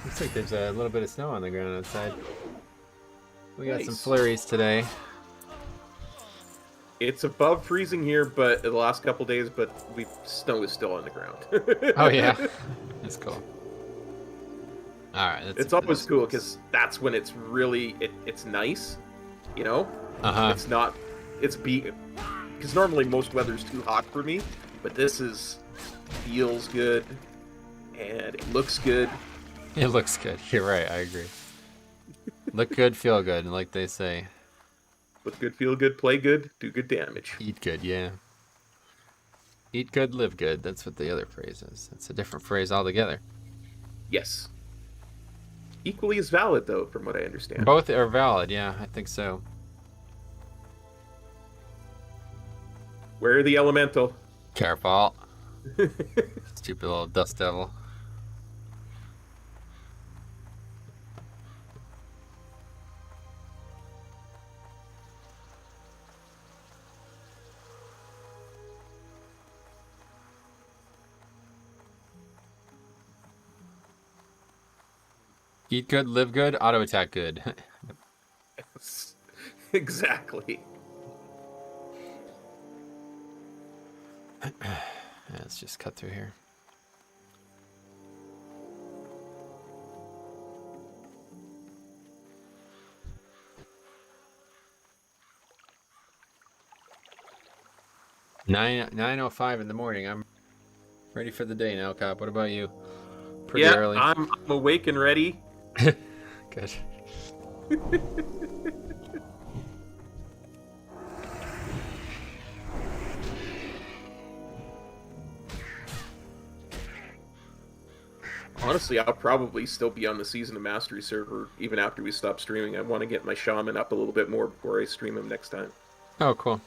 Looks like there's a little bit of snow on the ground outside. We got some flurries today. It's above freezing here, but the last couple days, but snow is still on the ground. Oh yeah, that's cool. All right, it's always cool because that's when it's really it's nice, you know. It's not because normally most weather's too hot for me, but this feels good and it looks good. It looks good. You're right. I agree. Look good, feel good, like they say. Look good, feel good, play good, do good damage. Eat good, yeah. Eat good, live good. That's what the other phrase is. It's a different phrase altogether. Yes. Equally as valid, though, from what I understand. Both are valid, yeah, I think so. Where the elemental? Careful. Stupid little dust devil. Eat good, live good, auto attack good. Exactly. Let's just cut through here. Nine 9:05 in the morning. I'm ready for the day now, Cop. What about you? Pretty early. I'm awake and ready. Good. Honestly, I'll probably still be on the Season of Mastery server even after we stop streaming. I want to get my shaman up a little bit more before I stream him next time. Oh, cool.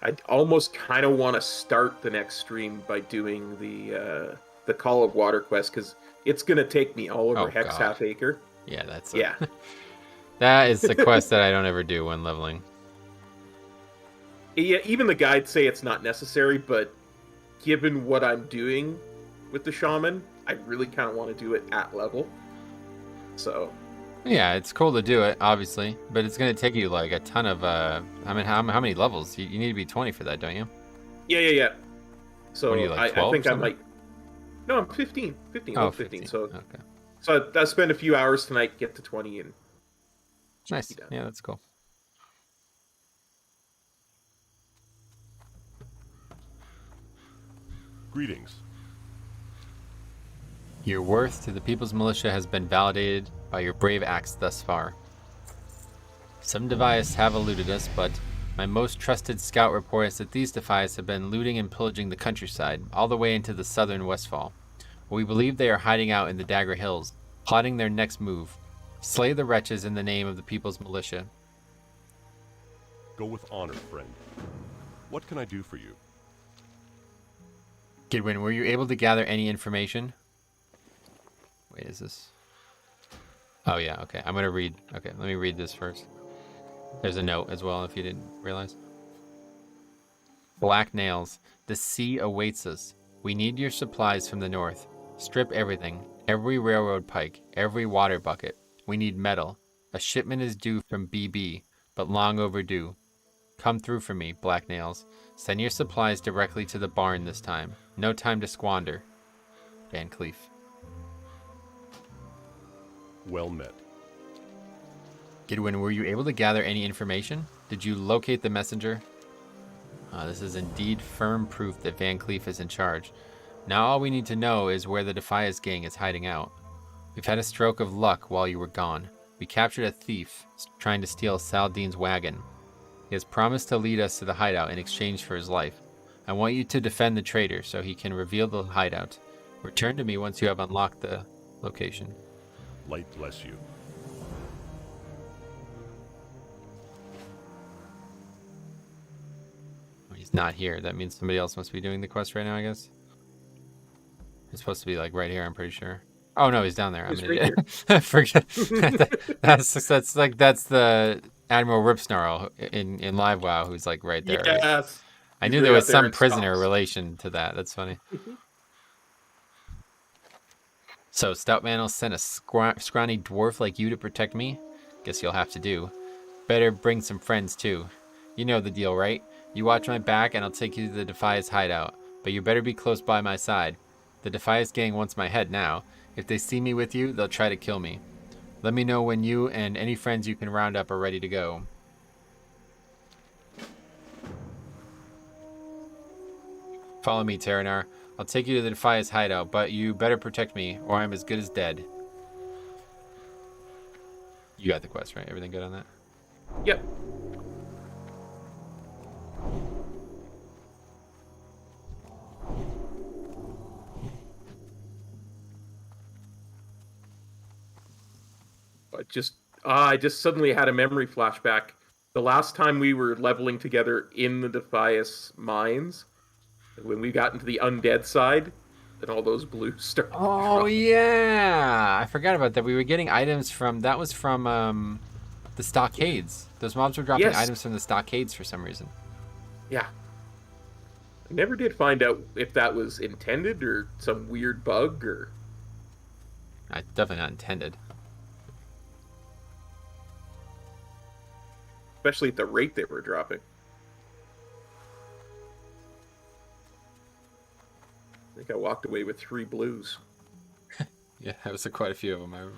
I almost kind of want to start the next stream by doing the Call of Water quest, because it's going to take me all over Hex God. Half Acre. Yeah, that's Yeah. That is the quest that I don't ever do when leveling. Yeah, even the guides say it's not necessary, but given what I'm doing with the shaman, I really kind of want to do it at level. So, Yeah, it's cool to do it, obviously, but it's going to take you like a ton of. I mean, how many levels? You need to be 20 for that, don't you? yeah. So What are you, like, I 12 think or I something? might. No, I'm 15. 15. Oh, I'm 15. So, Okay. so I spend a few hours tonight, get to 20, and Nice. be done. Yeah, that's cool. Greetings. Your worth to the People's Militia has been validated by your brave acts thus far. Some Deviants have eluded us, but my most trusted scout reports that these Defiants have been looting and pillaging the countryside, all the way into the southern Westfall. We believe they are hiding out in the Dagger Hills, plotting their next move. Slay the wretches in the name of the People's Militia. Go with honor, friend. What can I do for you? Gidwin, were you able to gather any information? Wait, is this? Oh yeah, okay. I'm gonna read. Okay, let me read this first. There's a note as well if you didn't realize. Black Nails. The sea awaits us. We need your supplies from the north. Strip everything. Every railroad pike. Every water bucket. We need metal. A shipment is due from BB, but long overdue. Come through for me, Black Nails. Send your supplies directly to the barn this time. No time to squander. Van Cleef. Well met. Gidwin, were you able to gather any information? Did you locate the messenger? This is indeed firm proof that Van Cleef is in charge. Now all we need to know is where the Defias gang is hiding out. We've had a stroke of luck while you were gone. We captured a thief trying to steal Saldine's wagon. He has promised to lead us to the hideout in exchange for his life. I want you to defend the traitor so he can reveal the hideout. Return to me once you have unlocked the location. Light bless you. He's not here. That means somebody else must be doing the quest right now, I guess. It's supposed to be like right here, I'm pretty sure. Oh no, he's down there. I'm He's an right idiot. Forget. that's the Admiral Ripsnarl in Live WoW who's like right there. Right? Yes. I He's knew right there was out there some in prisoner stocks. relation to that. That's funny. So Stoutman will send a scrawny dwarf like you to protect me? Guess you'll have to do. Better bring some friends too. You know the deal, right? You watch my back and I'll take you to the Defias hideout. But you better be close by my side. The Defias gang wants my head now. If they see me with you, they'll try to kill me. Let me know when you and any friends you can round up are ready to go. Follow me, Terranar. I'll take you to the Defias hideout, but you better protect me, or I'm as good as dead. You got the quest, right? Everything good on that? Yep. I just suddenly had a memory flashback. The last time we were leveling together in the Defias mines, when we got into the undead side, and all those blue started. Oh, yeah! I forgot about that. We were getting items from... That was from the stockades. Those mobs were dropping Yes. items from the stockades for some reason. Yeah. I never did find out if that was intended or some weird bug or... Definitely not intended. Especially at the rate they were dropping. I think I walked away with 3 blues. Yeah, there was quite a few of them, I remember.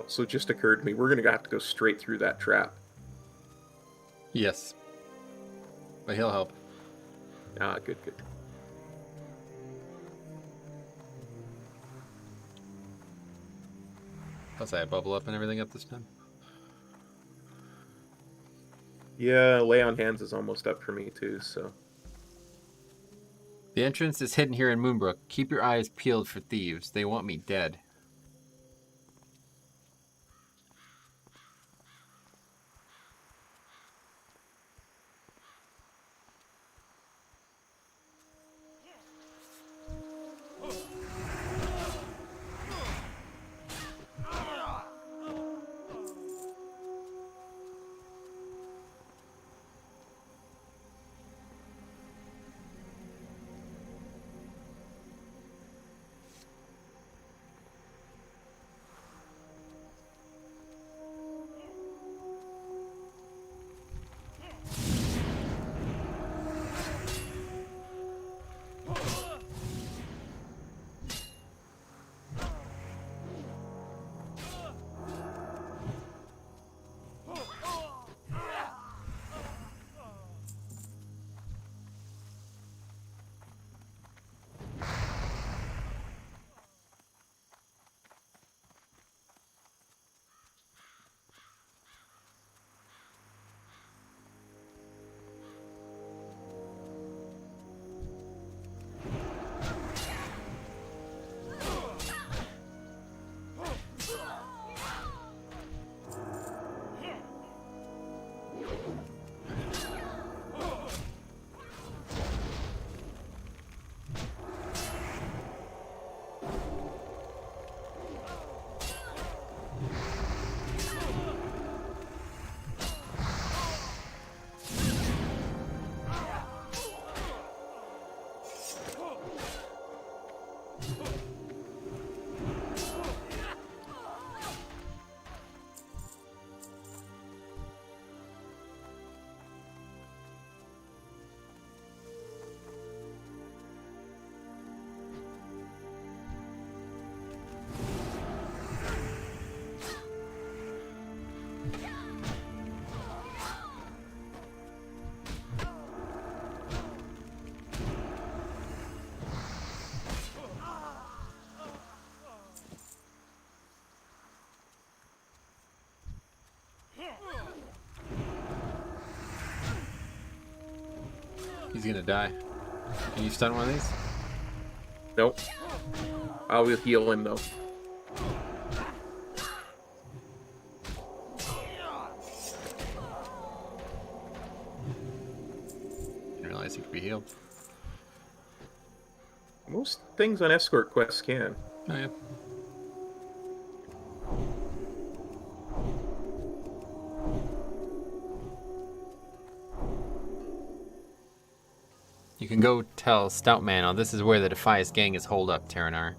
So it just occurred to me, we're gonna have to go straight through that trap. Yes. But he'll help. Ah, good. Plus I have bubble up and everything up this time. Yeah, lay on hands is almost up for me too, so. The entrance is hidden here in Moonbrook. Keep your eyes peeled for thieves. They want me dead. He's gonna die. Can you stun one of these? Nope. I will heal him though. Didn't realize he could be healed. Most things on escort quests can. Oh yeah. You can go tell Stoutman, oh, this is where the Defias gang is holed up, Terranar.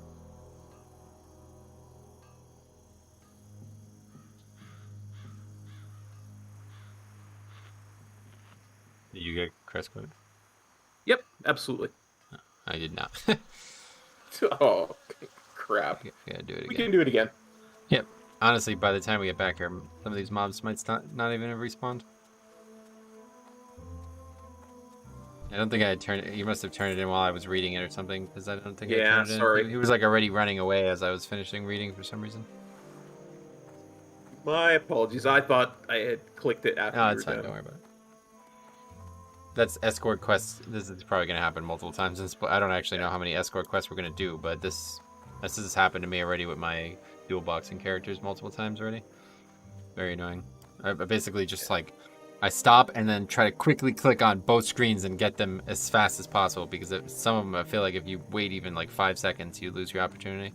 Did you get crest code? Yep, absolutely. I did not. Oh, crap. We gotta do it again. We can do it again. Yep. Honestly, by the time we get back here, some of these mobs might not even have respawned. I don't think I had turned it. You must have turned it in while I was reading it or something, because I don't think I turned it in. Sorry. He was like already running away as I was finishing reading for some reason. My apologies. I thought I had clicked it after. Oh, you it's were fine. done. Don't worry about it. That's escort quests. This is probably going to happen multiple times. I don't actually know how many escort quests we're going to do, but this has happened to me already with my dual boxing characters multiple times already. Very annoying. I basically just like, I stop and then try to quickly click on both screens and get them as fast as possible, because some of them I feel like if you wait even like 5 seconds, you lose your opportunity.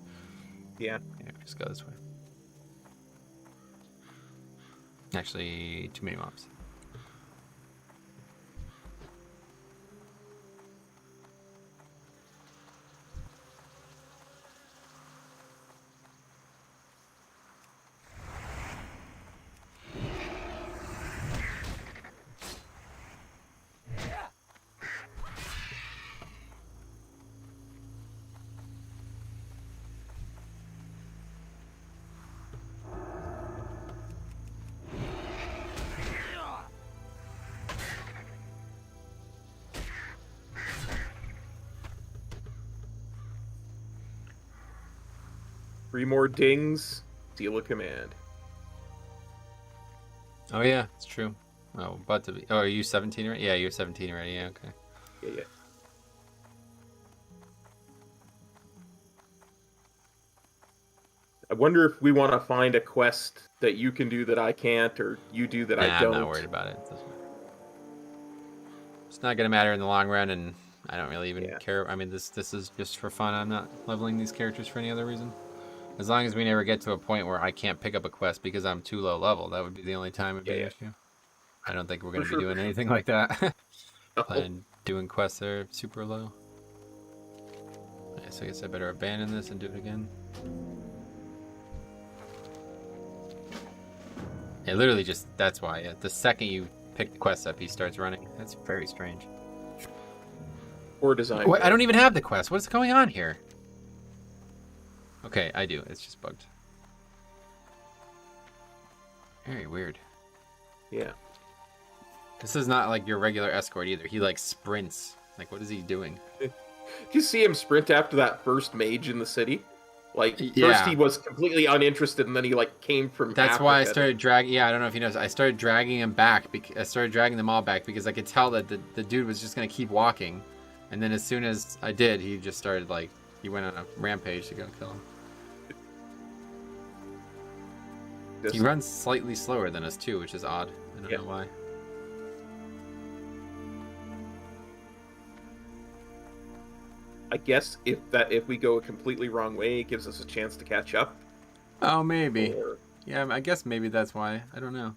Yeah. Yeah, just go this way. Actually, too many mobs. 3 more dings, seal a command. Oh yeah, it's true. Oh, about to be. Oh, are you 17 already? Yeah, you're 17 already. Yeah, okay. Yeah. I wonder if we want to find a quest that you can do that I can't, or you do that I Nah, don't. I'm not worried about it. It's not gonna matter in the long run, and I don't really even care. I mean, this is just for fun. I'm not leveling these characters for any other reason. As long as we never get to a point where I can't pick up a quest because I'm too low level, that would be the only time it'd be an issue. I don't think we're gonna be doing anything like that. And doing quests that are super low. Yeah, so I guess I better abandon this and do it again. Yeah, literally just, that's why. Yeah. The second you pick the quest up, he starts running. That's very strange. Poor design. Wait, I don't even have the quest. What's going on here? Okay, I do. It's just bugged. Very weird. Yeah. This is not like your regular escort either. He like sprints. Like, what is he doing? Did you see him sprint after that first mage in the city? Like, Yeah. first he was completely uninterested, and then he, like, came from That's Africa. why I started dragging... Yeah, I don't know if you noticed. I started dragging him back. I started dragging them all back because I could tell that the dude was just going to keep walking. And then as soon as I did, he just started, like... He went on a rampage to go kill him. He runs slightly slower than us, too, which is odd. I don't know why. I guess if we go a completely wrong way, it gives us a chance to catch up. Oh, maybe. Or... Yeah, I guess maybe that's why. I don't know.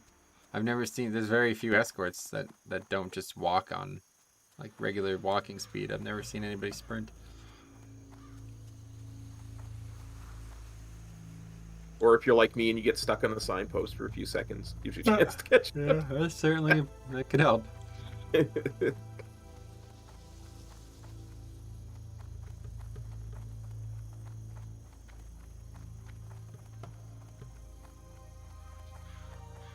I've never seen... There's very few escorts that don't just walk on, like, regular walking speed. I've never seen anybody sprint. Or if you're like me and you get stuck on the signpost for a few seconds, gives you a chance to catch up. Yeah, that's certainly... that could help.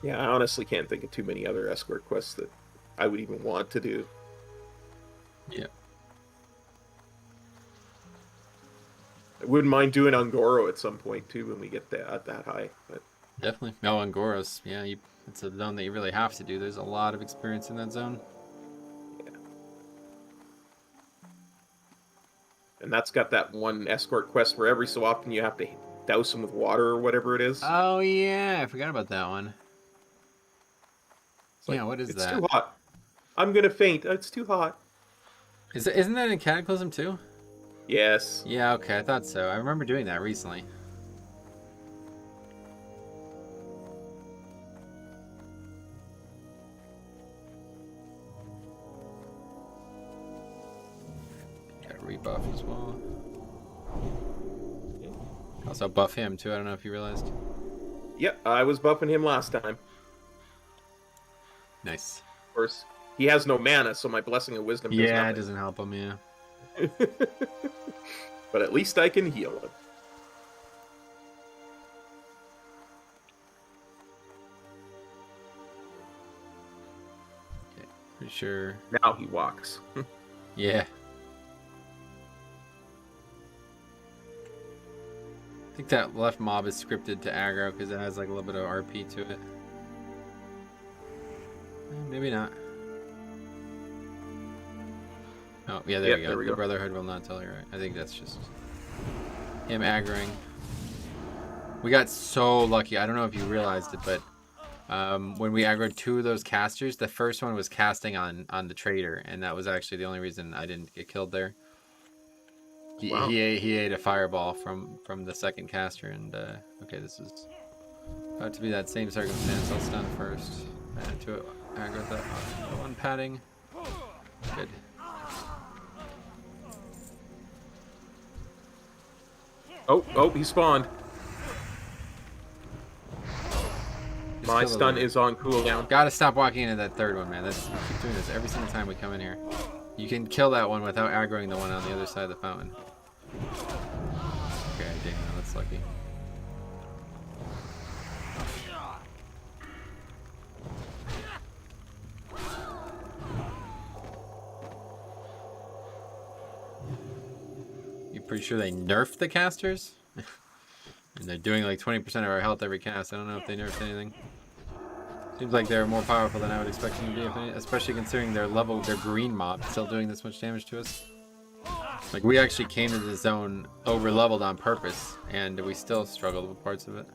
Yeah, I honestly can't think of too many other escort quests that I would even want to do. Yeah. I wouldn't mind doing Ungoro at some point too when we get that high. But... Definitely. No, Angoros. Yeah, it's a zone that you really have to do. There's a lot of experience in that zone. Yeah. And that's got that one escort quest where every so often you have to douse them with water or whatever it is. Oh, yeah. I forgot about that one. Like, yeah, what is that? It's too hot. I'm going to faint. It's too hot. Isn't that in Cataclysm too? Yes. Yeah, okay. I thought so. I remember doing that recently. Got a rebuff as well. Also buff him too. I don't know if you realized. Yep, I was buffing him last time. Nice. Of course, he has no mana, so my Blessing of Wisdom does Yeah, nothing. it doesn't help him, yeah. But at least I can heal him. Okay, pretty sure. Now he walks. Yeah. I think that left mob is scripted to aggro because it has like a little bit of RP to it. Maybe not. Oh, yeah, there we go. The Brotherhood will not tell you right. I think that's just him aggroing. We got so lucky. I don't know if you realized it, but when we aggroed 2 of those casters, the first one was casting on the trader, and that was actually the only reason I didn't get killed there. He ate a fireball from the second caster, and okay, this is about to be that same circumstance. I'll stun first. Add to it. Aggro that one padding. Good. Oh, he spawned. Just My kill the stun leader. is on cooldown. Gotta stop walking into that third one, man. We keep doing this every single time we come in here. You can kill that one without aggroing the one on the other side of the fountain. Okay, dang, that's lucky. You pretty sure they nerfed the casters? And they're doing like 20% of our health every cast. I don't know if they nerfed anything. Seems like they're more powerful than I would expect them to be, especially considering their green mob still doing this much damage to us. Like, we actually came to the zone over leveled on purpose, and we still struggled with parts of it.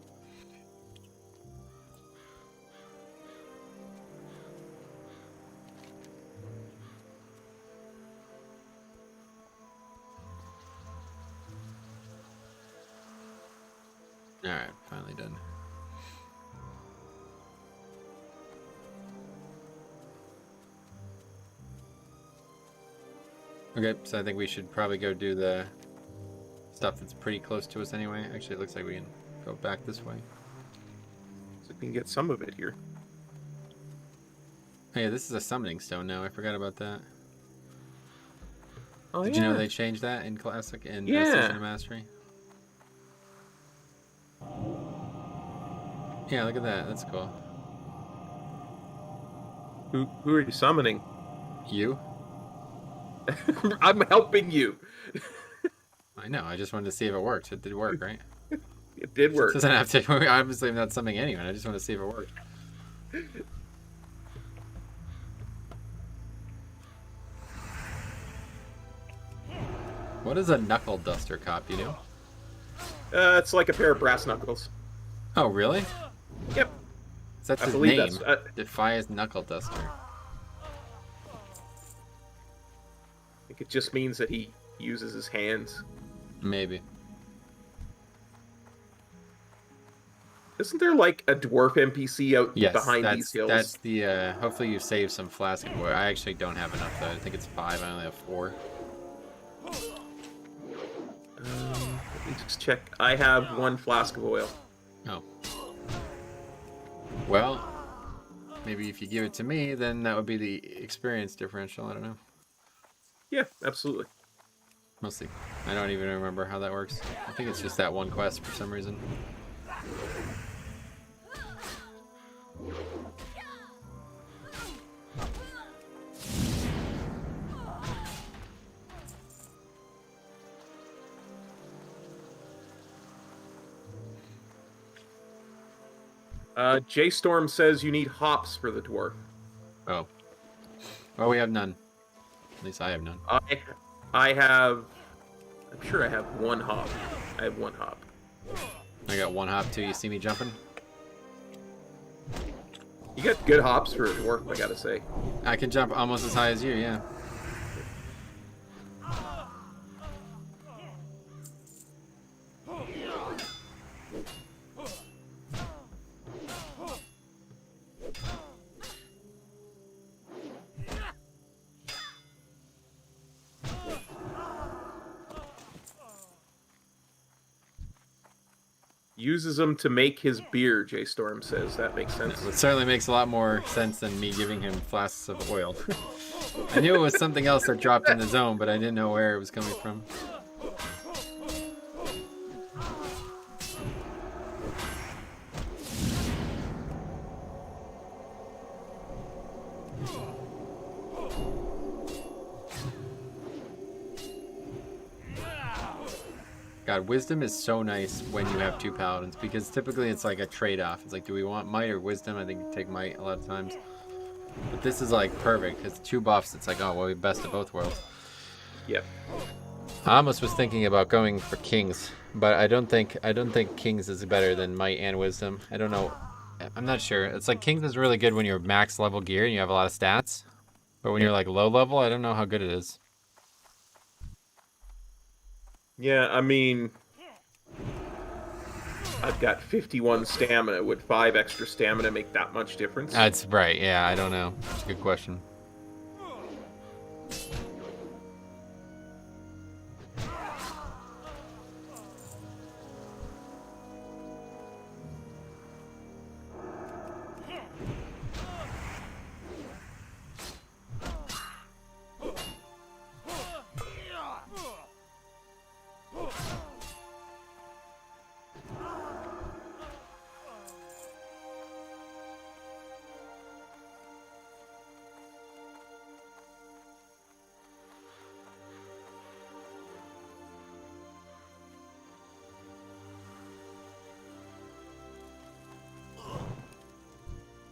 Alright, finally done. Okay, so I think we should probably go do the stuff that's pretty close to us anyway. Actually, it looks like we can go back this way. So we can get some of it here. Oh yeah, this is a summoning stone now. I forgot about that. Oh, Did you know they changed that in Classic and Yeah. Season of Mastery? Yeah, look at that. That's cool. Who are you summoning? You? I'm helping you. I know. I just wanted to see if it worked. It did work, right? It did work. It doesn't have to. Obviously, I'm not summoning anyone. I just want to see if it worked. What is a knuckle duster cop? You know? It's like a pair of brass knuckles. Oh, really? Yep. That's I his believe name. that's. Defias Knuckle Duster. I think it just means that he uses his hands. Maybe. Isn't there like a dwarf NPC out behind these hills? That's the. Hopefully, you save some flask of oil. I actually don't have enough though. I think it's 5. I only have 4. Let me just check. I have 1 flask of oil. Oh. Well, maybe if you give it to me, then that would be the experience differential. I don't know. Yeah, absolutely. Mostly. I don't even remember how that works. I think it's just that one quest for some reason. J-Storm says you need hops for the dwarf. Oh. Well, we have none. At least I have none. I have... I'm sure I have 1 hop. I have 1 hop. I got 1 hop too. You see me jumping? You got good hops for a dwarf, I gotta say. I can jump almost as high as you, yeah. Uses them to make his beer, J-Storm says. That makes sense. It certainly makes a lot more sense than me giving him flasks of oil. I knew it was something else that dropped in the zone, but I didn't know where it was coming from. God, wisdom is so nice when you have 2 paladins, because typically it's like a trade-off. It's like, do we want might or wisdom? I think you take might a lot of times. But this is like perfect, because 2 buffs, it's like, oh, well, we best of both worlds. Yep. I almost was thinking about going for kings, but I don't think kings is better than might and wisdom. I don't know. I'm not sure. It's like kings is really good when you're max level gear and you have a lot of stats. But when you're like low level, I don't know how good it is. Yeah, I mean... I've got 51 stamina. Would 5 extra stamina make that much difference? That's right, yeah, I don't know. It's a good question.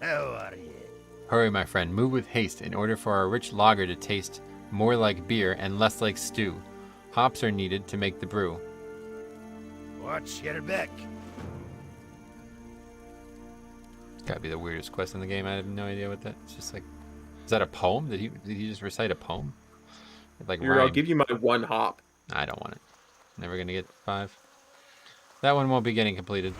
How are you? Hurry, my friend, move with haste in order for our rich lager to taste more like beer and less like stew. Hops are needed to make the brew. Watch your back. It's gotta be the weirdest quest in the game. I have no idea what that. It's just like, is that a poem? Did he just recite a poem? Like Here, I'll rhyme. give you my 1 hop. I don't want it. Never gonna get 5. That one won't be getting completed.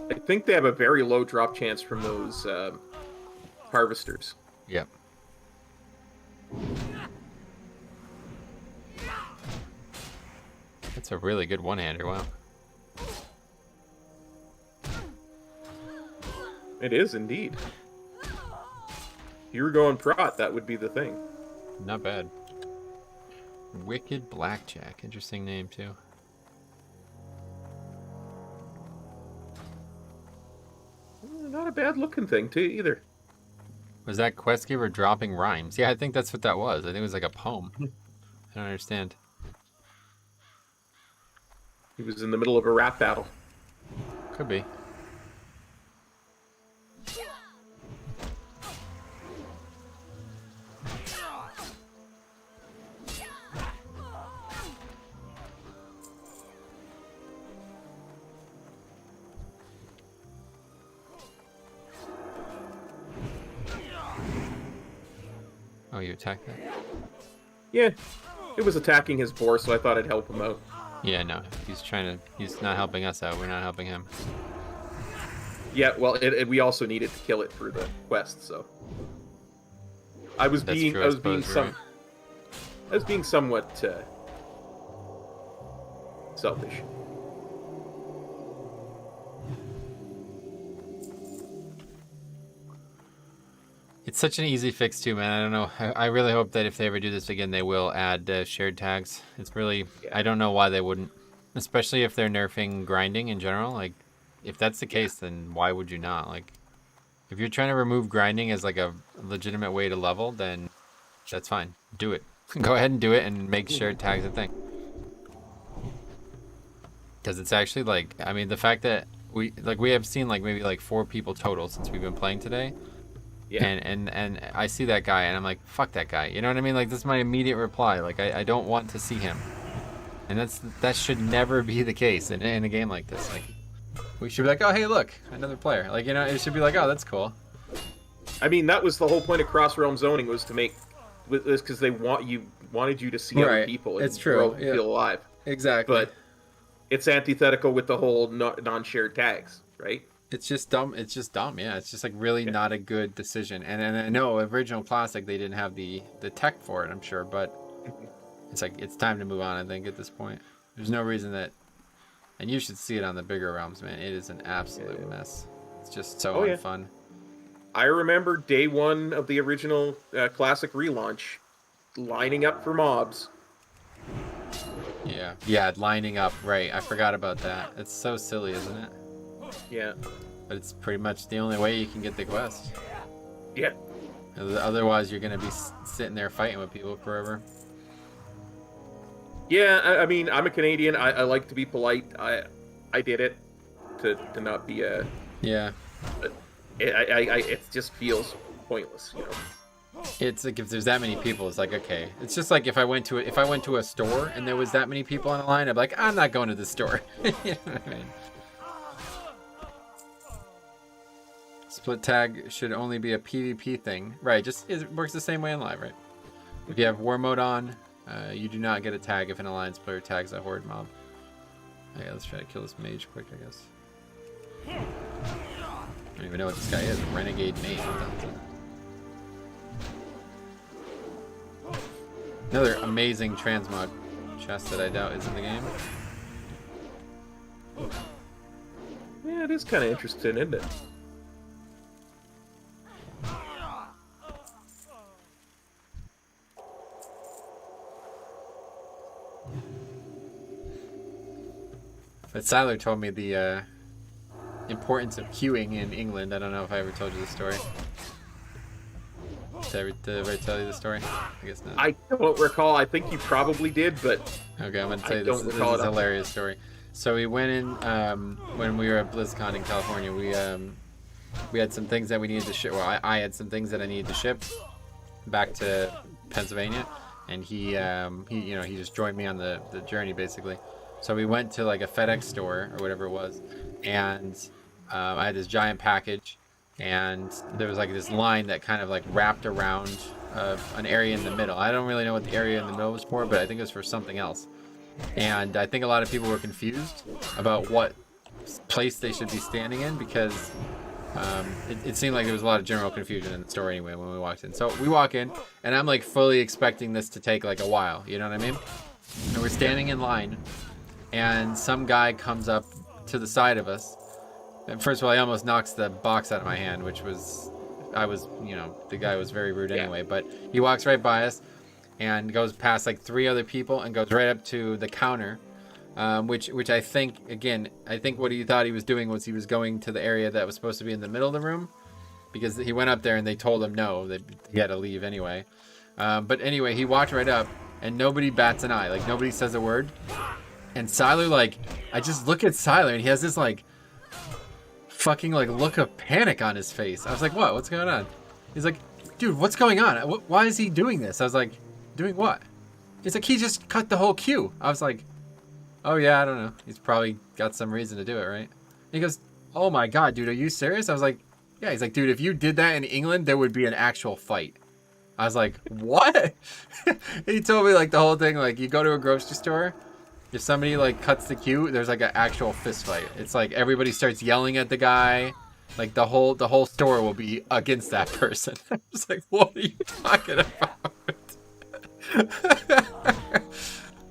I think they have a very low drop chance from those harvesters. Yep. That's a really good one-hander. Wow. It is indeed. If you were going prot, that would be the thing. Not bad. Wicked Blackjack. Interesting name, too. Not a bad looking thing, too, either. Was that quest giver dropping rhymes? Yeah, I think that's what that was. I think it was like a poem. I don't understand. He was in the middle of a rap battle. Could be. Oh, you attacked that? Yeah, it was attacking his boar, so I thought I'd help him out. Yeah, no. He's not helping us out. We're not helping him. Yeah, well, we also needed to kill it for the quest, so I was That's being true, I I was suppose, being right. I was being somewhat selfish. It's such an easy fix too, man. I don't know. I really hope that if they ever do this again, they will add shared tags. It's really, I don't know why they wouldn't, especially if they're nerfing grinding in general. Like, if that's the case, then why would you not? Like, if you're trying to remove grinding as like a legitimate way to level, then that's fine. Do it. Go ahead and do it and make shared tags a thing. Because it's actually like, I mean, the fact that we have seen like maybe like 4 people total since we've been playing today. Yeah. And I see that guy and I'm like, fuck that guy. You know what I mean? Like, this is my immediate reply. Like, I don't want to see him. And that should never be the case in a game like this. Like, we should be like, oh, hey, look, another player. Like, you know, it should be like, oh, that's cool. I mean, that was the whole point of cross-realm zoning, was to make this because they wanted you to see other Right. people It's and true. feel alive. Exactly. But it's antithetical with the whole non-shared tags, right? It's just dumb. It's just dumb. Yeah, it's just like really not a good decision. And I know original classic they didn't have the tech for it, I'm sure, but it's like it's time to move on. I think at this point, there's no reason that. And you should see it on the bigger realms, man. It is an absolute mess. It's just so unfun. I remember day 1 of the original classic relaunch, lining up for mobs. Yeah, lining up. Right, I forgot about that. It's so silly, isn't it? Yeah. But it's pretty much the only way you can get the quest. Yeah. Otherwise, you're gonna be sitting there fighting with people forever. Yeah, I mean, I'm a Canadian. I like to be polite. I did it to not be a. Yeah. It just feels pointless, you know. It's like if there's that many people, it's like okay. It's just like if I went to a store and there was that many people on a line, I'd be like, I'm not going to this store. You know what I mean? Split tag should only be a PvP thing, right? Just it works the same way in live, right? If you have war mode on, you do not get a tag if an alliance player tags a horde mob. Okay, let's try to kill this mage quick, I guess. I don't even know what this guy is. Renegade mage. What the hell is that? Another amazing transmog chest that I doubt is in the game. Yeah, it is kind of interesting, isn't it? But Siler told me the importance of queuing in England. I don't know if I ever told you the story. Did I tell you the story? I guess not. I don't recall. I think you probably did, but Okay, I'm gonna tell you don't this is recall a it. hilarious story. So we went in when we were at BlizzCon in California. We had some things that we needed to ship. Well, I had some things that I needed to ship back to Pennsylvania, and he just joined me on the journey basically. So we went to like a FedEx store or whatever it was, and I had this giant package, and there was like this line that kind of like wrapped around an area in the middle. I don't really know what the area in the middle was for, but I think it was for something else. And I think a lot of people were confused about what place they should be standing in because it seemed like there was a lot of general confusion in the store anyway when we walked in. So we walk in, and I'm like fully expecting this to take like a while, you know what I mean? And we're standing in line, and some guy comes up to the side of us. And first of all, he almost knocks the box out of my hand, which was, the guy was very rude anyway. But he walks right by us and goes past like 3 other people and goes right up to the counter, which I think what he thought he was doing was he was going to the area that was supposed to be in the middle of the room, because he went up there and they told him no, that he had to leave anyway. But anyway, he walked right up and nobody bats an eye, like nobody says a word. And Siler, like, I just look at Siler and he has this like fucking like look of panic on his face. I was like, what's going on? He's like, dude, what's going on? Why is he doing this? I was like, doing what? He's like, he just cut the whole queue. I was like, oh yeah, I don't know. He's probably got some reason to do it, right? And he goes, oh my God, dude, are you serious? I was like, yeah. He's like, dude, if you did that in England, there would be an actual fight. I was like, what? He told me like the whole thing, like you go to a grocery store, if somebody like cuts the queue, there's like an actual fist fight. It's like everybody starts yelling at the guy. Like the whole store will be against that person. I was like, what are you talking about? I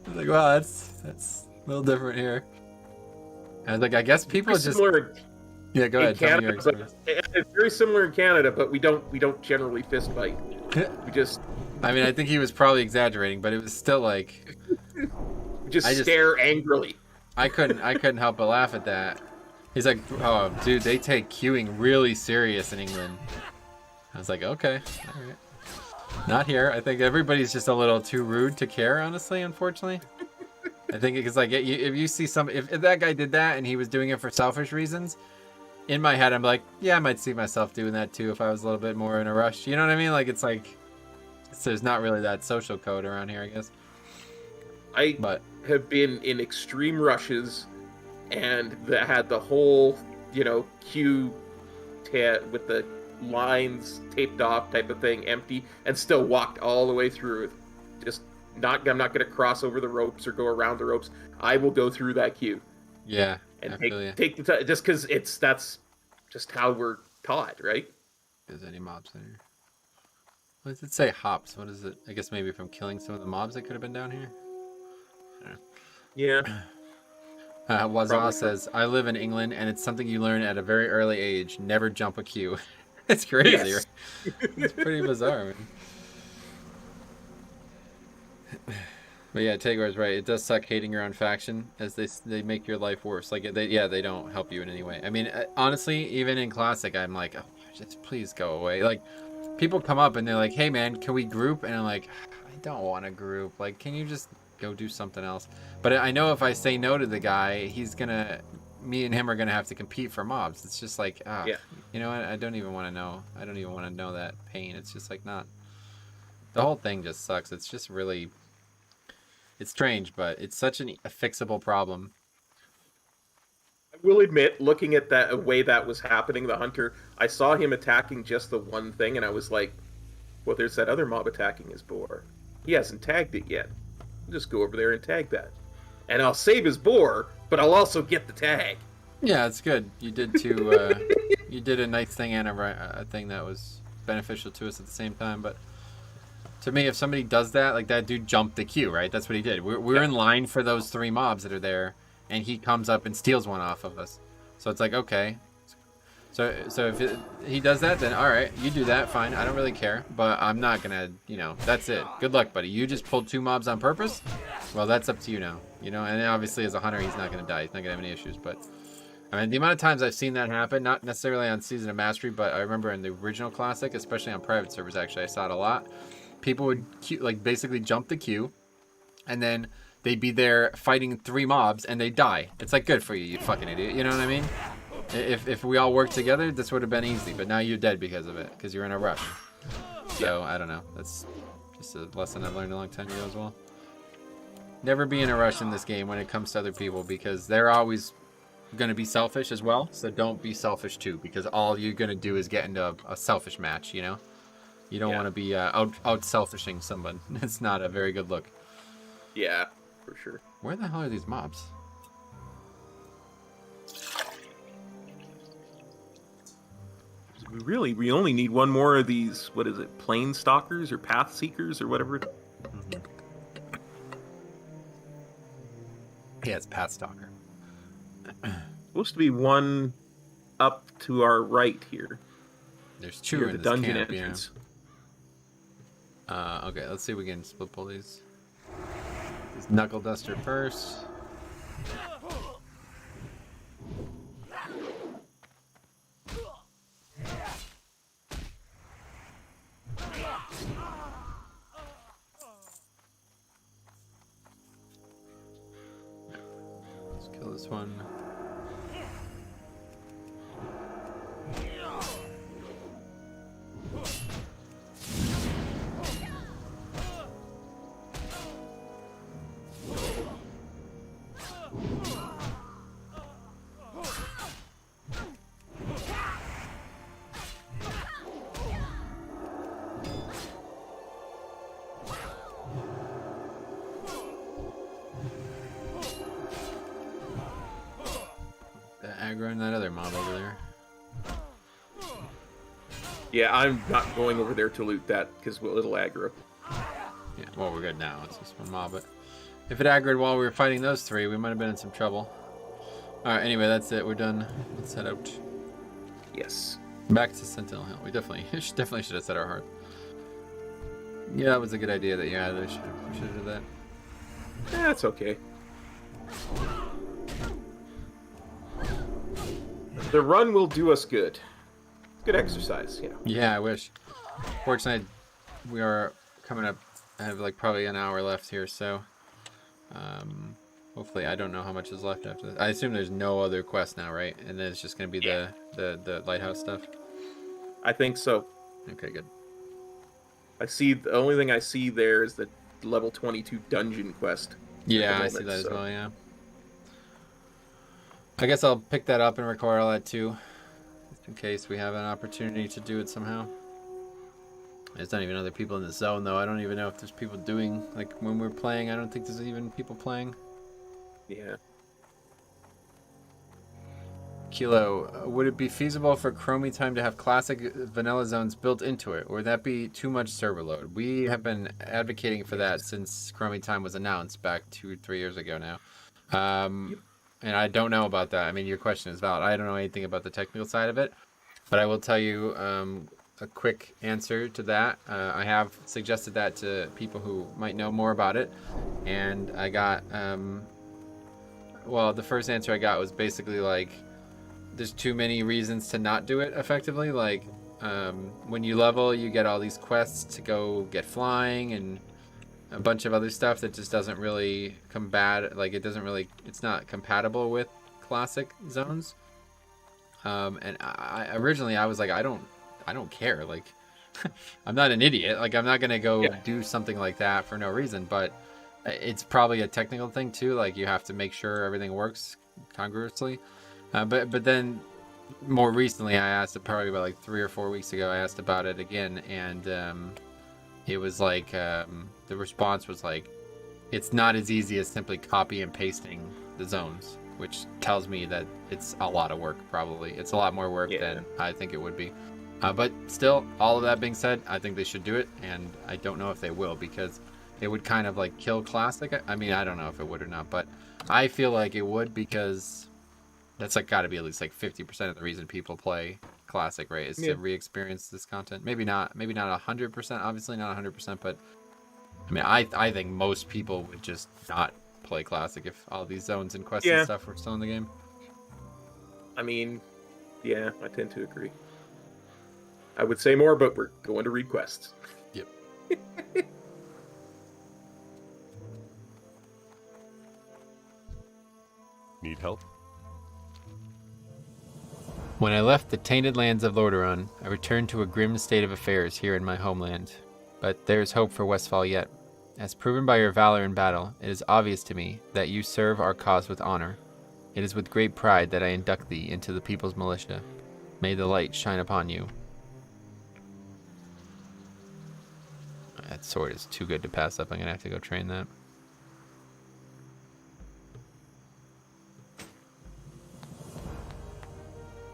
was like, wow, that's a little different here. And I was like, I guess people just yeah. Go ahead. Tell me your experience. It's very similar in Canada, but we don't generally fist fight. We just. I mean, I think he was probably exaggerating, but it was still like. We just stare angrily. I couldn't help but laugh at that. He's like, oh, dude, they take queuing really serious in England. I was like, okay, all right. Not here. I think everybody's just a little too rude to care, honestly, unfortunately. I think it's like, if you see if that guy did that and he was doing it for selfish reasons, in my head, I'm like, yeah, I might see myself doing that too if I was a little bit more in a rush. You know what I mean? Like, it's like, there's not really that social code around here, I guess. I have been in extreme rushes and that had the whole, queue with the lines taped off type of thing empty and still walked all the way through it. I'm not going to cross over the ropes or go around the ropes. I will go through that queue. Yeah. And take the time, just because that's just how we're taught, right? There's any mobs there? What does it say? Hops. What is it? I guess maybe from killing some of the mobs that could have been down here. Yeah. Wazah says, I live in England and it's something you learn at a very early age. Never jump a queue. It's crazy. Yes. Right? It's pretty bizarre, man. But yeah, Tagor's right. It does suck hating your own faction, as they make your life worse. Like they don't help you in any way. I mean, honestly, even in Classic, I'm like, oh, just please go away. Like, people come up and they're like, hey man, can we group? And I'm like, I don't want to group. Like, can you just go do something else? But I know if I say no to the guy, me and him are gonna have to compete for mobs. It's just like, yeah. You know what? I don't even want to know. I don't even want to know that pain. It's just like not. The whole thing just sucks. It's just really. It's strange, but it's such a fixable problem. I will admit, looking at that way that was happening, the hunter, I saw him attacking just the one thing, and I was like, well, there's that other mob attacking his boar. He hasn't tagged it yet. I'll just go over there and tag that. And I'll save his boar, but I'll also get the tag. Yeah, it's good. You did two. You did a nice thing and a thing that was beneficial to us at the same time, but. To me, if somebody does that, like that dude jumped the queue, right? That's what he did. We're in line for those 3 mobs that are there, and he comes up and steals one off of us. So it's like, okay. So if he does that, then all right, you do that, fine. I don't really care, but I'm not gonna, that's it. Good luck, buddy. You just pulled 2 mobs on purpose. Well, that's up to you now, And obviously, as a hunter, he's not gonna die. He's not gonna have any issues. But I mean, the amount of times I've seen that happen, not necessarily on Season of Mastery, but I remember in the original Classic, especially on private servers, actually, I saw it a lot. People would basically jump the queue, and then they'd be there fighting 3 mobs, and they'd die. It's like, good for you, you fucking idiot. You know what I mean? If we all worked together, this would have been easy, but now you're dead because of it, because you're in a rush. So, I don't know. That's just a lesson I've learned a long time ago as well. Never be in a rush in this game when it comes to other people, because they're always going to be selfish as well. So don't be selfish too, because all you're going to do is get into a selfish match, you know? You don't want to be out selfishing someone. It's not a very good look. Yeah, for sure. Where the hell are these mobs? We only need one more of these, what is it, plane stalkers or path seekers or whatever. Mm-hmm. Yeah, it's Path Stalker. Supposed to be one up to our right here. There's 2 Near in the this dungeon camp, entrance. Yeah. Okay, let's see if we can split pull these. This Knuckle Duster first. Let's kill this one. Aggroing that other mob over there. Yeah, I'm not going over there to loot that because it'll aggro. Yeah, well, we're good now. It's just one mob, but if it aggroed while we were fighting those 3, we might have been in some trouble. Alright, anyway, that's it. We're done. Let's head out. Yes. Back to Sentinel Hill. We definitely should have set our heart. Yeah, that was a good idea that you had. We should have did that. That's okay. The run will do us good. Good exercise, you know. Yeah, I wish. Fortunately, we are coming up. I have like probably an hour left here, so hopefully I don't know how much is left after this. I assume there's no other quest now, right? And then it's just gonna be the lighthouse stuff. I think so. Okay, good. I see the only thing I see there is the level 22 dungeon quest. Yeah, I see that as well. Yeah. I guess I'll pick that up and record all that too, just in case we have an opportunity to do it somehow. There's not even other people in the zone, though. I don't even know if there's people doing, like, when we're playing, I don't think there's even people playing. Yeah. Kilo, would it be feasible for Chromie Time to have classic vanilla zones built into it, or would that be too much server load? We have been advocating for that since Chromie Time was announced back 2-3 years ago now. And I don't know about that. I mean, your question is valid. I don't know anything about the technical side of it, but I will tell you a quick answer to that. I have suggested that to people who might know more about it, and I got, well, the first answer I got was basically like, there's too many reasons to not do it effectively. Like, when you level, you get all these quests to go get flying and a bunch of other stuff that just doesn't really like it's not compatible with classic zones. And I originally I was like, I don't care. Like, I'm not an idiot. Like, I'm not gonna go do something like that for no reason. But it's probably a technical thing too. Like, you have to make sure everything works congruously. But then more recently, I asked, probably about like 3 or 4 weeks ago, I asked about it again, and it was like the response was like, it's not as easy as simply copy and pasting the zones, which tells me that it's a lot of work. Probably it's a lot more work than I think it would be. But still, all of that being said, I think they should do it, and I don't know if they will, because it would kind of like kill classic. I mean, I don't know if it would or not, but I feel like it would, because that's like got to be at least like 50% of the reason people play classic, right? Is to re-experience this content. Maybe not 100%, obviously not 100%, but I mean, I think most people would just not play classic if all these zones and quests and stuff were still in the game. I mean, yeah, I tend to agree. I would say more, but we're going to read quests. Yep. Need help? When I left the tainted lands of Lordaeron, I returned to a grim state of affairs here in my homeland. But there is hope for Westfall yet. As proven by your valor in battle, it is obvious to me that you serve our cause with honor. It is with great pride that I induct thee into the people's militia. May the light shine upon you. That sword is too good to pass up. I'm going to have to go train that.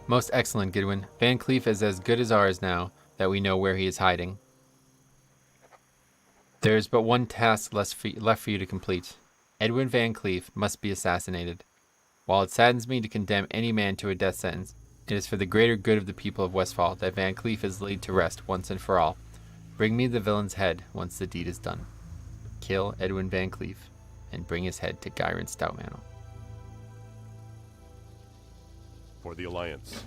Most excellent, Goodwin. Van Cleef is as good as ours now that we know where he is hiding. There is but one task left for you to complete. Edwin Van Cleef must be assassinated. While it saddens me to condemn any man to a death sentence, it is for the greater good of the people of Westfall that Van Cleef is laid to rest once and for all. Bring me the villain's head once the deed is done. Kill Edwin Van Cleef and bring his head to Gyron Stoutmantle. For the Alliance.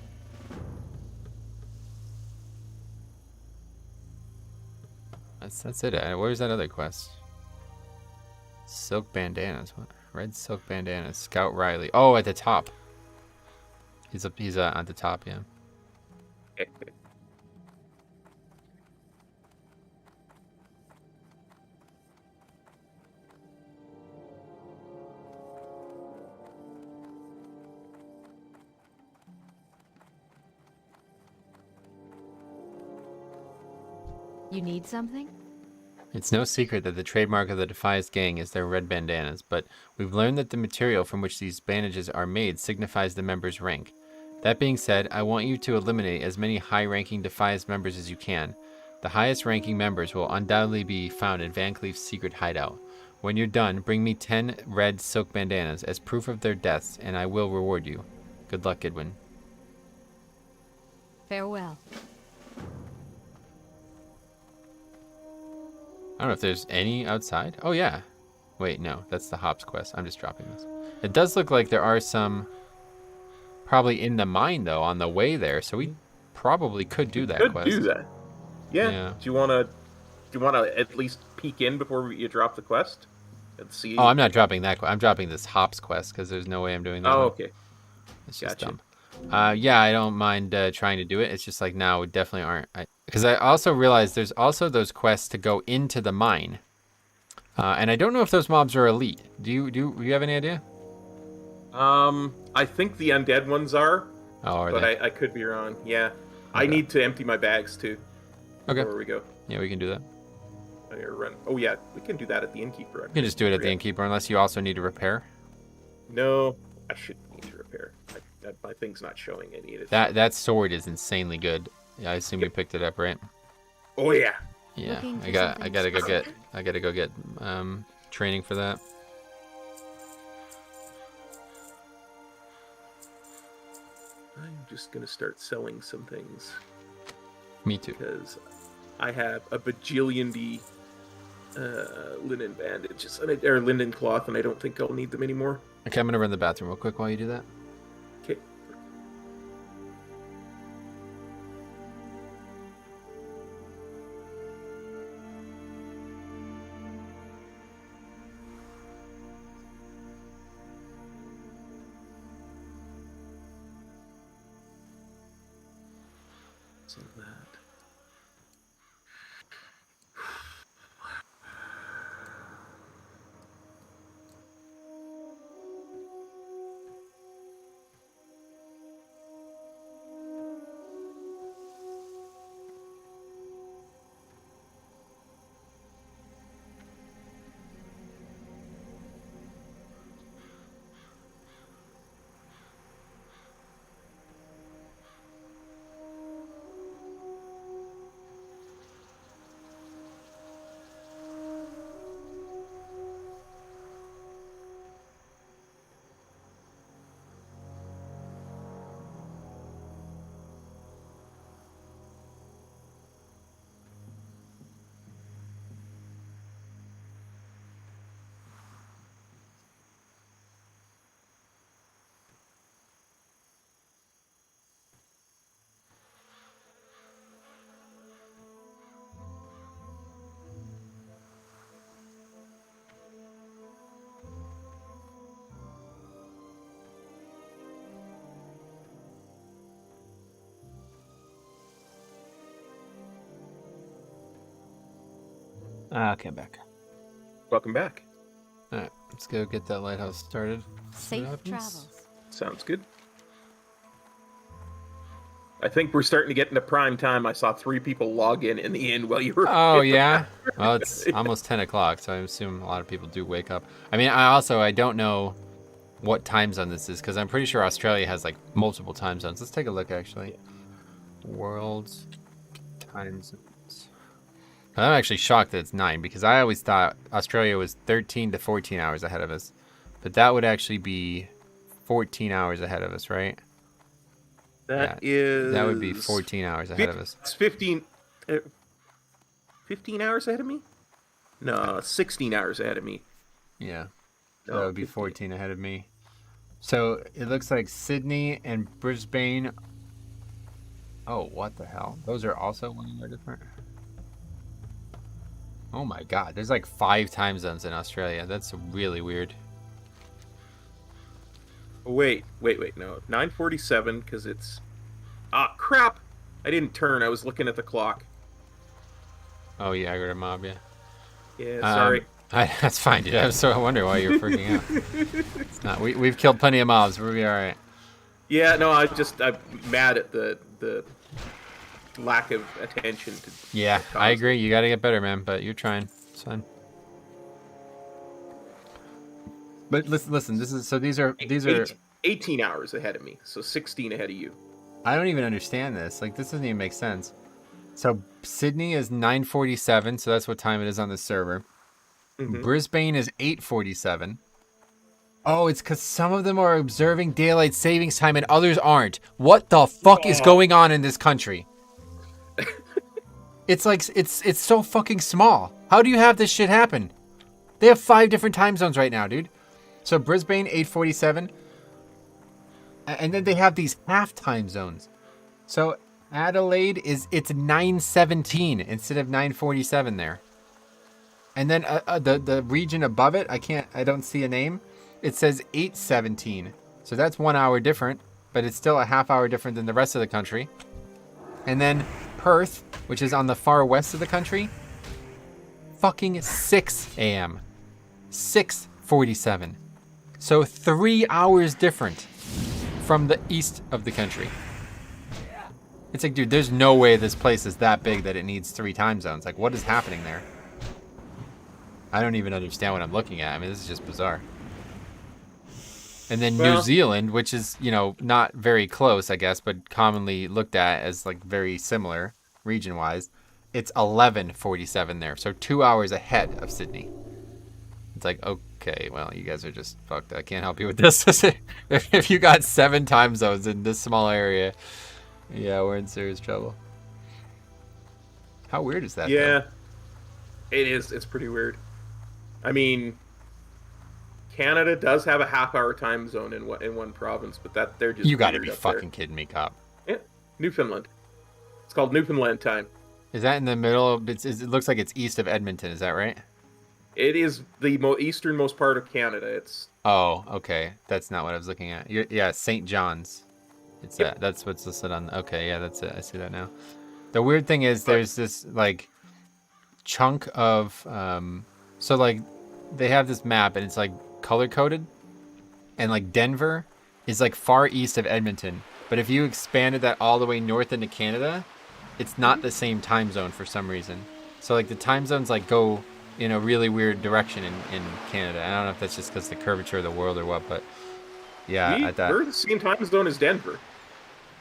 That's it. Where's that other quest? Silk bandanas. What? Red silk bandanas. Scout Riley. Oh, at the top. He's at the top. Yeah. You need something? It's no secret that the trademark of the Defias gang is their red bandanas, but we've learned that the material from which these bandages are made signifies the member's rank. That being said, I want you to eliminate as many high-ranking Defias members as you can. The highest-ranking members will undoubtedly be found in Van Cleef's secret hideout. When you're done, bring me 10 red silk bandanas as proof of their deaths, and I will reward you. Good luck, Goodwin. Farewell. I don't know if there's any outside. Oh, yeah. Wait, no. That's the Hops quest. I'm just dropping this. It does look like there are some probably in the mine, though, on the way there. So we probably could do that quest. Could do that. Yeah. Yeah. Do you want to at least peek in before you drop the quest and see? Oh, I'm not dropping that quest. I'm dropping this Hops quest because there's no way I'm doing that. Oh, one. okay. It's just Gotcha. dumb. Yeah, I don't mind trying to do it. It's just like, no, we definitely aren't. Because I also realized there's also those quests to go into the mine. And I don't know if those mobs are elite. Do you have any idea? I think the undead ones are, Oh, are but they? I could be wrong. Yeah. I Okay. need to empty my bags too. Okay. Before we go. Yeah, we can do that. I gotta run. Oh yeah, we can do that at the innkeeper. You can just do it at the innkeeper unless you also need to repair. No, I should need to repair. My thing's not showing any. That sword is insanely good. Yeah, I assume you picked it up, right? Oh yeah. Yeah, Looking for I something gotta go get specific? training for that. I'm just gonna start selling some things Me too. because I have a bajillion linen bandages or linen cloth, and I don't think I'll need them anymore. Okay, I'm gonna run the bathroom real quick while you do that. Okay. So that. Okay, I'm back. Welcome back. All right, let's go get that lighthouse started. See what Safe happens. travels. Sounds good. I think we're starting to get into prime time. I saw 3 people log in the inn while you were. Oh yeah. Well, it's almost 10 o'clock, so I assume a lot of people do wake up. I mean, I don't know what time zone this is because I'm pretty sure Australia has like multiple time zones. Let's take a look actually. World's time zones. I'm actually shocked that it's 9 because I always thought Australia was 13 to 14 hours ahead of us, but that would actually be 14 hours ahead of us, right? That would be 14 hours ahead of us. It's 15 hours ahead of me? No, 16 hours ahead of me. Yeah. So No, that would be 15. 14 ahead of me. So it looks like Sydney and Brisbane. Oh, what the hell? Those are also 1 hour different. Oh my god, there's like 5 time zones in Australia. That's really weird. Wait, no. 9:47 because it's... Ah, crap! I didn't turn. I was looking at the clock. Oh yeah, I got a mob, yeah. Yeah, sorry. That's fine, dude. I was so wondering why you're freaking out. It's not. We've killed plenty of mobs. We'll be all right. Yeah, no, I'm mad at the lack of attention to... Yeah, I agree. You got to get better, man. But you're trying. It's fine. But listen. These are 18 hours ahead of me, so 16 ahead of you. I don't even understand this. Like, this doesn't even make sense. So Sydney is 9:47, so that's what time it is on the server. Mm-hmm. Brisbane is 8:47. Oh, it's because some of them are observing daylight savings time and others aren't. What the fuck is going on in this country? It's like it's so fucking small. How do you have this shit happen? They have 5 different time zones right now, dude. So Brisbane 8:47, and then they have these half time zones. So Adelaide it's 9:17 instead of 9:47 there. And then the region above it, I don't see a name. It says 8:17. So that's 1 hour different, but it's still a half hour different than the rest of the country. And then Perth, which is on the far west of the country, fucking 6 a.m. 6:47. So 3 hours different from the east of the country. It's like, dude, there's no way this place is that big that it needs 3 time zones. Like, what is happening there? I don't even understand what I'm looking at. I mean, this is just bizarre. And then New Zealand, which is, not very close, I guess, but commonly looked at as like very similar region-wise, it's 11:47 there. So 2 hours ahead of Sydney. It's like, okay, well, you guys are just fucked. I can't help you with this. If you got 7 time zones in this small area, yeah, we're in serious trouble. How weird is that? Yeah, though? it is. It's pretty weird. I mean, Canada does have a half-hour time zone in one province, but they're just... You gotta be fucking kidding me, Cop. Yeah, Newfoundland. It's called Newfoundland time. Is that in the middle? It looks like it's east of Edmonton. Is that right? It is the easternmost part of Canada. It's... Oh, okay. That's not what I was looking at. Yeah, St. John's. It's Yep. That's what's listed on. Okay, yeah, that's it. I see that now. The weird thing is there's this like chunk of so like they have this map and it's like color coded, and like Denver is like far east of Edmonton. But if you expanded that all the way north into Canada, it's not the same time zone for some reason. So like the time zones like go in a really weird direction in Canada. I don't know if that's just because the curvature of the world or what, but yeah, We're the same time zone as Denver.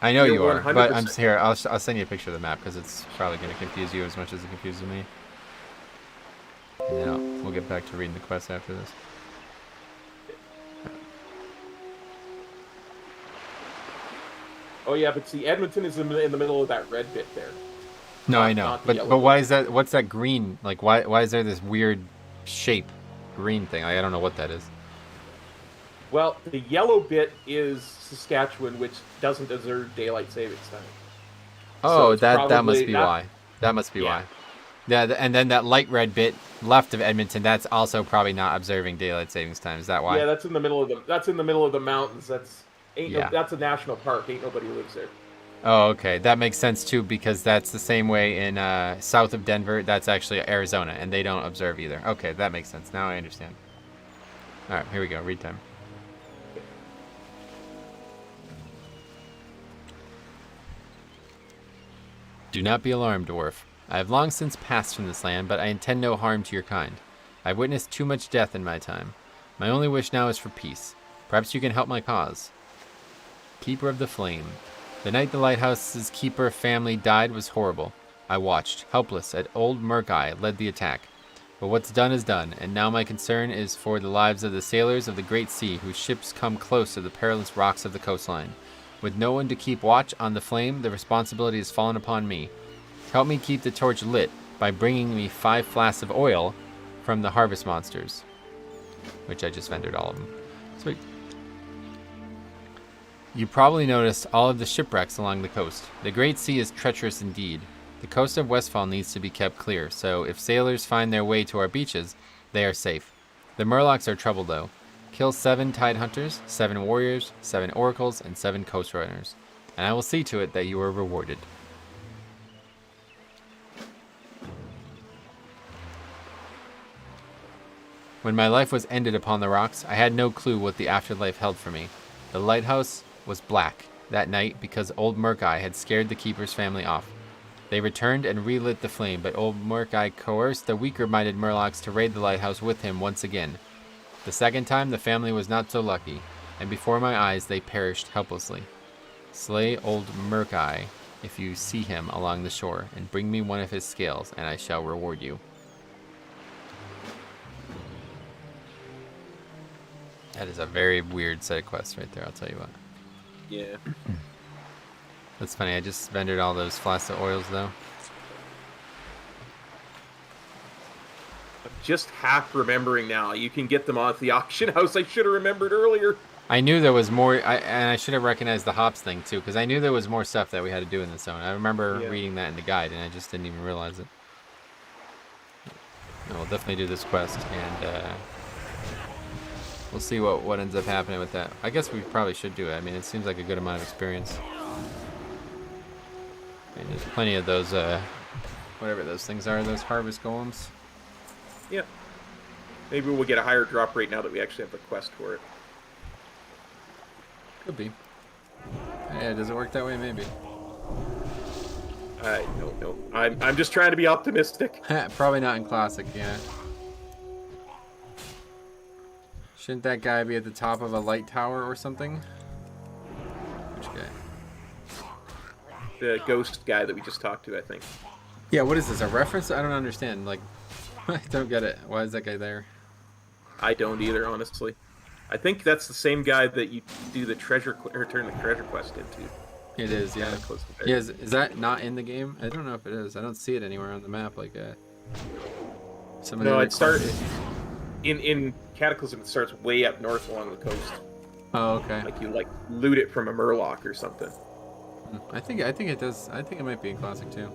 I know You're you are, but 100%. I'm here. I'll send you a picture of the map because it's probably going to confuse you as much as it confuses me. And then we'll get back to reading the quest after this. Oh yeah, but see, Edmonton is in the middle of that red bit there. No, I know, not the but yellow why is that? What's that green? Like, why is there this weird shape, green thing? I don't know what that is. Well, the yellow bit is Saskatchewan, which doesn't observe daylight savings time. Oh, it's that must probably- be that- why. That must be Yeah. why. Yeah, and then that light red bit left of Edmonton, that's also probably not observing daylight savings time. Is that why? Yeah, that's in the middle of the mountains. That's a national park. Ain't nobody lives there. Oh, okay. That makes sense too, because that's the same way in south of Denver. That's actually Arizona, and they don't observe either. Okay, that makes sense. Now I understand. All right, here we go. Read time. Do not be alarmed, dwarf. I have long since passed from this land, but I intend no harm to your kind. I have witnessed too much death in my time. My only wish now is for peace. Perhaps you can help my cause. Keeper of the Flame. The night the lighthouse's keeper family died was horrible. I watched, helpless, as old Murk-Eye led the attack. But what's done is done, and now my concern is for the lives of the sailors of the Great Sea whose ships come close to the perilous rocks of the coastline. With no one to keep watch on the flame, the responsibility has fallen upon me. Help me keep the torch lit by bringing me 5 flasks of oil from the harvest monsters. Which I just vendored all of them. Sweet. You probably noticed all of the shipwrecks along the coast. The Great Sea is treacherous indeed. The coast of Westfall needs to be kept clear, so if sailors find their way to our beaches, they are safe. The Murlocs are troubled though. Kill 7 Tide Hunters, 7 Warriors, 7 Oracles, and 7 Coast Runners. And I will see to it that you are rewarded. When my life was ended upon the rocks, I had no clue what the afterlife held for me. The lighthouse was black that night because old Murk-Eye had scared the keeper's family off. They returned and relit the flame, but old Murk-Eye coerced the weaker-minded Murlocs to raid the lighthouse with him once again. The second time, the family was not so lucky, and before my eyes they perished helplessly. Slay old Murk-Eye if you see him along the shore, and bring me one of his scales, and I shall reward you. That is a very weird set of quests right there, I'll tell you what. Yeah. That's funny, I just vendored all those flasks of oils though. I'm just half remembering now. You can get them off the auction house. I should have remembered earlier. I knew there was more, and I should have recognized the hops thing too, because I knew there was more stuff that we had to do in the zone. I remember reading that in the guide, and I just didn't even realize it. No, we'll definitely do this quest, and we'll see what ends up happening with that. I guess we probably should do it. I mean, it seems like a good amount of experience. I mean, there's plenty of those, whatever those things are, those harvest golems. Yeah. Maybe we'll get a higher drop rate now that we actually have the quest for it. Could be. Yeah, does it work that way? Maybe. I don't know. I'm just trying to be optimistic. Probably not in Classic, yeah. Shouldn't that guy be at the top of a light tower or something? Which guy? The ghost guy that we just talked to, I think. Yeah, what is this? A reference? I don't understand. Like, I don't get it. Why is that guy there? I don't either, honestly. I think that's the same guy that you do the treasure or turn the treasure quest into. It is, yeah. Close to there. Yeah, is that not in the game? I don't know if it is. I don't see it anywhere on the map. Like, no, it started in Cataclysm. It starts way up north along the coast. Oh, okay. Like you loot it from a Murloc or something. I think it does. I think it might be in Classic too.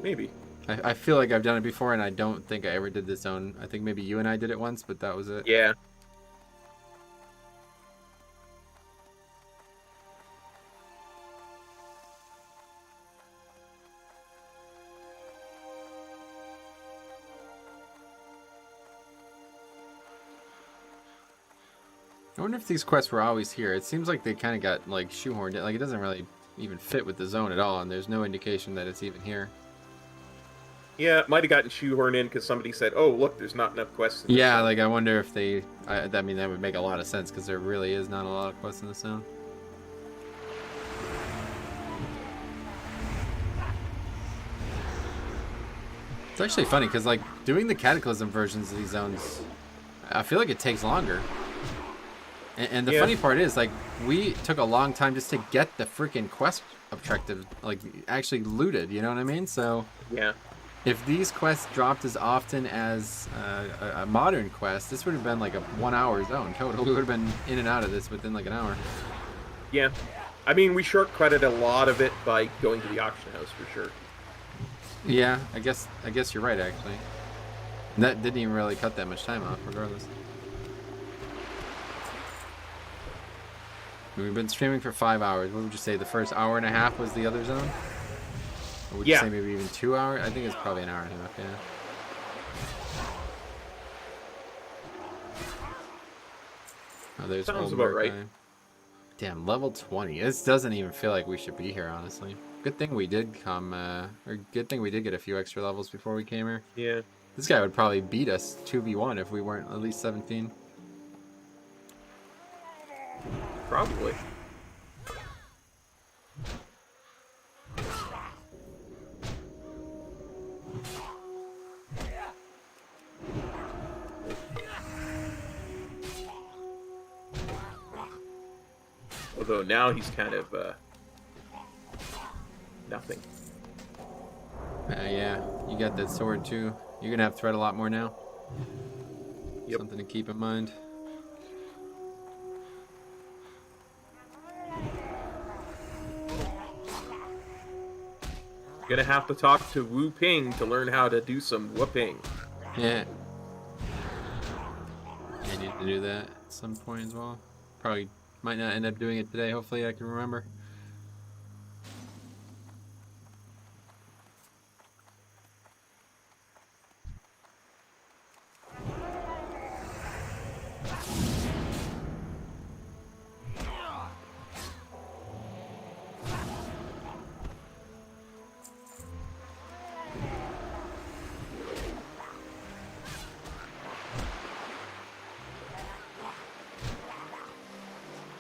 Maybe. I feel like I've done it before, and I don't think I ever did this zone. I think maybe you and I did it once, but that was it. Yeah. I wonder if these quests were always here. It seems like they kind of got like shoehorned in. Like it doesn't really even fit with the zone at all, and there's no indication that it's even here. Yeah, it might have gotten shoehorned in because somebody said, "Oh, look, there's not enough quests." Yeah, like I wonder if they. I mean, that would make a lot of sense because there really is not a lot of quests in the zone. It's actually funny because like doing the Cataclysm versions of these zones, I feel like it takes longer. And the funny part is, like, we took a long time just to get the freaking quest objective, like, actually looted, you know what I mean? So, yeah. If these quests dropped as often as a modern quest, this would have been like a 1 hour zone total. We would have been in and out of this within like an hour. Yeah. I mean, we shortcutted a lot of it by going to the auction house for sure. Yeah, I guess you're right, actually. And that didn't even really cut that much time off, regardless. We've been streaming for 5 hours. What would you say? The first hour and a half was the other zone? Or would you say maybe even 2 hours? I think it's probably an hour and a half, yeah. Oh, there's Sounds about right. Guy. Damn, level 20. This doesn't even feel like we should be here, honestly. Good thing we did come, or good thing we did get a few extra levels before we came here. Yeah. This guy would probably beat us 2v1 if we weren't at least 17. Probably. Although now he's kind of nothing. Yeah, you got that sword too. You're gonna have threat a lot more now. Yep. Something to keep in mind. Gonna have to talk to Wu Ping to learn how to do some whooping. Yeah. I need to do that at some point as well. Probably might not end up doing it today. Hopefully I can remember.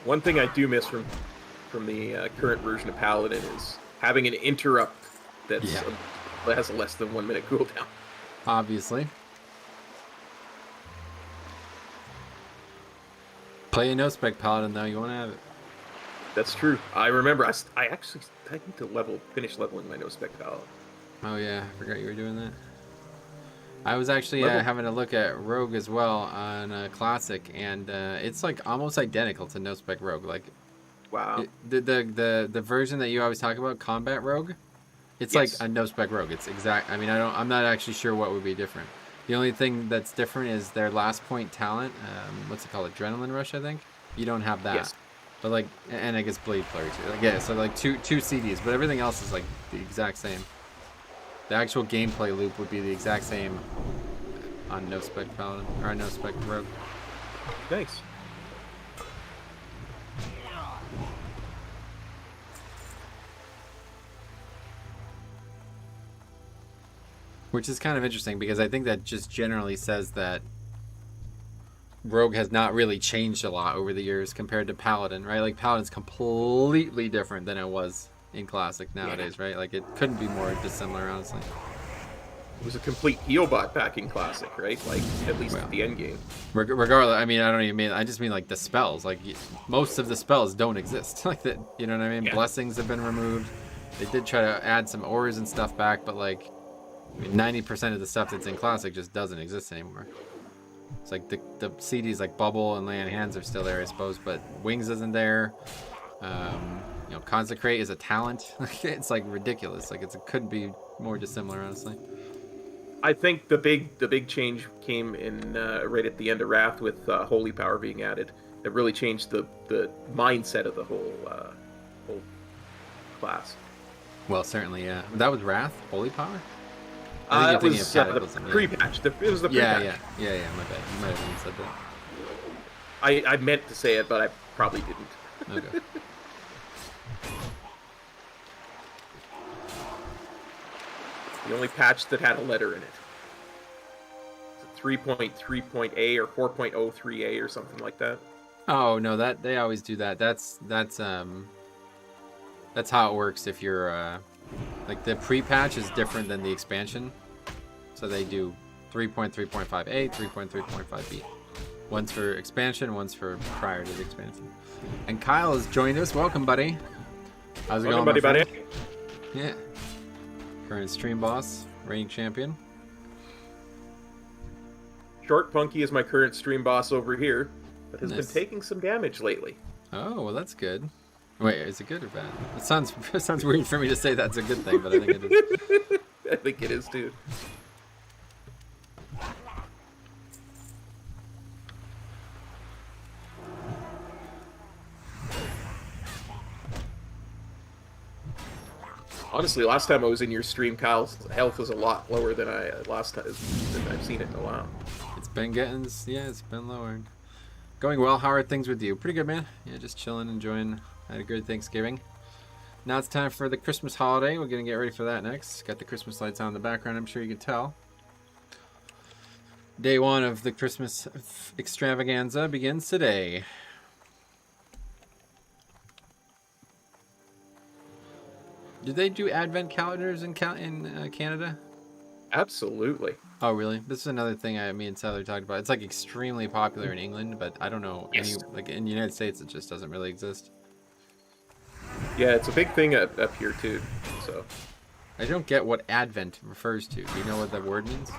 One thing I do miss from the current version of Paladin is having an interrupt that has a less than 1 minute cooldown. Obviously. Play a no-spec Paladin though, you want to have it. That's true. I remember. I need to finish leveling my no-spec Paladin. Oh yeah, I forgot you were doing that. I was actually having a look at Rogue as well on Classic, and it's like almost identical to No Spec Rogue. Like, wow. The version that you always talk about, Combat Rogue, it's like a No Spec Rogue. It's exact. I mean, I'm not actually sure what would be different. The only thing that's different is their last point talent. What's it called? Adrenaline Rush, I think. You don't have that. Yes. But like, and I guess Blade Flurry too. Like, yeah, so like two CDs, but everything else is like the exact same. The actual gameplay loop would be the exact same on No Spec Paladin or on No Spec Rogue. Thanks. Which is kind of interesting because I think that just generally says that Rogue has not really changed a lot over the years compared to Paladin, right? Like Paladin's completely different than it was in Classic nowadays, right? Like it couldn't be more dissimilar, honestly. It was a complete heal bot back in Classic, right? Like at least at the end game. Regardless, I mean, I don't even mean. I just mean like the spells. Like most of the spells don't exist. Like that, you know what I mean? Yeah. Blessings have been removed. They did try to add some auras and stuff back, but like, I mean, 90% of the stuff that's in Classic just doesn't exist anymore. It's like the CDs like Bubble and Lay on Hands are still there, I suppose, but Wings isn't there. You know, Consecrate is a talent. It's like ridiculous. Like it couldn't be more dissimilar, honestly. I think the big change came in right at the end of Wrath with Holy Power being added. It really changed the mindset of the whole class. Well, certainly, yeah. That was Wrath, Holy Power. It was the pre-patch. It was the pre-patch. Yeah. My bad. You might have even said that. I meant to say it, but I probably didn't. Okay. The only patch that had a letter in it. 3.3.A or 4.03A or something like that. Oh no, that they always do that. That's how it works. If you're like the pre-patch is different than the expansion, so they do 3.3.5A, 3.3.5B. One's for expansion, one's for prior to the expansion. And Kyle has joined us. Welcome, buddy. How's it going, buddy? Yeah. Current stream boss, reigning champion. Short Punky is my current stream boss over here, but has Nice. been taking some damage lately. Oh, well, that's good. Wait, is it good or bad? It sounds weird for me to say that's a good thing, but I think it is. I think it is too. Honestly, last time I was in your stream, Kyle's health was a lot lower than last time than I've seen it in a while. It's been getting, yeah, it's been lowered. Going well. How are things with you? Pretty good, man. Yeah, just chilling, enjoying. Had a good Thanksgiving. Now it's time for the Christmas holiday. We're gonna get ready for that next. Got the Christmas lights on in the background. I'm sure you can tell. Day one of the Christmas extravaganza begins today. Did they do advent calendars in Canada? Absolutely. Oh, really? This is another thing me and Tyler talked about. It's like extremely popular in England, but I don't know Yes. like in the United States, it just doesn't really exist. Yeah, it's a big thing up here too. So I don't get what advent refers to. Do you know what that word means?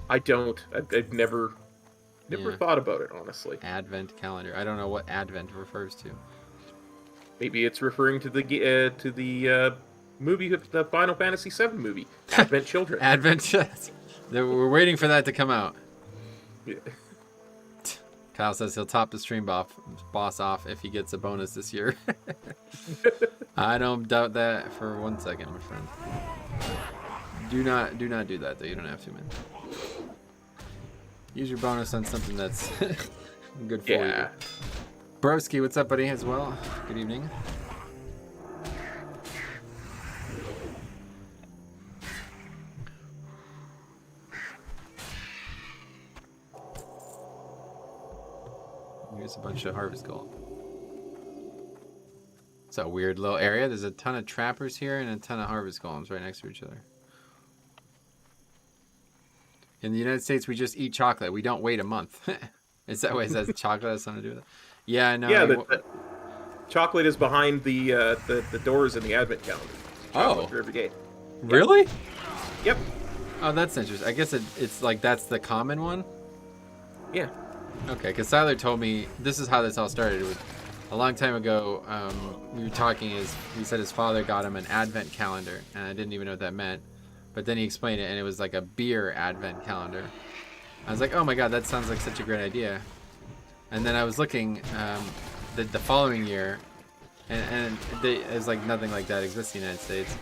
I don't. I've never Yeah. thought about it, honestly. Advent calendar. I don't know what advent refers to. Maybe it's referring to the movie, the Final Fantasy VII movie, Advent Children. Advent. We're waiting for that to come out. Yeah. Kyle says he'll top the stream boss off if he gets a bonus this year. I don't doubt that for 1 second, my friend. Do not do that though. You don't have to, man. Use your bonus on something that's good for you. Broski, what's up, buddy? As well. Good evening. Here's a bunch of harvest gold. It's a weird little area. There's a ton of trappers here and a ton of harvest golems right next to each other. In the United States, we just eat chocolate. We don't wait a month. Is that why it says chocolate has something to do with it? Yeah, no. Yeah, the chocolate is behind the doors in the Advent calendar. Chocolate for every day. Really? Yep. Oh, that's interesting. I guess it's like that's the common one? Yeah. Okay, because Tyler told me this is how this all started. A long time ago, we were talking. He said his father got him an advent calendar, and I didn't even know what that meant. But then he explained it, and it was like a beer advent calendar. I was like, oh my god, that sounds like such a great idea. And then I was looking the following year, and it was like nothing like that exists in the United States.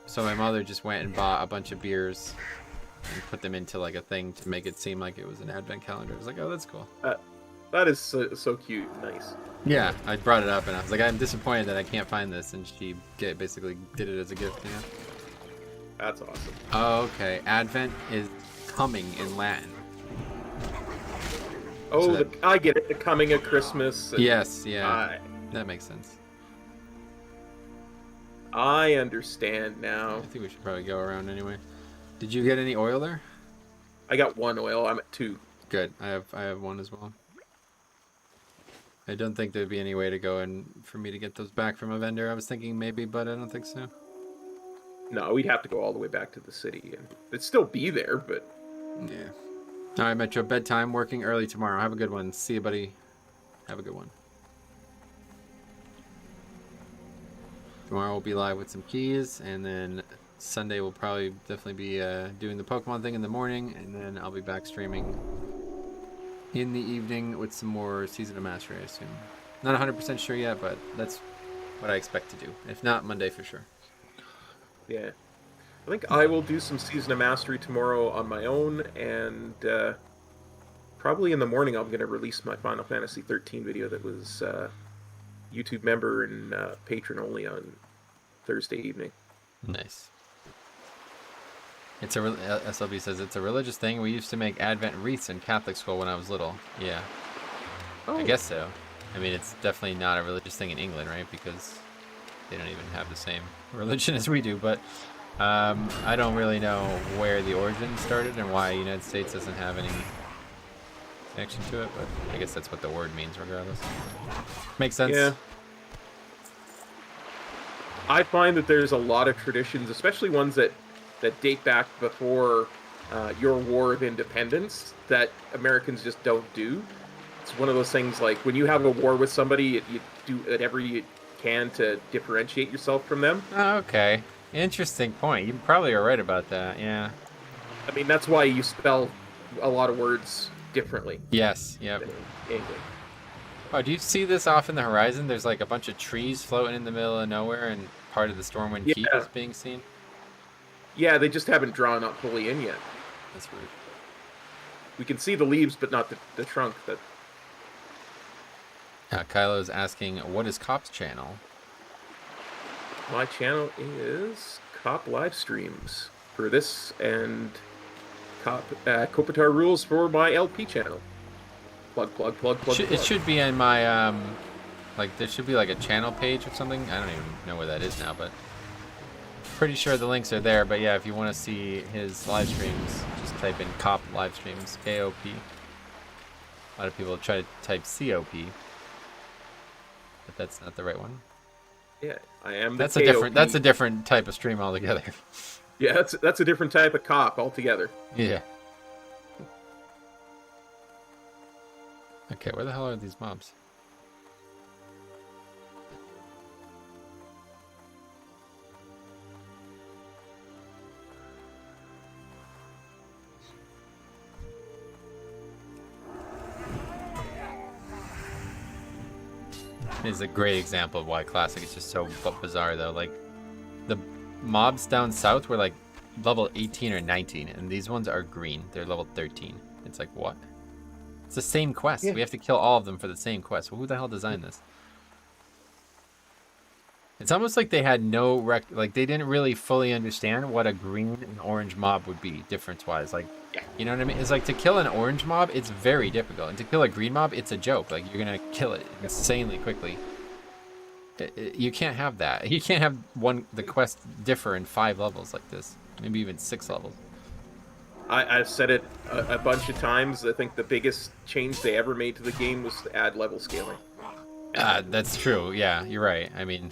So my mother just went and bought a bunch of beers and put them into like a thing to make it seem like it was an advent calendar. I was like, oh, that's cool. That is so cute and nice. Yeah, I brought it up and I was like, I'm disappointed that I can't find this, and she basically did it as a gift, you know? That's awesome. Oh, okay. Advent is coming in Latin. Oh, So I get it. The coming of Christmas. And Yes, yeah. That makes sense. I understand now. I think we should probably go around anyway. Did you get any oil there? I got 1 oil. I'm at 2. Good. I have one as well. I don't think there'd be any way to go and for me to get those back from a vendor. I was thinking maybe, but I don't think so. No, we'd have to go all the way back to the city, and it'd still be there, but... Yeah. All right, Metro. Bedtime. Working early tomorrow. Have a good one. See you, buddy. Have a good one. Tomorrow we'll be live with some keys, and then Sunday we'll probably definitely be doing the Pokemon thing in the morning, and then I'll be back streaming in the evening with some more Season of Mastery, I assume. Not 100% sure yet, but that's what I expect to do. If not, Monday for sure. Yeah. I think I will do some Season of Mastery tomorrow on my own, and probably in the morning I'm going to release my Final Fantasy 13 video that was YouTube member and patron only on Thursday evening. Nice. It's SLB says it's a religious thing. We used to make Advent wreaths in Catholic school when I was little. Yeah. Oh. I guess so. I mean, it's definitely not a religious thing in England, right? Because they don't even have the same religion as we do. But I don't really know where the origin started and why the United States doesn't have any connection to it. But I guess that's what the word means regardless. Makes sense. Yeah. I find that there's a lot of traditions, especially ones that date back before your War of Independence, that Americans just don't do. It's one of those things like when you have a war with somebody, you do whatever you can to differentiate yourself from them. Oh, okay. Interesting point. You probably are right about that. Yeah. I mean, that's why you spell a lot of words differently. Yes. Yep. Than in English. Oh, do you see this off in the horizon? There's like a bunch of trees floating in the middle of nowhere, and part of the Stormwind Keep Yeah. is being seen. Yeah, they just haven't drawn up fully in yet. That's weird. We can see the leaves, but not the trunk. That Kylo is asking, what is Cop's channel? my channel is Cop live streams for this, and Cop Kopitar rules for my LP channel. Plug. It should be in my like there should be like a channel page or something. I don't even know where that is now, but pretty sure the links are there. But yeah, if you want to see his live streams, just type in Cop live streams, KOP. A lot of people try to type COP, but that's not the right one. Yeah, I am. That's the a KOP. different. That's a different type of stream altogether. Yeah, that's a different type of cop altogether. Yeah. Okay, where the hell are these mobs? Is a great example of why Classic is just so bizarre, though. Like, the mobs down south were like level 18 or 19, and these ones are green. They're level 13. It's like, what? It's the same quest. Yeah. We have to kill all of them for the same quest. Who the hell designed this? It's almost like they had no like they didn't really fully understand what a green and orange mob would be difference-wise. Like, you know what I mean? It's like to kill an orange mob, it's very difficult, and to kill a green mob, it's a joke. Like, you're gonna kill it insanely quickly. You can't have that. You can't have the quest differ in 5 levels like this. Maybe even 6 levels. I've said it a bunch of times. I think the biggest change they ever made to the game was to add level scaling. That's true. Yeah, you're right. I mean,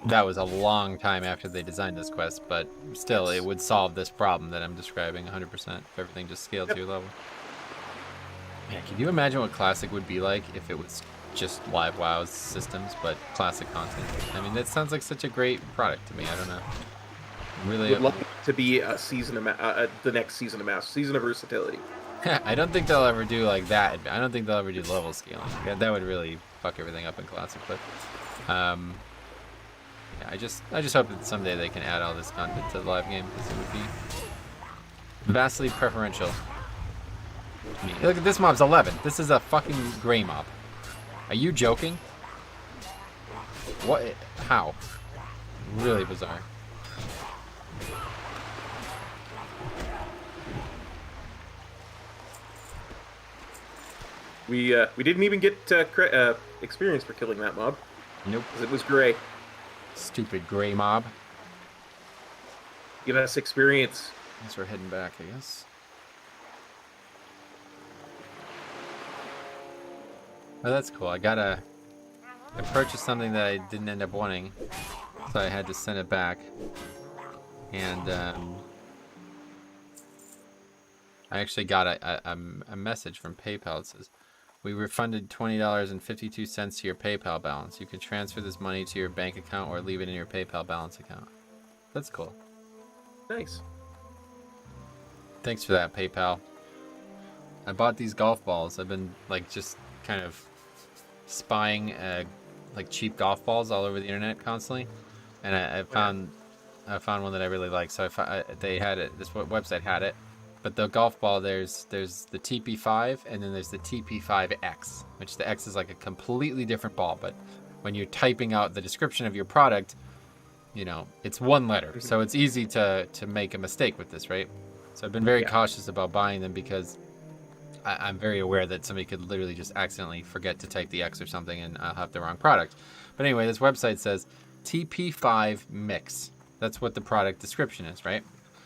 that was a long time after they designed this quest, but still, it would solve this problem that I'm describing 100% if everything just scaled to your level. Yeah, can you imagine what Classic would be like if it was just live WoW systems, but Classic content? I mean, that sounds like such a great product to me. I don't know. Really, Would love to be a season of the next season of Master, season of versatility. I don't think they'll ever do like that. I don't think they'll ever do level scaling. That would really fuck everything up in Classic. But yeah, I just hope that someday they can add all this content to the live game, because it would be vastly preferential. Look at this mob's 11. This is a fucking gray mob. Are you joking? What? How? Really bizarre. We didn't even get experience for killing that mob. Nope. 'Cause it was gray. Stupid gray mob. Give us experience. Guess we're heading back, I guess. Oh, that's cool. I purchased something that I didn't end up wanting, so I had to send it back. And I actually got a message from PayPal. It says, "We refunded $20.52 to your PayPal balance. You can transfer this money to your bank account or leave it in your PayPal balance account." That's cool. Nice. Thanks for that, PayPal. I bought these golf balls. I've been like just kind of spying like cheap golf balls all over the internet constantly, and I found one that I really like. So they had it. This website had it. But the golf ball, there's the TP5 and then there's the TP5X, which the X is like a completely different ball. But when you're typing out the description of your product, you know, it's one letter. So it's easy to make a mistake with this, right? So I've been very cautious about buying them because I'm very aware that somebody could literally just accidentally forget to type the X or something and I'll have the wrong product. But anyway, this website says TP5 mix. That's what the product description is, right?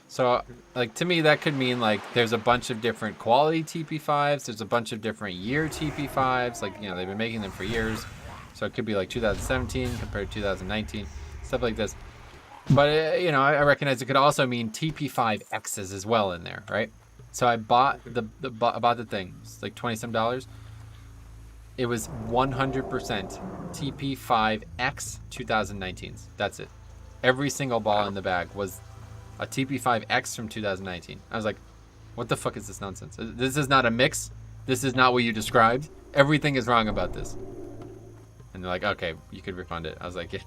So, like, to me, that could mean, like, there's a bunch of different quality TP5s. There's a bunch of different year TP5s. Like, you know, they've been making them for years. So it could be, like, 2017 compared to 2019. Stuff like this. But, you know, I recognize it could also mean TP5Xs as well in there, right? So I bought the thing. It's like $20-some. It was 100% TP5X 2019s. That's it. Every single ball in the bag was a TP5X from 2019. I was like, what the fuck is this nonsense? This is not a mix. This is not what you described. Everything is wrong about this. And they're like, okay, you could refund it. I was like, yeah.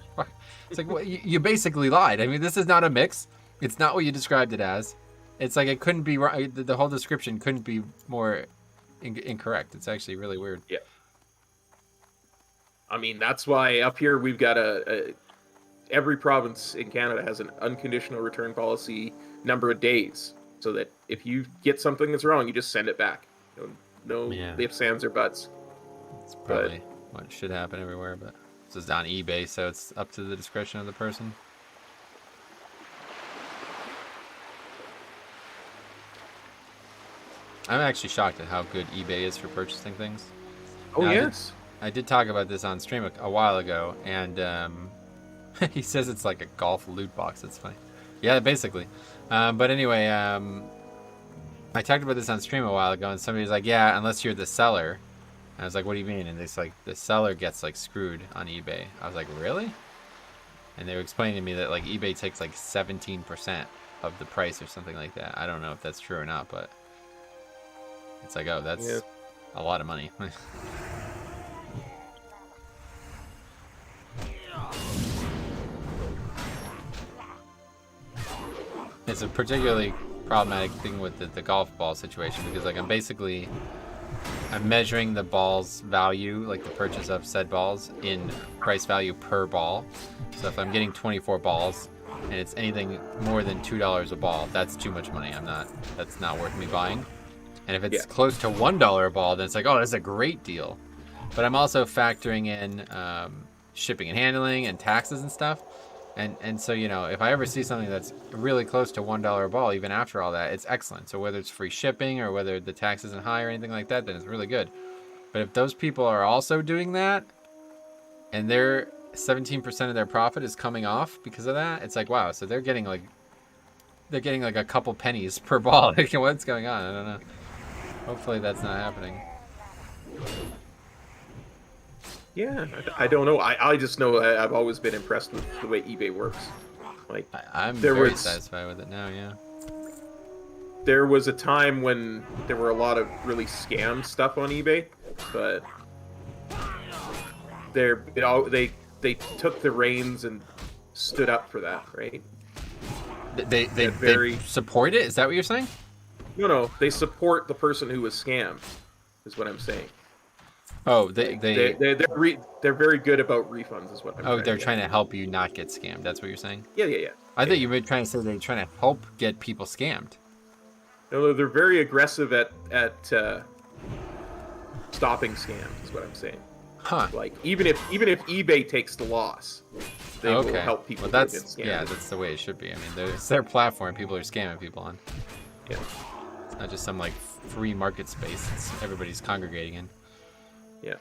It's like, well, you basically lied. I mean, this is not a mix. It's not what you described it as. It's like it couldn't be right. The whole description couldn't be more incorrect. It's actually really weird. Yeah. I mean, that's why up here we've got every province in Canada has an unconditional return policy number of days, so that if you get something that's wrong, you just send it back. No ifs, ands, or buts. It's probably what should happen everywhere, but this is on eBay, so it's up to the discretion of the person. I'm actually shocked at how good eBay is for purchasing things. Oh, now, yes. I did talk about this on stream a while ago, and he says it's like a golf loot box. That's funny. Yeah, basically. But anyway, I talked about this on stream a while ago, and somebody's like, yeah, unless you're the seller. And I was like, what do you mean? And it's like, the seller gets like screwed on eBay. I was like, really? And they were explaining to me that like eBay takes like 17% of the price or something like that. I don't know if that's true or not, but it's like, oh, that's a lot of money. It's a particularly problematic thing with the golf ball situation, because like I'm measuring the ball's value, like the purchase of said balls, in price value per ball. So if I'm getting 24 balls and it's anything more than $2 a ball, that's too much money. That's not worth me buying. And if it's close to $1 a ball, then it's like, oh, that's a great deal. But I'm also factoring in shipping and handling and taxes and stuff. And so, you know, if I ever see something that's really close to $1 a ball, even after all that, it's excellent. So whether it's free shipping or whether the tax isn't high or anything like that, then it's really good. But if those people are also doing that, and their 17% of their profit is coming off because of that, it's like, wow, so they're getting like a couple pennies per ball. Like, what's going on? I don't know. Hopefully that's not happening. Yeah, I don't know. I just know I've always been impressed with the way eBay works. Like, I'm very satisfied with it now, yeah. There was a time when there were a lot of really scam stuff on eBay, but they took the reins and stood up for that, right? They support it? Is that what you're saying? No, they support the person who was scammed, is what I'm saying. Oh, they're very good about refunds, is what I'm saying. Oh, they're trying to help you not get scammed. That's what you're saying? Yeah. I thought you were trying to say they're trying to help get people scammed. No, they're very aggressive at stopping scams, is what I'm saying. Huh. Like, even if eBay takes the loss, they will help people get scammed. Yeah, that's the way it should be. I mean, it's their platform. People are scamming people on. Yeah. It's not just some like free market space. It's everybody's congregating in. Yeah.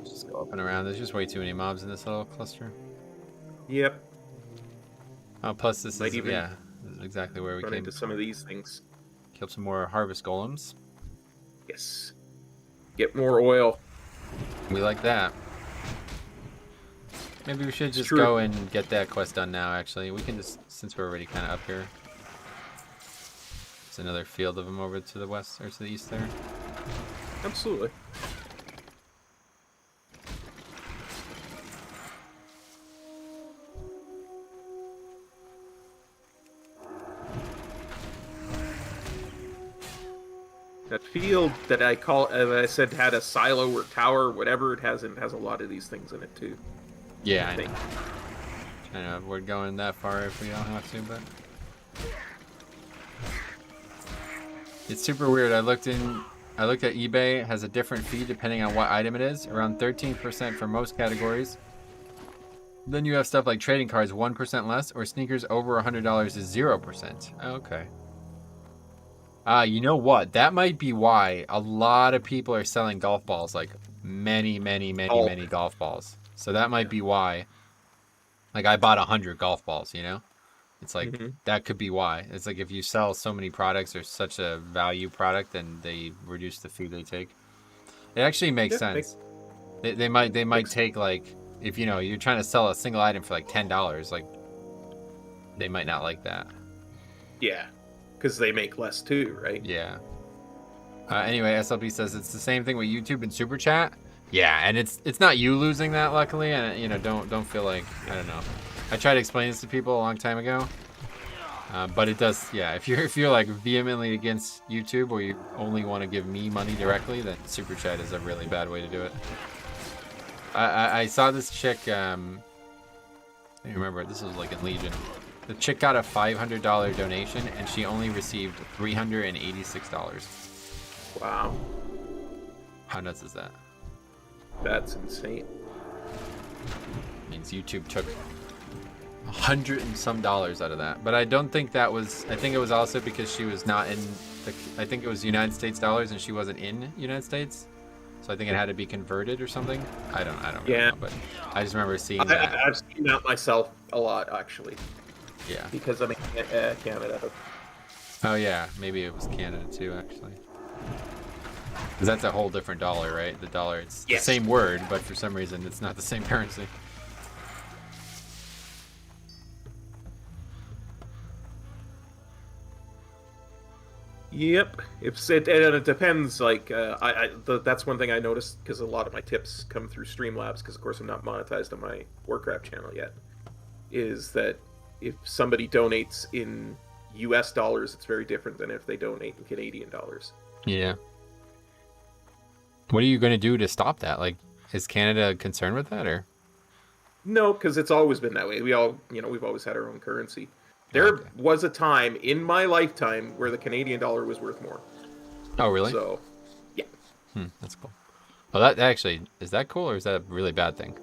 Just go up and around. There's just way too many mobs in this little cluster. Yep. Oh, plus this is exactly where we came into some of these things. Kill some more harvest golems. Yes. Get more oil. We like that. Maybe we should just go and get that quest done now, actually. We can just, since we're already kind of up here. There's another field of them over to the west, or to the east there. Absolutely. That field that I call, as I said, had a silo or tower, whatever it has a lot of these things in it too. Yeah, I know. Trying to avoid going that far if we don't have to, but it's super weird. I looked at eBay. It has a different fee depending on what item it is. Around 13% for most categories. Then you have stuff like trading cards, 1% less, or sneakers over $100 is 0%. Okay. You know what? That might be why a lot of people are selling golf balls, like many golf balls. So that might be why. Like, I bought 100 golf balls, you know? It's like, that could be why. It's like if you sell so many products or such a value product, then they reduce the fee they take. It actually makes sense. They might take, like, if, you know, you're trying to sell a single item for like $10, like, they might not like that. Yeah, because they make less too, right? Yeah. Anyway, SLP says it's the same thing with YouTube and Super Chat. Yeah, and it's not you losing that, luckily, and you know, don't feel like, I don't know. I tried to explain this to people a long time ago, but it does. Yeah, if you're like vehemently against YouTube or you only want to give me money directly, then Super Chat is a really bad way to do it. I saw this chick. I remember this was like in Legion. The chick got a $500 donation, and she only received $386. Wow, How nuts is that? that's insane. Means YouTube took $100 and some out of that. But I don't think that was. I think it was also because she was not in. I think it was United States dollars, and she wasn't in United States. So I think it had to be converted or something. I don't really know, but I just remember seeing that. I've seen that myself a lot, actually. Yeah. Because I'm in Canada. Oh yeah, maybe it was Canada too, actually. Because that's a whole different dollar, right? The dollar, it's Yes. the same word, but for some reason it's not the same currency. Yep, it depends. Like, that's one thing I noticed because a lot of my tips come through Streamlabs. Because of course I'm not monetized on my Warcraft channel yet. Is that if somebody donates in U.S. dollars, it's very different than if they donate in Canadian dollars. Yeah. What are you going to do to stop that? Like, is Canada concerned with that, or? No, because it's always been that way. We've always had our own currency. There was a time in my lifetime where the Canadian dollar was worth more. Oh, really? So, yeah. That's cool. Well, that actually, is that cool, or is that a really bad thing?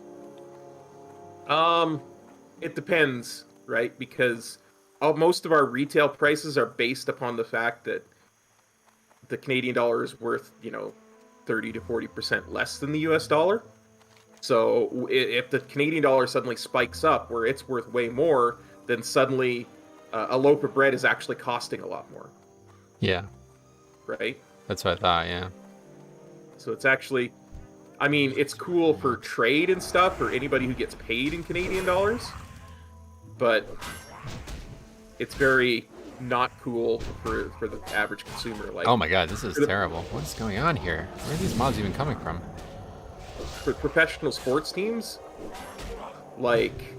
It depends, right? Because most of our retail prices are based upon the fact that the Canadian dollar is worth, 30 to 40% less than the US dollar. So if the Canadian dollar suddenly spikes up where it's worth way more, then suddenly a loaf of bread is actually costing a lot more. Yeah. Right? That's what I thought, yeah. So it's actually, it's cool for trade and stuff for anybody who gets paid in Canadian dollars, but it's very not cool for the average consumer. Like, Oh my god, this is terrible. What is going on here? Where are these mobs even coming from? for professional sports teams, like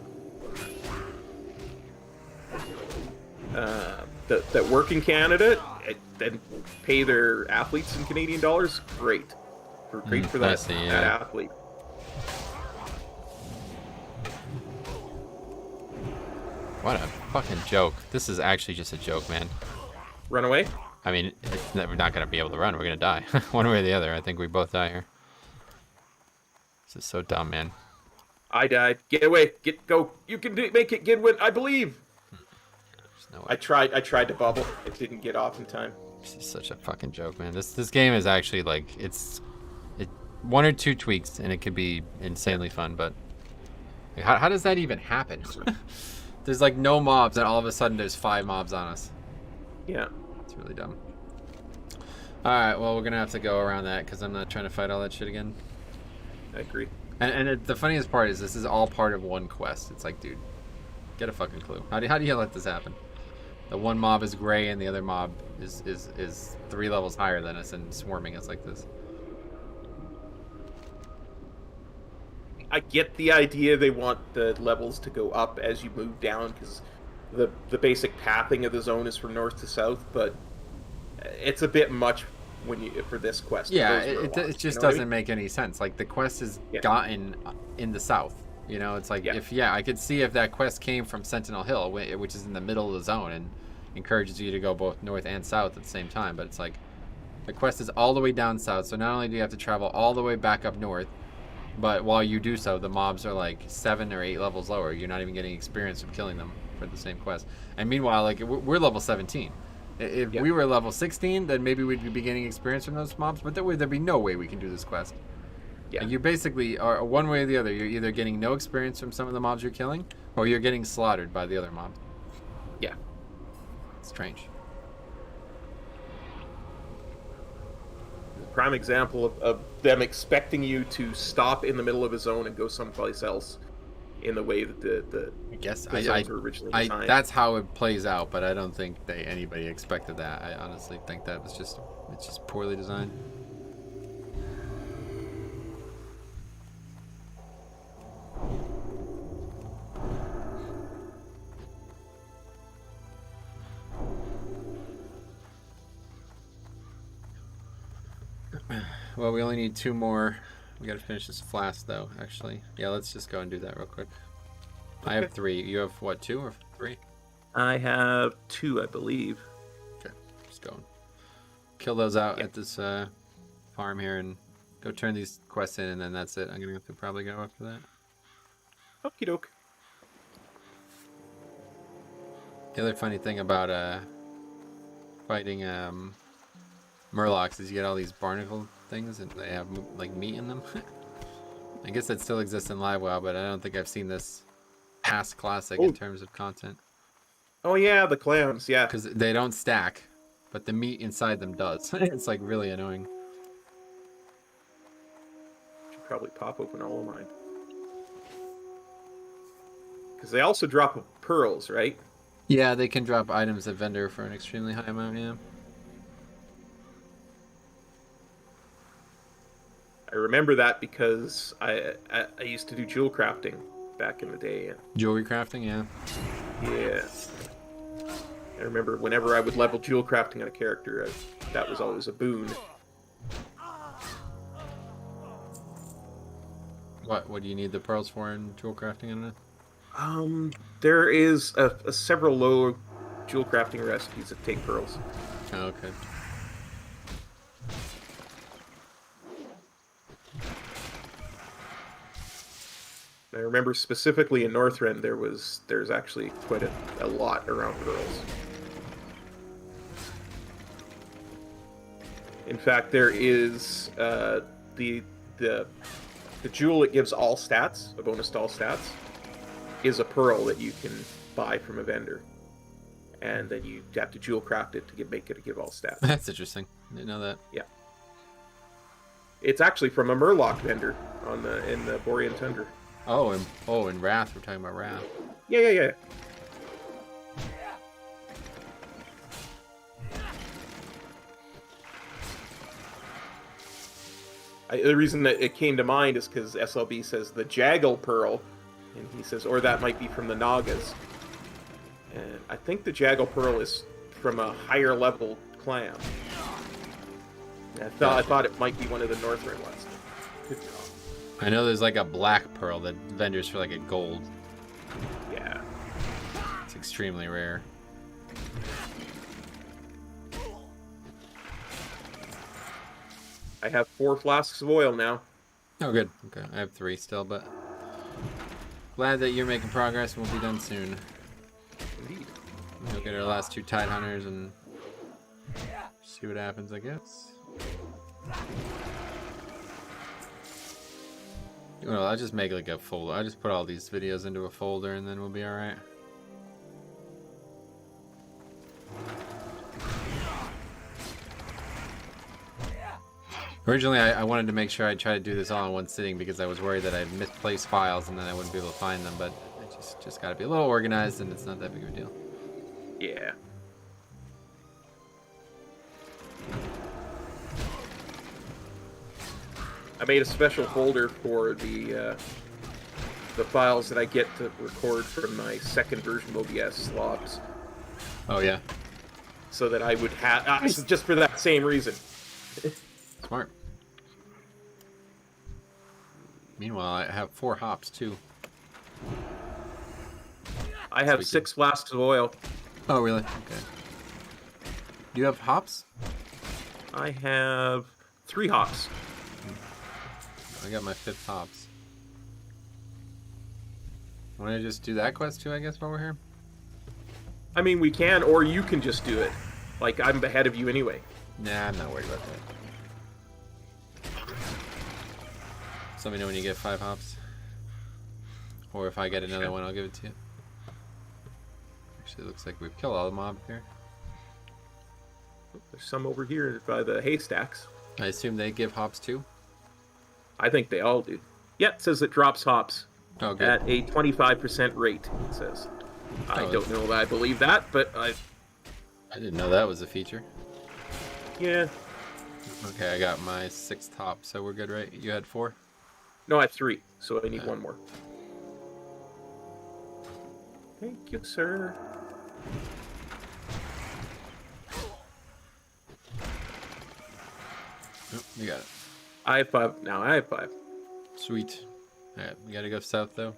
that work in Canada and pay their athletes in Canadian dollars, great for that, see, that athlete. What a fucking joke. This is actually just a joke, man. Run away? I mean, we're not going to be able to run. We're going to die. One way or the other. I think we both die here. This is so dumb, man. I died. Get away. Go. You can make it, Gidwin. I believe. There's no way. I tried to bubble. It didn't get off in time. This is such a fucking joke, man. This game is actually like, it's one or two tweaks and it could be insanely fun, but like, how does that even happen? There's like no mobs and all of a sudden there's 5 mobs on us. Yeah. It's really dumb. Alright, well, we're gonna have to go around that because I'm not trying to fight all that shit again. I agree. And the funniest part is this is all part of one quest. It's like, dude, get a fucking clue. How do you let this happen? The one mob is gray and the other mob is 3 levels higher than us and swarming us like this. I get the idea they want the levels to go up as you move down because the basic pathing of the zone is from north to south, but it's a bit much for this quest. Yeah, it just doesn't make any sense. Like the quest is gotten in the south. You know, it's like I could see if that quest came from Sentinel Hill, which is in the middle of the zone and encourages you to go both north and south at the same time. But it's like the quest is all the way down south, so not only do you have to travel all the way back up north, but while you do so, the mobs are like 7 or 8 levels lower. You're not even getting experience from killing them for the same quest. And meanwhile, like we're level 17. If we were level 16, then maybe we'd be getting experience from those mobs. But there'd be no way we can do this quest. Yeah. You basically are one way or the other. You're either getting no experience from some of the mobs you're killing, or you're getting slaughtered by the other mob. Yeah. Strange. Prime example of them expecting you to stop in the middle of a zone and go someplace else in the way that the I guess the zones were originally I designed. that's how it plays out, but I don't think anybody expected that. I honestly think that was it's just poorly designed. Well, we only need 2 more. We gotta finish this flask, though, actually. Yeah, let's just go and do that real quick. I have 3. You have, what, 2 or 3? I have 2, I believe. Okay, just go and kill those out at this farm here and go turn these quests in, and then that's it. I'm gonna have to probably go after that. Okie doke. The other funny thing about fighting Murlocs is you get all these barnacle things, and they have like meat in them. I guess that still exists in Live WoW, but I don't think I've seen this past classic in terms of content. Oh yeah, the clams, yeah. Because they don't stack, but the meat inside them does. It's like really annoying. Should probably pop open all of mine. Because they also drop pearls, right? Yeah, they can drop items at vendor for an extremely high amount, yeah. I remember that because I used to do jewel crafting back in the day. Jewelry crafting, yeah. Yeah. I remember whenever I would level jewel crafting on a character, that was always a boon. What do you need the pearls for in jewel crafting? I don't know. There is several low jewel crafting recipes that take pearls. Oh, okay. I remember specifically in Northrend there's actually quite a lot around pearls. In fact, there is the jewel that gives all stats, a bonus to all stats, is a pearl that you can buy from a vendor, and then you have to jewel craft it to make it give all stats. That's interesting. I didn't know that. Yeah, it's actually from a Murloc vendor in the Borean Tundra. Oh, and Wrath. We're talking about Wrath. Yeah. The reason that it came to mind is because SLB says the Jaggle Pearl, and he says, or that might be from the Nagas. And I think the Jaggle Pearl is from a higher level clan. And I thought it might be one of the Northern ones. Good job. I know there's like a black pearl that vendors for like a gold. Yeah. It's extremely rare. I have 4 flasks of oil now. Oh, good. Okay, I have 3 still, but glad that you're making progress. We'll be done soon. Indeed. We'll get our last 2 Tide Hunters and see what happens, I guess. Well, I'll just make like a folder. I'll just put all these videos into a folder and then we'll be alright. Originally, I wanted to make sure I try to do this all in one sitting because I was worried that I'd misplace files and then I wouldn't be able to find them, but I just got to be a little organized and it's not that big of a deal. Yeah. I made a special folder for the files that I get to record from my second version of OBS logs. Oh yeah. So that I would have just for that same reason. Smart. Meanwhile, I have 4 hops too. I have 6 flasks of oil. Oh really? Okay. Do you have hops? I have 3 hops. I got my 5th hops. Want to just do that quest too, I guess, while we're here? I mean, we can, or you can just do it. Like, I'm ahead of you anyway. Nah, I'm not worried about that. Just let me know when you get 5 hops. Or if I get another one, I'll give it to you. Actually, it looks like we've killed all the mobs here. There's some over here by the haystacks. I assume they give hops too? I think they all do. Yeah, it says it drops hops. Oh, good. at a 25% rate, it says. I Oh, don't know that I believe that, but I didn't know that was a feature. yeah. Okay, I got my 6 top, so we're good, right? You had 4? No, I have 3, so I need Yeah. 1 more. Thank you, sir. Oh, you got it. I have 5. Now I have 5. Sweet. Alright, we gotta go south, though.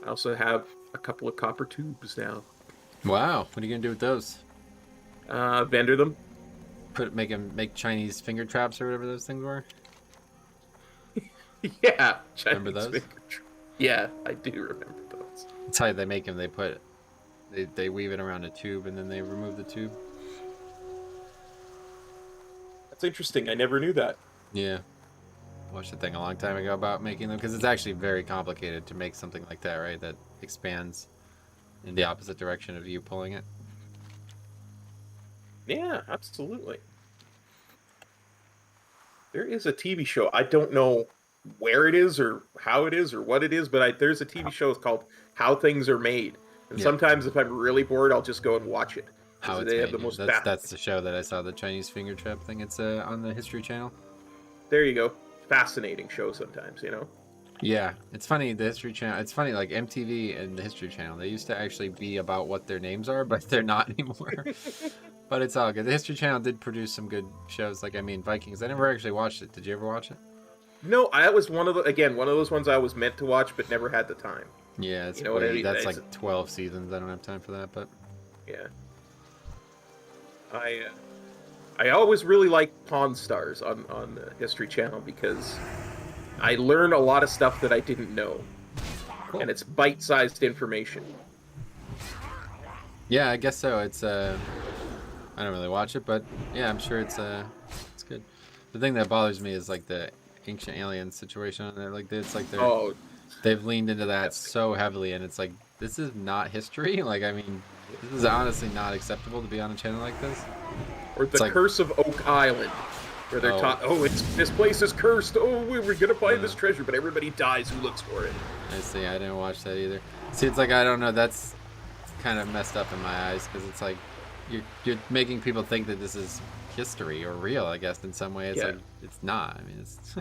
I also have a couple of copper tubes now. Wow, what are you gonna do with those? Vendor them. Make Chinese finger traps or whatever those things were? Yeah. Remember Chinese those? finger yeah, I do remember those. That's how they make them. They weave it around a tube and then they remove the tube. That's interesting. I never knew that. Yeah. I watched a thing a long time ago about making them because it's actually very complicated to make something like that, right? That expands in the opposite direction of you pulling it. Yeah, absolutely. There is a TV show. I don't know where it is or how it is or what it is, but there's a TV show called How Things Are Made. And Yeah. sometimes if I'm really bored, I'll just go and watch it. How it's They made. have the Yeah. most That's the show that I saw, the Chinese finger trap thing. It's on the History Channel. There you go. Fascinating show sometimes, you know? Yeah, it's funny, the History Channel. It's funny, like MTV and the History Channel, they used to actually be about what their names are, but they're not anymore. But it's all good. The History Channel did produce some good shows, like, I mean, Vikings. I never actually watched it. Did you ever watch it? No, that was one of those ones I was meant to watch but never had the time. Yeah, it's You know what I mean? that's It's- like 12 seasons. I don't have time for that, but Yeah. I always really liked Pawn Stars on the History Channel because I learned a lot of stuff that I didn't know. cool. And it's bite-sized information. Yeah, I guess so. It's I don't really watch it, but yeah, I'm sure it's good. The thing that bothers me is like the ancient alien situation on there. Like it's like they've leaned into that so heavily, and it's like this is not history. Like I mean, this is honestly not acceptable to be on a channel like this. Or the It's like- Curse of Oak Island, where they're taught, this place is cursed. Oh, we were gonna find this treasure, but everybody dies who looks for it. I see. I didn't watch that either. See, it's like I don't know. That's kind of messed up in my eyes because it's like you're making people think that this is history or real. I guess in some way, it's like it's not. I mean, it's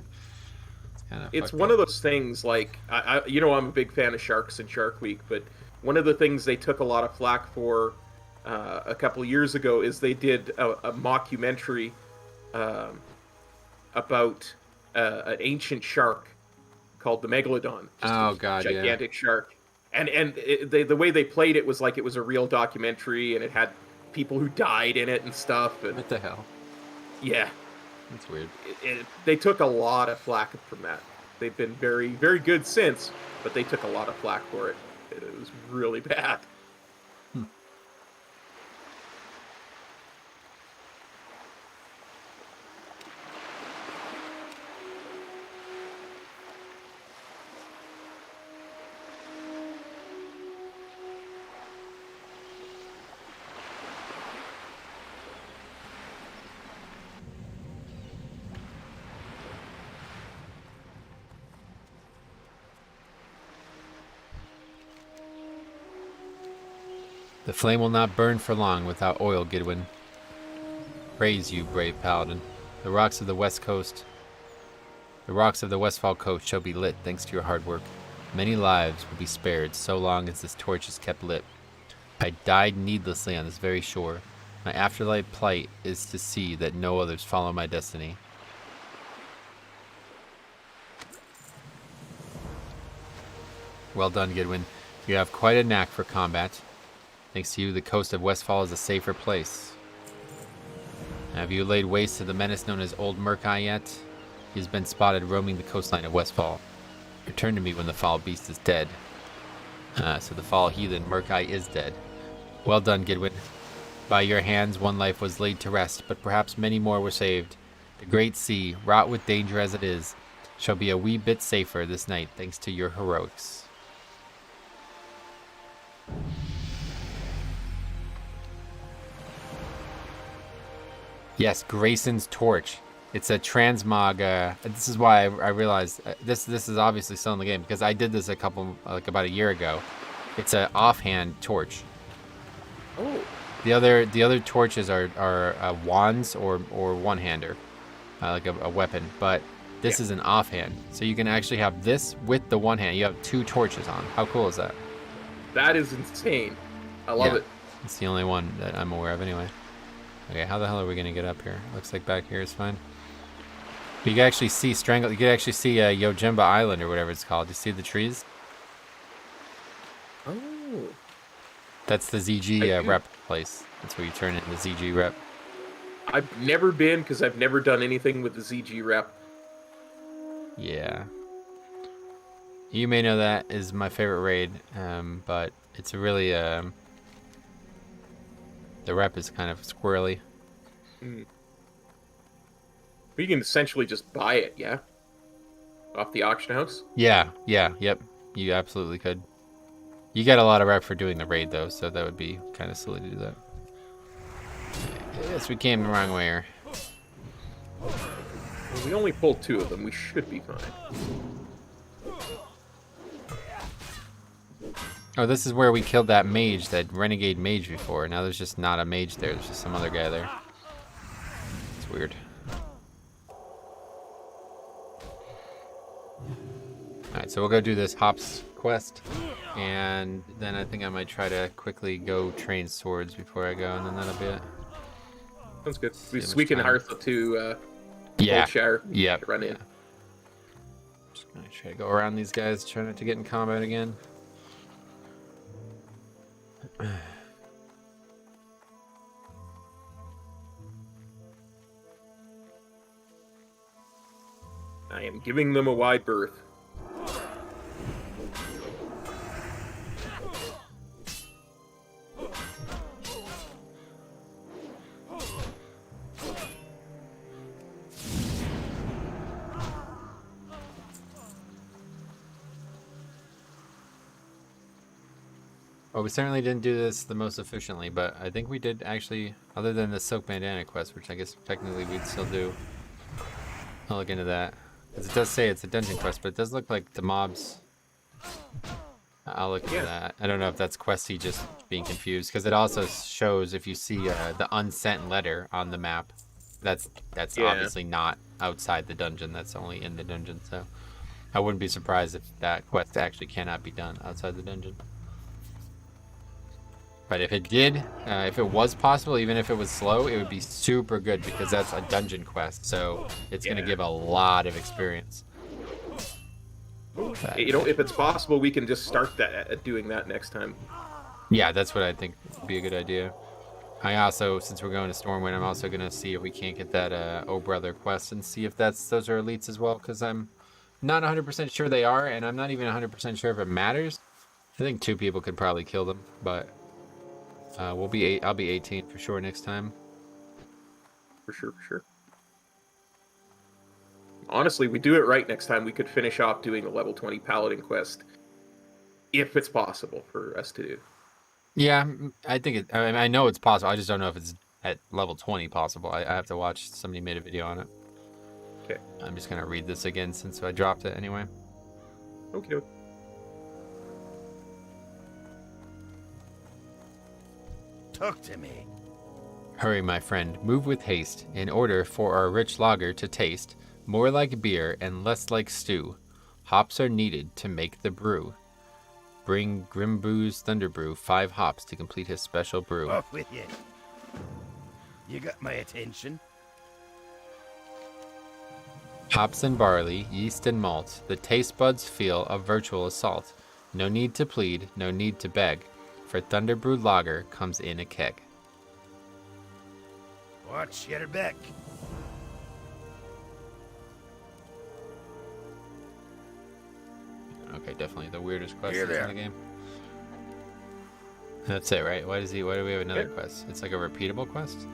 kind of. It's one of those things. Like I'm a big fan of Sharks and Shark Week, but one of the things they took a lot of flack for a couple of years ago is they did a mockumentary about an ancient shark called the Megalodon. Oh God, gigantic shark. And the way they played it was like it was a real documentary, and it had people who died in it and stuff. And What the hell? yeah, That's weird. they took a lot of flack from that. They've been very, very good since, but they took a lot of flack for it. It was really bad. The flame will not burn for long without oil, Gidwin. Praise you, brave paladin. The rocks of the Westfall coast shall be lit thanks to your hard work. Many lives will be spared so long as this torch is kept lit. I died needlessly on this very shore. My afterlife plight is to see that no others follow my destiny. Well done, Gidwin. You have quite a knack for combat. Thanks to you, the coast of Westfall is a safer place. Have you laid waste to the menace known as Old Murkai yet? He has been spotted roaming the coastline of Westfall. Return to me when the foul beast is dead. So the foul heathen Murkai is dead. Well done, Gidwin. By your hands one life was laid to rest, but perhaps many more were saved. The great sea, wrought with danger as it is, shall be a wee bit safer this night thanks to your heroics. Yes, Grayson's torch. It's a transmog. This is why I realized this is obviously still in the game because I did this about a year ago. It's an offhand torch. Oh. The other torches are wands or one-hander, like a weapon. But this is an offhand, so you can actually have this with the one hand. You have 2 torches on. How cool is that? That is insane. I love it. It's the only one that I'm aware of anyway. Okay, how the hell are we gonna get up here? Looks like back here is fine. But you can actually see You can actually see Yojimba Island or whatever it's called. You see the trees? Oh. That's the ZG rep place. That's where you turn in the ZG rep. I've never been because I've never done anything with the ZG rep. Yeah. You may know that is my favorite raid, but it's a really the rep is kind of squirrely. Mm. But you can essentially just buy it, yeah? Off the auction house? Yep. You absolutely could. You get a lot of rep for doing the raid though, so that would be kind of silly to do that. Yes, we came the wrong way here. Well, we only pulled 2 of them. We should be fine. Oh, this is where we killed that mage, that renegade mage before. Now there's just not a mage there. There's just some other guy there. It's weird. Alright, so we'll go do this Hops quest. And then I think I might try to quickly go train swords before I go, and then that'll be it. Sounds good. We can hire the 2 Shire run in. Just gonna try to go around these guys, try not to get in combat again. I am giving them a wide berth. Well, we certainly didn't do this the most efficiently, but I think we did actually, other than the Silk Bandana quest, which I guess technically we'd still do. I'll look into that. Because it does say it's a dungeon quest, but it does look like the mobs. I'll look into that. I don't know if that's questy just being confused, because it also shows if you see the unsent letter on the map, that's obviously not outside the dungeon, that's only in the dungeon, so I wouldn't be surprised if that quest actually cannot be done outside the dungeon. But if it did, if it was possible, even if it was slow, it would be super good because that's a dungeon quest. So it's going to give a lot of experience. But, you know, if it's possible, we can just start doing that next time. Yeah, that's what I think would be a good idea. I also, since we're going to Stormwind, I'm also going to see if we can't get that Oh Brother quest and see if those are elites as well, because I'm not 100% sure they are, and I'm not even 100% sure if it matters. I think 2 people could probably kill them, but I'll be 18 for sure next time. For sure. Honestly, we do it right next time. We could finish off doing the level 20 Paladin quest, if it's possible for us to do. Yeah, I think I know it's possible. I just don't know if it's at level 20 possible. I have to watch. Somebody made a video on it. Okay. I'm just gonna read this again since I dropped it anyway. Okay. Talk to me. Hurry, my friend, move with haste, in order for our rich lager to taste more like beer and less like stew. Hops are needed to make the brew. Bring Grimboo's Thunderbrew 5 hops to complete his special brew. Off with you. You got my attention. Hops and barley, yeast and malt, the taste buds feel a virtual assault. No need to plead, no need to beg, for Thunderbrewed lager comes in a keg. Watch your back. Okay, definitely the weirdest quest Here in there. the game. That's it, right? Why do we have another quest? It's like a repeatable quest? Did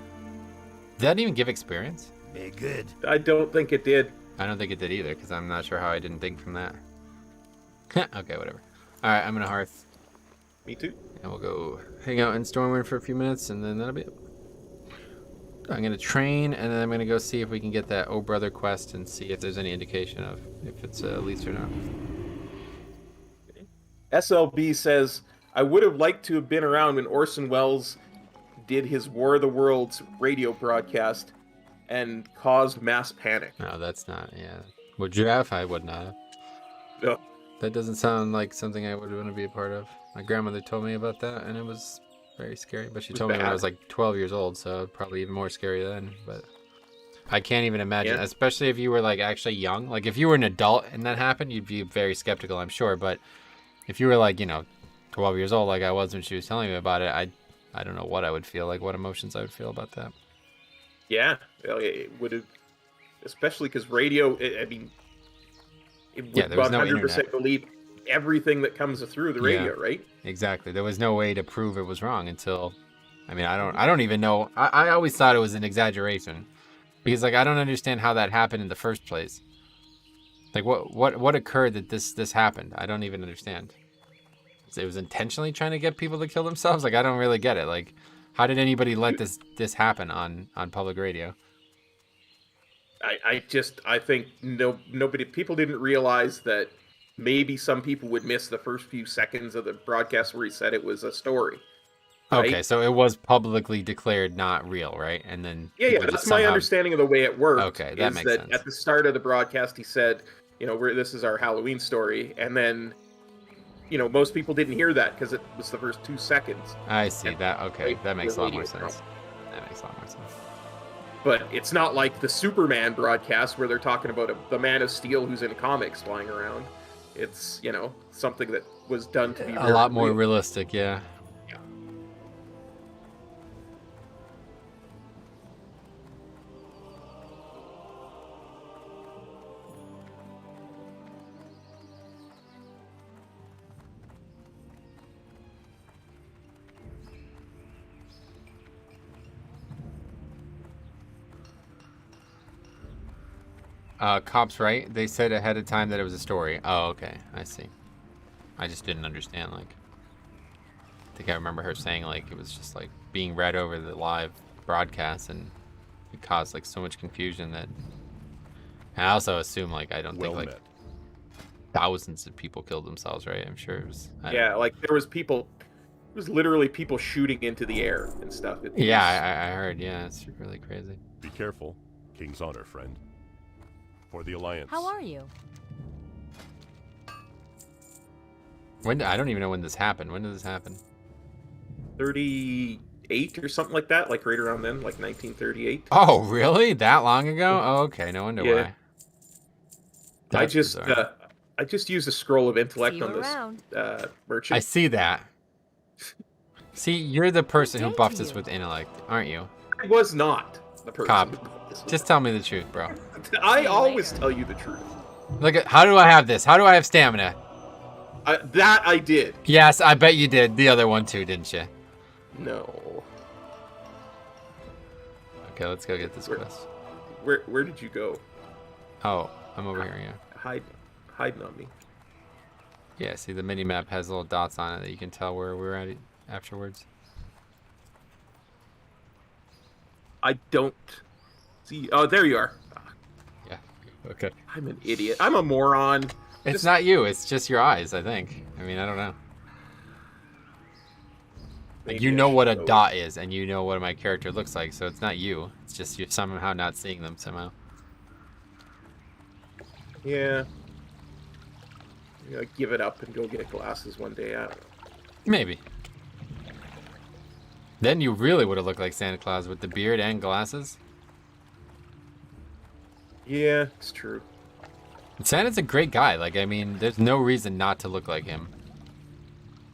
that even give experience? Be good. I don't think it did. I don't think it did either, because I'm not sure how I didn't think from that. Okay, whatever. Alright, I'm gonna hearth. Me too. And we'll go hang out in Stormwind for a few minutes, and then that'll be it. I'm gonna train, and then I'm gonna go see if we can get that Oh Brother quest and see if there's any indication of if it's Elise or not. SLB says, I would have liked to have been around when Orson Welles did his War of the Worlds radio broadcast and caused mass panic. No, that's not. Yeah. Would you have? I would not have. No. That doesn't sound like something I would want to be a part of. My grandmother told me about that, and it was very scary. But she told me when I was like 12 years old, so probably even more scary then. But I can't even imagine, especially if you were like actually young. Like if you were an adult and that happened, you'd be very skeptical, I'm sure. But if you were like, 12 years old, like I was when she was telling me about it, I don't know what I would feel, like what emotions I would feel about that. Yeah, it would have, especially because radio. It would there was no 100% internet. believe everything that comes through the radio, right? Exactly. There was no way to prove it was wrong until, I don't even know. I always thought it was an exaggeration because like I don't understand how that happened in the first place. Like what occurred that this happened? I don't even understand. It was intentionally trying to get people to kill themselves. Like I don't really get it. Like how did anybody let this happen on public radio? I think people didn't realize that maybe some people would miss the first few seconds of the broadcast where he said it was a story. Right? Okay, so it was publicly declared not real, right? And then that's my understanding of the way it worked. Okay, that makes sense. At the start of the broadcast, he said, this is our Halloween story, and then, most people didn't hear that because it was the first 2 seconds. I see that. Okay, that makes a lot more sense. That makes a lot more sense. But it's not like the Superman broadcast where they're talking about the Man of Steel who's in comics flying around. It's, something that was done to be a lot more realistic, yeah. Cop's right. They said ahead of time that it was a story. Oh, okay. I see. I just didn't understand, like... I think I remember her saying, like, it was just, like, being read over the live broadcast, and it caused, like, so much confusion that... And I also assume, like, I don't think, like, thousands of people killed themselves, right? I'm sure it was... like, there was literally people shooting into the air and stuff. I heard, it's really crazy. Be careful. King's honor, friend. For the Alliance. How are you? I don't even know when this happened. When did this happen? 38 or something like that, like right around then, like 1938. Oh, really? That long ago? Oh, okay. No wonder why. I just used a scroll of intellect on this merchant. I see that. See, you're the person who buffed us with intellect, aren't you? I was not the person. Cop, just tell me the truth, bro. I always tell you the truth. Look at, how do I have this? How do I have stamina? That I did. Yes, I bet you did. The other one too, didn't you? No. Okay, let's go get this quest. Where did you go? Oh, I'm over here, yeah. Hiding on me. Yeah, see the mini map has little dots on it that you can tell where we're at afterwards. I don't see. Oh, there you are. Yeah. Okay. I'm an idiot. I'm a moron. It's not you. It's just your eyes, I think. I mean, I don't know. Like, you know what a dot is, and you know what my character looks like, so it's not you. It's just you're somehow not seeing them somehow. Yeah. Give it up and go get glasses one day. I don't know. Maybe. Then you really would have looked like Santa Claus with the beard and glasses. Yeah, it's true. Santa's a great guy. Like, I mean, there's no reason not to look like him.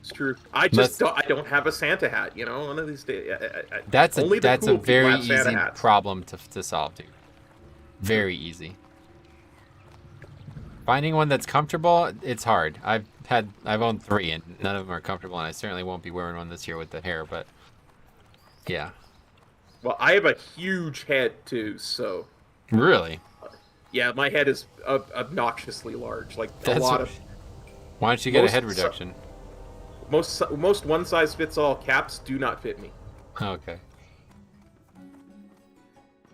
It's true. I don't have a Santa hat, One of these days. That's a very easy problem to solve, dude. Very easy. Finding one that's comfortable, it's hard. I've owned 3, and none of them are comfortable, and I certainly won't be wearing one this year with the hair, but yeah. Well, I have a huge head too, so. Really? Yeah, my head is obnoxiously large. Like Why don't you get a head reduction? Most one-size-fits-all caps do not fit me. Okay.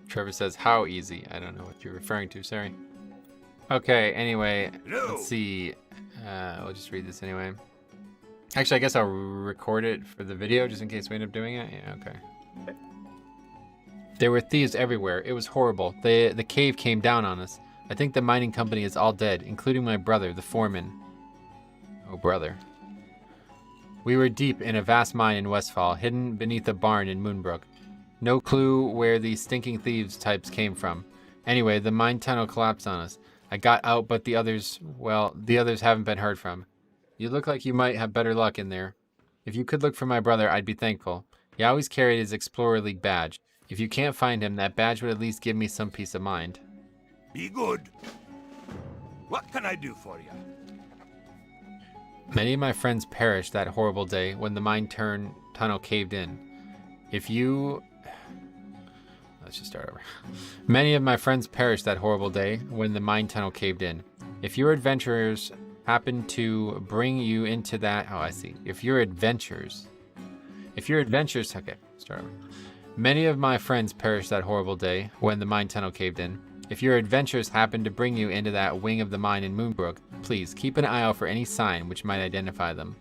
Trevor says, how easy? I don't know what you're referring to, sorry. Okay, anyway, let's see. We'll just read this anyway. Actually, I guess I'll record it for the video just in case we end up doing it. Yeah, okay. There were thieves everywhere. It was horrible. The cave came down on us. I think the mining company is all dead, including my brother, the foreman. Oh, brother. We were deep in a vast mine in Westfall, hidden beneath a barn in Moonbrook. No clue where these stinking thieves types came from. Anyway, the mine tunnel collapsed on us. I got out, but the others haven't been heard from. You look like you might have better luck in there. If you could look for my brother, I'd be thankful. He always carried his Explorer League badge. If you can't find him, that badge would at least give me some peace of mind. Be good. What can I do for you? Many of my friends perished that horrible day when the mine tunnel caved in. Let's just start over. Many of my friends perished that horrible day when the mine tunnel caved in. If your adventurers happen to bring you into that... Oh, I see. Okay, start over. Many of my friends perished that horrible day when the mine tunnel caved in. If your adventures happen to bring you into that wing of the mine in Moonbrook, please keep an eye out for any sign which might identify them.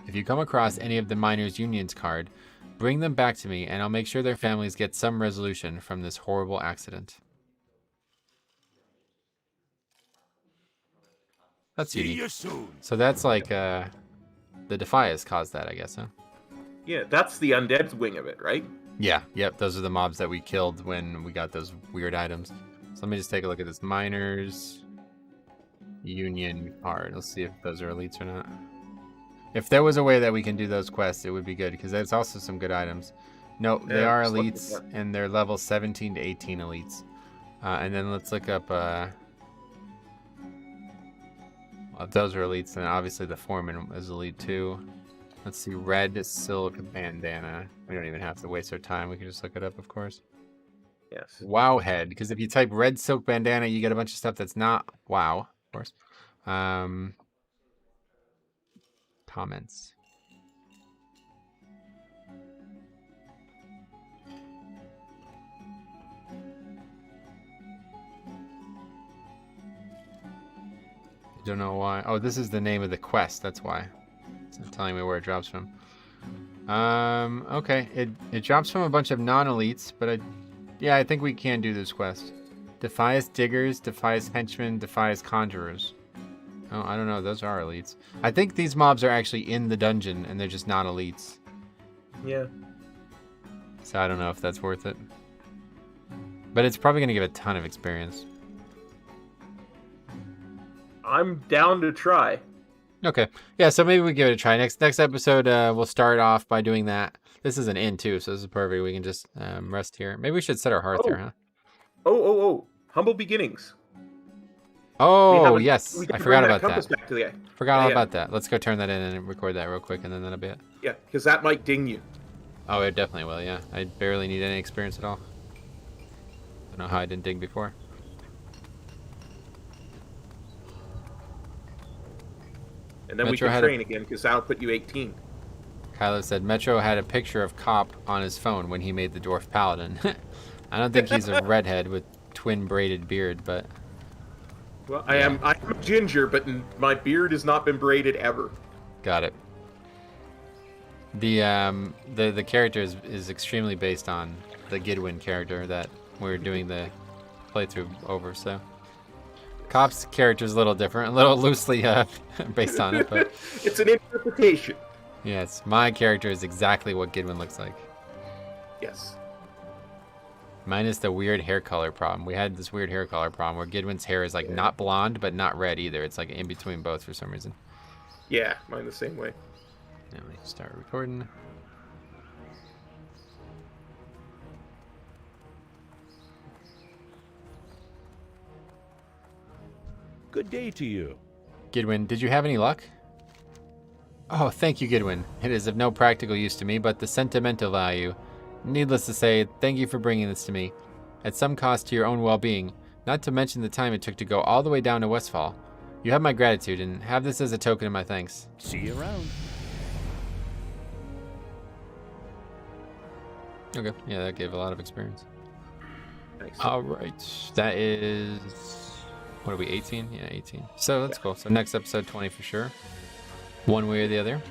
If you come across any of the miners' unions card, bring them back to me and I'll make sure their families get some resolution from this horrible accident. That's See unique. you soon. So that's like the Defias caused that, I guess, huh? Yeah, that's the undead's wing of it, right? Yeah, yep, those are the mobs that we killed when we got those weird items. So let me just take a look at this miners union card. Let's see if those are elites or not. If there was a way that we can do those quests, it would be good because there's also some good items. No, Yeah, they are just looking elites for it. and they're level 17 to 18 elites. And then let's look up well, if those are elites, then obviously the foreman is elite too. Let's see, red silk bandana. We don't even have to waste our time. We can just look it up, of course. Yes. Wow head, because if you type red silk bandana, you get a bunch of stuff that's not wow, of course. Comments. Don't know why. Oh, this is the name of the quest. That's why. It's not telling me where it drops from. Okay. It drops from a bunch of non-elites, but yeah, I think we can do this quest. Defias diggers, Defias henchmen, Defias conjurers. Oh, I don't know. Those are elites. I think these mobs are actually in the dungeon, and they're just not elites. Yeah. So I don't know if that's worth it. But it's probably going to give a ton of experience. I'm down to try. Okay. Yeah, so maybe we give it a try. Next episode, we'll start off by doing that. This is an inn, too, so this is perfect. We can just rest here. Maybe we should set our hearth here, huh? Oh. Humble beginnings. Oh, yes. We I can forgot bring about compass that. back to the guy. Forgot all Yeah. about that. Let's go turn that in and record that real quick, and then that'll be it. Yeah, because that might ding you. Oh, it definitely will, yeah. I barely need any experience at all. Don't know how I didn't dig before. And then we Metro can had a- train again, because that'll put you 18. Kylo said Metro had a picture of Cop on his phone when he made the dwarf paladin. I don't think he's a redhead with twin braided beard, but Well, I'm ginger, but my beard has not been braided ever. got it. The character is extremely based on the Gidwin character that we're doing the playthrough over, so Cop's character is a little different, a little loosely based on it, but It's an interpretation. yes, my character is exactly what Gidwin looks like. Yes. Minus the weird hair color problem. We had this weird hair color problem where Gidwin's hair is like not blonde but not red either. It's like in between both for some reason. Yeah, mine the same way. Now we can start recording. Good day to you. Gidwin, did you have any luck? Oh, thank you, Gidwin. It is of no practical use to me, but the sentimental value. Needless to say, thank you for bringing this to me. At some cost to your own well-being, not to mention the time it took to go all the way down to Westfall. You have my gratitude, and have this as a token of my thanks. See you around. Okay, yeah, that gave a lot of experience. Nice. All right. That is... What are we, 18? Yeah, 18. So that's cool. So next episode 20 for sure. One way or the other.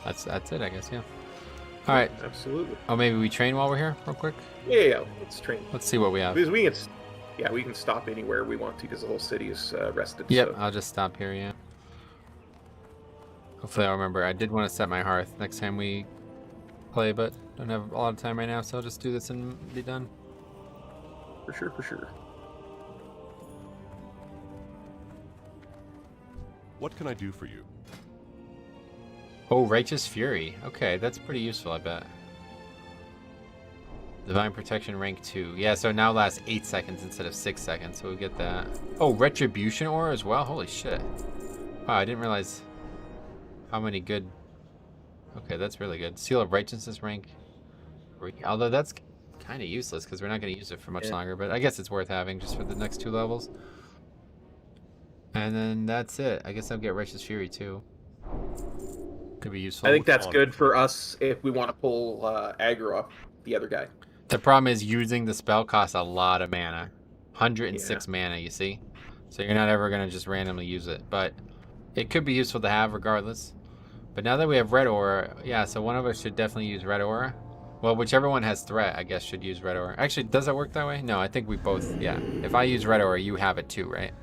That's it, I guess, yeah. All right. Absolutely. Oh, maybe we train while we're here real quick? Yeah, let's train. Let's see what we have. Because we can stop anywhere we want to because the whole city is rested. Yep, So. I'll just stop here, yeah. Hopefully I'll remember. I did want to set my hearth next time we play, but don't have a lot of time right now, so I'll just do this and be done. For sure. What can I do for you? Oh, Righteous Fury. Okay, that's pretty useful, I bet. Divine Protection rank 2. Yeah, so now lasts 8 seconds instead of 6 seconds, so we'll get that. Oh, Retribution Aura as well? Holy shit. Wow, I didn't realize how many good... Okay, that's really good. Seal of Righteousness rank 3. Although that's kind of useless because we're not going to use it for much longer, but I guess it's worth having just for the next 2 levels. And then that's it. I guess I'll get Righteous Fury too. Could be useful. I think that's good for us if we want to pull aggro off the other guy. The problem is using the spell costs a lot of mana. 106 mana, you see? So you're not ever going to just randomly use it. But it could be useful to have regardless. But now that we have Red Aura, yeah, so one of us should definitely use Red Aura. Well, whichever one has threat, I guess, should use Red Aura. Actually, does that work that way? No, I think we both, yeah. If I use Red Aura, you have it too, right?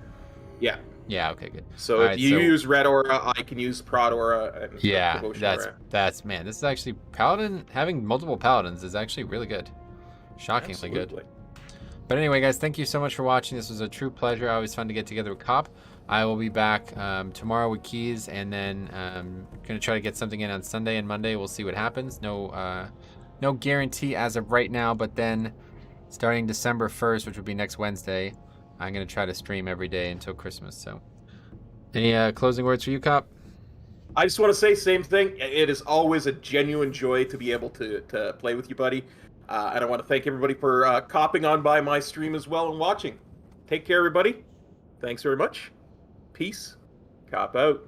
Yeah. Yeah, okay, good. So All if right, you use Red Aura, I can use Prod Aura. And yeah, Devotion Aura. that's, man, this is actually, Paladin, having multiple Paladins is actually really good. Shockingly good. But anyway, guys, thank you so much for watching. This was a true pleasure. Always fun to get together with Cop. I will be back tomorrow with Keys, and then going to try to get something in on Sunday and Monday. We'll see what happens. No guarantee as of right now, but then starting December 1st, which would be next Wednesday, I'm going to try to stream every day until Christmas. So any closing words for you, Cop? I just want to say same thing. It is always a genuine joy to be able to play with you, buddy. And I want to thank everybody for copping on by my stream as well and watching. Take care, everybody. Thanks very much. Peace. Cop out.